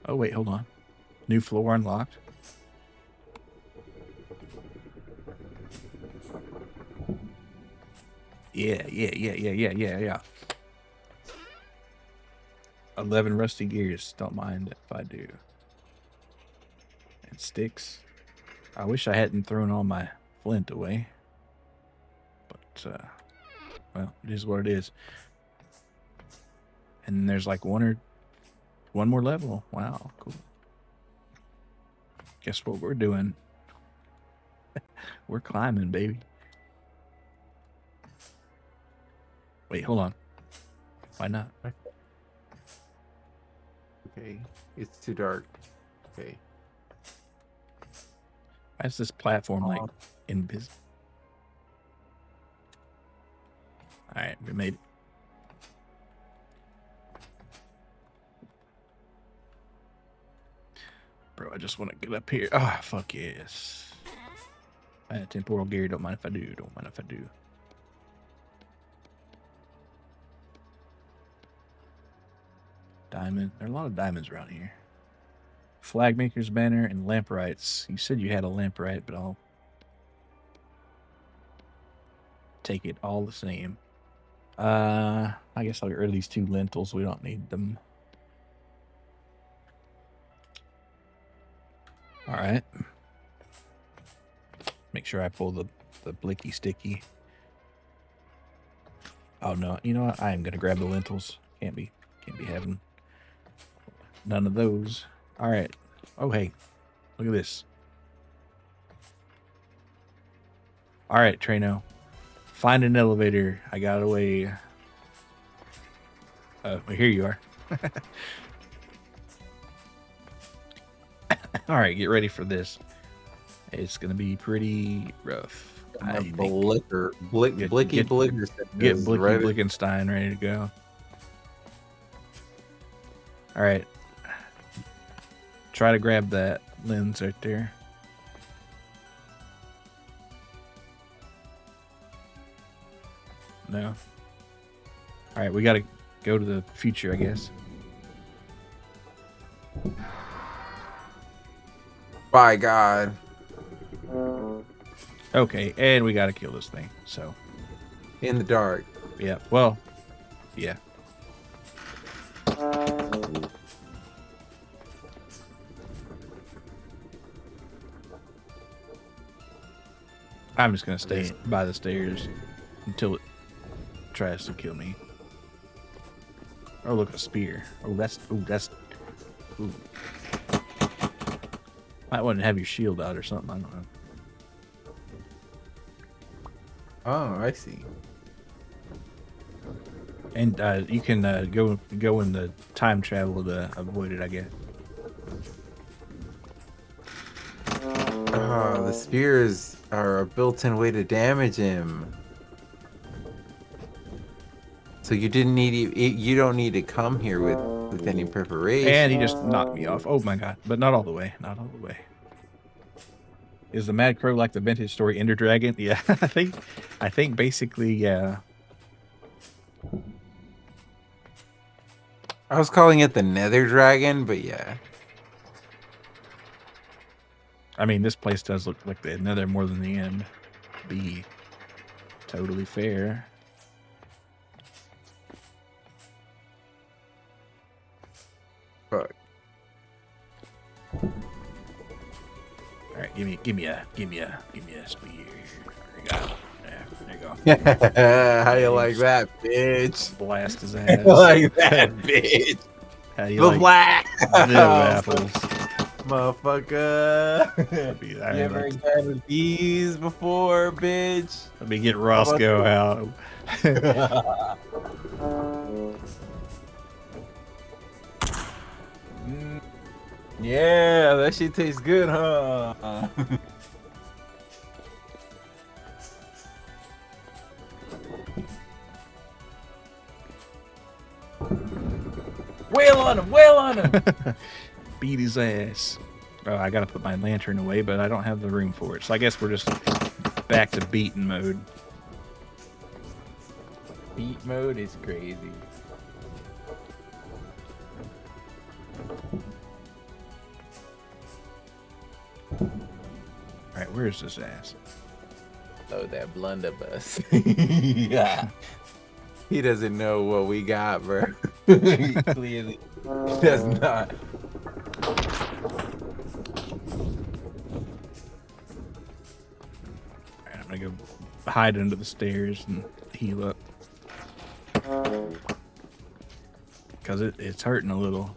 Oh, wait, hold on. New floor unlocked. Yeah. 11 rusty gears. Don't mind if I do. And sticks. I wish I hadn't thrown all my flint away. But, well, it is what it is. And there's like one more level. Wow, cool. Guess what we're doing? We're climbing, baby. Wait, hold on. Why not? Okay, it's too dark. Okay. Why is this platform like invisible? Alright, we made it. Bro, I just want to get up here. Ah, oh, fuck yes. Temporal gear, don't mind if I do. Don't mind if I do. Diamond. There are a lot of diamonds around here. Flag maker's banner and lamprites. You said you had a lamprite, but I'll take it all the same. I guess I'll get rid of these 2 lentils. We don't need them. All right. Make sure I pull the blicky sticky. Oh no, you know what? I am gonna grab the lentils. Can't be having none of those. All right. Oh hey, look at this. All right, Trueno. Find an elevator. I got away. Well, here you are. All right, get ready for this. It's gonna be pretty rough. Blicky Blicker. Get Blickenstein Blickenstein ready to go. All right. Try to grab that lens right there. No. All right, we got to go to the future, I guess. By God. Okay, and we got to kill this thing. So. In the dark. Yeah. Well. Yeah. I'm just gonna stay by the stairs until it tries to kill me. Oh, look, a spear. Oh, that's. Ooh. Might want to have your shield out or something. I don't know. Oh, I see. And you can go in the time travel to avoid it, I guess. Oh, the spears are a built-in way to damage him. So you didn't need you don't need to come here with any preparation. And he just knocked me off. Oh my god! But not all the way. Not all the way. Is the Mad Crow like the vintage story Ender Dragon? Yeah, I think basically, yeah. I was calling it the Nether Dragon, but yeah. I mean, this place does look like the Nether more than the end. Be totally fair. Fuck. All right, give me a spear. There we go. Yeah, there you go. How you like that, bitch? Blast his How ass. you like that, bitch? How you The like black them apples? motherfucker. All You right, ever examined these before, bitch? let me get How about Roscoe out. Mm, yeah, that shit tastes good, huh? Wail on him! Wail on him! Beat his ass. Oh, I gotta put my lantern away, but I don't have the room for it. So I guess we're just back to beating mode. Beat mode is crazy. Alright, where's this ass? Oh, that blunderbuss. Yeah. He doesn't know what we got, bro. He clearly does not. Alright, I'm gonna go hide under the stairs and heal up. Because it's hurting a little.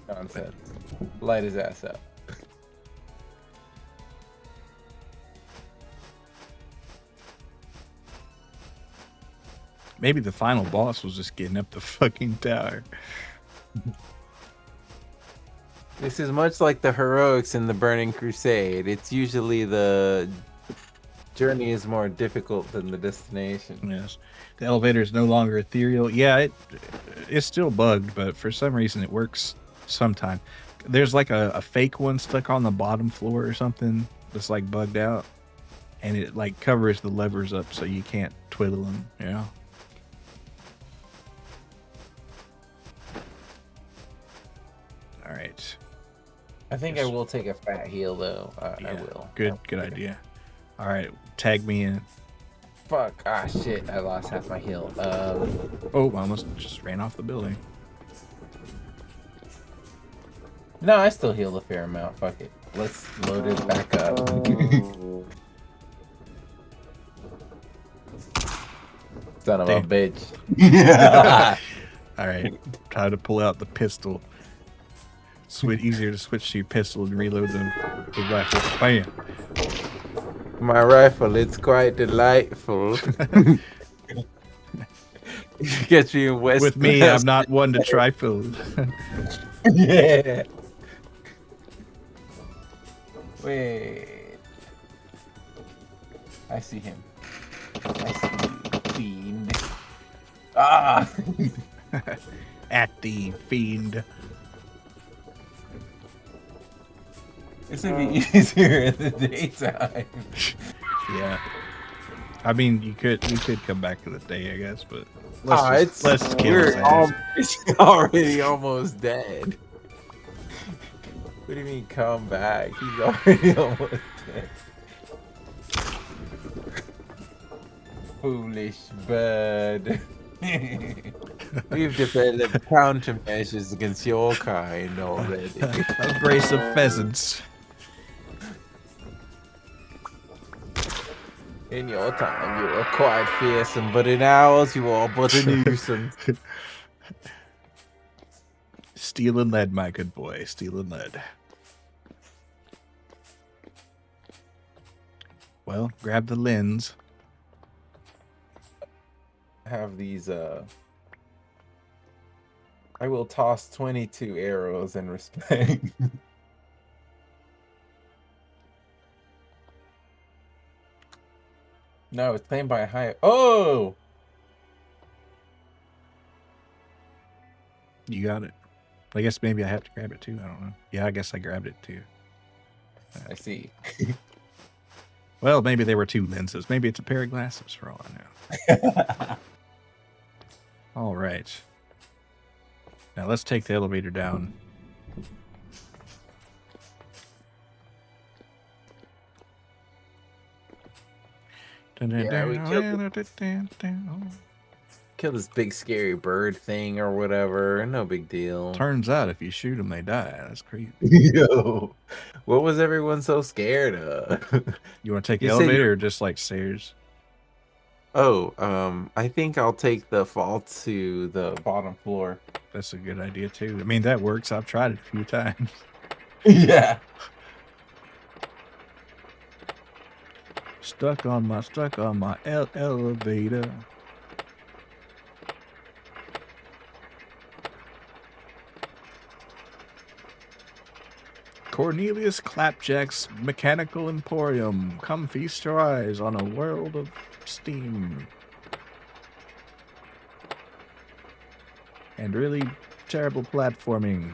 Nonsense. Light his ass up. Maybe the final boss was just getting up the fucking tower. This is much like the heroics in the Burning Crusade. It's usually the journey is more difficult than the destination. Yes. The elevator is no longer ethereal. Yeah, it's still bugged, but for some reason it works sometime. There's like a fake one stuck on the bottom floor or something that's like bugged out. And it like covers the levers up so you can't twiddle them, you know? All right. I think I will take a fat heal though. I will. Good idea. All right, tag me in. Fuck. Ah, shit. I lost half my heal. Oh, I almost just ran off the building. No, I still heal a fair amount. Fuck it. Let's load it back up. Son of a bitch. All right, try to pull out the pistol. Easier to switch to your pistol and reload the rifle. Bam. My rifle, it's quite delightful. Get you in West. With me, I'm not one to try food. Yeah. Wait. I see him. I see you, fiend. Ah! At the fiend. This would be easier in the daytime. Yeah. I mean, we could come back in the day, I guess, but let's kill his ass. It's already almost dead. What do you mean come back? He's already almost dead. Foolish bird. We've developed countermeasures against your kind already. A brace of pheasants. In your time, you were quite fearsome, but in ours, you are but a nuisance. Stealing lead, my good boy. Stealing lead. Well, grab the lens. I have these, I will toss 22 arrows in respect. No, it's claimed by a high. Oh! You got it. I guess maybe I have to grab it too. I don't know. Yeah, I guess I grabbed it too. I see. Well, maybe there were two lenses. Maybe it's a pair of glasses for all I know. All right. Now let's take the elevator down. Yeah, we killed Kill this big scary bird thing or whatever. No big deal. Turns out if you shoot them, they die. That's crazy. Yo, what was everyone so scared of? You want to take You the said elevator or just like stairs? I think I'll take the fall to the bottom floor. That's a good idea too. I mean, that works. I've tried it a few times. Yeah. Stuck on my elevator. Cornelius Clapjack's Mechanical Emporium. Come feast your eyes on a world of steam. And really terrible platforming.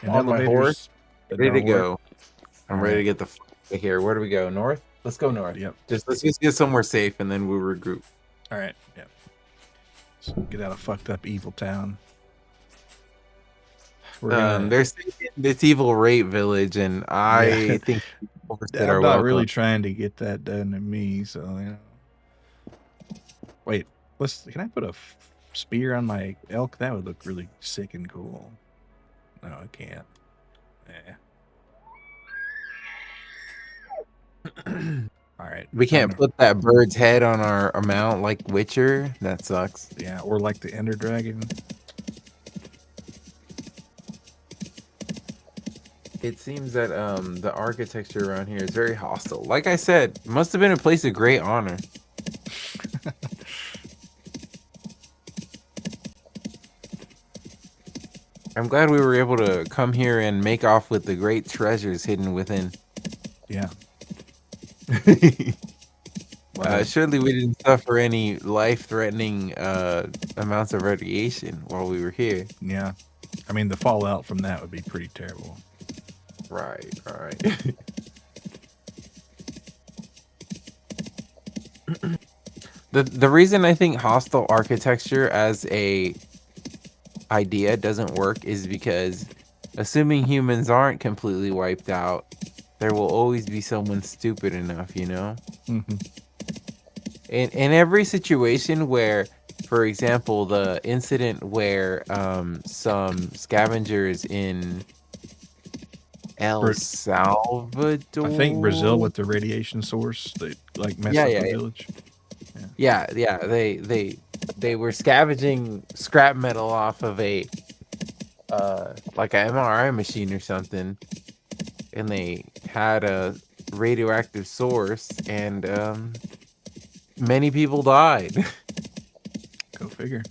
And On my horse, that ready to don't work. go. I'm ready to get the f- here. Where do we go? North? Let's go north. Yep. Let's just get somewhere safe and then we'll regroup. All right. Yep. So get out of fucked up evil town. We're gonna, There's this evil rape village, and I think I'm not really trying to get that done to me, so you know. Wait, can I put a spear on my elk? That would look really sick and cool. No, I can't. All right. We can't put that bird's head on our mount like Witcher. That sucks. Yeah, or like the Ender Dragon. It seems that the architecture around here is very hostile. Like I said, it must have been a place of great honor. I'm glad we were able to come here and make off with the great treasures hidden within. Yeah. Surely we didn't suffer any life-threatening amounts of radiation while we were here. Yeah. I mean, the fallout from that would be pretty terrible. Right. The reason I think hostile architecture as a idea doesn't work is because assuming humans aren't completely wiped out, there will always be someone stupid enough, you know? Mm-hmm. In every situation where, for example, the incident where some scavengers in El Salvador, I think Brazil with the radiation source that like messed up the village. Yeah, they were scavenging scrap metal off of a like an MRI machine or something, and they had a radioactive source, and many people died. Go figure.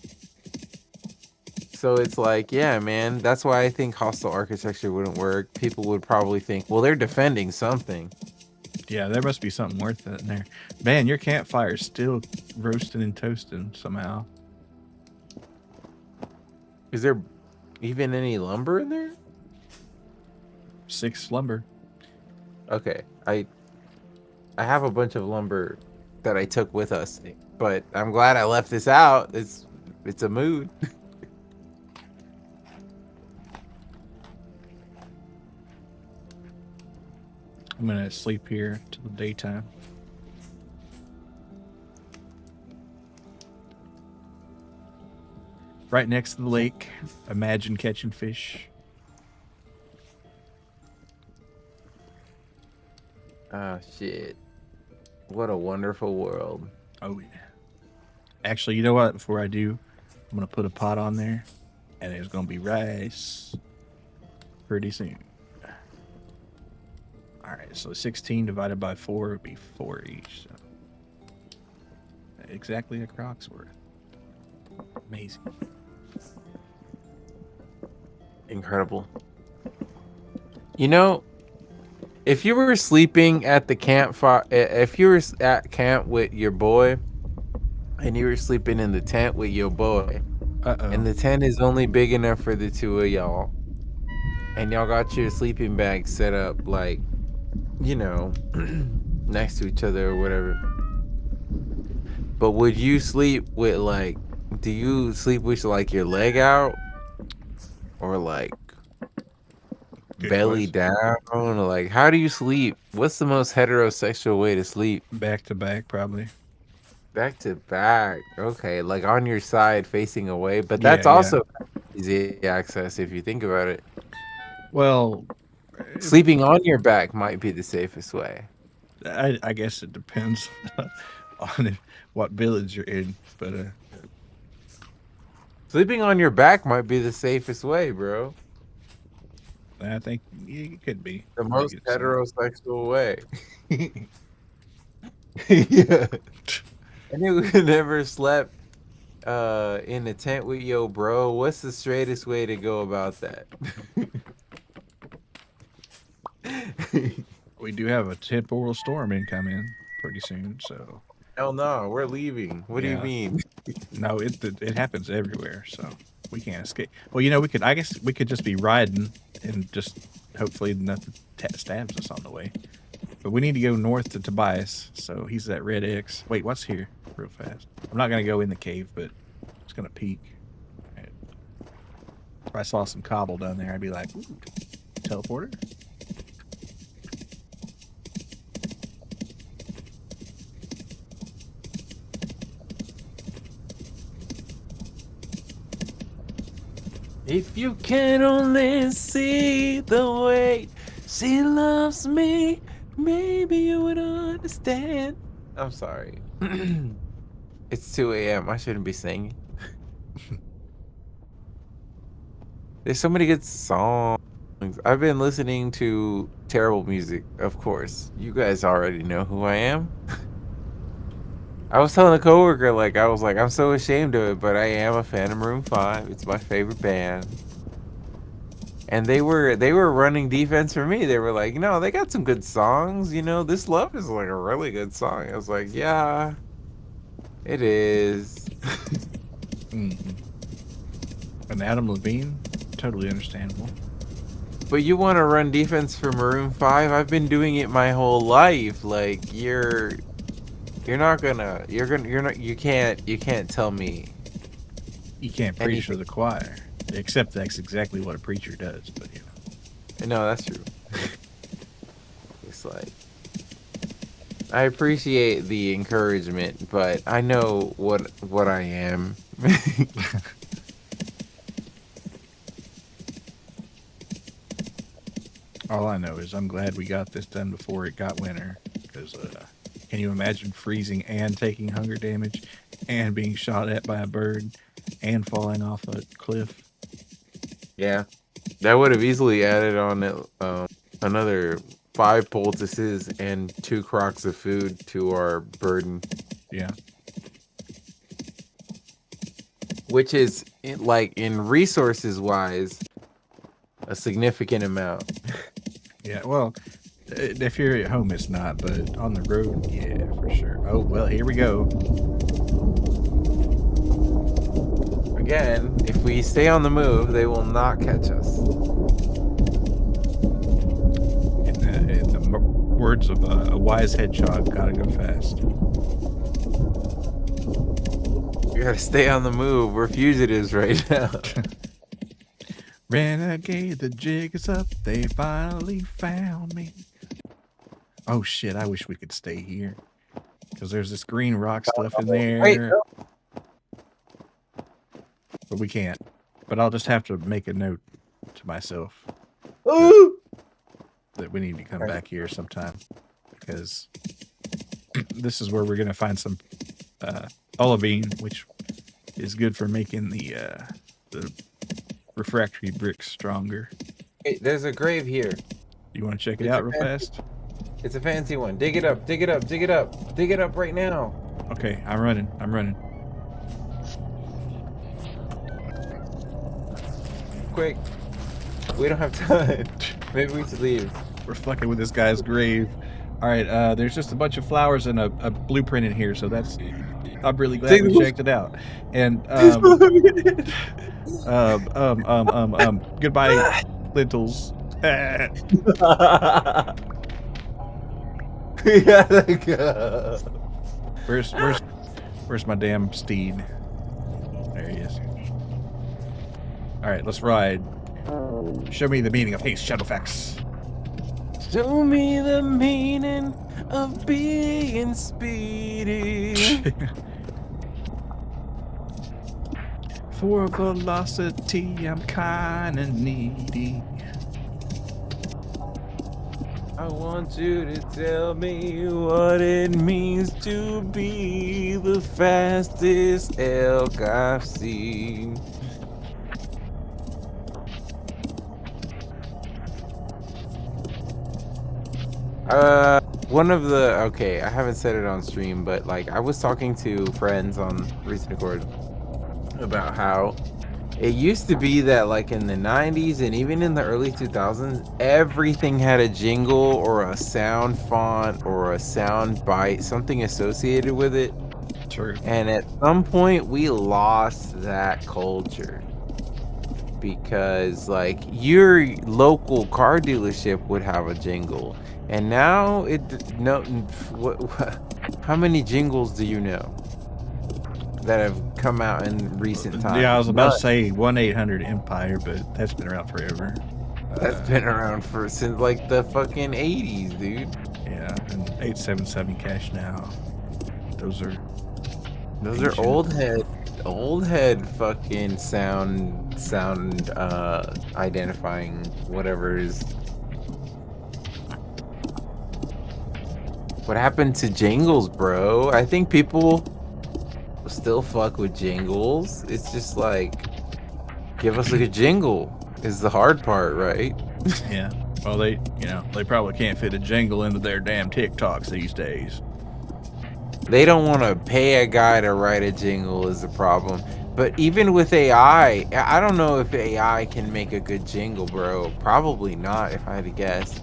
So it's like, yeah, man, that's why I think hostile architecture wouldn't work. People would probably think, well, they're defending something. Yeah, there must be something worth it in there. Man, your campfire's still roasting and toasting somehow. Is there even any lumber in there? 6 lumber. Okay, I have a bunch of lumber that I took with us, but I'm glad I left this out. It's a mood. I'm gonna sleep here till the daytime. Right next to the lake. Imagine catching fish. Oh shit. What a wonderful world. Oh yeah. Actually, you know what? Before I do, I'm gonna put a pot on there, and there's gonna be rice pretty soon. All right, so 16 divided by 4 would be 4 each. So exactly a croc's worth. Amazing. Incredible. You know, if you were sleeping at the campfire, if you were at camp with your boy, and you were sleeping in the tent with your boy, and the tent is only big enough for the two of y'all, and y'all got your sleeping bag set up like, you know, next to each other or whatever. But would you sleep with like, do you sleep with like your leg out, or like belly question. down? Like, how do you sleep? What's the most heterosexual way to sleep? Back to back, probably. Back to back. Okay, like on your side facing away, but Yeah, that's yeah. also easy access if you think about it. Well, Sleeping on your back might be the safest way. I guess it depends on what village you're in, but Sleeping on your back might be the safest way, bro. I think it could be. The I most get so. heterosexual way. Yeah. And who never slept in a tent with yo bro, what's the straightest way to go about that? We do have a temporal storm incoming pretty soon, so Hell no, we're leaving. What do you yeah. mean? No, it happens everywhere, so we can't escape. Well, you know, we could. I guess we could just be riding and just hopefully nothing stabs us on the way. But we need to go north to Tobias, so he's that red X. Wait, what's here? Real fast. I'm not gonna go in the cave, but I'm just gonna peek. Right. If I saw some cobble down there, I'd be like, ooh, teleporter. If you can only see the way she loves me, maybe you would understand. I'm sorry. It's 2 a.m. I shouldn't be singing. There's so many good songs. I've been listening to terrible music, of course. You guys already know who I am. I was telling a coworker, I'm so ashamed of it, but I am a fan of Maroon 5. It's my favorite band. And they were running defense for me. They were like, no, they got some good songs. You know, This Love is like a really good song. I was like, yeah, it is. Mm-hmm. And Adam Levine, totally understandable. But you want to run defense for Maroon 5? I've been doing it my whole life. Like you can't tell me You can't preach to anything. the choir, except that's exactly what a preacher does. But you know, No, that's true. It's like I appreciate the encouragement, but I know what I am. all I know is I'm glad we got this done before it got winter. Because can you imagine freezing and taking hunger damage, and being shot at by a bird, and falling off a cliff? Yeah, that would have easily added on another 5 poultices and 2 crocs of food to our burden, Yeah. which is like in resources wise a significant amount. Yeah. Well, if you're at home, it's not, but on the road, yeah, for sure. Oh well, here we go. Again, if we stay on the move, they will not catch us. In the words of a wise hedgehog, gotta go fast. We gotta stay on the move. We're fugitives right now. Renegade, the jig is up. They finally found me. Oh shit! I wish we could stay here because there's this green rock stuff in there. Wait, But we can't. But I'll just have to make a note to myself that we need to come back here sometime, because this is where we're gonna find some olivine, which is good for making the refractory bricks stronger. Hey, there's a grave here. You want to check it out real fast? It's a fancy one. Dig it up, dig it up, dig it up. Dig it up right now. Okay, I'm running. Quick. We don't have time. Maybe we should leave. We're fucking with this guy's grave. All right, there's just a bunch of flowers and a blueprint in here, so that's. I'm really glad we checked it out. And goodbye, lentils. We gotta go. Where's my damn steed? There he is. All right, let's ride. Show me the meaning of haste, Shadowfax. Show me the meaning of being speedy. For velocity, I'm kinda needy. I want you to tell me what it means to be the fastest elk I've seen. Okay, I haven't said it on stream, but like I was talking to friends on Recent Record about how it used to be that like in the 90s and even in the early 2000s, everything had a jingle or a sound font or a sound bite, something associated with it. True. And at some point we lost that culture because like your local car dealership would have a jingle. And now how many jingles do you know that have come out in recent times? Yeah, I was about to say 1-800-EMPIRE, but that's been around forever. That's been around since like the fucking 80s, dude. Yeah, and 877 cash now. Those are ancient. old head fucking sound identifying whatever it is. What happened to jingles, bro? I think people still fuck with jingles. It's just like, give us like a jingle is the hard part, right? Yeah. Well, they probably can't fit a jingle into their damn TikToks these days. They don't want to pay a guy to write a jingle is the problem. But even with AI, I don't know if AI can make a good jingle, bro. Probably not, if I had to guess.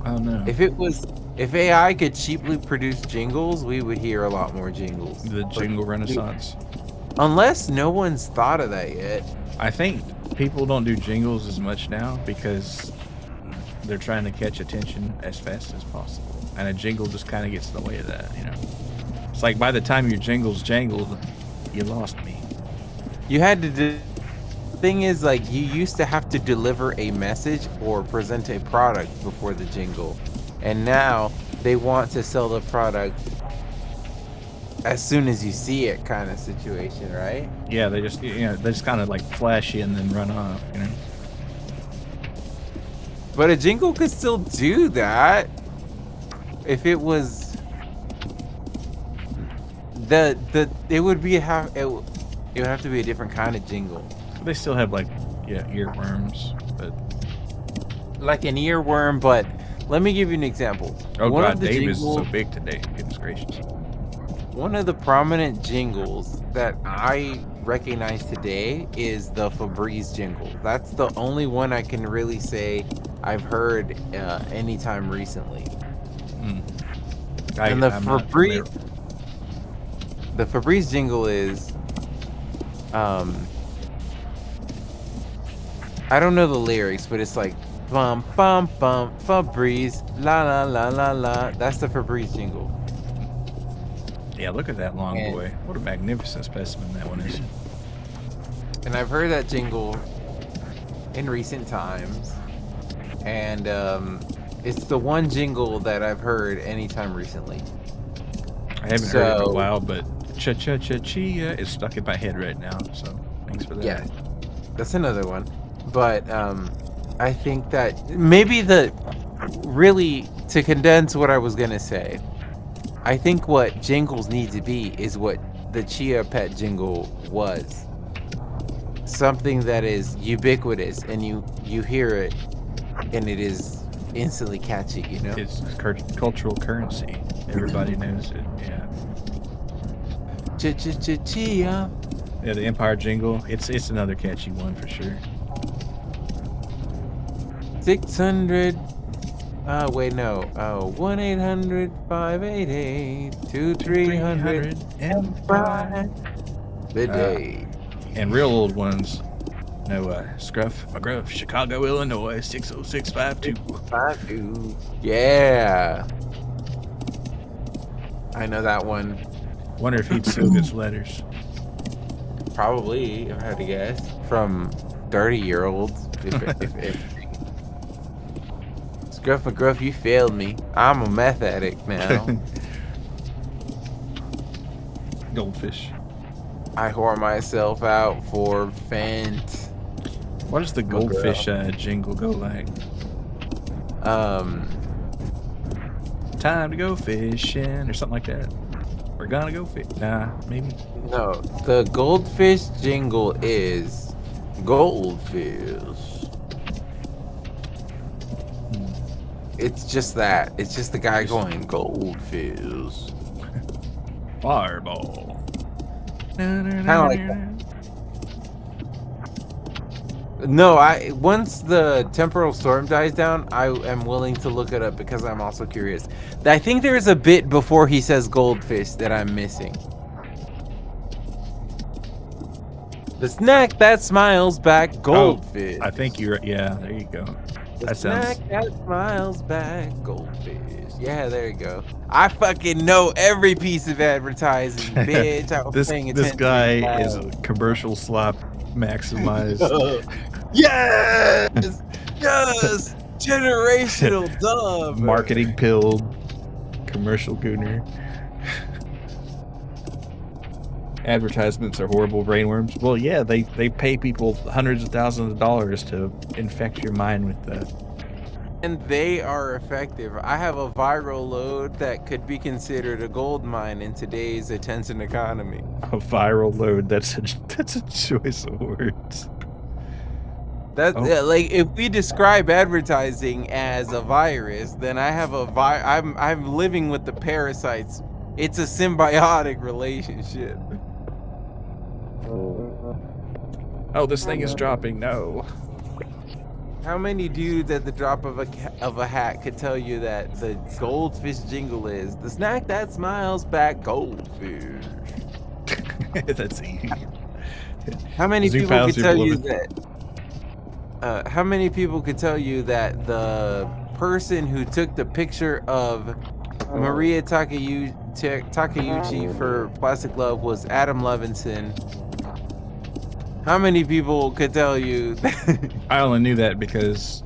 I don't know. If AI could cheaply produce jingles, we would hear a lot more jingles. The jingle renaissance. Unless no one's thought of that yet. I think people don't do jingles as much now because they're trying to catch attention as fast as possible. And a jingle just kind of gets in the way of that, you know? It's like by the time your jingle's jangled, you lost me. You had to thing is, like, you used to have to deliver a message or present a product before the jingle. And now they want to sell the product as soon as you see it kind of situation, right? Yeah, they just kind of like flash you and then run off, you know? But a jingle could still do that if it was it would have to be a different kind of jingle. They still have like earworms, but like an earworm. But let me give you an example. Oh God, Dave is so big today. Goodness gracious. One of the prominent jingles that I recognize today is the Febreze jingle. That's the only one I can really say I've heard anytime recently. And the Febreze jingle is I don't know the lyrics, but it's like bum bum bum Febreze la la la la la. That's the Febreze jingle. Yeah, look at that long boy. What a magnificent specimen that one is. And I've heard that jingle in recent times. And it's the one jingle that I've heard anytime recently. I haven't heard it in a while, but cha-cha-cha-chia is stuck in my head right now. So thanks for that. Yeah, that's another one. But I think that maybe to condense what I was going to say, I think what jingles need to be is what the Chia Pet jingle was. Something that is ubiquitous and you hear it and it is instantly catchy, you know? It's cultural currency. Everybody knows it, yeah. Chia. Yeah, the Empire jingle. It's another catchy one for sure. 600 wait, no. 1-800-588-2300 Empire. The day. And real old ones. No, Scruff McGruff, Chicago, Illinois, 60652. Yeah. I know that one. Wonder if he'd still gets letters. Probably, if I had to guess. From 30-year-olds. If Scruff McGruff, you failed me. I'm a meth addict now. Goldfish. I whore myself out for Fent. What does the goldfish jingle go like? Time to go fishing or something like that. We're gonna go fish. Nah, maybe. No, the goldfish jingle is goldfish. It's just that. It's just the guy going goldfish. Fireball. Kind of like that. No, once the temporal storm dies down, I am willing to look it up because I'm also curious. I think there's a bit before he says goldfish that I'm missing. The snack that smiles back, goldfish. Oh, I think you're. Yeah, there you go. The snack that smiles back, goldfish. Yeah, there you go. I fucking know every piece of advertising, bitch. I was paying attention. This guy is a commercial slop maximized. Yes! Yes! Generational dub. Marketing pilled. Commercial gooner. Advertisements are horrible brainworms. Well, yeah, they pay people hundreds of thousands of dollars to infect your mind with that. And they are effective. I have a viral load that could be considered a gold mine in today's attention economy. A viral load, that's a choice of words. Like if we describe advertising as a virus, then I have I'm living with the parasites. It's a symbiotic relationship. Oh, this thing is dropping. No. How many dudes at the drop of a hat could tell you that the goldfish jingle is the snack that smiles back, goldfish? That's easy. How many people could tell you that? How many people could tell you that the person who took the picture of Maria Takeuchi for Plastic Love was Adam Levinson? How many people could tell you that? I only knew that because,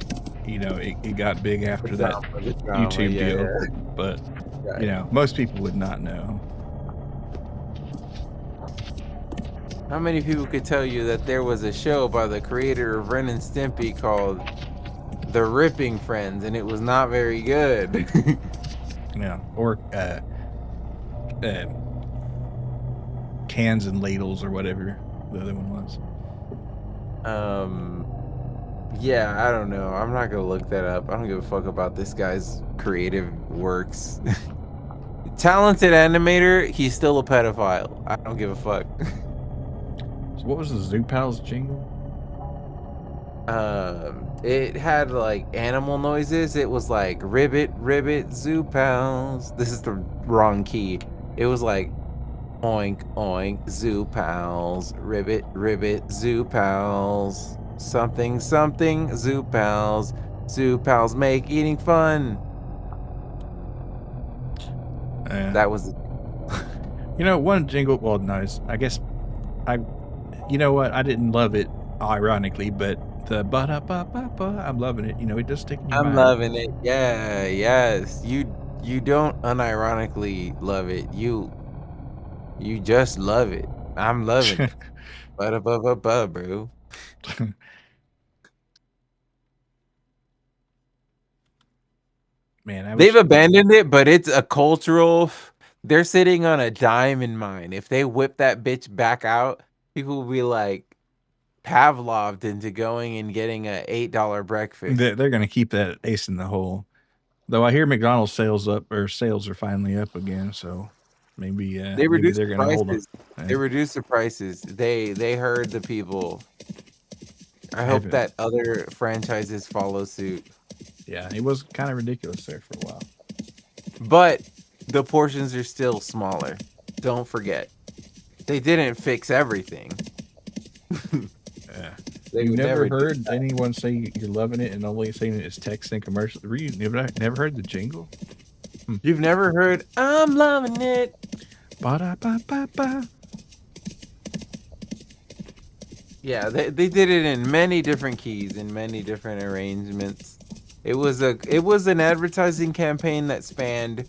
you know, it got big after that YouTube deal. Yeah. But, you know, most people would not know. How many people could tell you that there was a show by the creator of Ren and Stimpy called The Ripping Friends, and it was not very good? Yeah, or Cans and Ladles or whatever the other one was. Yeah, I don't know. I'm not gonna look that up. I don't give a fuck about this guy's creative works. Talented animator, he's still a pedophile. I don't give a fuck. So what was the Zoo Pals jingle? It had like animal noises. It was like ribbit, ribbit, Zoo Pals. This is the wrong key. It was like oink, oink, Zoo Pals, ribbit, ribbit, Zoo Pals, something, something, Zoo Pals. Zoo Pals make eating fun. That was, you know, one jingle. Well, nice. I guess you know what? I didn't love it, ironically, but the ba-da-ba-ba-ba, I'm loving it. You know, it does stick in your mind. I'm loving it. Yeah, yes. You don't unironically love it. You just love it. I'm loving it. Ba-da-ba-ba-ba, bro. Man, they've abandoned it, but it's a cultural. They're sitting on a diamond mine. If they whip that bitch back out, people will be like Pavloved into going and getting a $8 breakfast. They're gonna keep that ace in the hole. Though I hear McDonald's sales are finally up again, so maybe they reduced they're gonna hold them. They reduced the prices. They heard the people. I hope that other franchises follow suit. Yeah, it was kind of ridiculous there for a while. But the portions are still smaller. Don't forget. They didn't fix everything. Yeah. You've never heard anyone say you're loving it and only saying it's text and commercial? You've never heard the jingle? You've never heard I'm loving it. Ba-da-ba-ba-ba. Yeah, they did it in many different keys, in many different arrangements. It was an advertising campaign that spanned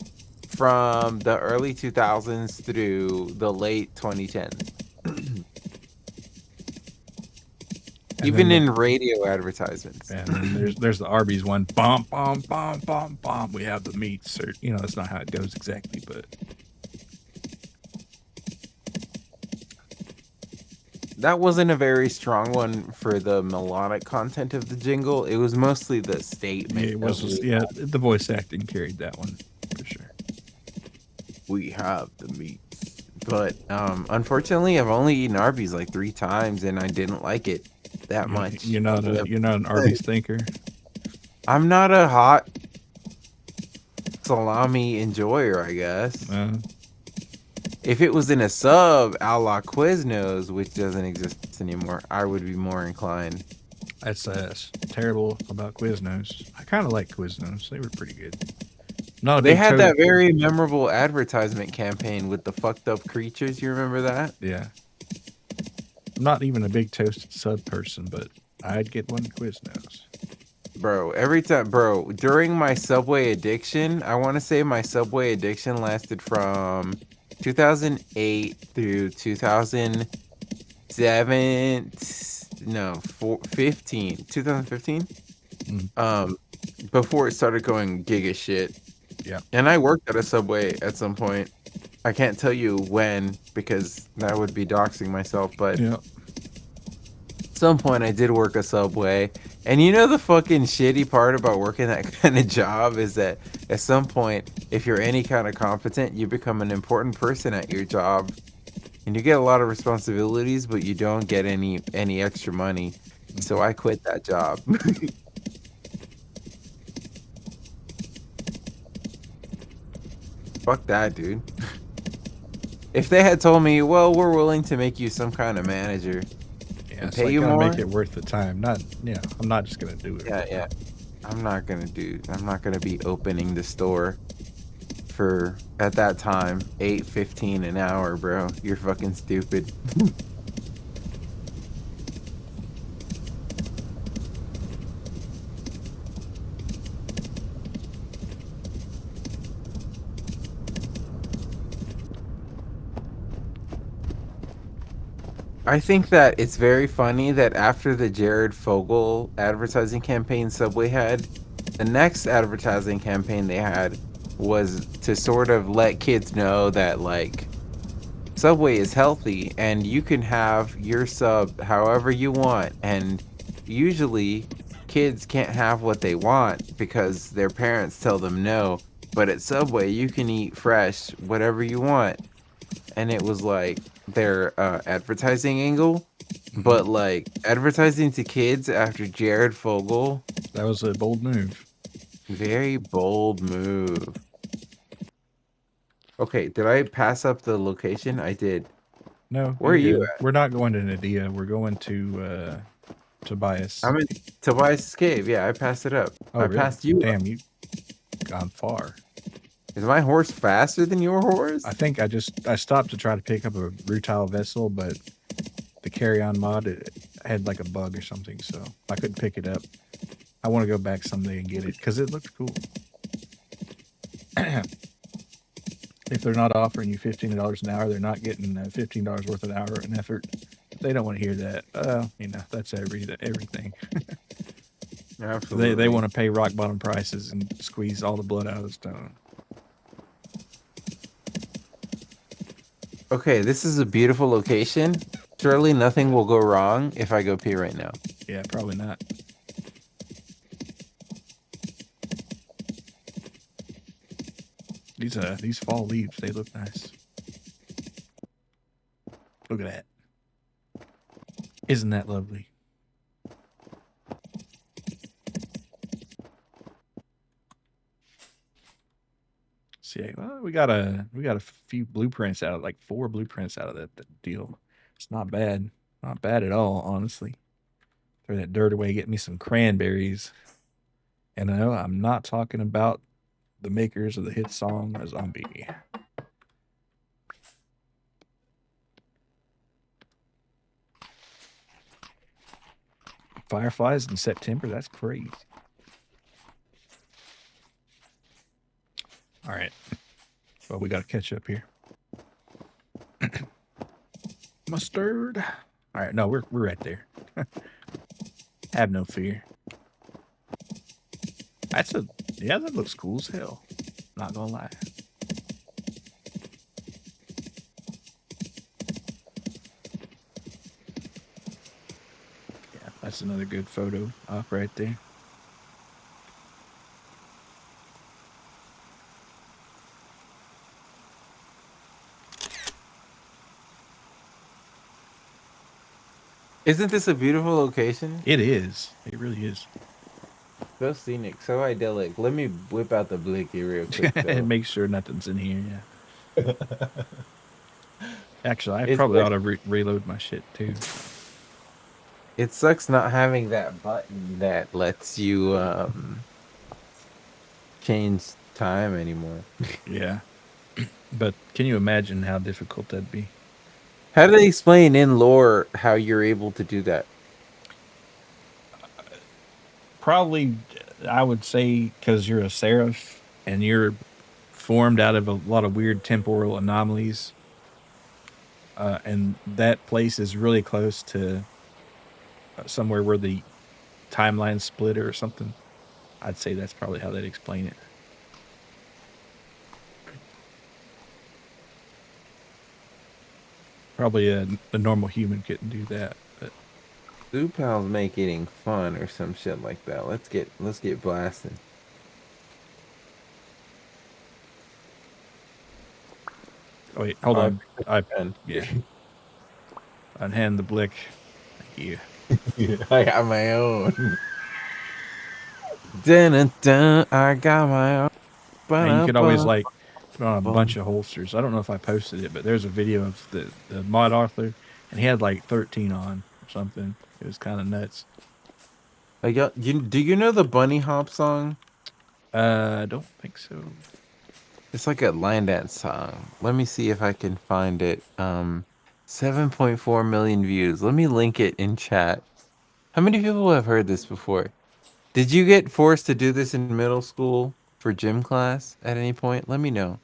from the early 2000s through the late 2010s. And then Even the in radio advertisements. and then there's the Arby's one. Bomb, bomb, bomb, bomb, bomb. We have the meats. Or that's not how it goes exactly, but That wasn't a very strong one for the melodic content of the jingle. It was mostly the yeah, statement it was of just, yeah. The voice acting carried that one for sure. we have the meats. But unfortunately, I've only eaten Arby's like 3 times, and I didn't like it that much. You're not an Arby's thinker. I'm not a hot salami enjoyer, I guess. If it was in a sub a la Quiznos, which doesn't exist anymore, I would be more inclined. That's terrible about Quiznos. I kind of like Quiznos. They were pretty good. Not a They big had toast. that very memorable advertisement campaign with the fucked up creatures. You remember that? Yeah. I'm not even a big toasted sub person, but I'd get one Quiznos. Bro, during my Subway addiction, I want to say my Subway addiction lasted from 2008 through 2007, no, 2015, Mm. before it started going giga shit. Yeah. And I worked at a Subway at some point. I can't tell you when because that would be doxing myself, but Yeah. at some point I did work a Subway. And you know the fucking shitty part about working that kind of job is that at some point, if you're any kind of competent, you become an important person at your job. And you get a lot of responsibilities, but you don't get any extra money. So I quit that job. Fuck that, dude. If they had told me, well, we're willing to make you some kind of manager Yeah. and It's pay like you gotta more, make it worth the time. Not. Yeah. I'm not just gonna do it. yeah, I'm not gonna be opening the store for at that time $8.15 an hour, bro. You're fucking stupid. I think that it's very funny that after the Jared Fogle advertising campaign Subway had, the next advertising campaign they had was to sort of let kids know that like Subway is healthy and you can have your sub however you want. And usually kids can't have what they want because their parents tell them no. But at Subway, you can eat fresh, whatever you want. And it was like their advertising angle. But like advertising to kids after Jared Fogle, That was a bold move. very bold move. Okay, did I pass up the location? I did. No, Where are you're you good. at? We're not going to Nadiya. We're going to Tobias. I'm in Tobias Cave. Yeah, I passed it up. Oh, I really? passed you up. Damn, you gone far. Is my horse faster than your horse? I think I stopped to try to pick up a rutile vessel, but the carry-on mod it had like a bug or something, so I couldn't pick it up. I want to go back someday and get it because it looked cool. If they're not offering you $15 an hour, they're not getting $15 worth an hour and effort. They don't want to hear that. That's everything. Absolutely. They want to pay rock bottom prices and squeeze all the blood out of the stone. Okay, this is a beautiful location. Surely nothing will go wrong if I go pee right now. Yeah, probably not. These fall leaves, they look nice. Look at that. Isn't that lovely? See, well, we got a few blueprints out of like 4 blueprints out of that deal. It's not bad. Not bad at all, honestly. Throw that dirt away, get me some cranberries. And no, I'm not talking about the makers of the hit song "A Zombie." Fireflies in September? That's crazy. All right. Well, we got to catch up here. Mustard. All right. No, we're right there. Have no fear. Yeah, that looks cool as hell. Not gonna lie. Yeah, that's another good photo up right there. Isn't this a beautiful location? It is. It really is. So scenic, so idyllic. Let me whip out the blicky real quick, And though. make sure nothing's in here. Yeah. Actually, I It's probably like, ought to reload my shit too. it sucks not having that button that lets you change time anymore. Yeah. But can you imagine how difficult that'd be? How do they explain in lore how you're able to do that? Probably, I would say, because you're a seraph and you're formed out of a lot of weird temporal anomalies. And that place is really close to somewhere where the timeline split or something. I'd say that's probably how they'd explain it. Probably a normal human couldn't do that. But Zoo pals make eating fun or some shit like that. Let's get blasting. oh wait, hold Oh, I on. picked up I the pen. yeah. Unhand the blick. Thank you. I got my own. Dun, dun, I got my own. And you could always Ba-da-ba, like put on a bunch bum. of holsters. I don't know if I posted it, but there's a video of the mod author, and he had like 13 on or something. It was kind of nuts. Do you know the Bunny Hop song? I don't think so. It's like a line dance song. Let me see if I can find it. 7.4 million views. Let me link it in chat. How many people have heard this before? Did you get forced to do this in middle school for gym class at any point? Let me know.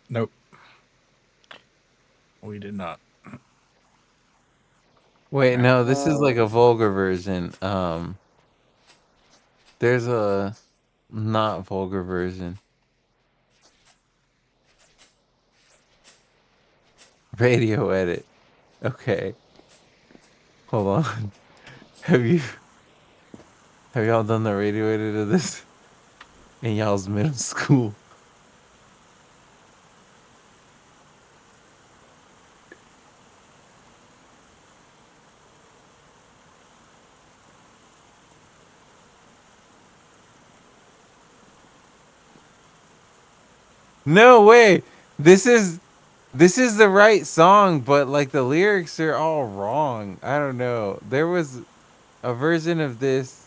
Nope, we did not. Wait, All right. no, this is like a vulgar version. There's a not vulgar version. Radio edit. Okay. Hold on. Have you have y'all done the radio edit of this in y'all's middle school? No way. This is the right song, but like the lyrics are all wrong. I don't know. There was a version of this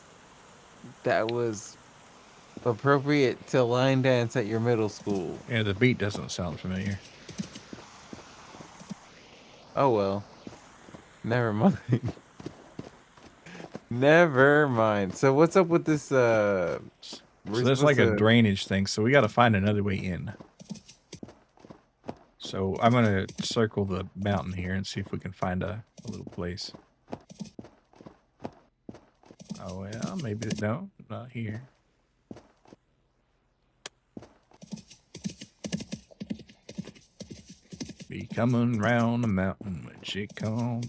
that was appropriate to line dance at your middle school. Yeah, the beat doesn't sound familiar. Oh well. Never mind. Never mind. So what's up with this So we're there's supposed like a to drainage thing, so we got to find another way in. So I'm gonna circle the mountain here and see if we can find a little place. Oh well, maybe no, not here. Be coming round the mountain when she comes.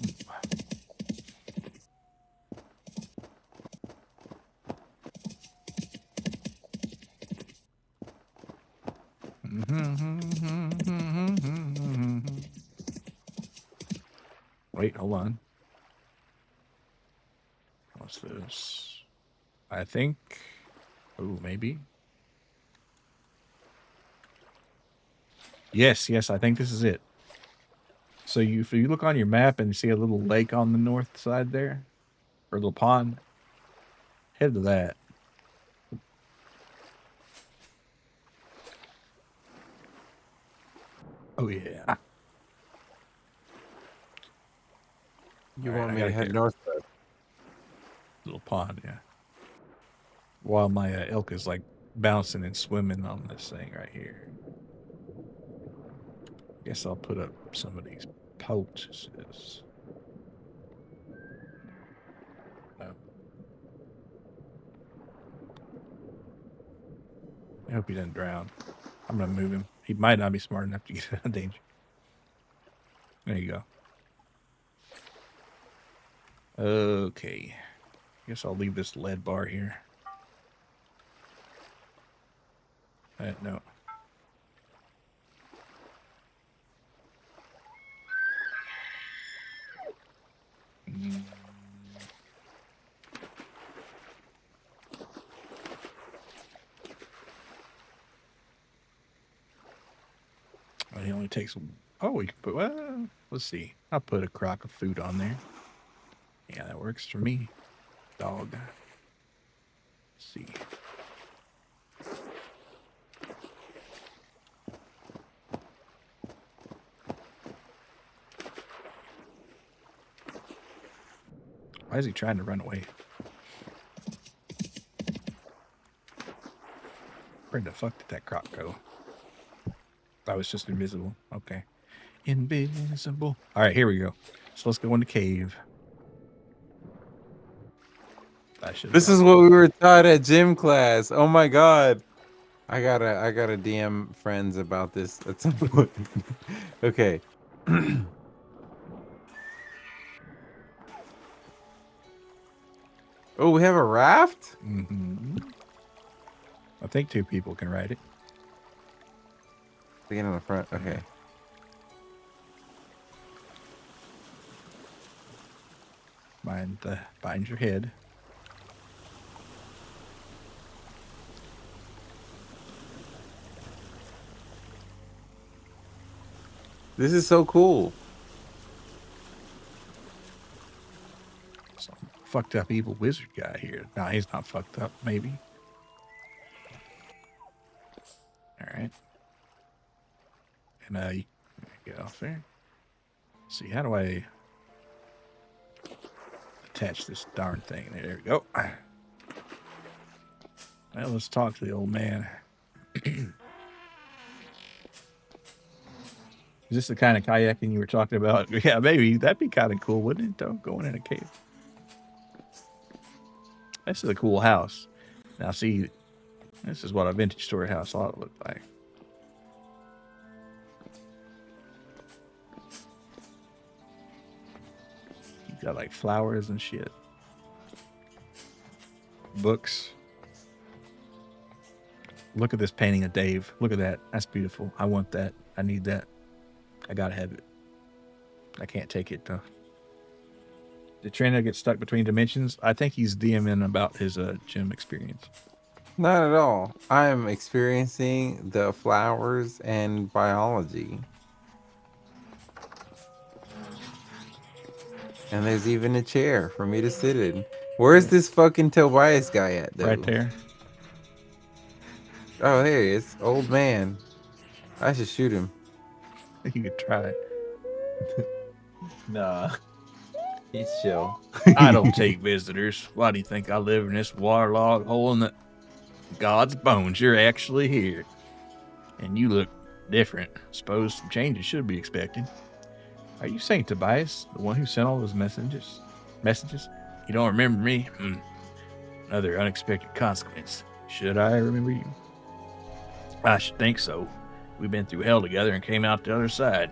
Wait, hold on. What's this? I think. Oh, maybe. Yes, I think this is it. So if you look on your map and you see a little lake on the north side there, or a little pond, head to that. Oh yeah. You All right, want I me to gotta head get north? little pond, yeah. While my elk is like bouncing and swimming on this thing right here. Guess I'll put up some of these poultices. No. I hope he doesn't drown. I'm gonna move him. He might not be smart enough to get out of danger. There you go. Okay. Guess I'll leave this lead bar here. No. It only takes. Oh, we can put. Well, let's see. I'll put a crock of food on there. Yeah, that works for me. Dog. Let's see. Why is he trying to run away? Where the fuck did that croc go? That was just invisible. Okay. Invisible. All right, here we go. So let's go in the cave. This is what we were taught at gym class. Oh my god. I gotta DM friends about this at some point. Okay. Oh, we have a raft? Mm-hmm. I think 2 people can ride it. Get in the front. Okay. Bind your head. This is so cool. Some fucked up evil wizard guy here. No, he's not fucked up, maybe. All right. And you get off there. Let's see, how do I attach this darn thing? There we go. Well, let's talk to the old man. Is this the kind of kayaking you were talking about? Yeah, maybe. That'd be kind of cool, wouldn't it, though? Going in a cave. This is a cool house. Now, see, this is what a vintage story house ought to look like. You got, like, flowers and shit. Books. Look at this painting of Dave. Look at that. That's beautiful. I want that. I need that. I gotta have it. I can't take it, though. Did Trueno get stuck between dimensions? I think he's DMing about his gym experience. Not at all. I am experiencing the flowers and biology. And there's even a chair for me to sit in. Where's this fucking Tobias guy at, though? Right there. Oh, there he is. Old man. I should shoot him. You could try. Nah. He's chill. I don't take visitors. Why do you think I live in this waterlogged hole in the God's bones? You're actually here. And you look different. Suppose some changes should be expected. Are you saying Tobias, the one who sent all those messages? You don't remember me? Another unexpected consequence. Should I remember you? I should think so. We've been through hell together and came out the other side.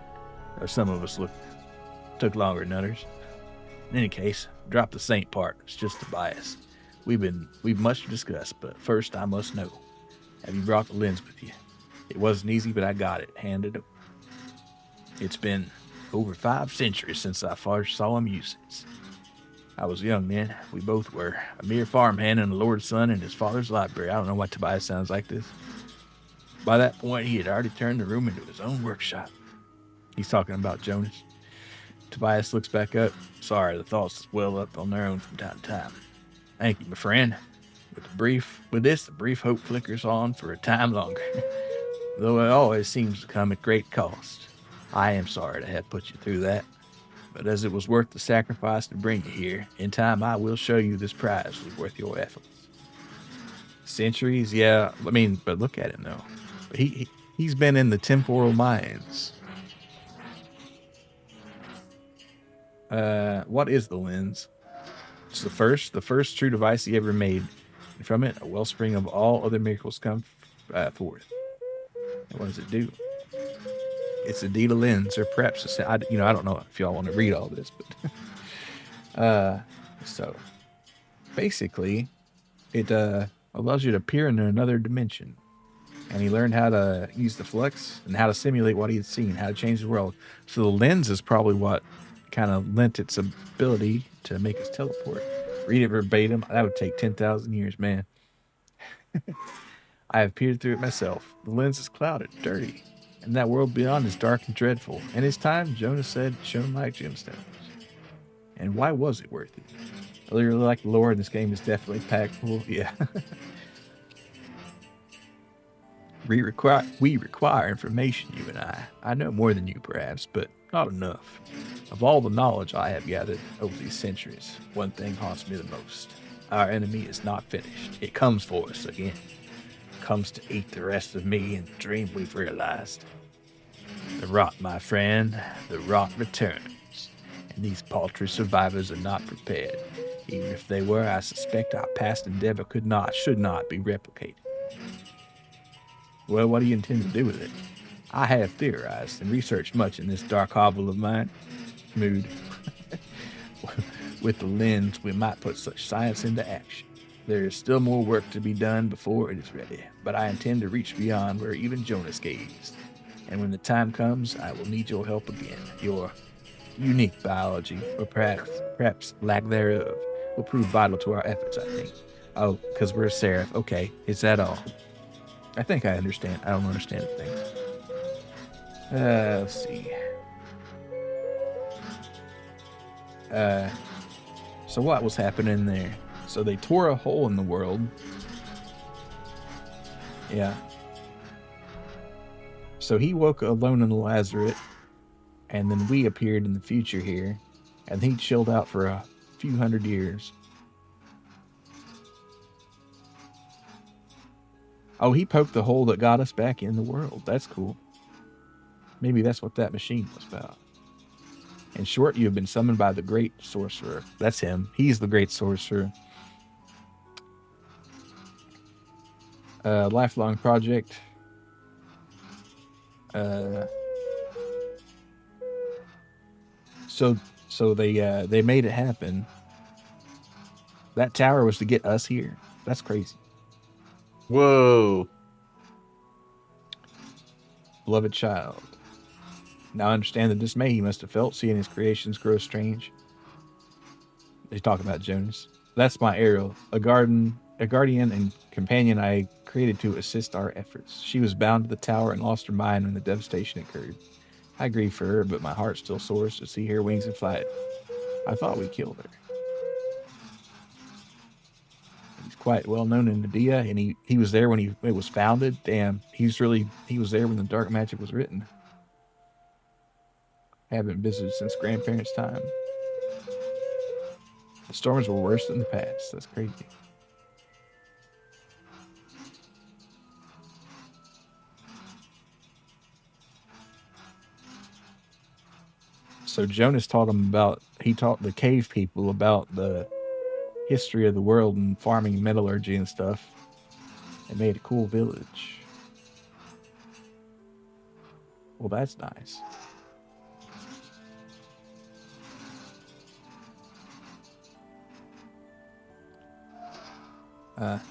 Some of us took longer than others. In any case, drop the saint part. It's just Tobias. We've much to discuss, but first I must know. Have you brought the lens with you? It wasn't easy, but I got it. Handed it. It's been over 5 centuries since I first saw him use it. I was young then. We both were. A mere farmhand and a Lord's son in his father's library. I don't know why Tobias sounds like this. By that point, he had already turned the room into his own workshop. He's talking about Jonas. Tobias looks back up. Sorry, the thoughts well up on their own from time to time. Thank you, my friend. With this, the brief hope flickers on for a time longer, though it always seems to come at great cost. I am sorry to have put you through that, but as it was worth the sacrifice to bring you here, in time I will show you this prize was worth your efforts. Centuries, yeah, I mean, but look at him though. He's been in the temporal mines. What is the lens? It's the first true device he ever made. And from it, a wellspring of all other miracles come forth. And what does it do? It's indeed a lens, or perhaps I don't know if y'all want to read all this, but so basically, it allows you to peer into another dimension. And he learned how to use the flux and how to simulate what he had seen, how to change the world. So the lens is probably what kind of lent its ability to make us teleport. Read it verbatim. That would take 10,000 years, man. I have peered through it myself. The lens is clouded, dirty, and that world beyond is dark and dreadful. In his time, Jonas said, shone like gemstones. And why was it worth it? I really like the lore in this game. Is definitely packed full. Yeah. We require information, you and I. I know more than you, perhaps, but not enough. Of all the knowledge I have gathered over these centuries, one thing haunts me the most. Our enemy is not finished. It comes for us again. It comes to eat the rest of me in the dream we've realized. The rot, my friend, the rot returns. And these paltry survivors are not prepared. Even if they were, I suspect our past endeavor should not be replicated. Well, what do you intend to do with it? I have theorized and researched much in this dark hovel of mine. Mood. With the lens, we might put such science into action. There is still more work to be done before it is ready, but I intend to reach beyond where even Jonas gazed. And when the time comes, I will need your help again. Your unique biology, or perhaps lack thereof, will prove vital to our efforts, I think. Oh, because we're Seraph. Okay, is that all? I think I understand. I don't understand a thing. Let's see. So what was happening there? So they tore a hole in the world. Yeah. So he woke alone in the Lazarette, and then we appeared in the future here, and he chilled out for a few hundred years. Oh, he poked the hole that got us back in the world. That's cool. Maybe that's what that machine was about. In short, you have been summoned by the great sorcerer. That's him. He's the great sorcerer. Lifelong project. So they made it happen. That tower was to get us here. That's crazy. Whoa. Beloved child. Now I understand the dismay he must have felt seeing his creations grow strange. They talk about Jonas. That's my Ariel, a guardian and companion I created to assist our efforts. She was bound to the tower and lost her mind when the devastation occurred. I grieve for her, but my heart still soars to see her wings in flight. I thought we killed her. He's quite well known in Nadiya, and he was there when it was founded. Damn, he was there when the dark magic was written. Haven't visited since grandparents' time. The storms were worse than the past. That's crazy. So Jonas taught the cave people about the history of the world and farming and metallurgy and stuff. They made a cool village. Well, that's nice.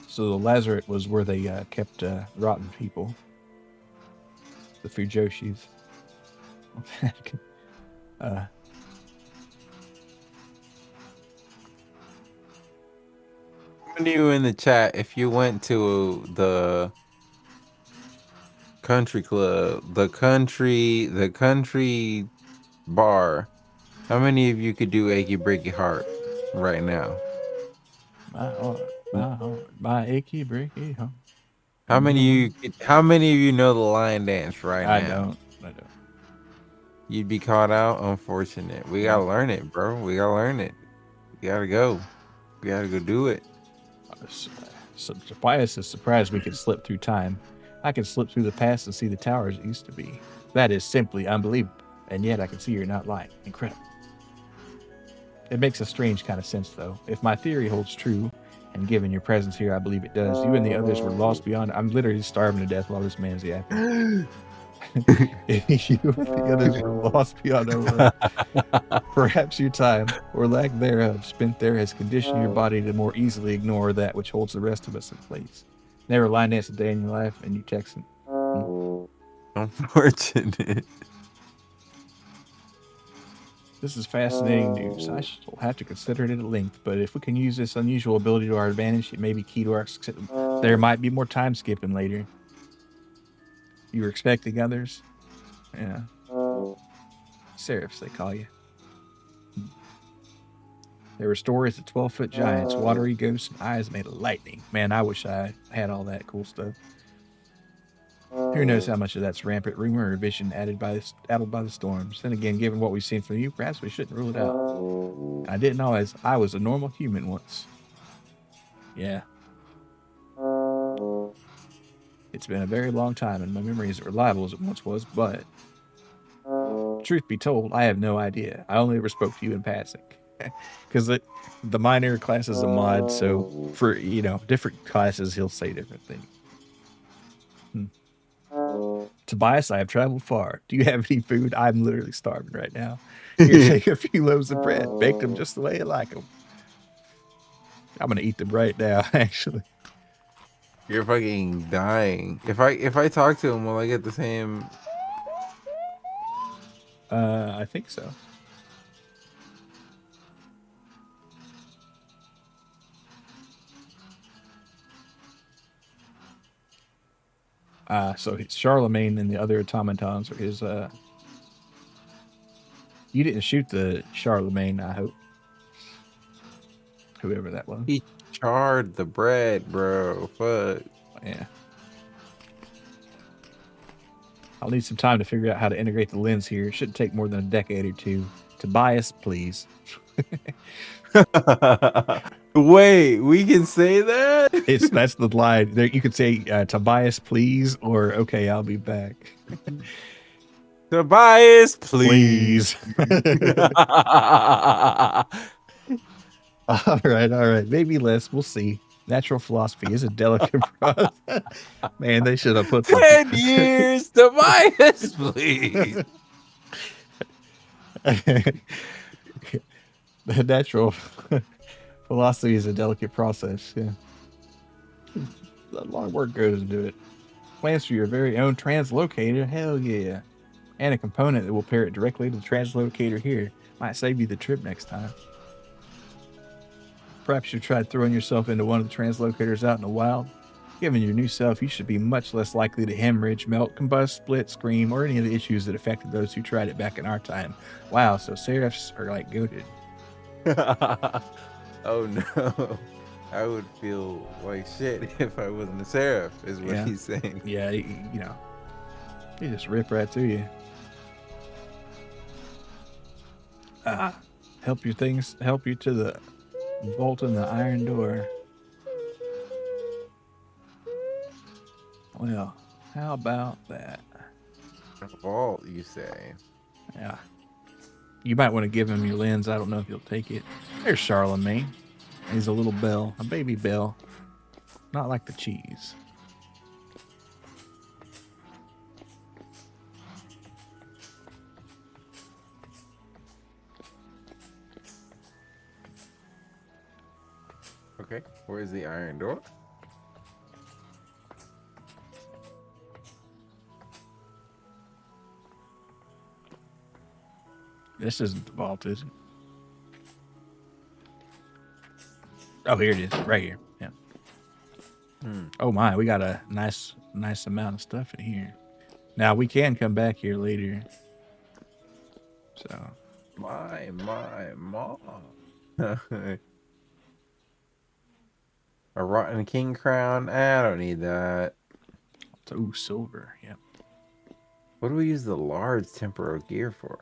So the Lazarette was where they kept rotten people. The Fujoshis. You in the chat, if you went to the country club, the country bar, How many of you could do achy breaky heart right now? My achy breaky heart. How many of you know the lion dance right I now? don't. I don't. You'd be caught out. Unfortunate. We gotta learn it, bro. We gotta learn it. We gotta go. We gotta go do it. So Tobias is surprised we can slip through time. I can slip through the past and see the towers it used to be. That is simply unbelievable. And yet I can see you're not lying. Incredible. It makes a strange kind of sense, though. If my theory holds true, and given your presence here, I believe it does, you and the others were lost beyond. I'm literally starving to death while this man's yapping. You and the others were lost beyond over. Perhaps your time, or lack thereof, spent there has conditioned your body to more easily ignore that which holds the rest of us in place. Never line dance a day in your life, and you Texan. Unfortunate. This is fascinating news. I shall have to consider it at length, but if we can use this unusual ability to our advantage, it may be key to our success. There might be more time skipping later. You were expecting others? Yeah. Seraphs, they call you. There were stories of 12-foot giants, watery ghosts, and eyes made of lightning. Man, I wish I had all that cool stuff. Who knows how much of that's rampant rumor or vision added by the storms. Then again, given what we've seen from you, perhaps we shouldn't rule it out. I didn't know I was a normal human once. Yeah. It's been a very long time, and my memory isn't reliable as it once was, but truth be told, I have no idea. I only ever spoke to you in passing. Because the minor class is a mod, so for, different classes, he'll say different things. Tobias, I have traveled far. Do you have any food? I'm literally starving right now. Here, take a few loaves of bread. Bake them just the way you like them. I'm going to eat them right now, actually. You're fucking dying. If I talk to him, will I get the same? I think so. So it's Charlemagne and the other automatons are his. You didn't shoot the Charlemagne, I hope. Whoever that was. He charred the bread, bro. Fuck. Yeah. I'll need some time to figure out how to integrate the lens here. It shouldn't take more than a decade or two. Tobias, please. Wait, we can say that? That's the line. There, you could say Tobias, please, or okay, I'll be back. Tobias, please. All right. Maybe less. We'll see. Natural philosophy is a delicate process. Man, they should have put 10 years, Tobias, please. The natural philosophy is a delicate process. Yeah. A lot of work goes into it. Plans for your very own translocator. Hell yeah. And a component that will pair it directly to the translocator here. Might save you the trip next time. Perhaps you've tried throwing yourself into one of the translocators out in the wild. Given your new self, you should be much less likely to hemorrhage, melt, combust, split, scream, or any of the issues that affected those who tried it back in our time. Wow, so seraphs are like goated. Oh no. I would feel like shit if I wasn't a seraph, is what he's saying. Yeah, you just rip right through you. Help you to the vault in the iron door. Well, how about that? A vault, you say? Yeah. You might want to give him your lens. I don't know if he'll take it. There's Charlemagne. He's a little bell, a baby bell. Not like the cheese. Okay, where's the iron door? This isn't the vault, is it? Oh, here it is, right here. Yeah. Oh my, we got a nice amount of stuff in here. Now we can come back here later. So My mom. A rotten king crown. I don't need that. Oh, silver. Yep. What do we use the large temporal gear for?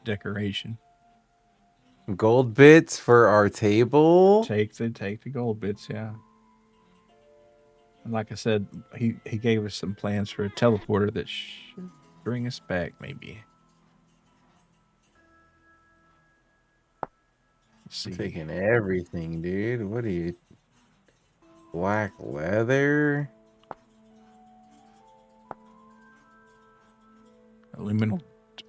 Decoration. Gold bits for our table. Take the gold bits. Yeah. And like I said, he gave us some plans for a teleporter that should bring us back. Maybe. Let's see. Taking everything, dude. What are you? Black leather. Aluminum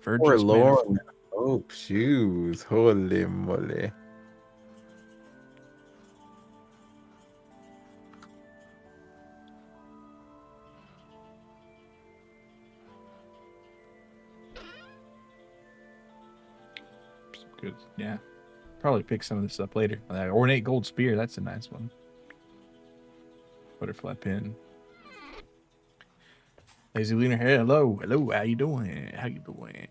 Or divergence Lauren. Oh, shoes. Holy moly. Good. Yeah. Probably pick some of this up later. That ornate gold spear. That's a nice one. Butterfly pin. Lazy Lunar. Hello. Hello. How you doing? How you doing?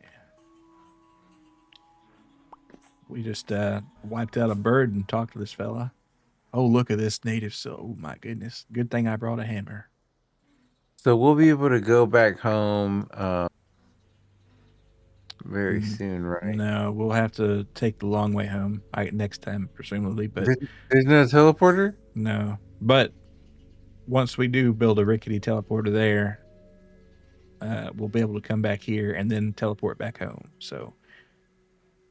We just wiped out a bird and talked to this fella. Oh, look at this native. So, oh my goodness. Good thing I brought a hammer. So we'll be able to go back home very soon, right? No, we'll have to take the long way home next time, presumably. But there's no teleporter? No. But once we do build a rickety teleporter there, we'll be able to come back here and then teleport back home. So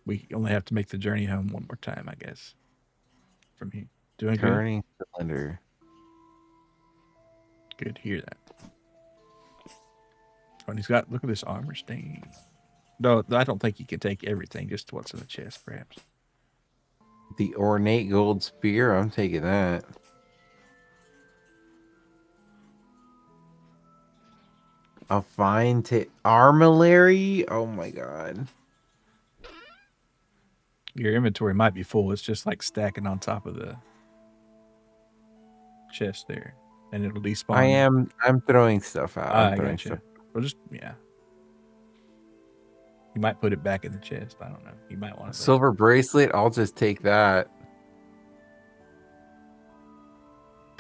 we only have to make the journey home one more time, I guess. From here. Doing Turning cylinder. Good to hear that. Oh, and he's got, look at this armor stain. No, I don't think you can take everything, just what's in the chest, perhaps. The ornate gold spear, I'm taking that. A fine armillary? Oh my god. Your inventory might be full. It's just like stacking on top of the chest there. And it'll despawn. I'm throwing stuff out. I'm throwing gotcha. Well, just, yeah. You might put it back in the chest. I don't know. You might want to. Silver bracelet. I'll just take that.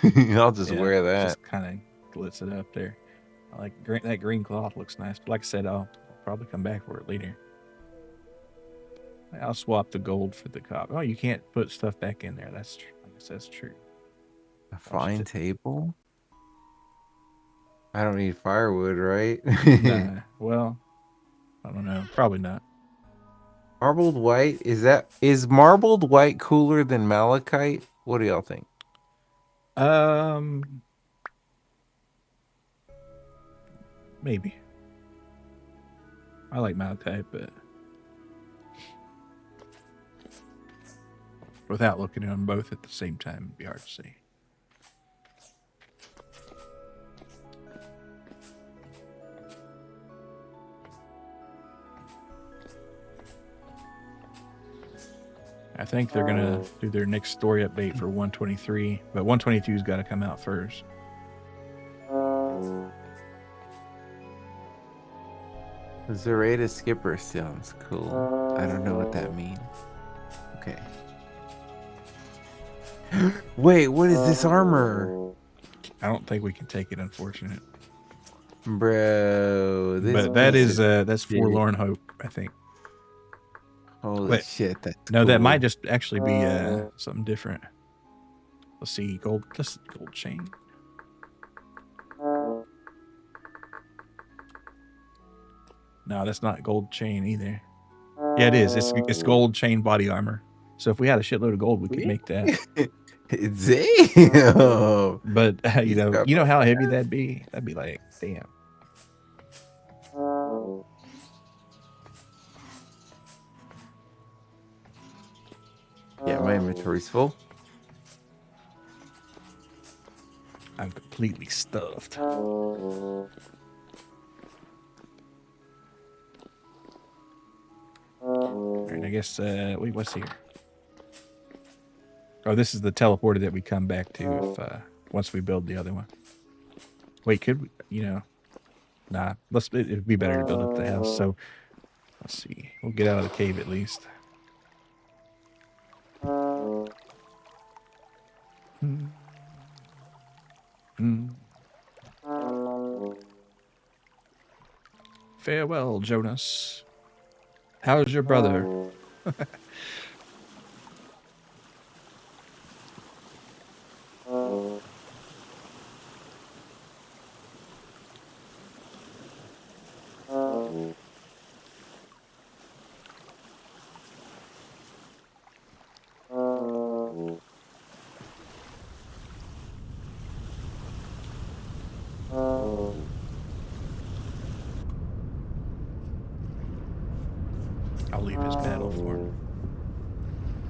I'll just wear that. Just kind of glitz it up there. I like that green cloth looks nice. But like I said, I'll probably come back for it later. I'll swap the gold for the copper. Oh, you can't put stuff back in there. That's true. I guess that's true. A fine table? I don't need firewood, right? Nah. Well, I don't know. Probably not. Marbled white? Is marbled white cooler than malachite? What do y'all think? Maybe. I like malachite, but without looking at them both at the same time, it'd be hard to see. I think they're gonna do their next story update for 123, but 122's got to come out first. Zerata skipper sounds cool. I don't know what that means. Okay. Wait, what is this armor? I don't think we can take it, unfortunate. Bro, this but that is that's Forlorn Hope, I think. Holy shit, that's no, cool. that might just actually be something different. Let's see, gold. This gold chain. No, that's not gold chain either. Yeah, it is. It's gold chain body armor. So if we had a shitload of gold, we could make that. Damn. But you know how heavy that'd be? That'd be like, damn. Yeah, my inventory's full. I'm completely stuffed. Alright, I guess, wait, what's here? Oh, this is the teleporter that we come back to if once we build the other one. Wait, could we, nah, it'd be better to build up the house. So Let's see. We'll get out of the cave at least. Farewell, Jonas. How's your brother? I'll leave his paddle for him.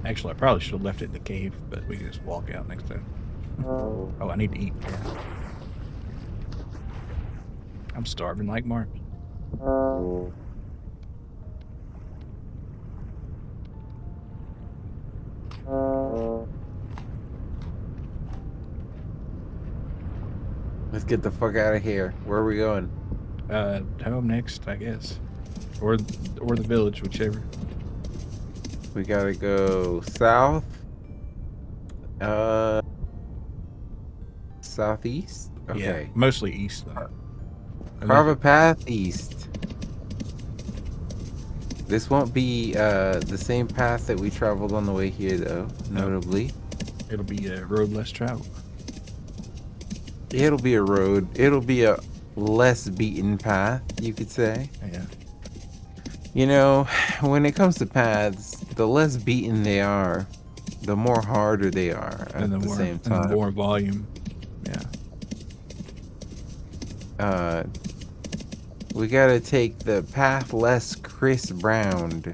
Actually, I probably should have left it in the cave, but we can just walk out next time. Oh, I need to eat. Yeah. I'm starving like Mark. Let's get the fuck out of here. Where are we going? Home next, I guess, or the village, whichever. We gotta go south. Southeast? Okay. Yeah, mostly east though. Carve a path east. This won't be the same path that we traveled on the way here though, notably. It'll be a road less traveled. It'll be a road. It'll be a less beaten path, you could say. Yeah. You know, when it comes to paths, the less beaten they are, the more harder they are at the same time. And the more volume. Yeah. We gotta take the path less Chris Browned.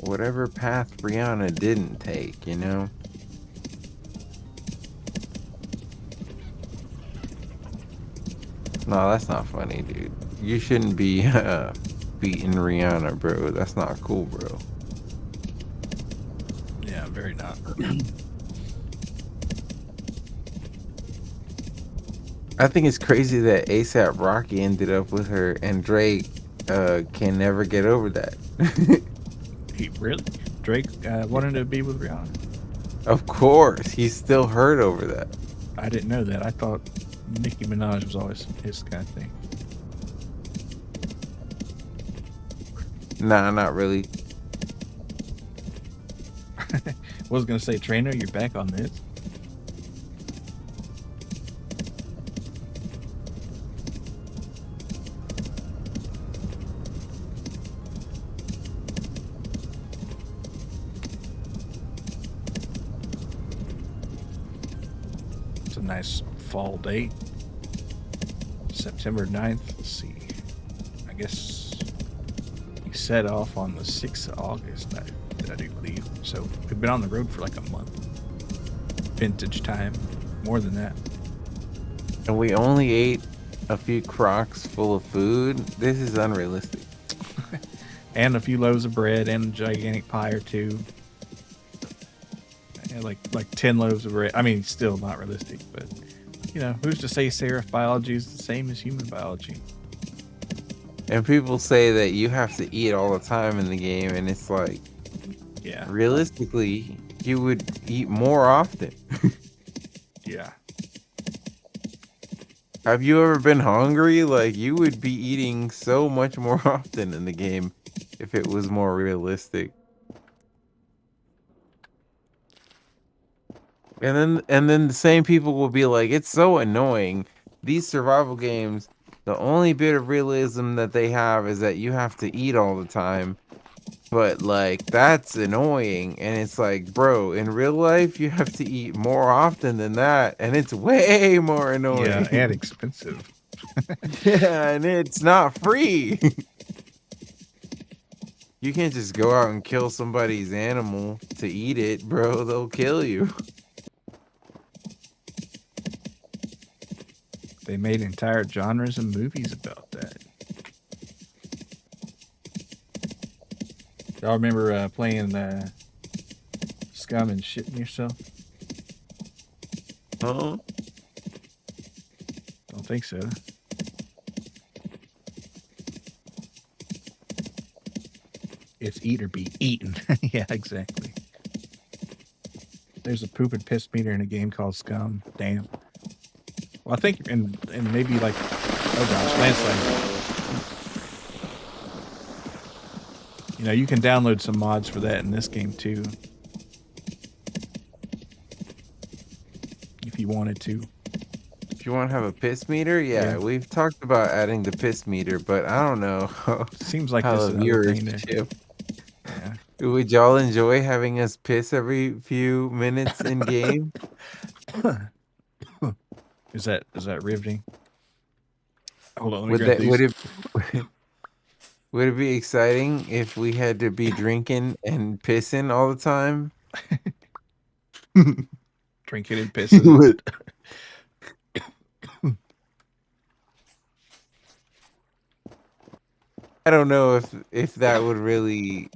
Whatever path Brianna didn't take, you know? No, that's not funny, dude. You shouldn't be beating Rihanna, bro. That's not cool, bro. Yeah, very not. I think it's crazy that ASAP Rocky ended up with her and Drake can never get over that. Really? Drake wanted to be with Rihanna? Of course. He's still hurt over that. I didn't know that. I thought Nicki Minaj was always his kind of thing. Nah, not really. Was gonna say, Trueno, you're back on this. It's a nice fall date. September 9th. Let's see. I guess he set off on the 6th of August. I do believe. So we've been on the road for like a month. Vintage time. More than that. And we only ate a few crocs full of food. This is unrealistic. And a few loaves of bread and a gigantic pie or two. Yeah, like 10 loaves of bread. I mean, still not realistic, but you know, who's to say serif biology is the same as human biology? And people say that you have to eat all the time in the game, and it's like, Yeah. realistically, you would eat more often. Yeah. Have you ever been hungry? Like, you would be eating so much more often in the game if it was more realistic. And then the same people will be like, it's so annoying. These survival games, the only bit of realism that they have is that you have to eat all the time. But like, that's annoying. And it's like, bro, in real life, you have to eat more often than that. And it's way more annoying. Yeah, and expensive. Yeah, and it's not free. You can't just go out and kill somebody's animal to eat it, bro. They'll kill you. They made entire genres of movies about that. Y'all remember playing Scum and shitting yourself? Huh? Don't think so. It's eat or be eaten. Yeah, exactly. There's a poop and piss meter in a game called Scum. Damn. Well, I think and maybe like, oh gosh, landslide. You know, you can download some mods for that in this game too, if you wanted to. If you want to have a piss meter, yeah, we've talked about adding the piss meter, but I don't know Seems like how this the another thing there. viewership. Yeah. Would y'all enjoy having us piss every few minutes in game? Is that riveting? Hold on, let me Would grab that would these. it would it be exciting if we had to be drinking and pissing all the time? Drinking and pissing. I don't know if that would really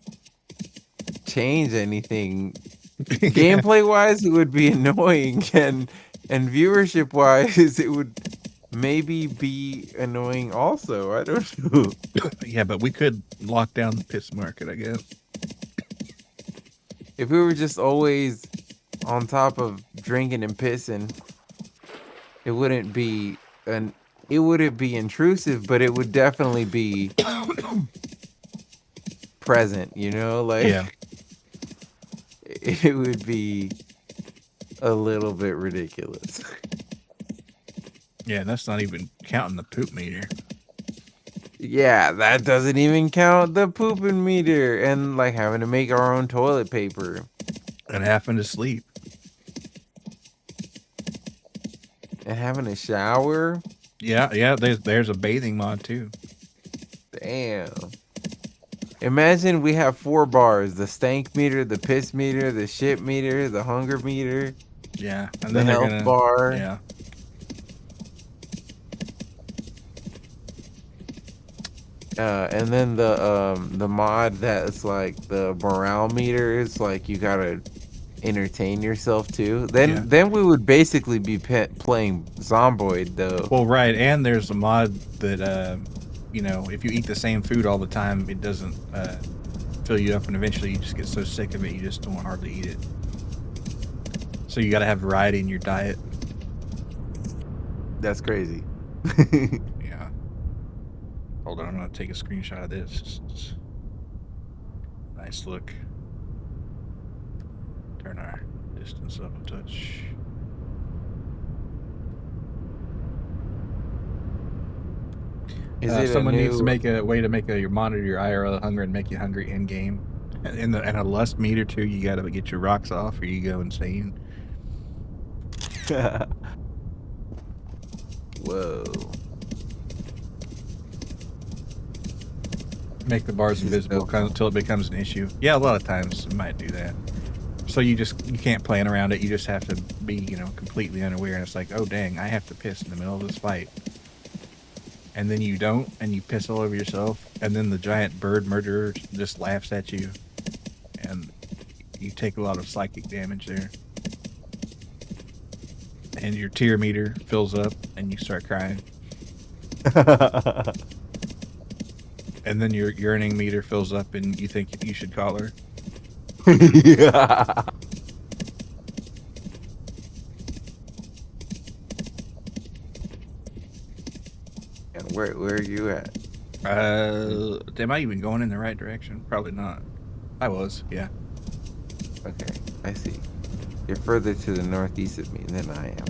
change anything. Gameplay wise, it would be annoying, and viewership wise, it would maybe be annoying also. I don't know. Yeah, but we could lock down the piss market, I guess. If we were just always on top of drinking and pissing, it wouldn't be intrusive, but it would definitely be present, you know? Like, Yeah. it would be a little bit ridiculous. Yeah, that's not even counting the poop meter. Yeah, that doesn't even count the pooping meter and like having to make our own toilet paper. And having to sleep. And having a shower. Yeah, there's a bathing mod too. Damn. Imagine we have 4 bars: the stank meter, the piss meter, the shit meter, the hunger meter. Yeah, and the then they're health gonna bar. Yeah. And then the mod that's like the morale meter is like you gotta entertain yourself too. Then we would basically be playing Zomboid though. Well, right, and there's a mod that you know, if you eat the same food all the time, it doesn't fill you up, and eventually you just get so sick of it you just don't hardly eat it. So you got to have variety in your diet. That's crazy. Yeah. Hold on, I'm gonna take a screenshot of this. Nice look. Turn our distance up a touch. Someone needs to make a way to make your monitor your IRL hunger and make you hungry in game. And a lust meter too. You gotta get your rocks off, or you go insane. Whoa. Make the bars invisible until it becomes an issue. Yeah, a lot of times it might do that. So you can't plan around it. You just have to be, you know, completely unaware. And it's like, oh dang, I have to piss in the middle of this fight. And then you don't, and you piss all over yourself. And then the giant bird murderer just laughs at you. And you take a lot of psychic damage there. And your tear meter fills up, and you start crying. And then your yearning meter fills up, and you think you should call her. Yeah. And where are you at? Am I even going in the right direction? Probably not. I was, yeah. Okay, I see. You're further to the northeast of me than I am.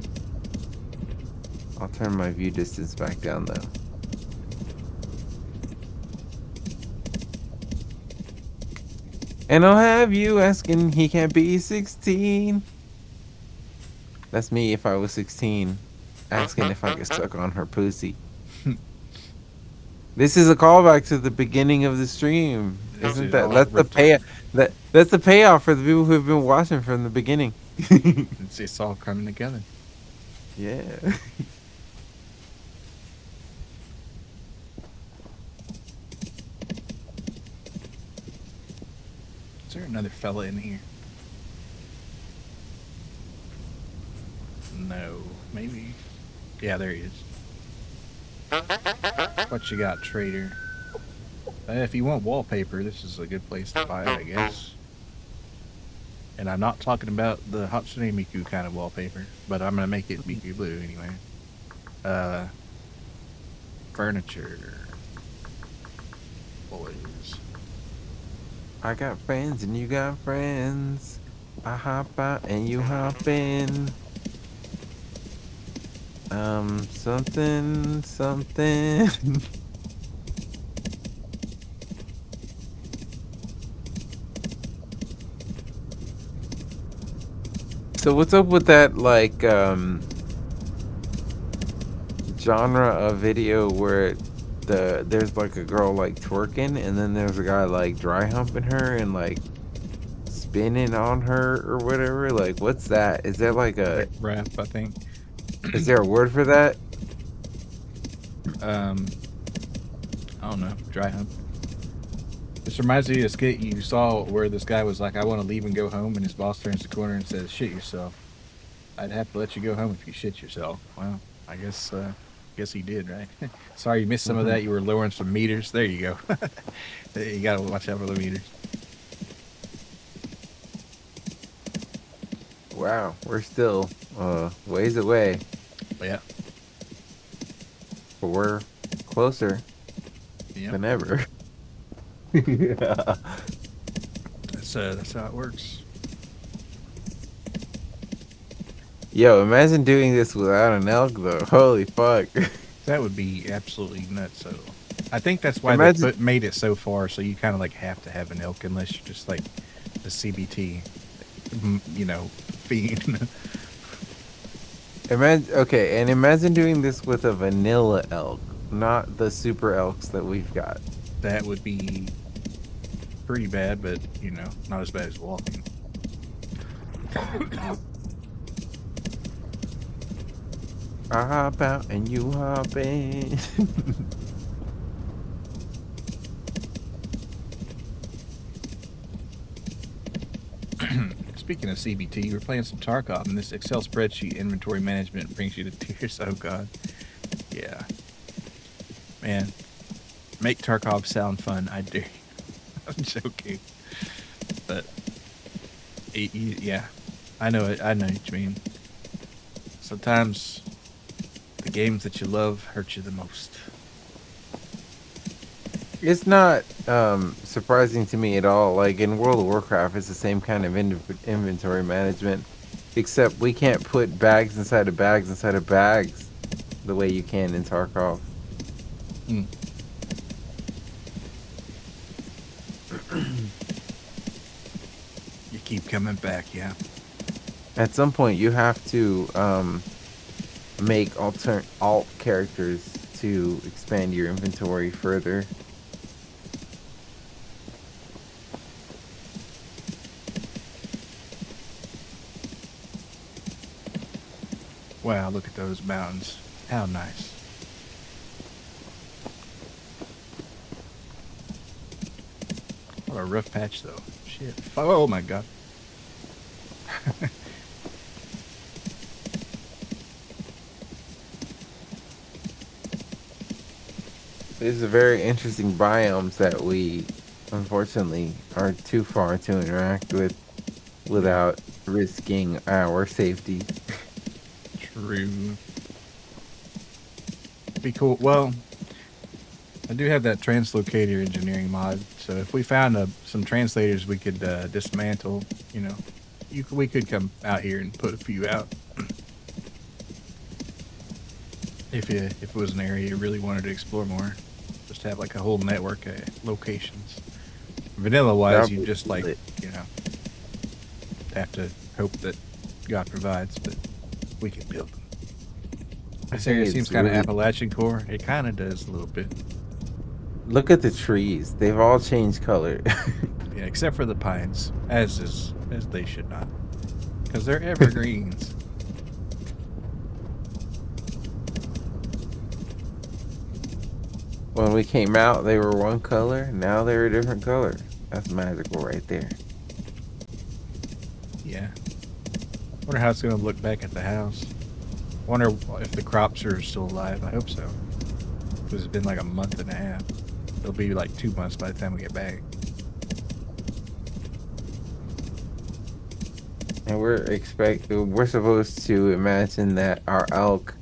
I'll turn my view distance back down though. And I'll have you asking he can't be 16. That's me if I was 16. Asking if I could suck on her pussy. This is a callback to the beginning of the stream. Isn't that? That's the pay. That's the payoff for the people who have been watching from the beginning. It's all coming together. Yeah. Is there another fella in here? No, maybe. Yeah, there he is. What you got, trader? If you want wallpaper, this is a good place to buy it, I guess. And I'm not talking about the Hatsune Miku kind of wallpaper, but I'm gonna make it Miku blue anyway. Furniture. Boys. I got friends and you got friends. I hop out and you hop in. Something. So what's up with that, like, genre of video where there's like a girl like twerking and then there's a guy like dry humping her and like spinning on her or whatever? Like, what's that? Is that like a Rap, I think. is there a word for that? I don't know. Dry hump. This reminds me of a skit you saw where this guy was like, I want to leave and go home, and his boss turns the corner and says, shit yourself. I'd have to let you go home if you shit yourself. Well, I guess he did, right? Sorry you missed some of that. You were lowering some meters. There you go. You gotta watch out for the meters. Wow, we're still ways away, But yeah. but we're closer Yeah. than ever. That's how it works. Yo, imagine doing this without an elk though. Holy fuck. That would be absolutely nuts. So I think that's why Imagine- they made it so far. So you kind of like have to have an elk unless you're just like a CBT, fiend. Imagine doing this with a vanilla elk, not the super elks that we've got. That would be pretty bad, but not as bad as walking. I hop out and you hop in. Speaking of CBT, we're playing some Tarkov, and this Excel spreadsheet inventory management brings you to tears. Oh god, yeah, man, make Tarkov sound fun. I dare you. I'm joking, but yeah, I know it. I know what you mean. Sometimes the games that you love hurt you the most. It's not surprising to me at all. Like in World of Warcraft, it's the same kind of inventory management, except we can't put bags inside of bags inside of bags the way you can in Tarkov. Mm. You keep coming back, yeah. At some point, you have to make alt characters to expand your inventory further. Wow, look at those mountains. How nice. What a rough patch, though. Shit. Oh my god. These are very interesting biomes that we, unfortunately, are too far to interact with without risking our safety. True. Be cool. Well, I do have that translocator engineering mod, so if we found some translators we could dismantle, we could come out here and put a few out. If it was an area you really wanted to explore more, just have like a whole network of locations. Vanilla wise, you just like have to hope that God provides, but we can build them. This area seems kind of Appalachian core. It kind of does a little bit. Look at the trees; they've all changed color. Yeah, except for the pines, as they should not, because they're evergreens. When we came out, they were one color. Now they're a different color. That's magical right there. Yeah. Wonder how it's gonna look back at the house. Wonder if the crops are still alive. I hope so. Because it's been like a month and a half. It'll be like 2 months by the time we get back. And we're supposed to imagine that our elk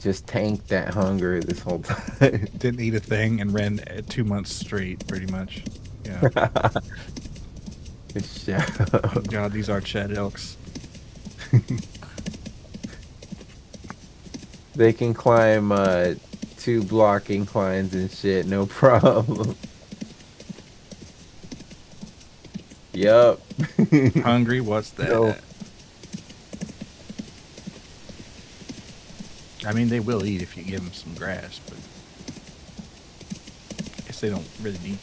just tanked that hunger this whole time. Didn't eat a thing and ran 2 months straight, pretty much. Yeah. Shut up. God, these are Chad elks. They can climb 2-block inclines and shit, no problem. Yup. Hungry? What's that? No. I mean, they will eat if you give them some grass, but I guess they don't really need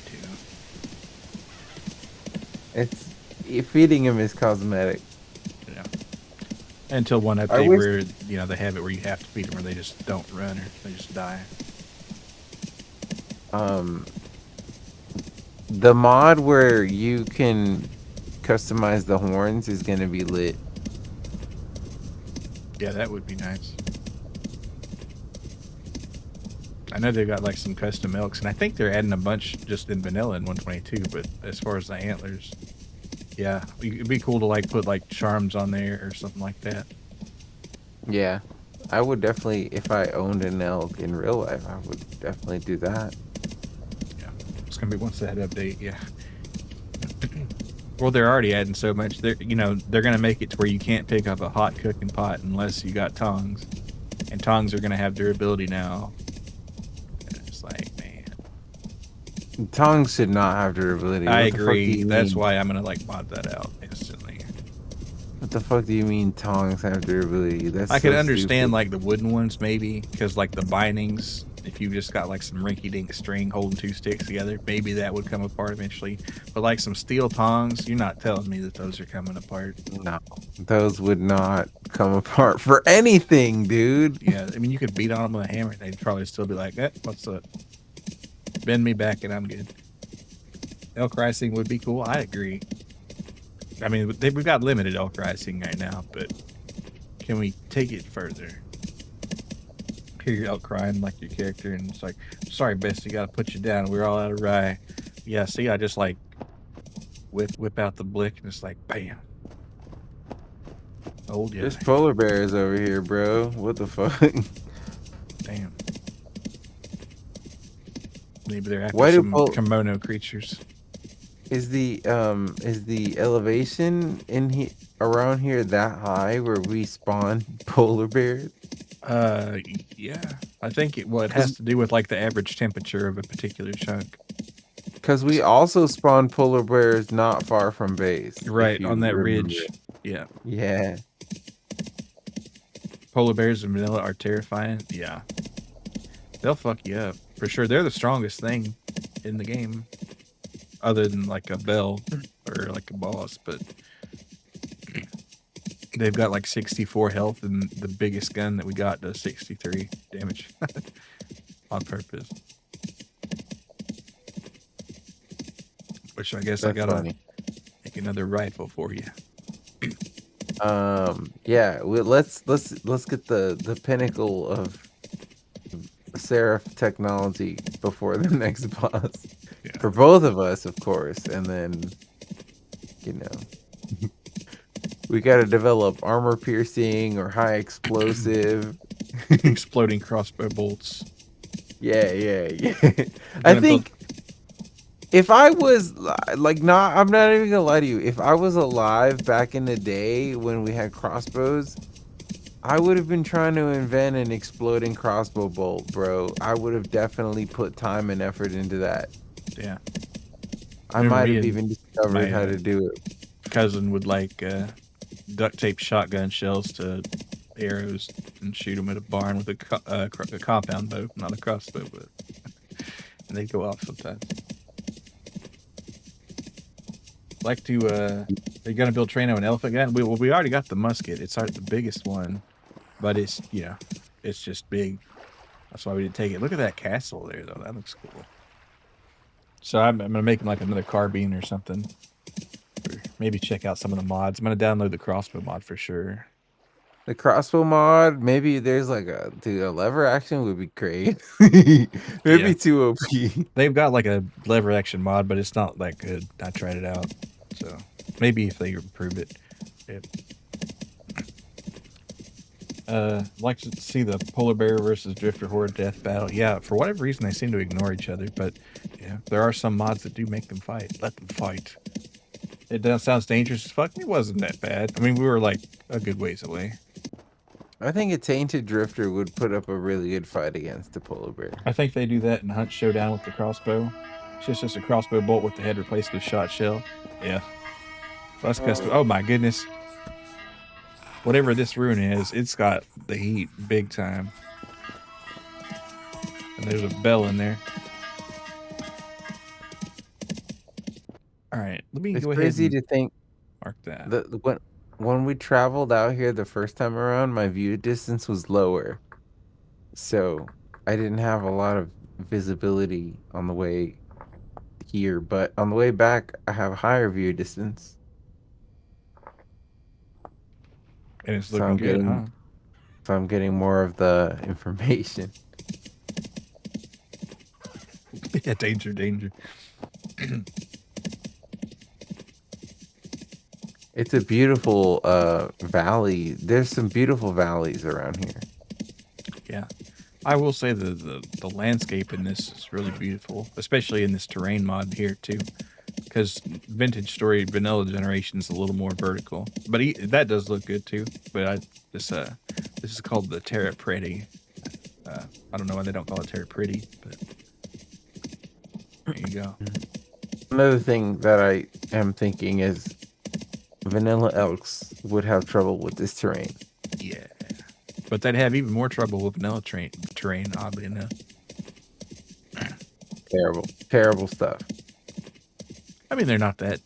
to. Feeding them is cosmetic. Yeah. Until one update where they have it where you have to feed them, or they just don't run, or they just die. The mod where you can customize the horns is gonna be lit. Yeah, that would be nice. I know they've got like some custom elks, and I think they're adding a bunch just in vanilla in 122. But as far as the antlers, yeah, it'd be cool to like put like charms on there or something like that. Yeah, I would definitely, if I owned an elk in real life, I would definitely do that. Yeah, it's gonna be once that update. Yeah. Well, they're already adding so much. They're gonna make it to where you can't pick up a hot cooking pot unless you got tongs, and tongs are gonna have durability now. And it's like, man, Tongs should not have durability. I agree. That's why I'm gonna like mod that out instantly. What the fuck do you mean tongs have durability? That's I could so understand stupid. like the wooden ones maybe, because like the bindings, if you just got like some rinky-dink string holding 2 sticks together, maybe that would come apart eventually. But like some steel tongs, you're not telling me that those are coming apart. No, those would not come apart for anything, dude. Yeah, I mean, you could beat on them with a hammer, and they'd probably still be like, what's up? Bend me back and I'm good. Elk ricing would be cool. I agree. I mean, we've got limited elk ricing right now, but can we take it further? Hear your elk crying like your character, and it's like, sorry, Bestie, gotta put you down. We're all out of rye. Yeah, see, I just like whip out the blick, and it's like, bam. Old, yeah. There's polar bears over here, bro. What the fuck? Damn. Maybe they're after some kimono creatures. Is the elevation in here around here that high where we spawn polar bears? Yeah. I think it has to do with like the average temperature of a particular chunk. Because we also spawn polar bears not far from base. Right, on that ridge. Yeah. Yeah. Polar bears in vanilla are terrifying. Yeah. They'll fuck you up. For sure. They're the strongest thing in the game. Other than like a bell or like a boss, but they've got like 64 health, and the biggest gun that we got does 63 damage on purpose. Which I guess I gotta make another rifle for you. Yeah. Let's get the pinnacle of Seraph technology before the next boss. Yeah. For both of us, of course, and then we got to develop armor piercing or high explosive, exploding crossbow bolts. Yeah. I think if I was like, I'm not even gonna lie to you. If I was alive back in the day when we had crossbows, I would have been trying to invent an exploding crossbow bolt, bro. I would have definitely put time and effort into that. Yeah. I might have even discovered how to do it. Cousin would like duct tape shotgun shells to arrows and shoot them at a barn with a compound bow, not a crossbow, but and they'd go off sometimes. Like to, are you gonna build Trueno an elephant gun? We already got the musket. It's the biggest one, but it's it's just big. That's why we didn't take it. Look at that castle there, though. That looks cool. So I'm gonna make like another carbine or something. Or maybe check out some of the mods. I'm gonna download the crossbow mod for sure. The crossbow mod, maybe there's like a lever action would be great. Maybe Yeah. too OP. They've got like a lever action mod, but it's not that good. I tried it out, so maybe if they improve it. Like to see the polar bear versus drifter horde death battle. Yeah, for whatever reason they seem to ignore each other, but yeah, there are some mods that do make them fight. Let them fight. It does sounds dangerous as fuck. It wasn't that bad. I mean, we were like a good ways away. I think a tainted drifter would put up a really good fight against the polar bear. I think they do that in Hunt Showdown with the crossbow. It's just a crossbow bolt with the head replaced with shot shell. Yeah. That's custom. Oh my goodness. Whatever this rune is, it's got the heat big time. And there's a bell in there. All right, let me It's go ahead crazy and to think mark that. when we traveled out here the first time around, my view distance was lower, so I didn't have a lot of visibility on the way here. But on the way back, I have higher view distance. And it's So looking I'm good, getting, huh? so I'm getting more of the information. Yeah, danger, danger. It's a beautiful valley. There's some beautiful valleys around here. Yeah. I will say the landscape in this is really beautiful, especially in this terrain mod here too. Because Vintage Story Vanilla Generation is a little more vertical, but that does look good too. But this is called the Terra Pretty. I don't know why they don't call it Terra Pretty, but there you go. Another thing that I am thinking is vanilla elks would have trouble with this terrain. Yeah, but they'd have even more trouble with vanilla terrain. Oddly enough, Terrible stuff. I mean they're not that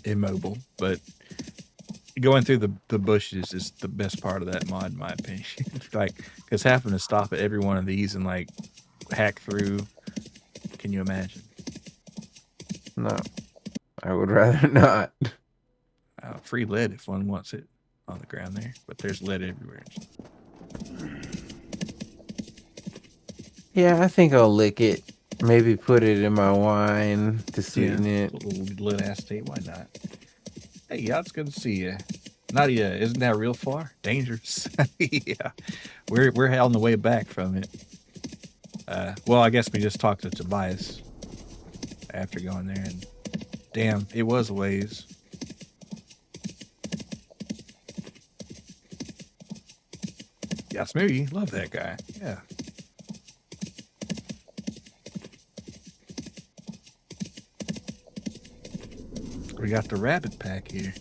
immobile, but going through the bushes is the best part of that mod, in my opinion. Like, because having to stop at every one of these and like hack through, can you imagine? No, I would rather not. Free lead if one wants it on the ground there, but there's lead everywhere. Yeah, I think I'll lick it. Maybe put it in my wine to sweeten it. A little lead acetate, why not? Hey, yeah, it's good to see you. Nadiya, isn't that real far? Dangerous. Yeah, we're on the way back from it. Well, I guess we just talked to Tobias after going there, and damn, it was a ways. Yeah, Smoothie, love that guy. Yeah. We got the rabbit pack here.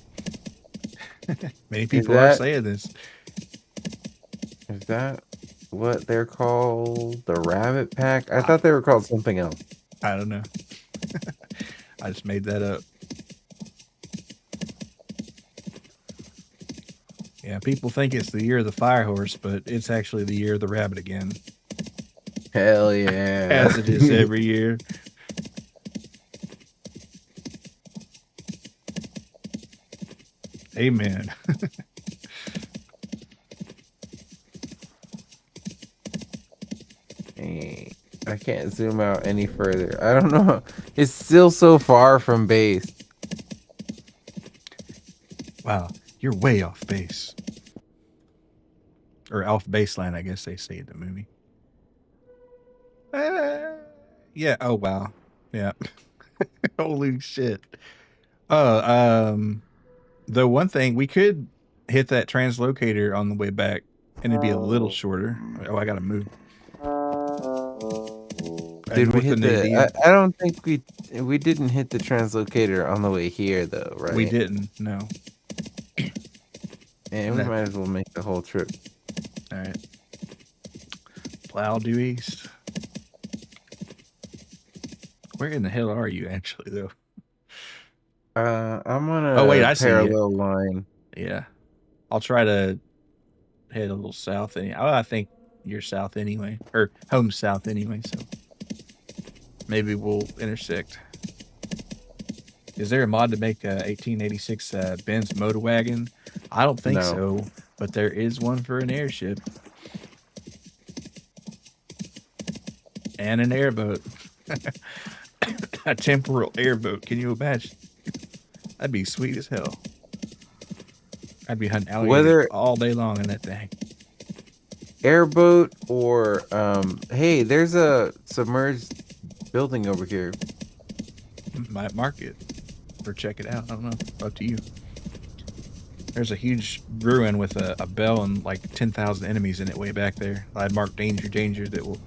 Many people are saying this. Is that what they're called? The rabbit pack? I thought they were called something else. I don't know. I just made that up. Yeah, people think it's the year of the fire horse, but it's actually the year of the rabbit again. Hell yeah. As it is every year. Amen. I can't zoom out any further. I don't know. It's still so far from base. Wow, you're way off base. Or off baseline, I guess they say in the movie. Yeah, oh wow. Yeah. Holy shit. The one thing, we could hit that translocator on the way back and it'd be a little shorter. Oh, I gotta move. Did we hit the I don't think we didn't hit the translocator on the way here though, right? We didn't, no. And we might as well make the whole trip. Alright. Plow due east. Where in the hell are you actually though? I'm on a parallel line. Yeah. I'll try to head a little south. I think you're south anyway. Or home south anyway, so maybe we'll intersect. Is there a mod to make a 1886 Benz motor wagon? I don't think No. so, but there is one for an airship and an airboat. A temporal airboat. Can you imagine? That'd be sweet as hell. I'd be hunting alligators all day long in that thing. Airboat or hey, there's a submerged building over here. Might mark it or check it out. I don't know. Up to you. There's a huge ruin with a bell and like 10,000 enemies in it way back there. I'd mark danger, danger that will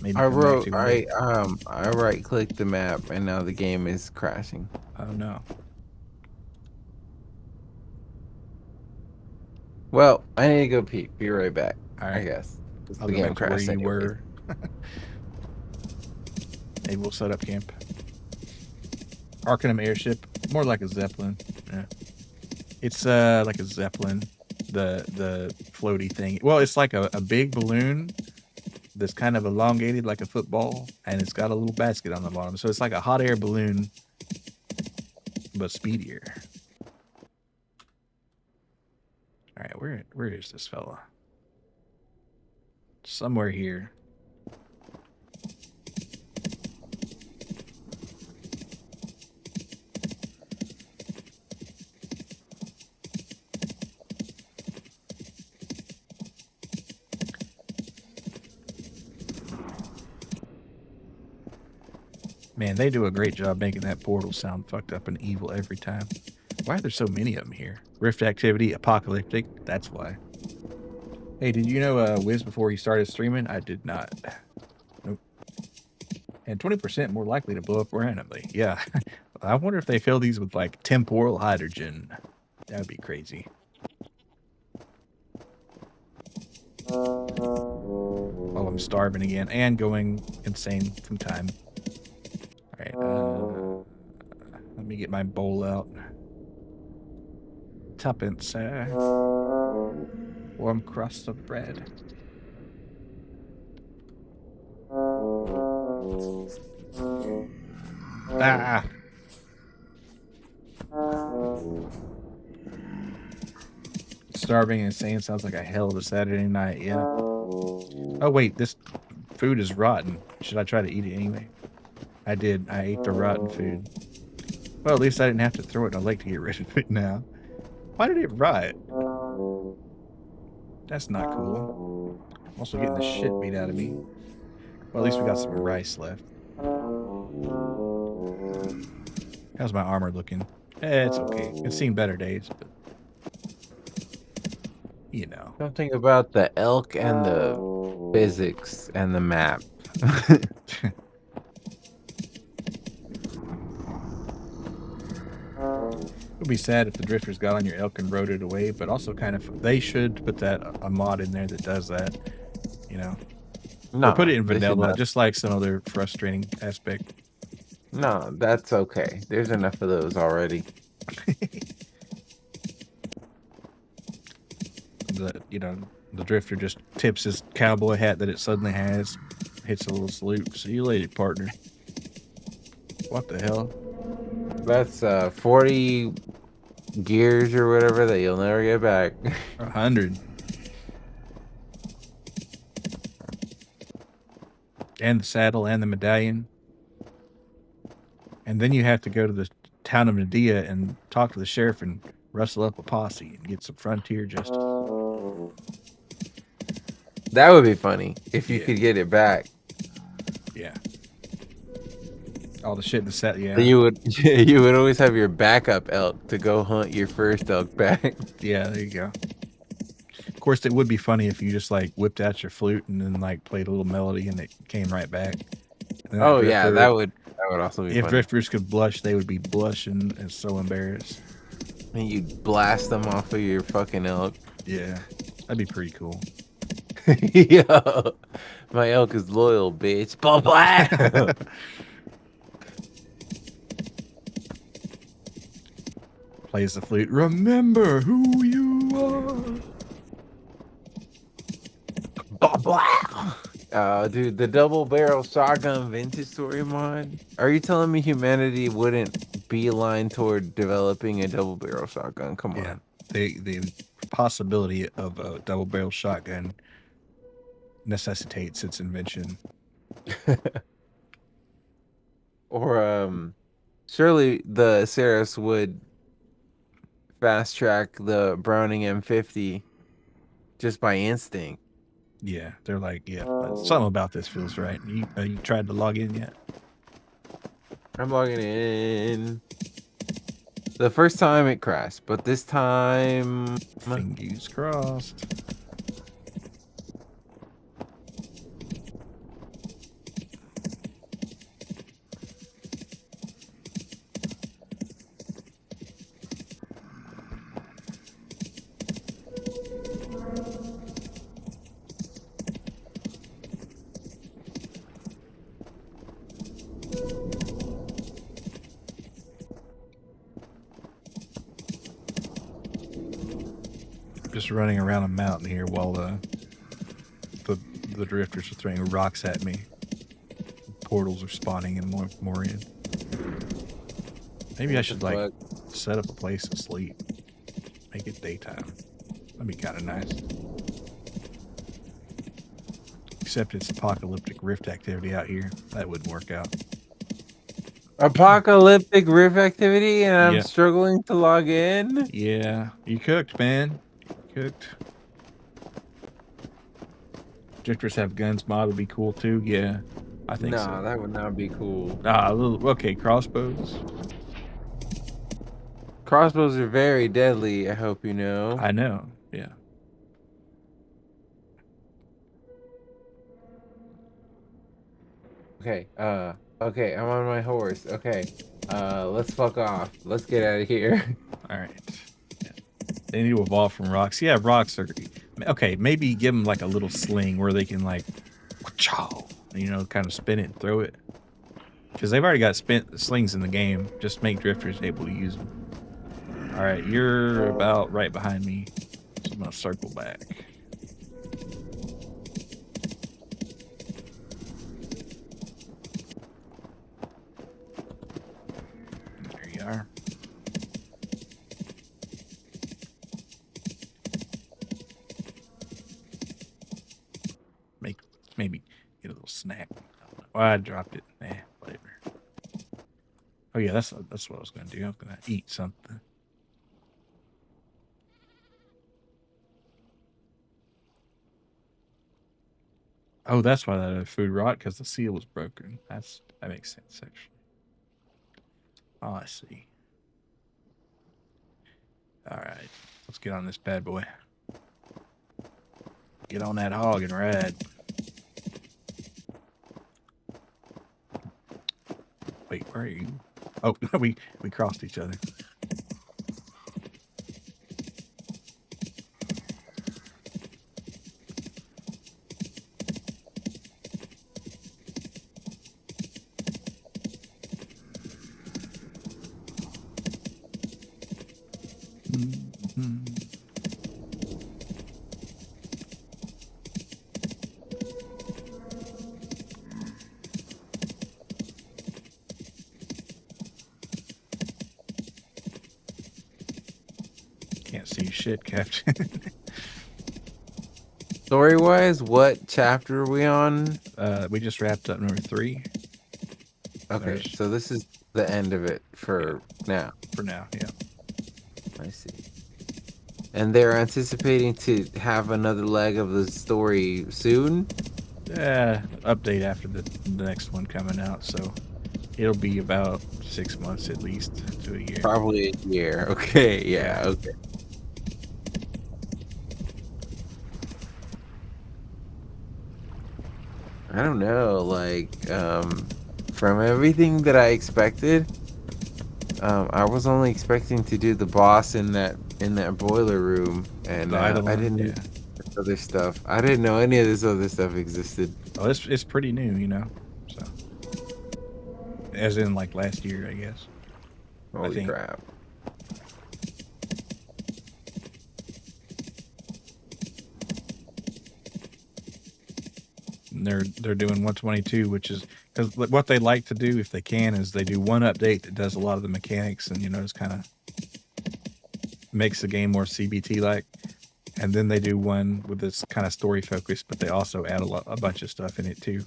maybe I come back to I right clicked the map and now the game is crashing. Oh no. Well, I need to go pee. Be right back. All right. I guess. I'll go back to where you were. Maybe we'll set up camp. Arcanum airship, more like a Zeppelin. Yeah. It's like a Zeppelin, the floaty thing. Well, it's like a big balloon that's kind of elongated like a football, and it's got a little basket on the bottom. So it's like a hot air balloon, but speedier. All right, where is this fella? Somewhere here. Man, they do a great job making that portal sound fucked up and evil every time. Why are there so many of them here? Rift activity, apocalyptic, that's why. Hey, did you know Wiz before you started streaming? I did not. Nope. And 20% more likely to blow up randomly. Yeah. I wonder if they fill these with like temporal hydrogen. That would be crazy. Oh, I'm starving again and going insane from time. All right, let me get my bowl out. Tuppence, warm crust of bread. Ah! Starving and insane sounds like a hell of a Saturday night, yeah. Oh wait, this food is rotten. Should I try to eat it anyway? I did. I ate the rotten food. Well, at least I didn't have to throw it in a lake to get rid of it now. Why did it rot? That's not cool. I'm also getting the shit beat out of me. Well, at least we got some rice left. How's my armor looking? It's okay. It's seen better days, but you know. Something about the elk and the physics and the map. It would be sad if the drifters got on your elk and rode it away, but also kind of they should put that a mod in there that does that, you know. No, or put it in vanilla, just like some other frustrating aspect. No, that's okay. There's enough of those already. The drifter just tips his cowboy hat that it suddenly has, hits a little salute. See you later, partner. What the hell? That's 40 gears or whatever that you'll never get back. 100. And the saddle and the medallion. And then you have to go to the town of Nadiya and talk to the sheriff and rustle up a posse and get some frontier justice. That would be funny if you could get it back. Yeah. All the shit in the set, yeah. So you would always have your backup elk to go hunt your first elk back. Yeah, there you go. Of course, it would be funny if you just like whipped out your flute and then like played a little melody and it came right back. Oh yeah, that would also be funny. If drifters could blush, they would be blushing and so embarrassed. And you'd blast them off of your fucking elk. Yeah, that'd be pretty cool. Yo, my elk is loyal, bitch. Blah blah. Plays the flute. Remember who you are. Blah blah. Dude, the double barrel shotgun vintage story mod. Are you telling me humanity wouldn't beeline toward developing a double barrel shotgun? Come Yeah, on. the possibility of a double barrel shotgun necessitates its invention. Or surely the Ceres would fast track the Browning M50 just by instinct. Yeah, they're like, yeah, something about this feels right. You tried to log in yet? I'm logging in. The first time it crashed, but this time Fingers crossed. Just running around a mountain here while the drifters are throwing rocks at me. Portals are spawning and more in. Maybe I should like set up a place to sleep. Make it daytime. That'd be kind of nice. Except it's apocalyptic rift activity out here. That wouldn't work out. apocalyptic rift activity, and I'm Yeah. struggling to log in. Yeah, you cooked, man. Cooked. Drifters have guns mod would be cool too. Yeah, I think Nah, so. that would not be cool. Okay, crossbows. Crossbows are very deadly, I hope you know. I know. Yeah. Okay, I'm on my horse. Okay. Let's fuck off. Let's get out of here. All right. Yeah. They need to evolve from rocks. Yeah, rocks are okay. Maybe give them like a little sling where they can like, kind of spin it and throw it. Because they've already got slings in the game. Just make drifters able to use them. All right, you're about right behind me. So I'm gonna circle back. There you are. Maybe get a little snack. Oh, I dropped it. Whatever. Oh yeah, that's what I was gonna do. I was gonna eat something. Oh, that's why that food rot, because the seal was broken. That makes sense actually. Oh, I see. All right, let's get on this bad boy. Get on that hog and ride. Wait, where are you? Oh, we crossed each other. Can't see shit, Captain. Story-wise, what chapter are we on? We just wrapped up number 3. Okay, so this is the end of it for now. For now, yeah. I see. And they're anticipating to have another leg of the story soon? Update after the next one coming out, so it'll be about 6 months at least to a year. Probably a year. Okay, yeah, okay. I don't know, like, from everything that I expected, I was only expecting to do the boss in that boiler room, and I didn't know other stuff. I didn't know any of this other stuff existed. Oh, it's pretty new, you know. So, as in like last year, I guess. Holy crap! And they're doing 122, which is because what they like to do, if they can, is they do one update that does a lot of the mechanics and it's kind of makes the game more CBT like, and then they do one with this kind of story focus, but they also add a bunch of stuff in it too,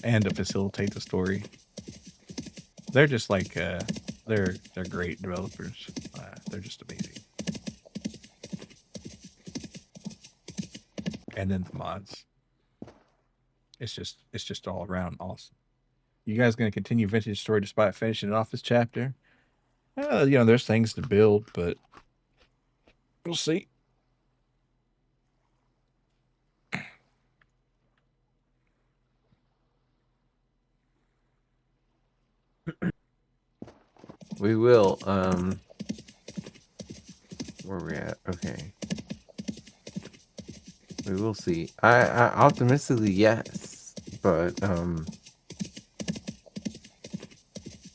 and to facilitate the story. They're just like they're great developers. They're just amazing. And then the mods. It's just all around awesome. You guys gonna continue Vintage Story despite finishing it off this chapter? There's things to build, but we'll see. We will. Where we at? Okay. We will see. I optimistically yes, but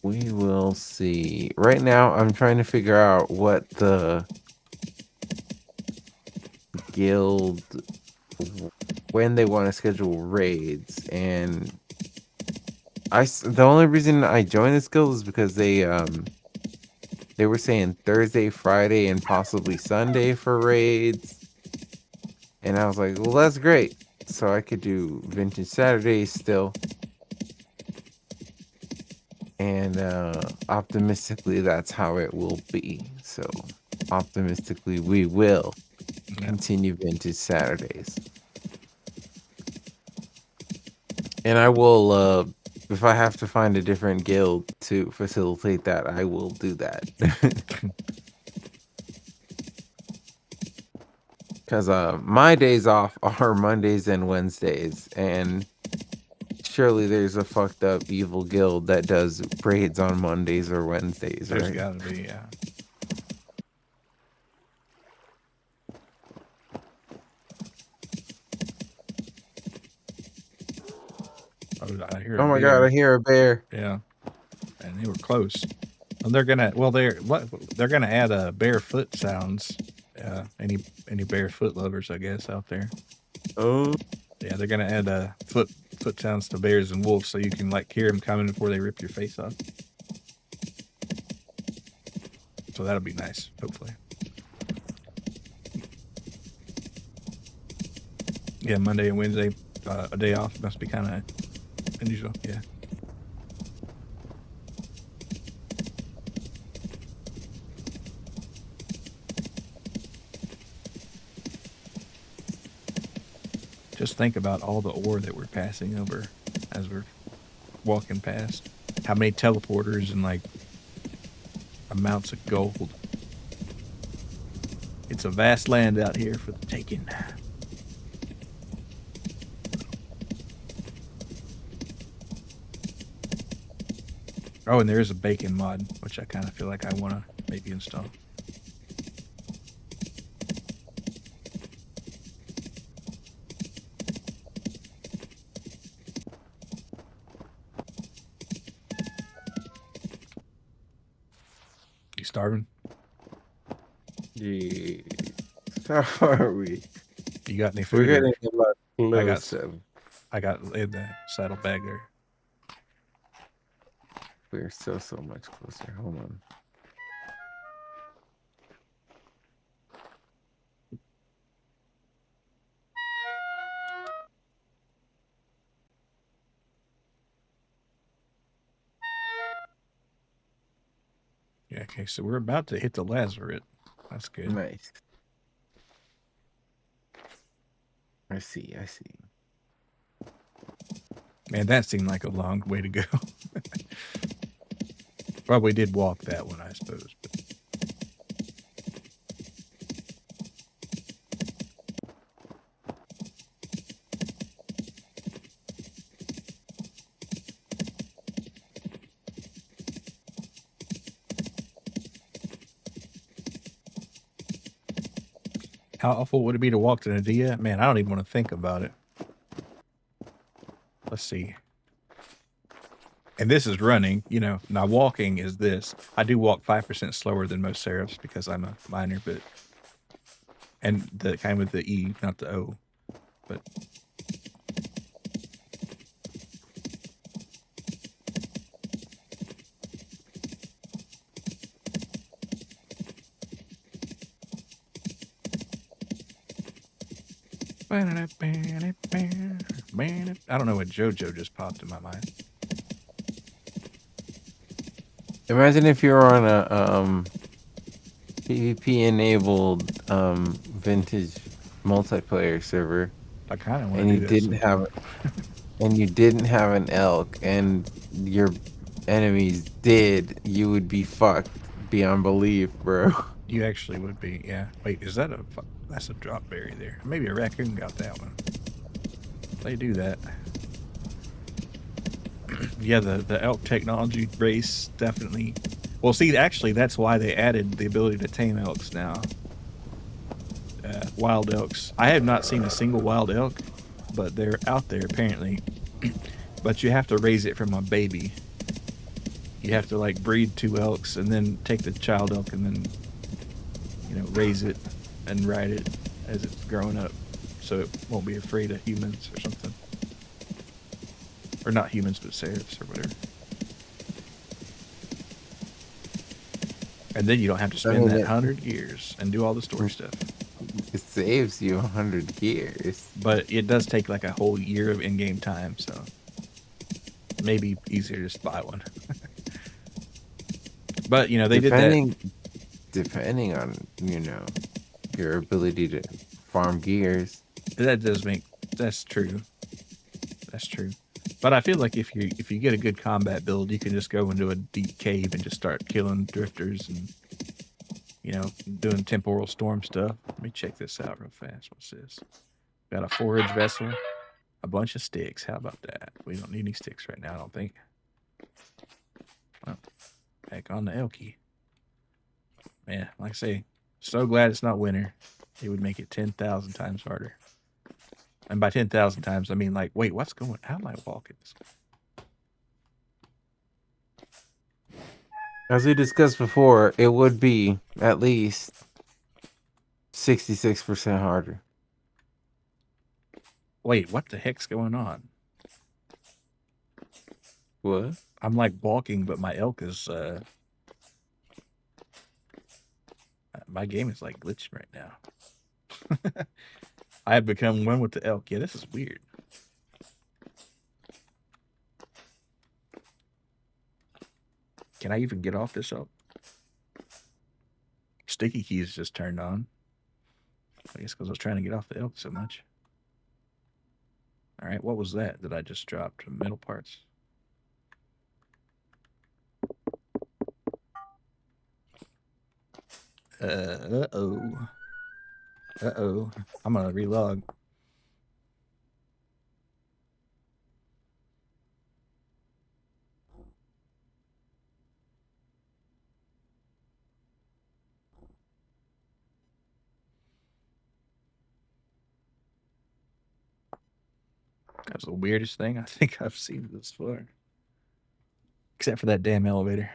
we will see. Right now, I'm trying to figure out what the guild, when they want to schedule raids, and the only reason I joined this guild is because they were saying Thursday, Friday, and possibly Sunday for raids. And I was like, well, that's great. So I could do Vintage Saturdays still. And optimistically, that's how it will be. So optimistically, we will continue Vintage Saturdays. And I will, if I have to find a different guild to facilitate that, I will do that. Because my days off are Mondays and Wednesdays, and surely there's a fucked up evil guild that does raids on Mondays or Wednesdays, right? There's gotta be, yeah. I hear. Oh my god! I hear a bear. Yeah, and they were close. And they're gonna add barefoot sounds. Any barefoot lovers, I guess, out there. Oh. Yeah, they're gonna add foot sounds to bears and wolves, so you can like hear them coming before they rip your face off. So that'll be nice, hopefully. Yeah, Monday and Wednesday, a day off must be kind of unusual. Yeah. Just think about all the ore that we're passing over as we're walking past. How many teleporters and like amounts of gold. It's a vast land out here for the taking. Oh, and there is a bacon mod, which I kind of feel like I want to maybe install. You starving? Yeah. How are we? You got any food? We're getting a lot closer. I got in the saddlebag there. We're so much closer. Hold on. Yeah, okay, so we're about to hit the Lazaret. That's good. Nice. I see. Man, that seemed like a long way to go. Probably did walk that one, I suppose. But... How awful would it be to walk to Nadiya? Man, I don't even want to think about it. Let's see. And this is running, now walking is this. I do walk 5% slower than most seraphs because I'm a minor, but, and the kind with the E, not the O, but I don't know what JoJo just popped in my mind. Imagine if you're on a PvP enabled vintage multiplayer server I kind of want and to you do that didn't have sometime. an elk and your enemies did, you would be fucked beyond belief, bro. You actually would be, yeah. Wait, is that that's a drop berry there? Maybe a raccoon got that one. They do that. Yeah, the elk technology race definitely. Well, see, actually, that's why they added the ability to tame elks now. Wild elks. I have not seen a single wild elk, but they're out there apparently. But you have to raise it from a baby. You have to like breed 2 elks and then take the child elk and then, raise it and ride it as it's growing up, so it won't be afraid of humans or something. Or not humans, but serfs or whatever. And then you don't have to spend that 100 years and do all the story stuff. It saves you 100 years. But it does take like a whole year of in-game time, so maybe easier to just buy one. But they did that. Depending on your ability to farm gears. That's true. That's true. But I feel like if you get a good combat build, you can just go into a deep cave and just start killing drifters and doing temporal storm stuff. Let me check this out real fast. What's this? Got a forage vessel, a bunch of sticks. How about that? We don't need any sticks right now, I don't think. Well, back on the Elky. Man, like I say, so glad it's not winter. It would make it 10,000 times harder. And by 10,000 times, I mean like, wait, what's going? How am I walking this way? As we discussed before, it would be at least 66% harder. Wait, what the heck's going on? What? I'm like walking, but my elk is my game is like glitching right now. I have become one with the elk. Yeah, this is weird. Can I even get off this elk? Sticky keys just turned on. I guess because I was trying to get off the elk so much. All right, what was that I just dropped? Metal parts. Uh-oh. Uh-oh. I'm gonna relog. That's the weirdest thing I think I've seen this far. Except for that damn elevator.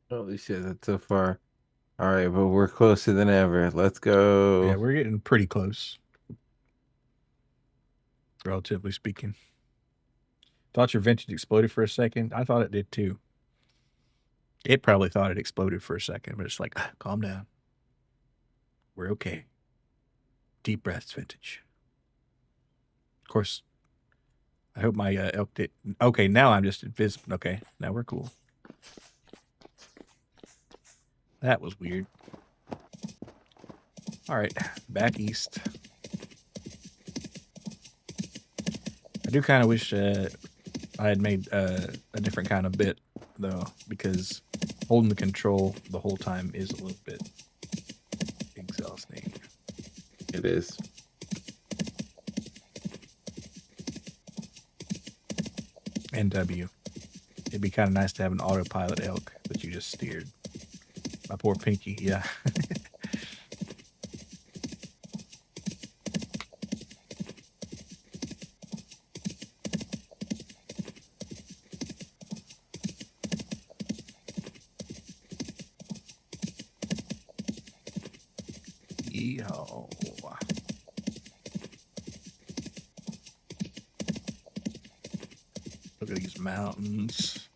Holy shit, that's so far. All right, but we're closer than ever. Let's go. Yeah, we're getting pretty close. Relatively speaking. Thought your vintage exploded for a second. I thought it did too. It probably thought it exploded for a second, but it's like, calm down. We're okay. Deep breaths, vintage. Of course, I hope my elk did. Okay, now I'm just invisible. Okay, now we're cool. That was weird. All right, back east. I do kind of wish I had made a different kind of bit, though, because holding the control the whole time is a little bit exhausting. It is. And W. It'd be kind of nice to have an autopilot elk that you just steered. My poor Pinky, yeah. Yeehaw. Look at these mountains.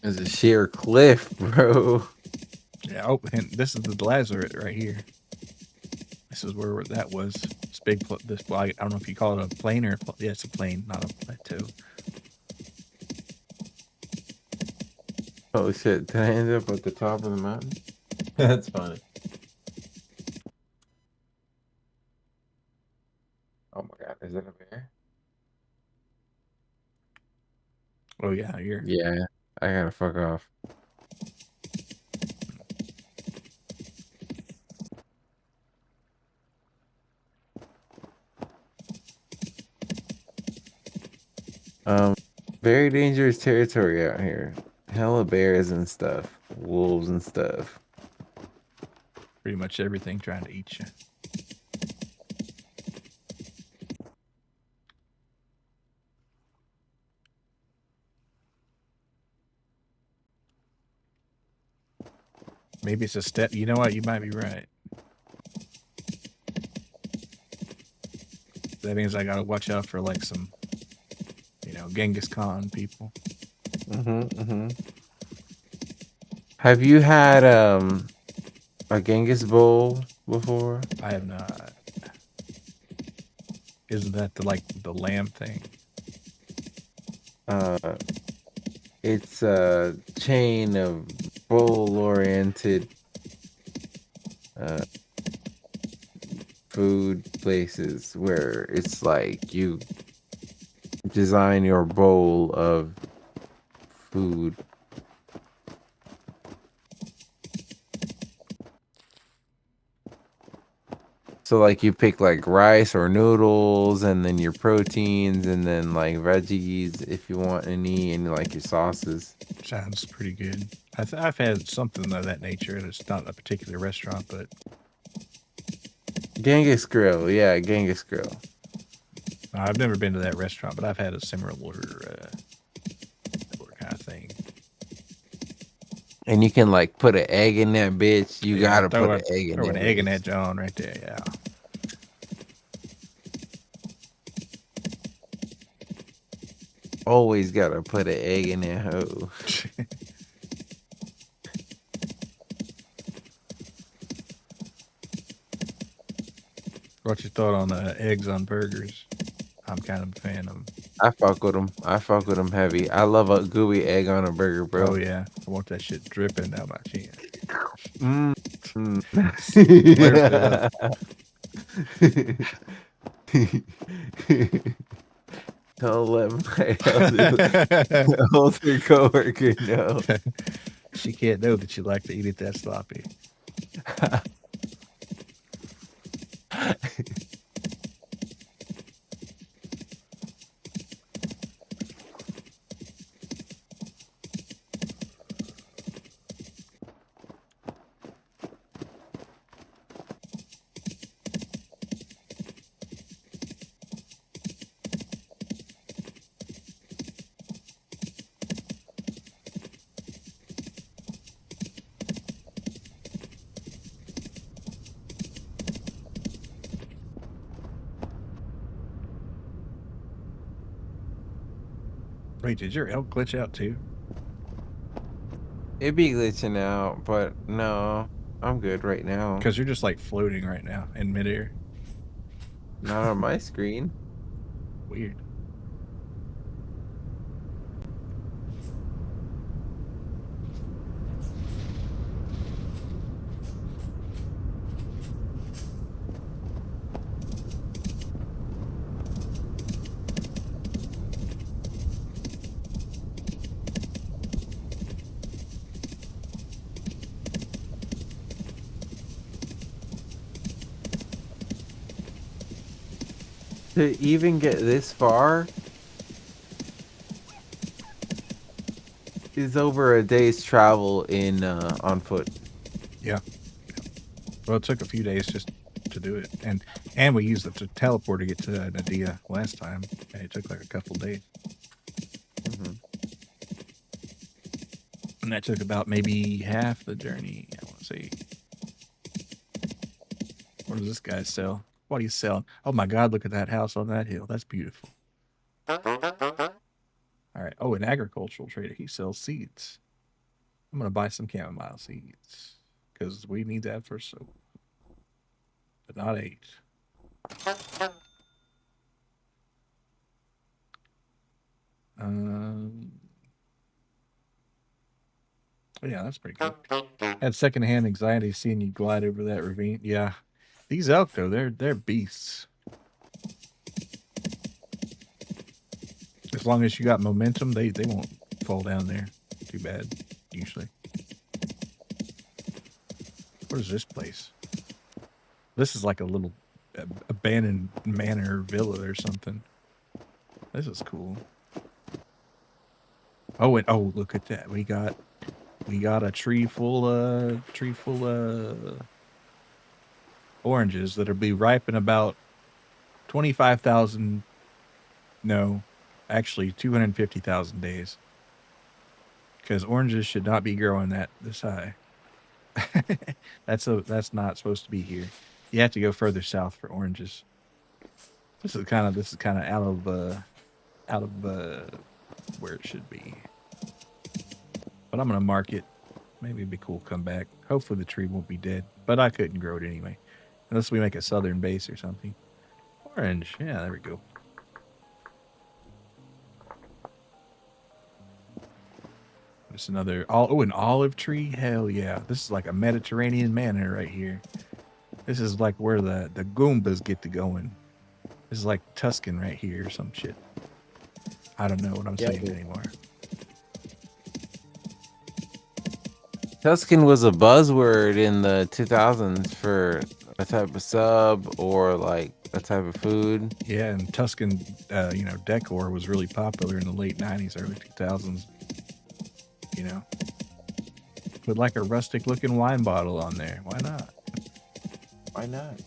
There's a sheer cliff, bro. Yeah. Oh, and this is the Lazarus right here. This is where that was. This big. This. Well, I don't know if you call it a plain or. Yeah, it's a plain, not a plateau. Oh shit! Did I end up at the top of the mountain? That's funny. Oh my god! Is that a bear? Oh yeah, you're. Yeah, I gotta fuck off. Very dangerous territory out here. Hella bears and stuff, wolves and stuff. Pretty much everything trying to eat you. Maybe it's a step. You know what? You might be right. That means I gotta watch out for like some, Genghis Khan people. Have you had a Genghis bowl before? I have not. Isn't that the lamb thing? It's a chain of bowl-oriented food places where it's like you design your bowl of food. So like you pick like rice or noodles and then your proteins and then like veggies if you want any and like your sauces. Sounds pretty good. I've had something of that nature. It's not a particular restaurant, but Genghis Grill, yeah, Genghis Grill. I've never been to that restaurant, but I've had a similar kind of thing. And you can like put an egg in that bitch. You gotta put an egg in throw that. An egg in that John right there, yeah. Always gotta put an egg in that hoe. What's your thought on eggs on burgers? I'm kind of a fan of them. I fuck with them. I fuck with them heavy. I love a gooey egg on a burger, bro. Oh yeah, I want that shit dripping down my chin. Don't let my older coworker know. She can't know that you like to eat it that sloppy. Wait, did your elk glitch out too? It be glitching out, but no, I'm good right now. Because you're just like floating right now in midair. Not on my screen. Weird. To even get this far is over a day's travel in on foot. Yeah. Well, it took a few days just to do it, and we used the teleport to get to Nadiya last time, and it took like a couple days. And that took about maybe half the journey. I want to say. What does this guy sell? What do you sell? Oh my God! Look at that house on that hill. That's beautiful. All right. Oh, an agricultural trader. He sells seeds. I'm gonna buy some chamomile seeds because we need that for soap, but not 8. Um. Yeah, that's pretty good. Had secondhand anxiety seeing you glide over that ravine. Yeah, these elk though, they're beasts. As long as you got momentum, they won't fall down there. Too bad, usually. What is this place? This is like a little abandoned manor villa or something. This is cool. Oh, and oh, look at that. We got a tree full of oranges that'll be ripe in about 25,000. No, actually 250,000 days. Because oranges should not be growing this high. That's not supposed to be here. You have to go further south for oranges. This is kind of out of where it should be. But I'm gonna mark it. Maybe it'd be cool to come back. Hopefully the tree won't be dead. But I couldn't grow it anyway. Unless we make a southern base or something. Orange. Yeah, there we go. There's another an olive tree. Hell yeah. This is like a Mediterranean manor right here. This is like where the Goombas get to going. This is like Tuscan right here or some shit. I don't know what I'm saying anymore. Tuscan was a buzzword in the 2000s for a type of sub or like a type of food. Yeah, and Tuscan, decor was really popular in the late 90s, early 2000s. You know, with like a rustic looking wine bottle on there. Why not? Why not?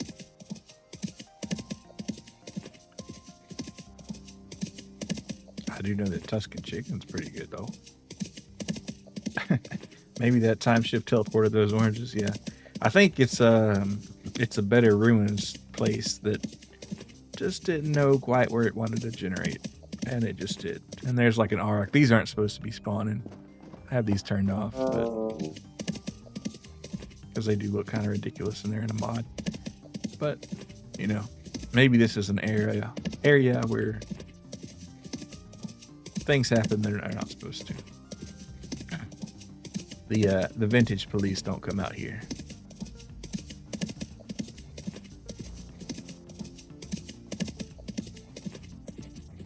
I do know that Tuscan chicken's pretty good though. Maybe that time shift teleported those oranges. Yeah, I think it's a better ruins place that just didn't know quite where it wanted to generate, and it just did. And there's like an arc. These aren't supposed to be spawning. I have these turned off, but because they do look kind of ridiculous and they're in a mod. But maybe this is an area where things happen that are not supposed to. The vintage police don't come out here.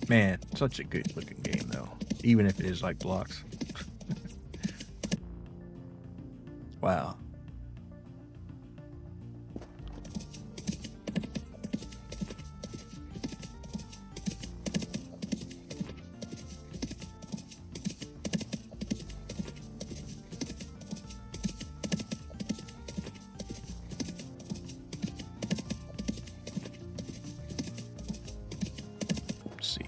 Man, such a good looking game though, even if it is like blocks. Wow. Let's see,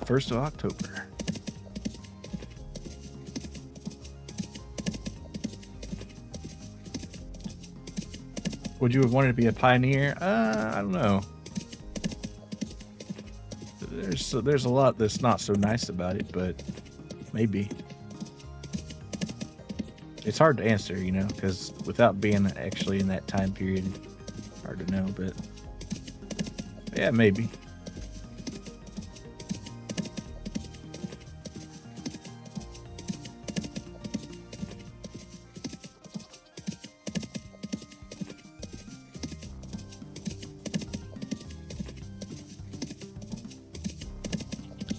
1st of October. Would you have wanted to be a pioneer? I don't know. There's a lot that's not so nice about it, but maybe. It's hard to answer, because without being actually in that time period, hard to know, but yeah, maybe.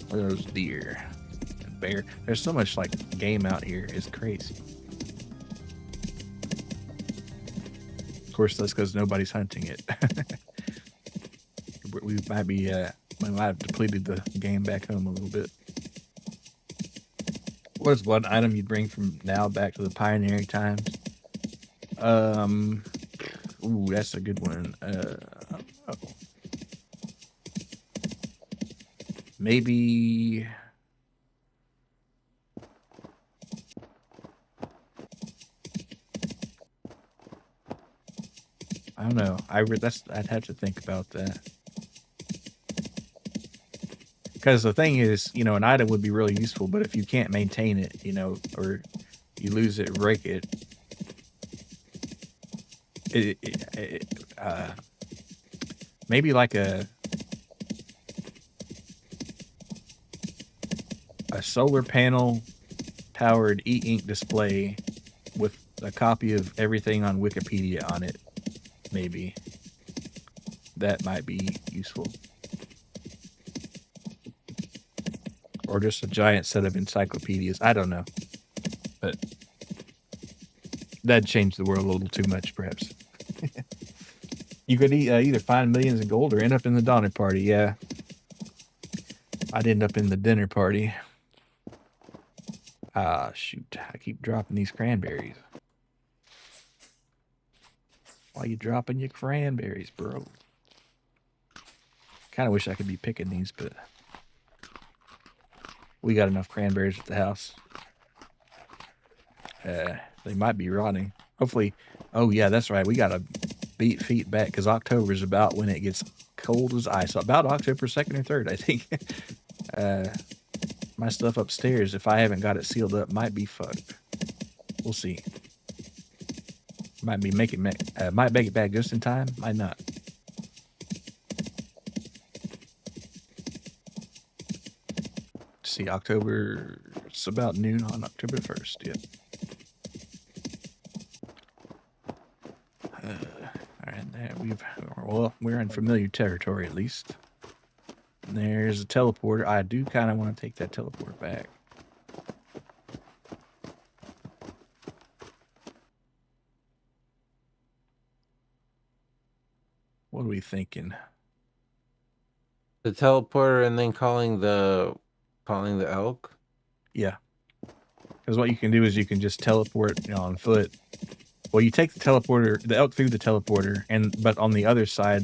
Those deer and bear. There's so much like game out here. It's crazy. Of course, that's because nobody's hunting it. we might have depleted the game back home a little bit. What is one item you'd bring from now back to the pioneering times? Ooh, that's a good one. I don't know. Maybe I don't know. I'd have to think about that. Because the thing is, an item would be really useful, but if you can't maintain it, or you lose it, break it, maybe like a solar panel powered e-ink display with a copy of everything on Wikipedia on it, maybe. That might be useful. Or just a giant set of encyclopedias. I don't know. But that'd change the world a little too much, perhaps. You could either find millions of gold or end up in the Donner Party. Yeah. I'd end up in the dinner party. Ah, shoot. I keep dropping these cranberries. Why you dropping your cranberries, bro? Kind of wish I could be picking these, but we got enough cranberries at the house. They might be rotting. Hopefully. Oh, yeah, that's right. We got to beat feet back because October is about when it gets cold as ice. About October 2nd or 3rd, I think. My stuff upstairs, if I haven't got it sealed up, might be fucked. We'll see. Might make it back just in time. Might not. See, October. It's about noon on October 1st. Yep. All right, there we're in familiar territory at least. And there's a teleporter. I do kind of want to take that teleporter back. What are we thinking? The teleporter and then calling the elk. Yeah, because what you can do is you can just teleport on foot. Well, you take the elk through the teleporter, but on the other side,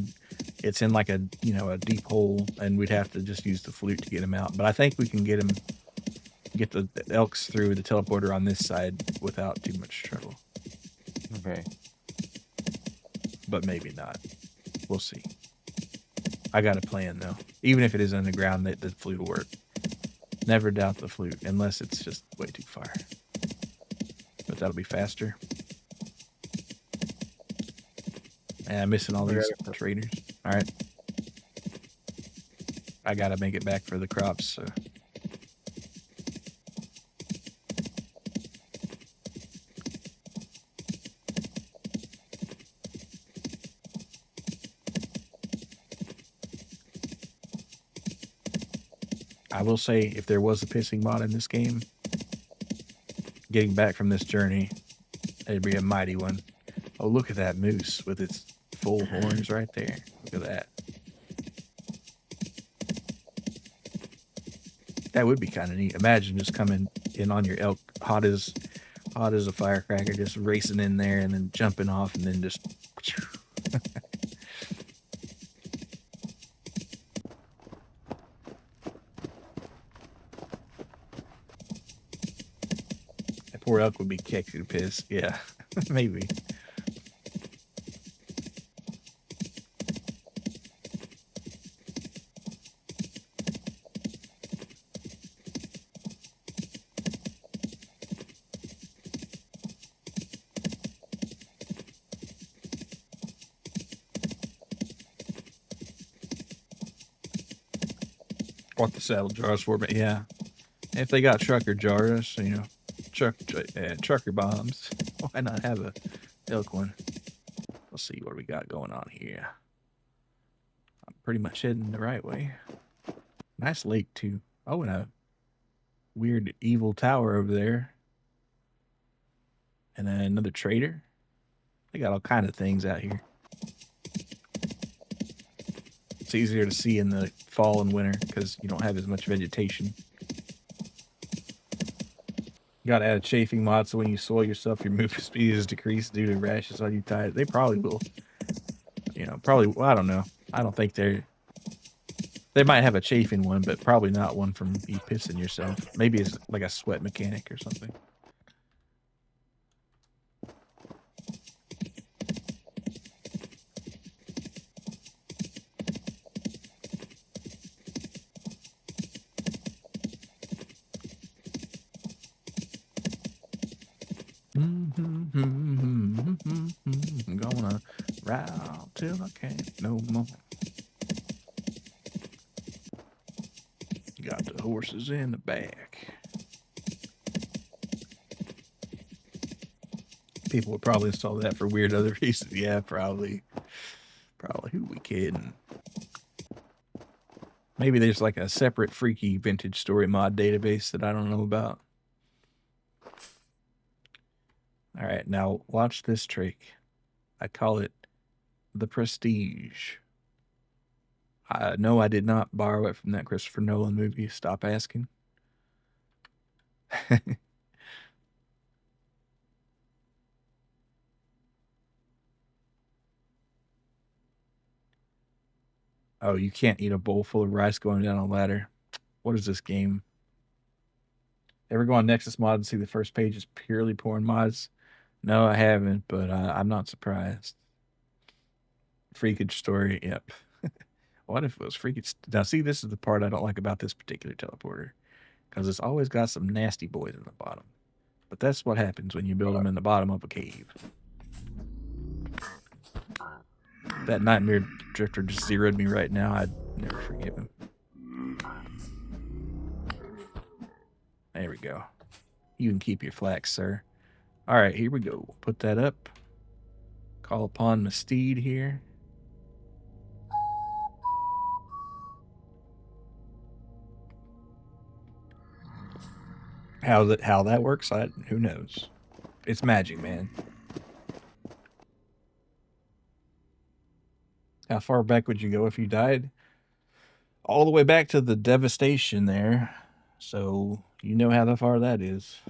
it's in like a deep hole, and we'd have to just use the flute to get him out. But I think we can get the elks through the teleporter on this side without too much trouble. Okay. But maybe not. We'll see. I got a plan though. Even if it is underground, the flute will work. Never doubt the flute, unless it's just way too far. But that'll be faster. And I'm missing all these traders. All right. I gotta make it back for the crops. So. I will say, if there was a pissing mod in this game, getting back from this journey, it'd be a mighty one. Oh, look at that moose with its full horns right there. Look at that. That would be kind of neat. Imagine just coming in on your elk, hot as a firecracker, just racing in there and then jumping off and then just... Poor elk would be kicked to piss. Yeah, maybe. Want the saddle jars for me? Yeah. If they got trucker jars, trucker bombs. Why not have a elk one? Let's see what we got going on here. I'm pretty much heading the right way. Nice lake too. Oh, and a weird evil tower over there. And then another trader. They got all kind of things out here. It's easier to see in the fall and winter because you don't have as much vegetation. You gotta add a chafing mod so when you soil yourself, your movement speed is decreased due to rashes on your tires. They probably will. Well, I don't know. I don't think they might have a chafing one, but probably not one from you pissing yourself. Maybe it's like a sweat mechanic or something. I'm gonna ride till I can't no more. Got the horses in the back. People would probably install that for weird other reasons. Yeah, probably. Probably. Who we kidding? Maybe there's like a separate freaky vintage story mod database that I don't know about. All right, now watch this trick. I call it the Prestige. No, I did not borrow it from that Christopher Nolan movie. Stop asking. Oh, you can't eat a bowl full of rice going down a ladder. What is this game? Ever go on Nexus Mod and see the first page is purely porn mods? No, I haven't, but I'm not surprised. Freakage story, yep. What if it was freakage? Now, see, this is the part I don't like about this particular teleporter, because it's always got some nasty boys in the bottom. But that's what happens when you build them in the bottom of a cave. That Nightmare Drifter just zeroed me right now. I'd never forgive him. There we go. You can keep your flax, sir. All right, here we go. Put that up. Call upon my steed here. How that works, who knows? It's magic, man. How far back would you go if you died? All the way back to the devastation there. So you know how far that is.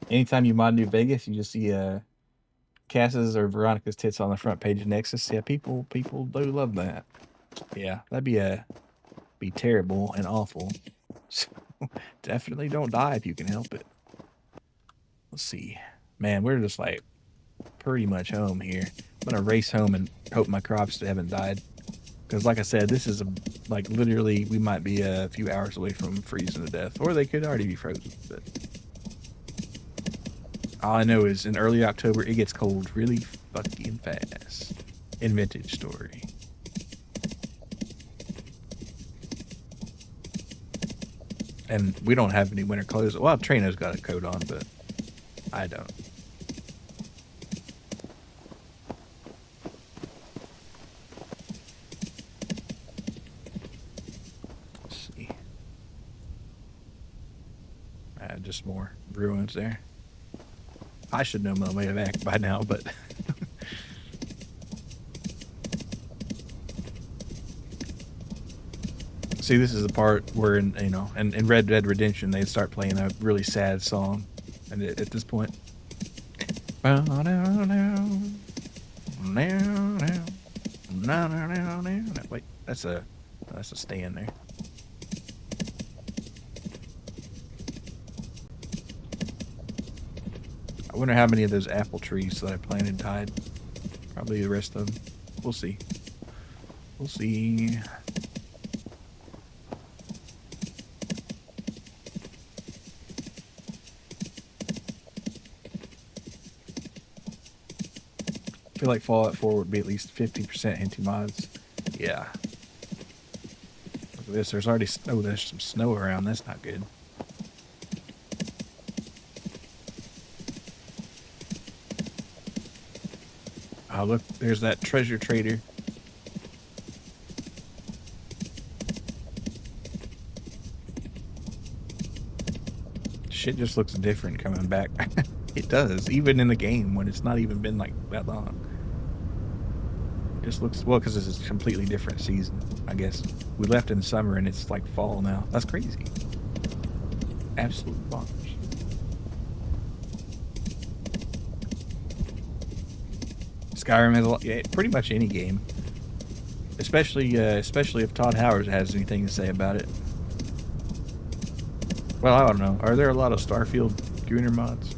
Anytime you mod New Vegas, you just see Cass's or Veronica's tits on the front page of Nexus. Yeah, people do love that. Yeah, that'd be terrible and awful. So definitely don't die if you can help it. Let's see. Man, we're just like pretty much home here. I'm gonna race home and hope my crops haven't died. Because like I said, this is like literally we might be a few hours away from freezing to death. Or they could already be frozen. But all I know is in early October, it gets cold really fucking fast. In Vintage Story. And we don't have any winter clothes. Well, Trueno's got a coat on, but I don't. Let's see. Just more ruins there. I should know my way back by now, but... See, this is the part where, in Red Dead Redemption, they'd start playing a really sad song. And at this point... Wait, that's a stand there. I wonder how many of those apple trees that I planted died. Probably the rest of them. We'll see. We'll see. I feel like Fallout 4 would be at least 50% into mods. Yeah. Look at this. There's already snow. There's some snow around. That's not good. Oh, look. There's that treasure trader. Shit just looks different coming back. It does, even in the game when it's not even been like that long. It just looks, well, because this is a completely different season, I guess. We left in summer and it's like fall now. That's crazy. Absolute bonkers. Skyrim has a lot, yeah, pretty much any game. Especially if Todd Howard has anything to say about it. Well, I don't know. Are there a lot of Starfield Gunner mods?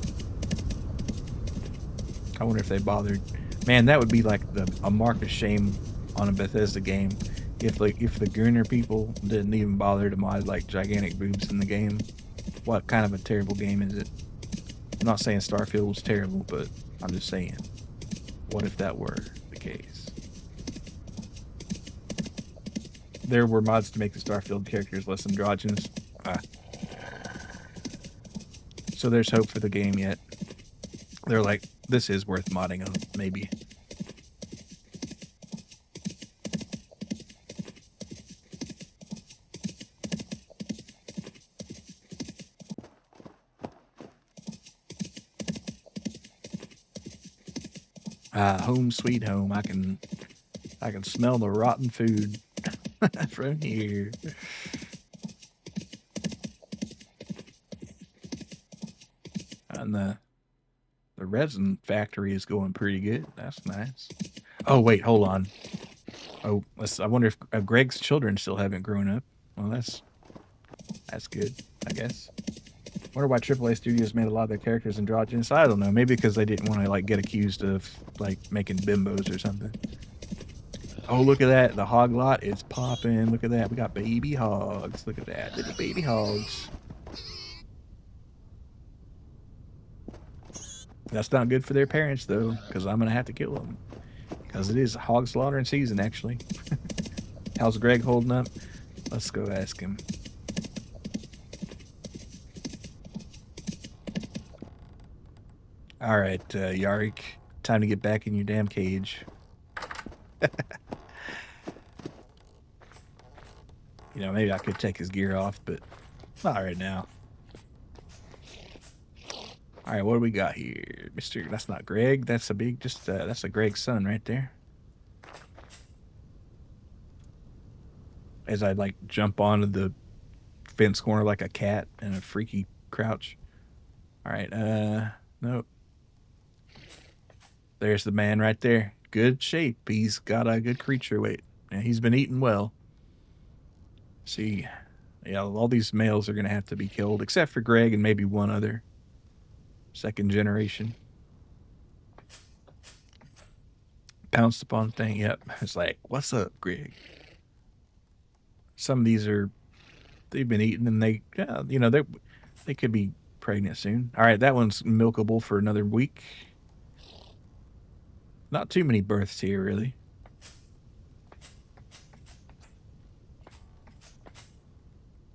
I wonder if they bothered. Man, that would be like a mark of shame on a Bethesda game if the Gunner people didn't even bother to mod like gigantic boobs in the game. What kind of a terrible game is it? I'm not saying Starfield was terrible, but I'm just saying, what if that were the case? There were mods to make the Starfield characters less androgynous. So there's hope for the game yet. They're like, this is worth modding on, maybe. Home sweet home. I can smell the rotten food from here. And the resin factory is going pretty good. That's nice. Oh wait, hold on. Oh, I wonder if Greg's children still haven't grown up. Well, that's good, I guess. Wonder why AAA Studios made a lot of their characters androgynous. I don't know. Maybe because they didn't want to like get accused of like making bimbos or something. Oh, look at that. The hog lot is popping. Look at that. We got baby hogs. Look at that. Little baby hogs. That's not good for their parents, though, because I'm going to have to kill them. Because it is hog slaughtering season, actually. How's Greg holding up? Let's go ask him. All right, Yarik. Time to get back in your damn cage. You know, maybe I could take his gear off, but not right now. All right, what do we got here, Mister? That's not Greg. That's a big, that's a Greg's son right there. As I like jump onto the fence corner like a cat in a freaky crouch. All right, nope. There's the man right there. Good shape. He's got a good creature weight, and he's been eating well. See, yeah, all these males are gonna have to be killed, except for Greg and maybe one other. Second generation. Pounced upon thing. Yep. It's like, what's up, Greg? Some of these they've been eaten and they could be pregnant soon. All right, that one's milkable for another week. Not too many births here, really.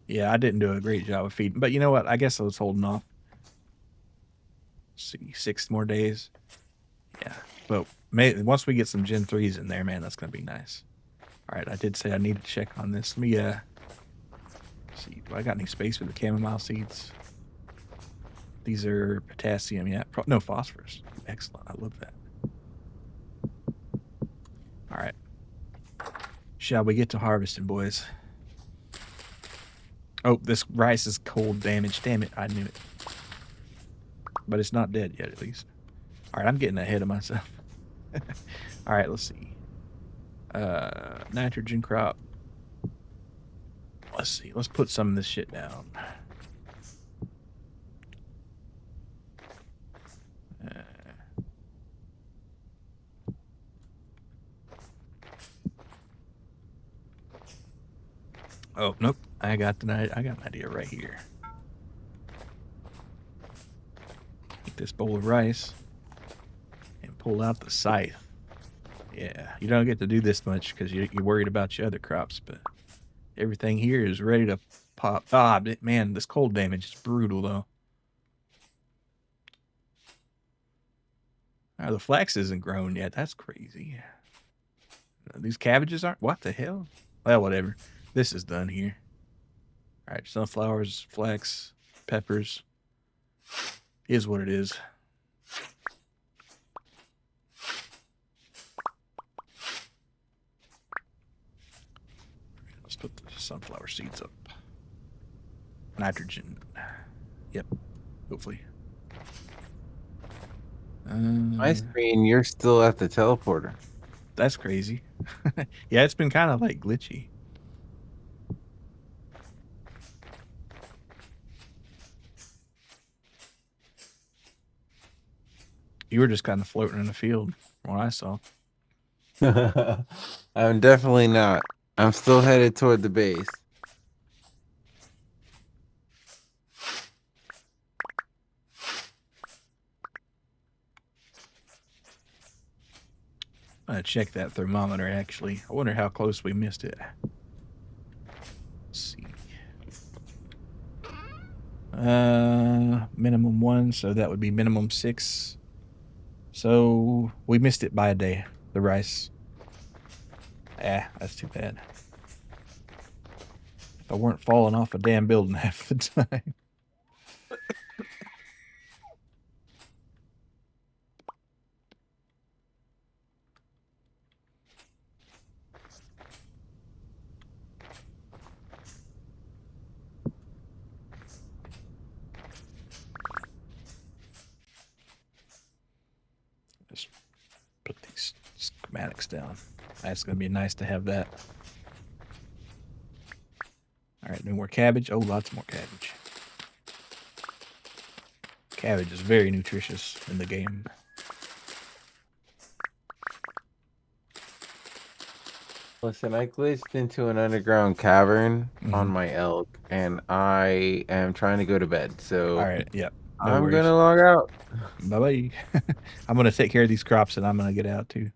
Yeah, I didn't do a great job of feeding, but you know what? I guess I was holding off. Let's see, 6 more days. Yeah, but once we get some Gen 3s in there, man, that's gonna be nice. All right, I did say I need to check on this. Let me see. Do I got any space for the chamomile seeds? These are potassium. Yeah, no phosphorus. Excellent. I love that. All right. Shall we get to harvesting, boys? Oh, this rice is cold damage. Damn it, I knew it. But it's not dead yet, at least. All right, I'm getting ahead of myself. All right, let's see. Nitrogen crop. Let's see. Let's put some of this shit down. Oh, nope. I got an idea right here. Take this bowl of rice and pull out the scythe. Yeah, you don't get to do this much because you're worried about your other crops, but everything here is ready to pop. Ah, man, this cold damage is brutal, though. The flax isn't grown yet. That's crazy. These cabbages aren't. What the hell? Well, whatever. This is done here. All right, sunflowers, flax, peppers. Is what it is. Let's put the sunflower seeds up. Nitrogen. Yep. Hopefully. My screen, you're still at the teleporter. That's crazy. Yeah, it's been kind of like glitchy. You were just kind of floating in the field from what I saw. I'm definitely not. I'm still headed toward the base. I'm gonna check that thermometer. Actually, I wonder how close we missed it. Let's see. Minimum 1, so that would be minimum 6. So we missed it by a day. The rice. That's too bad. If I weren't falling off a damn building half the time. Just put these schematics down. That's gonna be nice to have that. All right, no more cabbage. Oh, lots more cabbage. Cabbage is very nutritious in the game. Listen, I glitched into an underground cavern on Mhm. my elk, and I am trying to go to bed. So All right, yep. No I'm worries. gonna log out. Bye bye. I'm gonna take care of these crops, and I'm gonna get out too.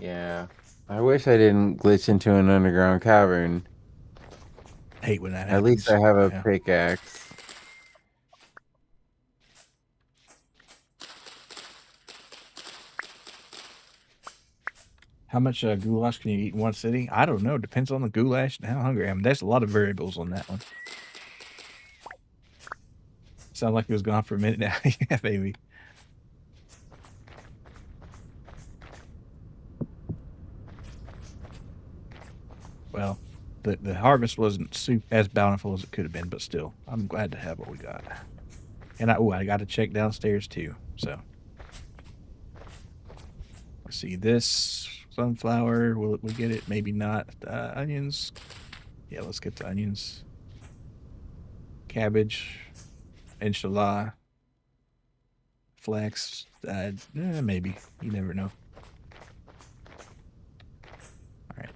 Yeah. I wish I didn't glitch into an underground cavern. Hate when that At happens. least I have a Yeah. pickaxe. How much goulash can you eat in one sitting? I don't know. Depends on the goulash and how hungry I am. There's a lot of variables on that one. Sound like it was gone for a minute now. Yeah, baby. Well, the harvest wasn't as bountiful as it could have been, but still, I'm glad to have what we got. And I got to check downstairs too. So let's see this sunflower. Will we get it? Maybe not. Onions. Yeah, let's get the onions. Cabbage. Inshallah. Flax. Maybe. You never know. All right.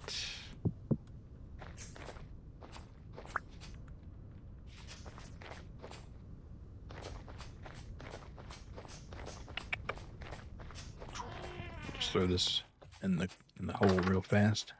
Just throw this in the hole real fast.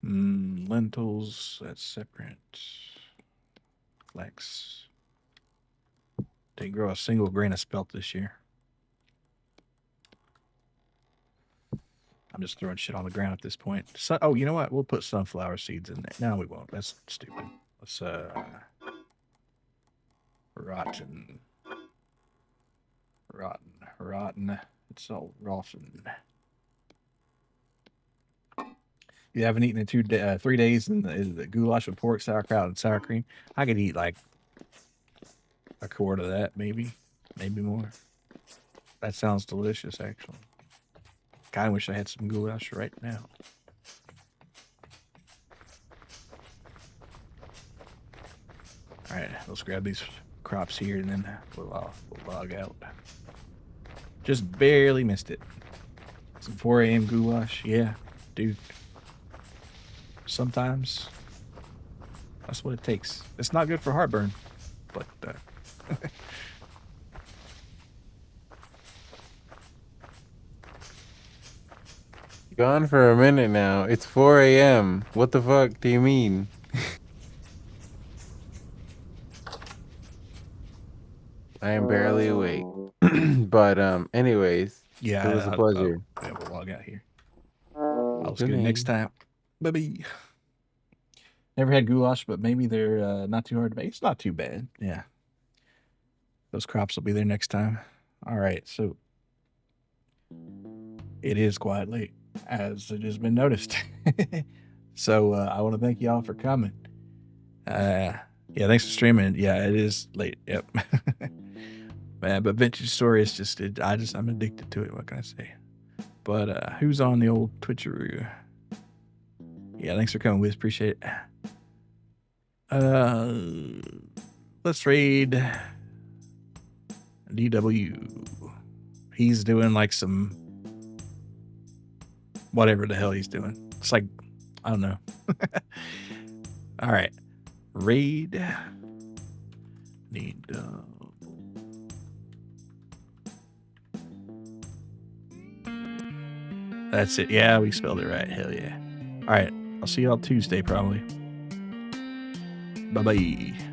Lentils, that's separate. Flax. Didn't grow a single grain of spelt this year. I'm just throwing shit on the ground at this point. Oh, you know what? We'll put sunflower seeds in there. No, we won't. That's stupid. Let's rotten. It's all rotten. You haven't eaten in 3 days, and the goulash with pork, sauerkraut, and sour cream. I could eat like a quart of that, maybe more. That sounds delicious, actually. Kind of wish I had some goulash right now. All right, let's grab these crops here, and then we'll log out. Just barely missed it. Some 4 a.m. goulash, yeah, dude. Sometimes that's what it takes. It's not good for heartburn, but Gone for a minute now. It's 4 a.m. What the fuck do you mean? I am barely awake. But anyways, yeah, it was a pleasure. Yeah, we'll log out here. I'll see you next time. Bye. Never had goulash, but maybe they're not too hard to make. It's not too bad. Yeah. Those crops will be there next time. All right, so it is quite late, as it has been noticed. So I want to thank y'all for coming. Yeah, thanks for streaming. Yeah, it is late. Yep. Man, but Vintage Story is just, I'm addicted to it. What can I say? But who's on the old Twitcheroo? Yeah, thanks for coming, Wiz. Appreciate it. Let's raid. DW. He's doing like some whatever the hell he's doing. It's like, I don't know. All right. Raid. Need That's it. Yeah, we spelled it right. Hell yeah. All right. I'll see y'all Tuesday probably. Bye-bye.